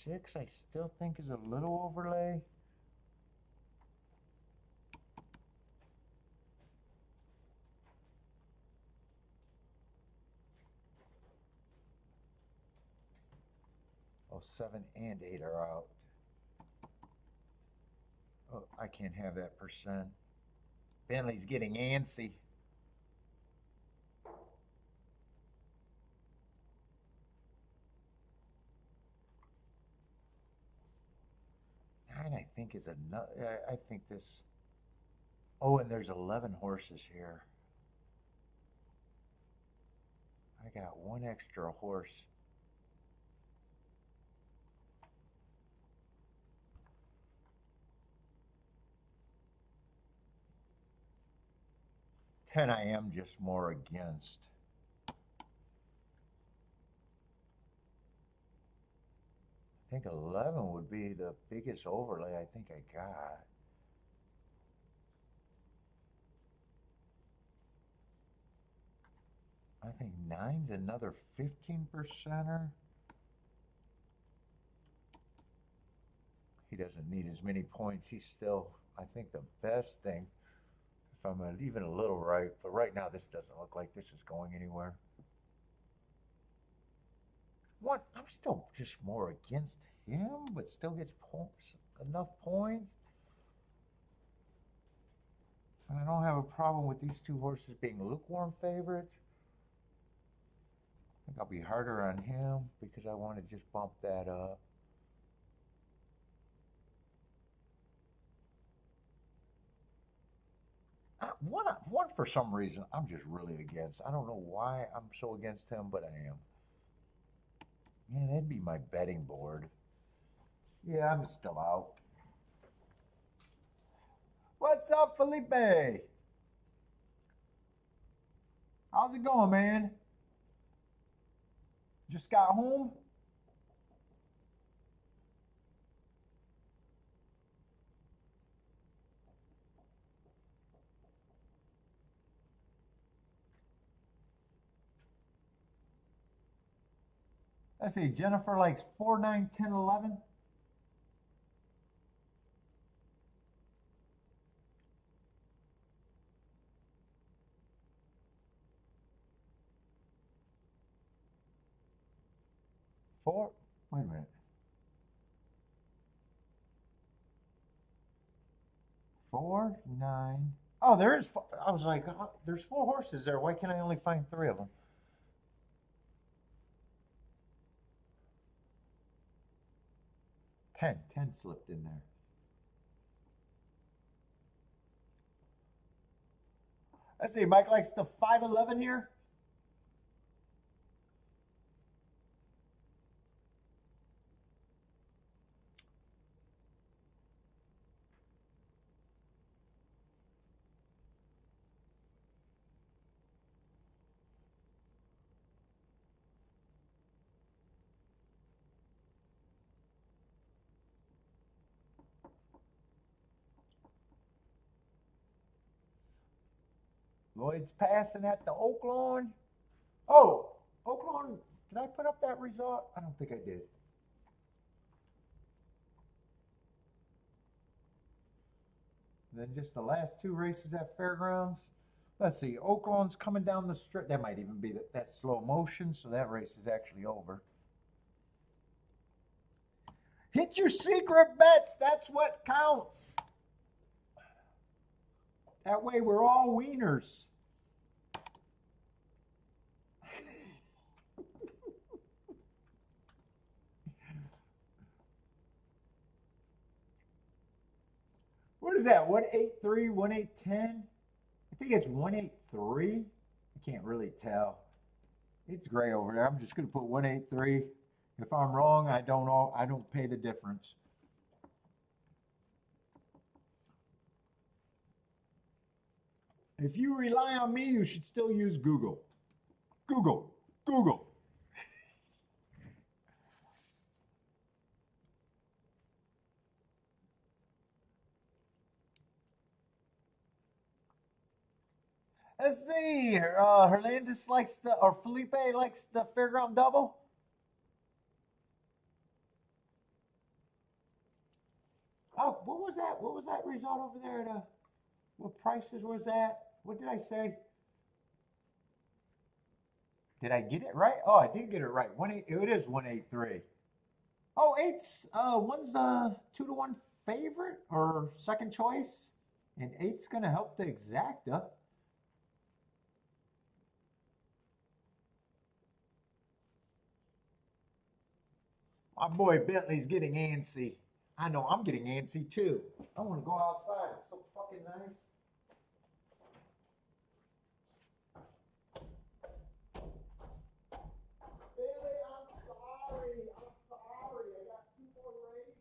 Six, I still think is a little overlay. Oh, 7 and 8 are out. Oh, I can't have that percent. Bentley's getting antsy. Nine, I think, is enough. I think this. Oh, and there's 11 horses here. I got one extra horse. Ten, I am just more against. I think 11 would be the biggest overlay I think I got. I think 9's another 15%er. He doesn't need as many points. He's still, I think, the best thing. If I'm even a little right, but right now this doesn't look like this is going anywhere. What? I'm still just more against him, but still gets enough points. And I don't have a problem with these two horses being lukewarm favorites. I think I'll be harder on him because I want to just bump that up. One for some reason I'm just really against. I don't know why I'm so against him, but I am. Yeah, that'd be my betting board. Yeah, I'm still out. What's up, Felipe? How's it going, man? Just got home? Let's see, Jennifer likes 4, 9, 10, 11. Four? Wait a minute. 4, 9. Oh, there is. I was like, oh, there's 4 horses there. Why can't I only find 3 of them? 10 slipped in there. Let's see, Mike likes the 511 here. Lloyd's passing at the OakLawn. Oh, OakLawn, did I put up that result? I don't think I did. And then just the last 2 races at Fairgrounds. Let's see, OakLawn's coming down the straight. That might even be that slow motion, so that race is actually over. Hit your secret bets. That's what counts. That way we're all wieners. What is that? 183, 1810? I think it's 183. I can't really tell. It's gray over there. I'm just going to put 183. If I'm wrong, I don't know. I don't pay the difference. If you rely on me, you should still use Google. Google. Google. Let's see. Hernandez likes or Felipe likes the fairground double. Oh, what was that? What was that result over there? What prices was that? What did I say? Did I get it right? Oh, I did get it right. It is 183. Oh, eight's one's a 2-1 favorite or second choice, and eight's gonna help the exacta. My boy Bentley's getting antsy. I know I'm getting antsy too. I want to go outside. It's so fucking nice. Billy, I'm sorry. I'm sorry. I got two more races.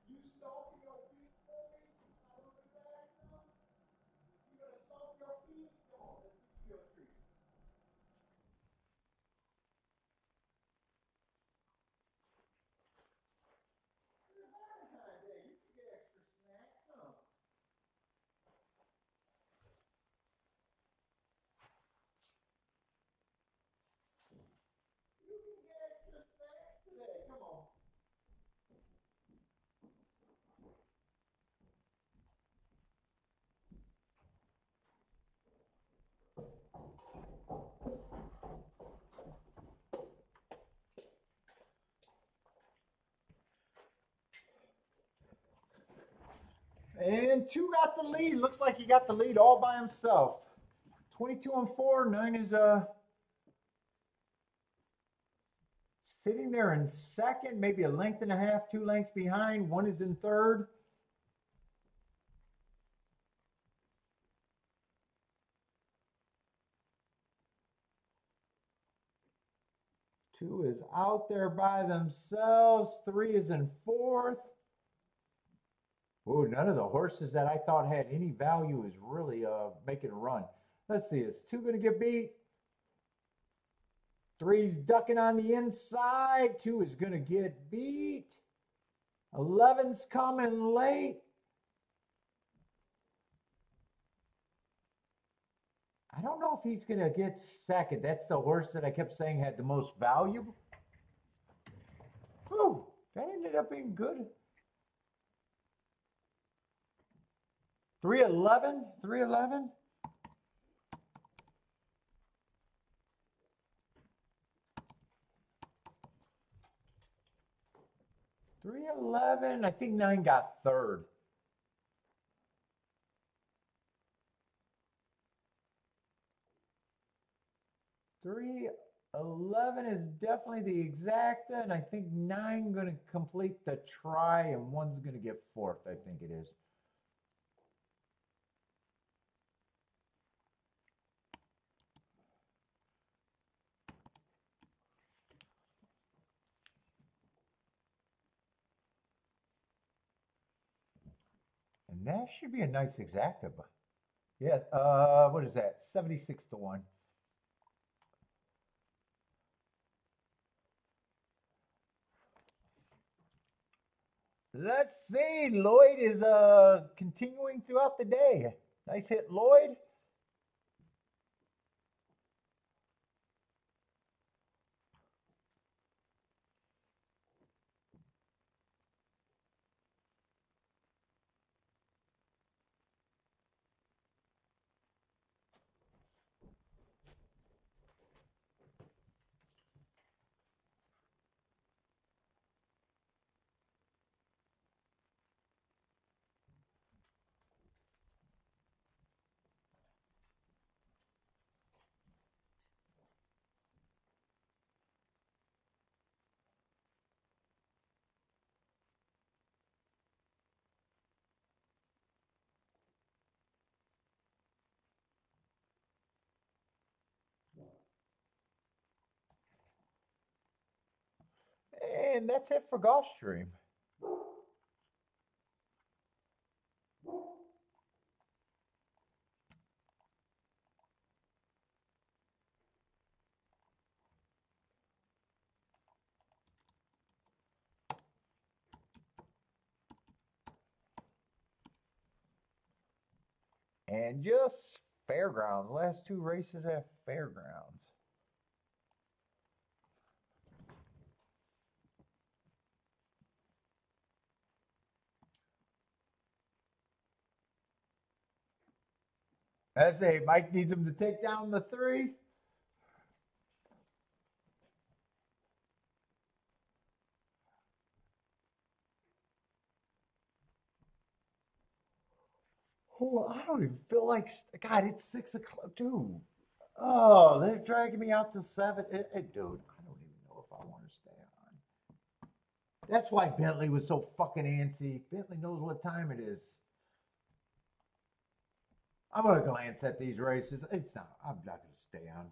You stomp your feet for me? I don't do that. You gonna stomp your feet? Come on, let's get you a treat. It's Valentine's Day. You can get extra snacks, huh? You can get extra snacks today. Come on. And two got the lead. Looks like he got the lead all by himself. 22 and 4. 9 is sitting there in second, maybe a length and a half, 2 lengths behind. 1 is in third. Two is out there by themselves. 3 is in fourth. Oh, none of the horses that I thought had any value is really making a run. Let's see, is 2 going to get beat? 3's ducking on the inside. 2 is going to get beat. 11's coming late. I don't know if he's going to get second. That's the horse that I kept saying had the most value. Whew, that ended up being good. 311, 311. 311. I think 9 got third. 311 is definitely the exacta, and I think 9 going to complete the try, and 1's going to get fourth. I think it is. And that should be a nice exacta. Yeah, what is that? 76 to 1. Let's see. Lloyd is continuing throughout the day. Nice hit, Lloyd. And that's it for Gulfstream. And just fairgrounds. Last two races at fairgrounds. I say Mike needs him to take down the 3. Oh, I don't even feel like, God, it's 6 o'clock, dude. Oh, they're dragging me out to 7. Dude, I don't even know if I want to stay on. That's why Bentley was so fucking antsy. Bentley knows what time it is. I'm going to glance at these races. I'm not going to stay on.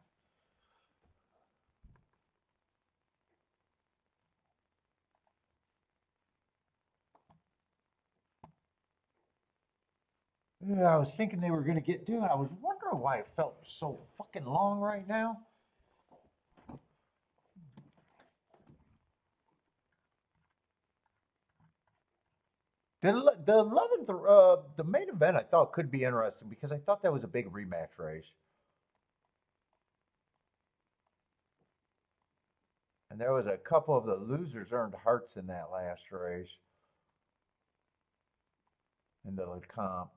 Yeah, I was thinking they were going to get, dude, I was wondering why it felt so fucking long right now. The 11th, the main event, I thought could be interesting because I thought that was a big rematch race. And there was a couple of the losers earned hearts in that last race in the comp.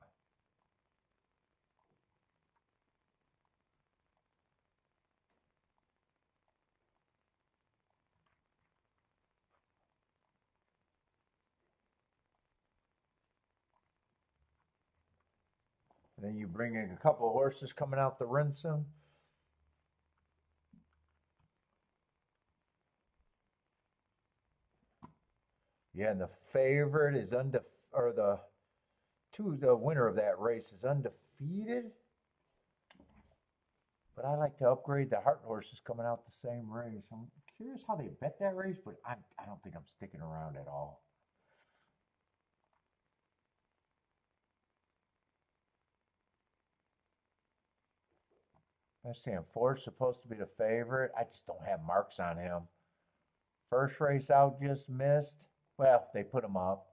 And then you bring in a couple of horses coming out the Rinson. Yeah, and the favorite is the winner of that race is undefeated. But I like to upgrade the Heart horses coming out the same race. I'm curious how they bet that race, but I don't think I'm sticking around at all. I'm saying Ford's supposed to be the favorite. I just don't have marks on him. First race out just missed. Well, they put him up.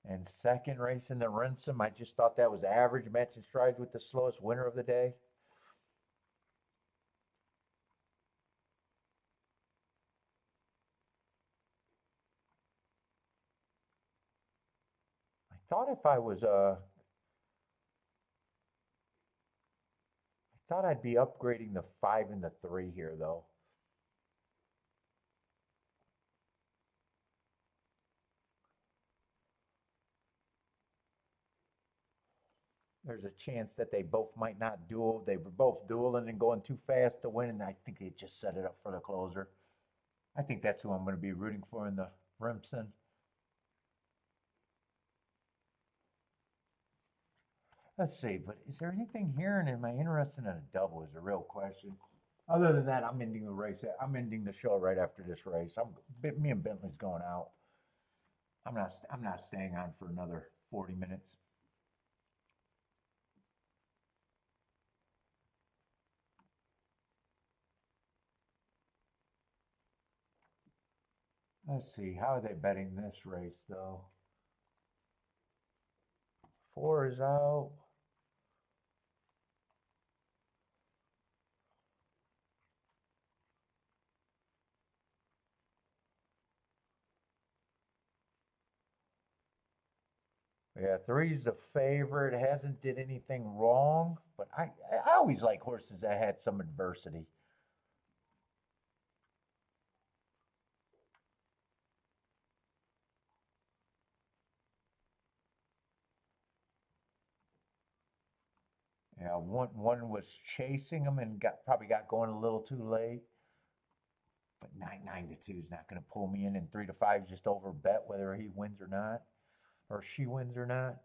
And second race in the Ransom, I just thought that was average, matching strides with the slowest winner of the day. I thought if I was I thought I'd be upgrading the 5 and the 3 here though. There's a chance that they both might not duel. They were both dueling and going too fast to win, and I think they just set it up for the closer. I think that's who I'm going to be rooting for in the Remsen. Let's see, but is there anything here, and am I interested in a double? Is a real question. Other than that, I'm ending the race. I'm ending the show right after this race. Me and Bentley's going out. I'm not staying on for another 40 minutes. Let's see, how are they betting this race though? 4 is out. Yeah, 3's the favorite. Hasn't did anything wrong, but I always like horses that had some adversity. Yeah, one was chasing him and probably got going a little too late. But 9-2 is not going to pull me in, and 3-5 is just over bet whether he wins or not, or she wins or not.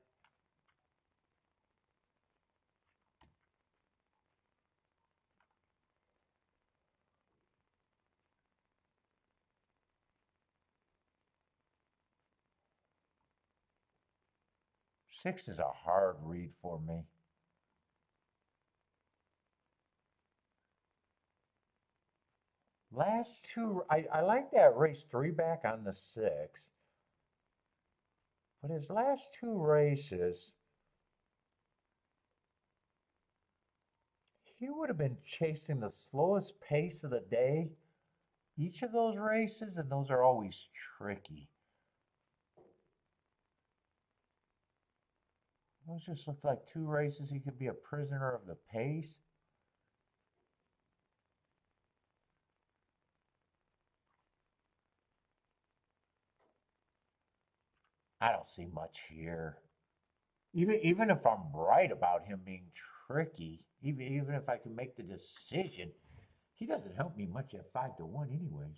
6 is a hard read for me. Last two, I like that race 3 back on the 6. But his last 2 races, he would have been chasing the slowest pace of the day each of those races, and those are always tricky. Those just look like 2 races he could be a prisoner of the pace. I don't see much here. Even if I'm right about him being tricky, even if I can make the decision, he doesn't help me much at 5-1 anyways.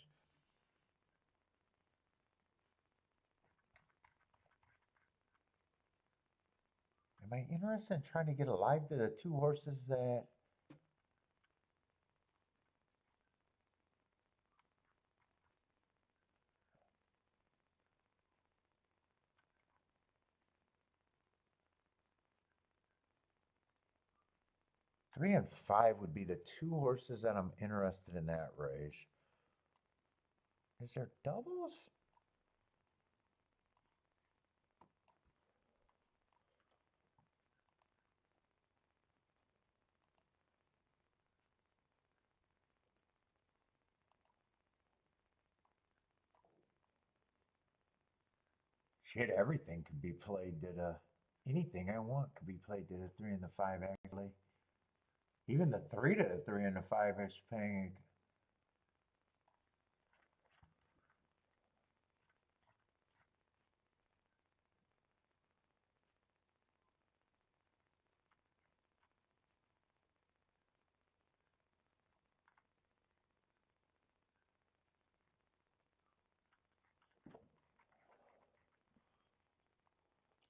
Am I interested in trying to get alive to the 2 horses that... Three and 5 would be the 2 horses that I'm interested in that race. Is there doubles? Shit, everything can be played to the... Anything I want could be played to the 3 and the 5, actually. Even the 3 to the 3 and the 5 is paying...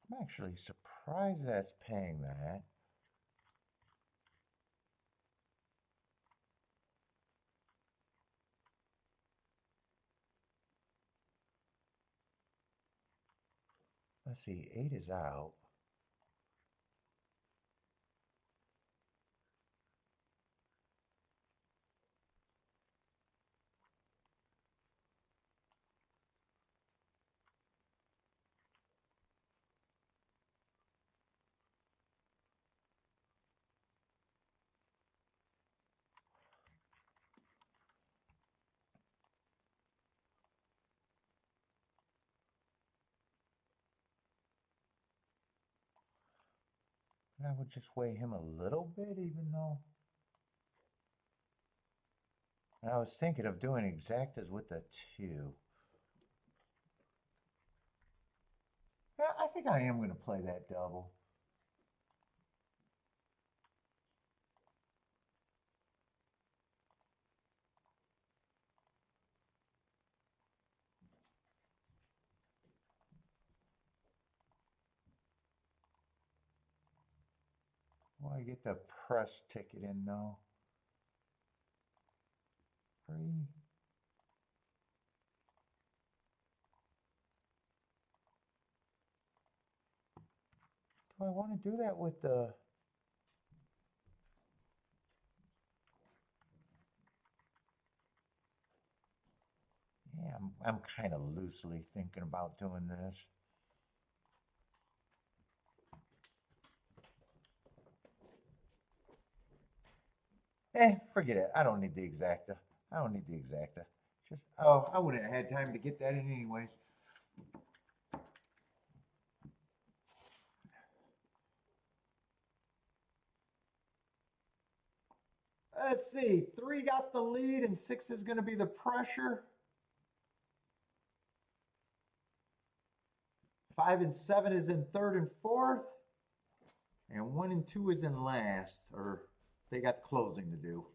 I'm actually surprised that's paying that. Let's see, 8 is out. And I would just weigh him a little bit, even though... And I was thinking of doing exactas with the 2. Yeah, I think I am going to play that double. Well, I get the press ticket in, though. 3. Do I want to do that with the... Yeah, I'm kind of loosely thinking about doing this. Forget it. I don't need the exacta. I don't need the exacta. Just, oh, I wouldn't have had time to get that in anyways. Let's see. 3 got the lead and 6 is going to be the pressure. 5 and 7 is in 3rd and 4th. And 1 and 2 is in last, or they got closing to do.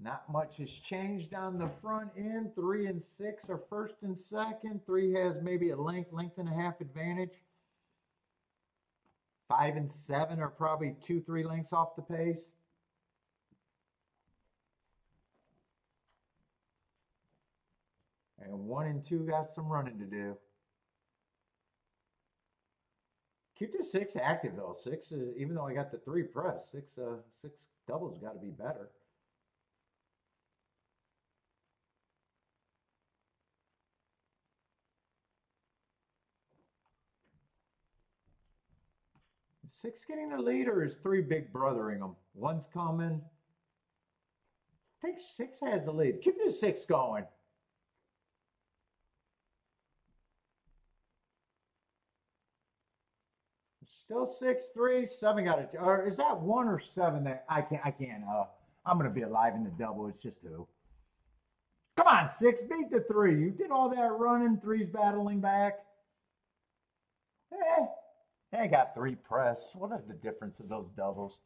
Not much has changed on the front end. 3 and 6 are 1st and 2nd. 3 has maybe a length and a half advantage. 5 and 7 are probably 2-3 lengths off the pace. And 1 and 2 got some running to do. Keep the 6 active though. 6 is, even though I got the 3 press, 6 doubles got to be better. Six getting the lead, or is 3 big brothering them? One's coming. I think 6 has the lead. Keep the 6 going. Still 6-3. 7 got it. Or is that 1 or 7? That I can't. I'm gonna be alive in the double. It's just 2. Come on, 6. Beat the 3. You did all that running. 3's battling back. I got 3 press. What are the difference of those doubles?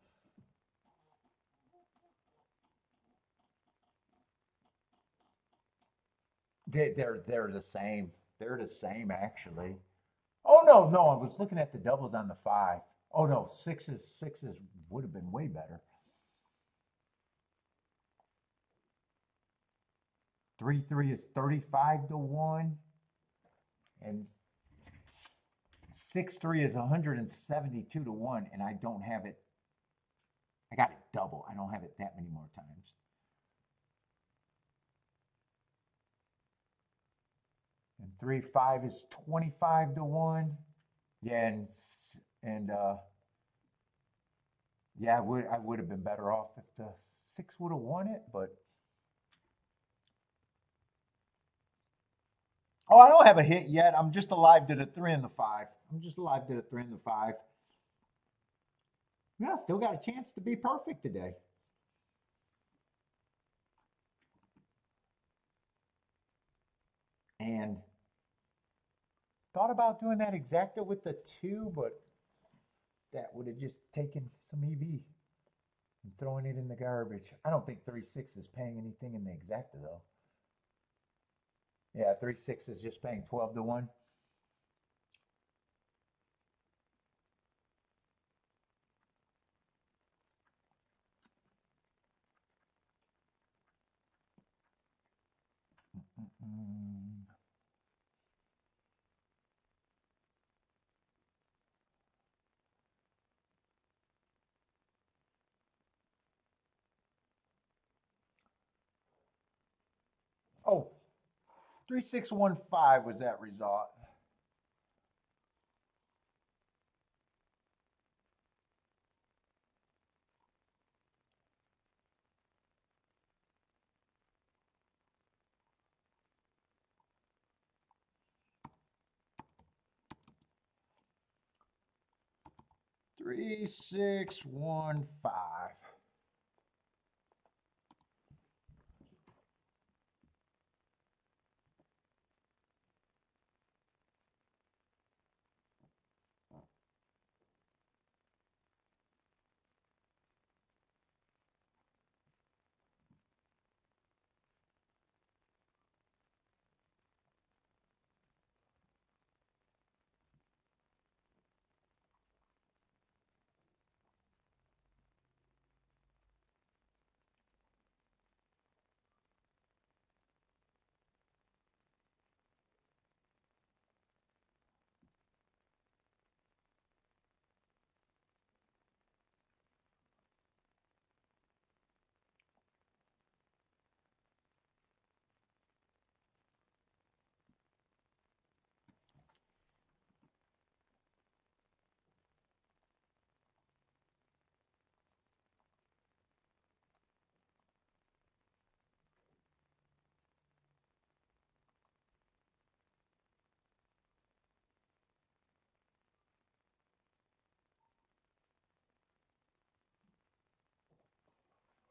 They're the same. They're the same actually. Oh no, I was looking at the doubles on the 5. Oh no, sixes would have been way better. 3-3 is 35-1, and 6-3 is 172-1, and I don't have it. I got it double. I don't have it that many more times. And 3-5 is 25-1. Yeah, and yeah, I would have been better off if the 6 would have won it, but oh, I don't have a hit yet. I'm just alive to the 3 and the 5. I'm just alive to the 3 and the 5. Yeah, still got a chance to be perfect today. And thought about doing that exacta with the 2, but that would have just taken some EV and throwing it in the garbage. I don't think 3-6 is paying anything in the exacta though. Yeah, 3-6 is just paying 12-1. Oh, 3615 was that result. Three, 6, 1, 5.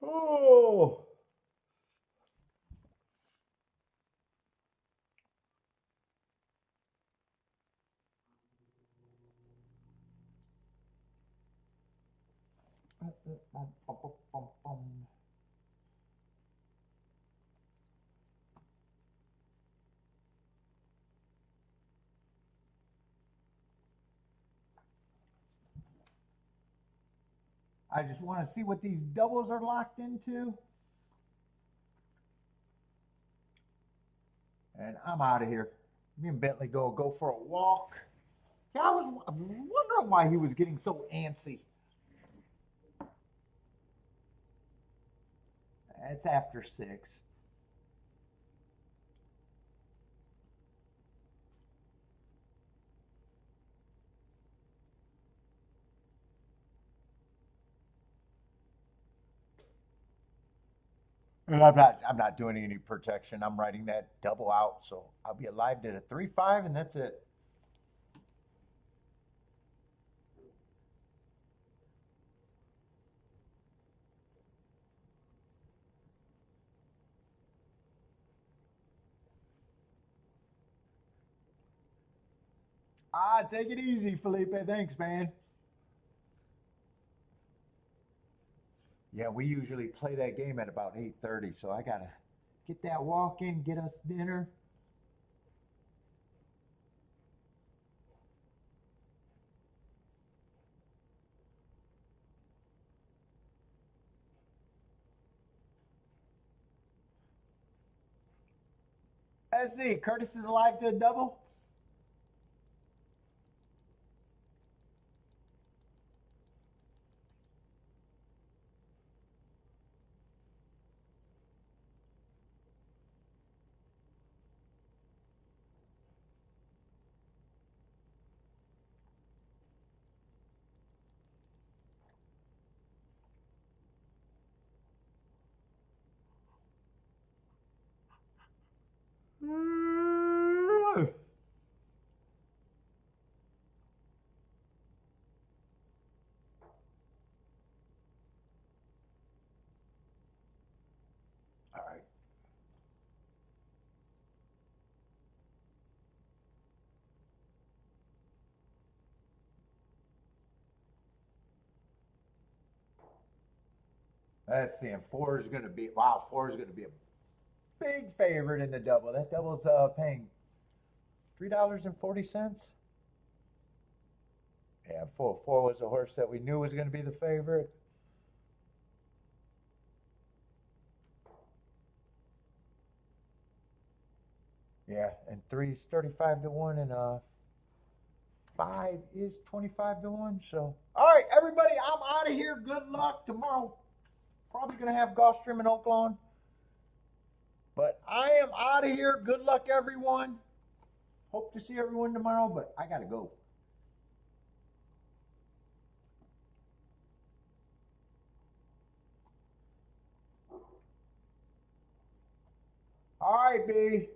Oh. I just want to see what these doubles are locked into. man. I'm out of here. Me and Bentley go for a walk. Yeah, I was wondering why he was getting so antsy. It's after 6. And I'm not doing any protection. I'm writing that double out, so I'll be alive to the 3-5, and that's it. Take it easy, Felipe. Thanks, man. Yeah, we usually play that game at about 8:30, so I gotta get that walk in, get us dinner. Let's see. Curtis is alive to a double. All right. Let's see. And four is going to be, wow, four is going to be a big favorite in the double. That double's paying $3.40. Yeah, four was a horse that we knew was going to be the favorite. Yeah, and three's 35 to 1, and five is 25 to 1. So, all right, everybody, I'm out of here. Good luck tomorrow. Probably going to have Gulfstream and OakLawn. But I am out of here. Good luck, everyone. Hope to see everyone tomorrow, but I got to go. All right, B.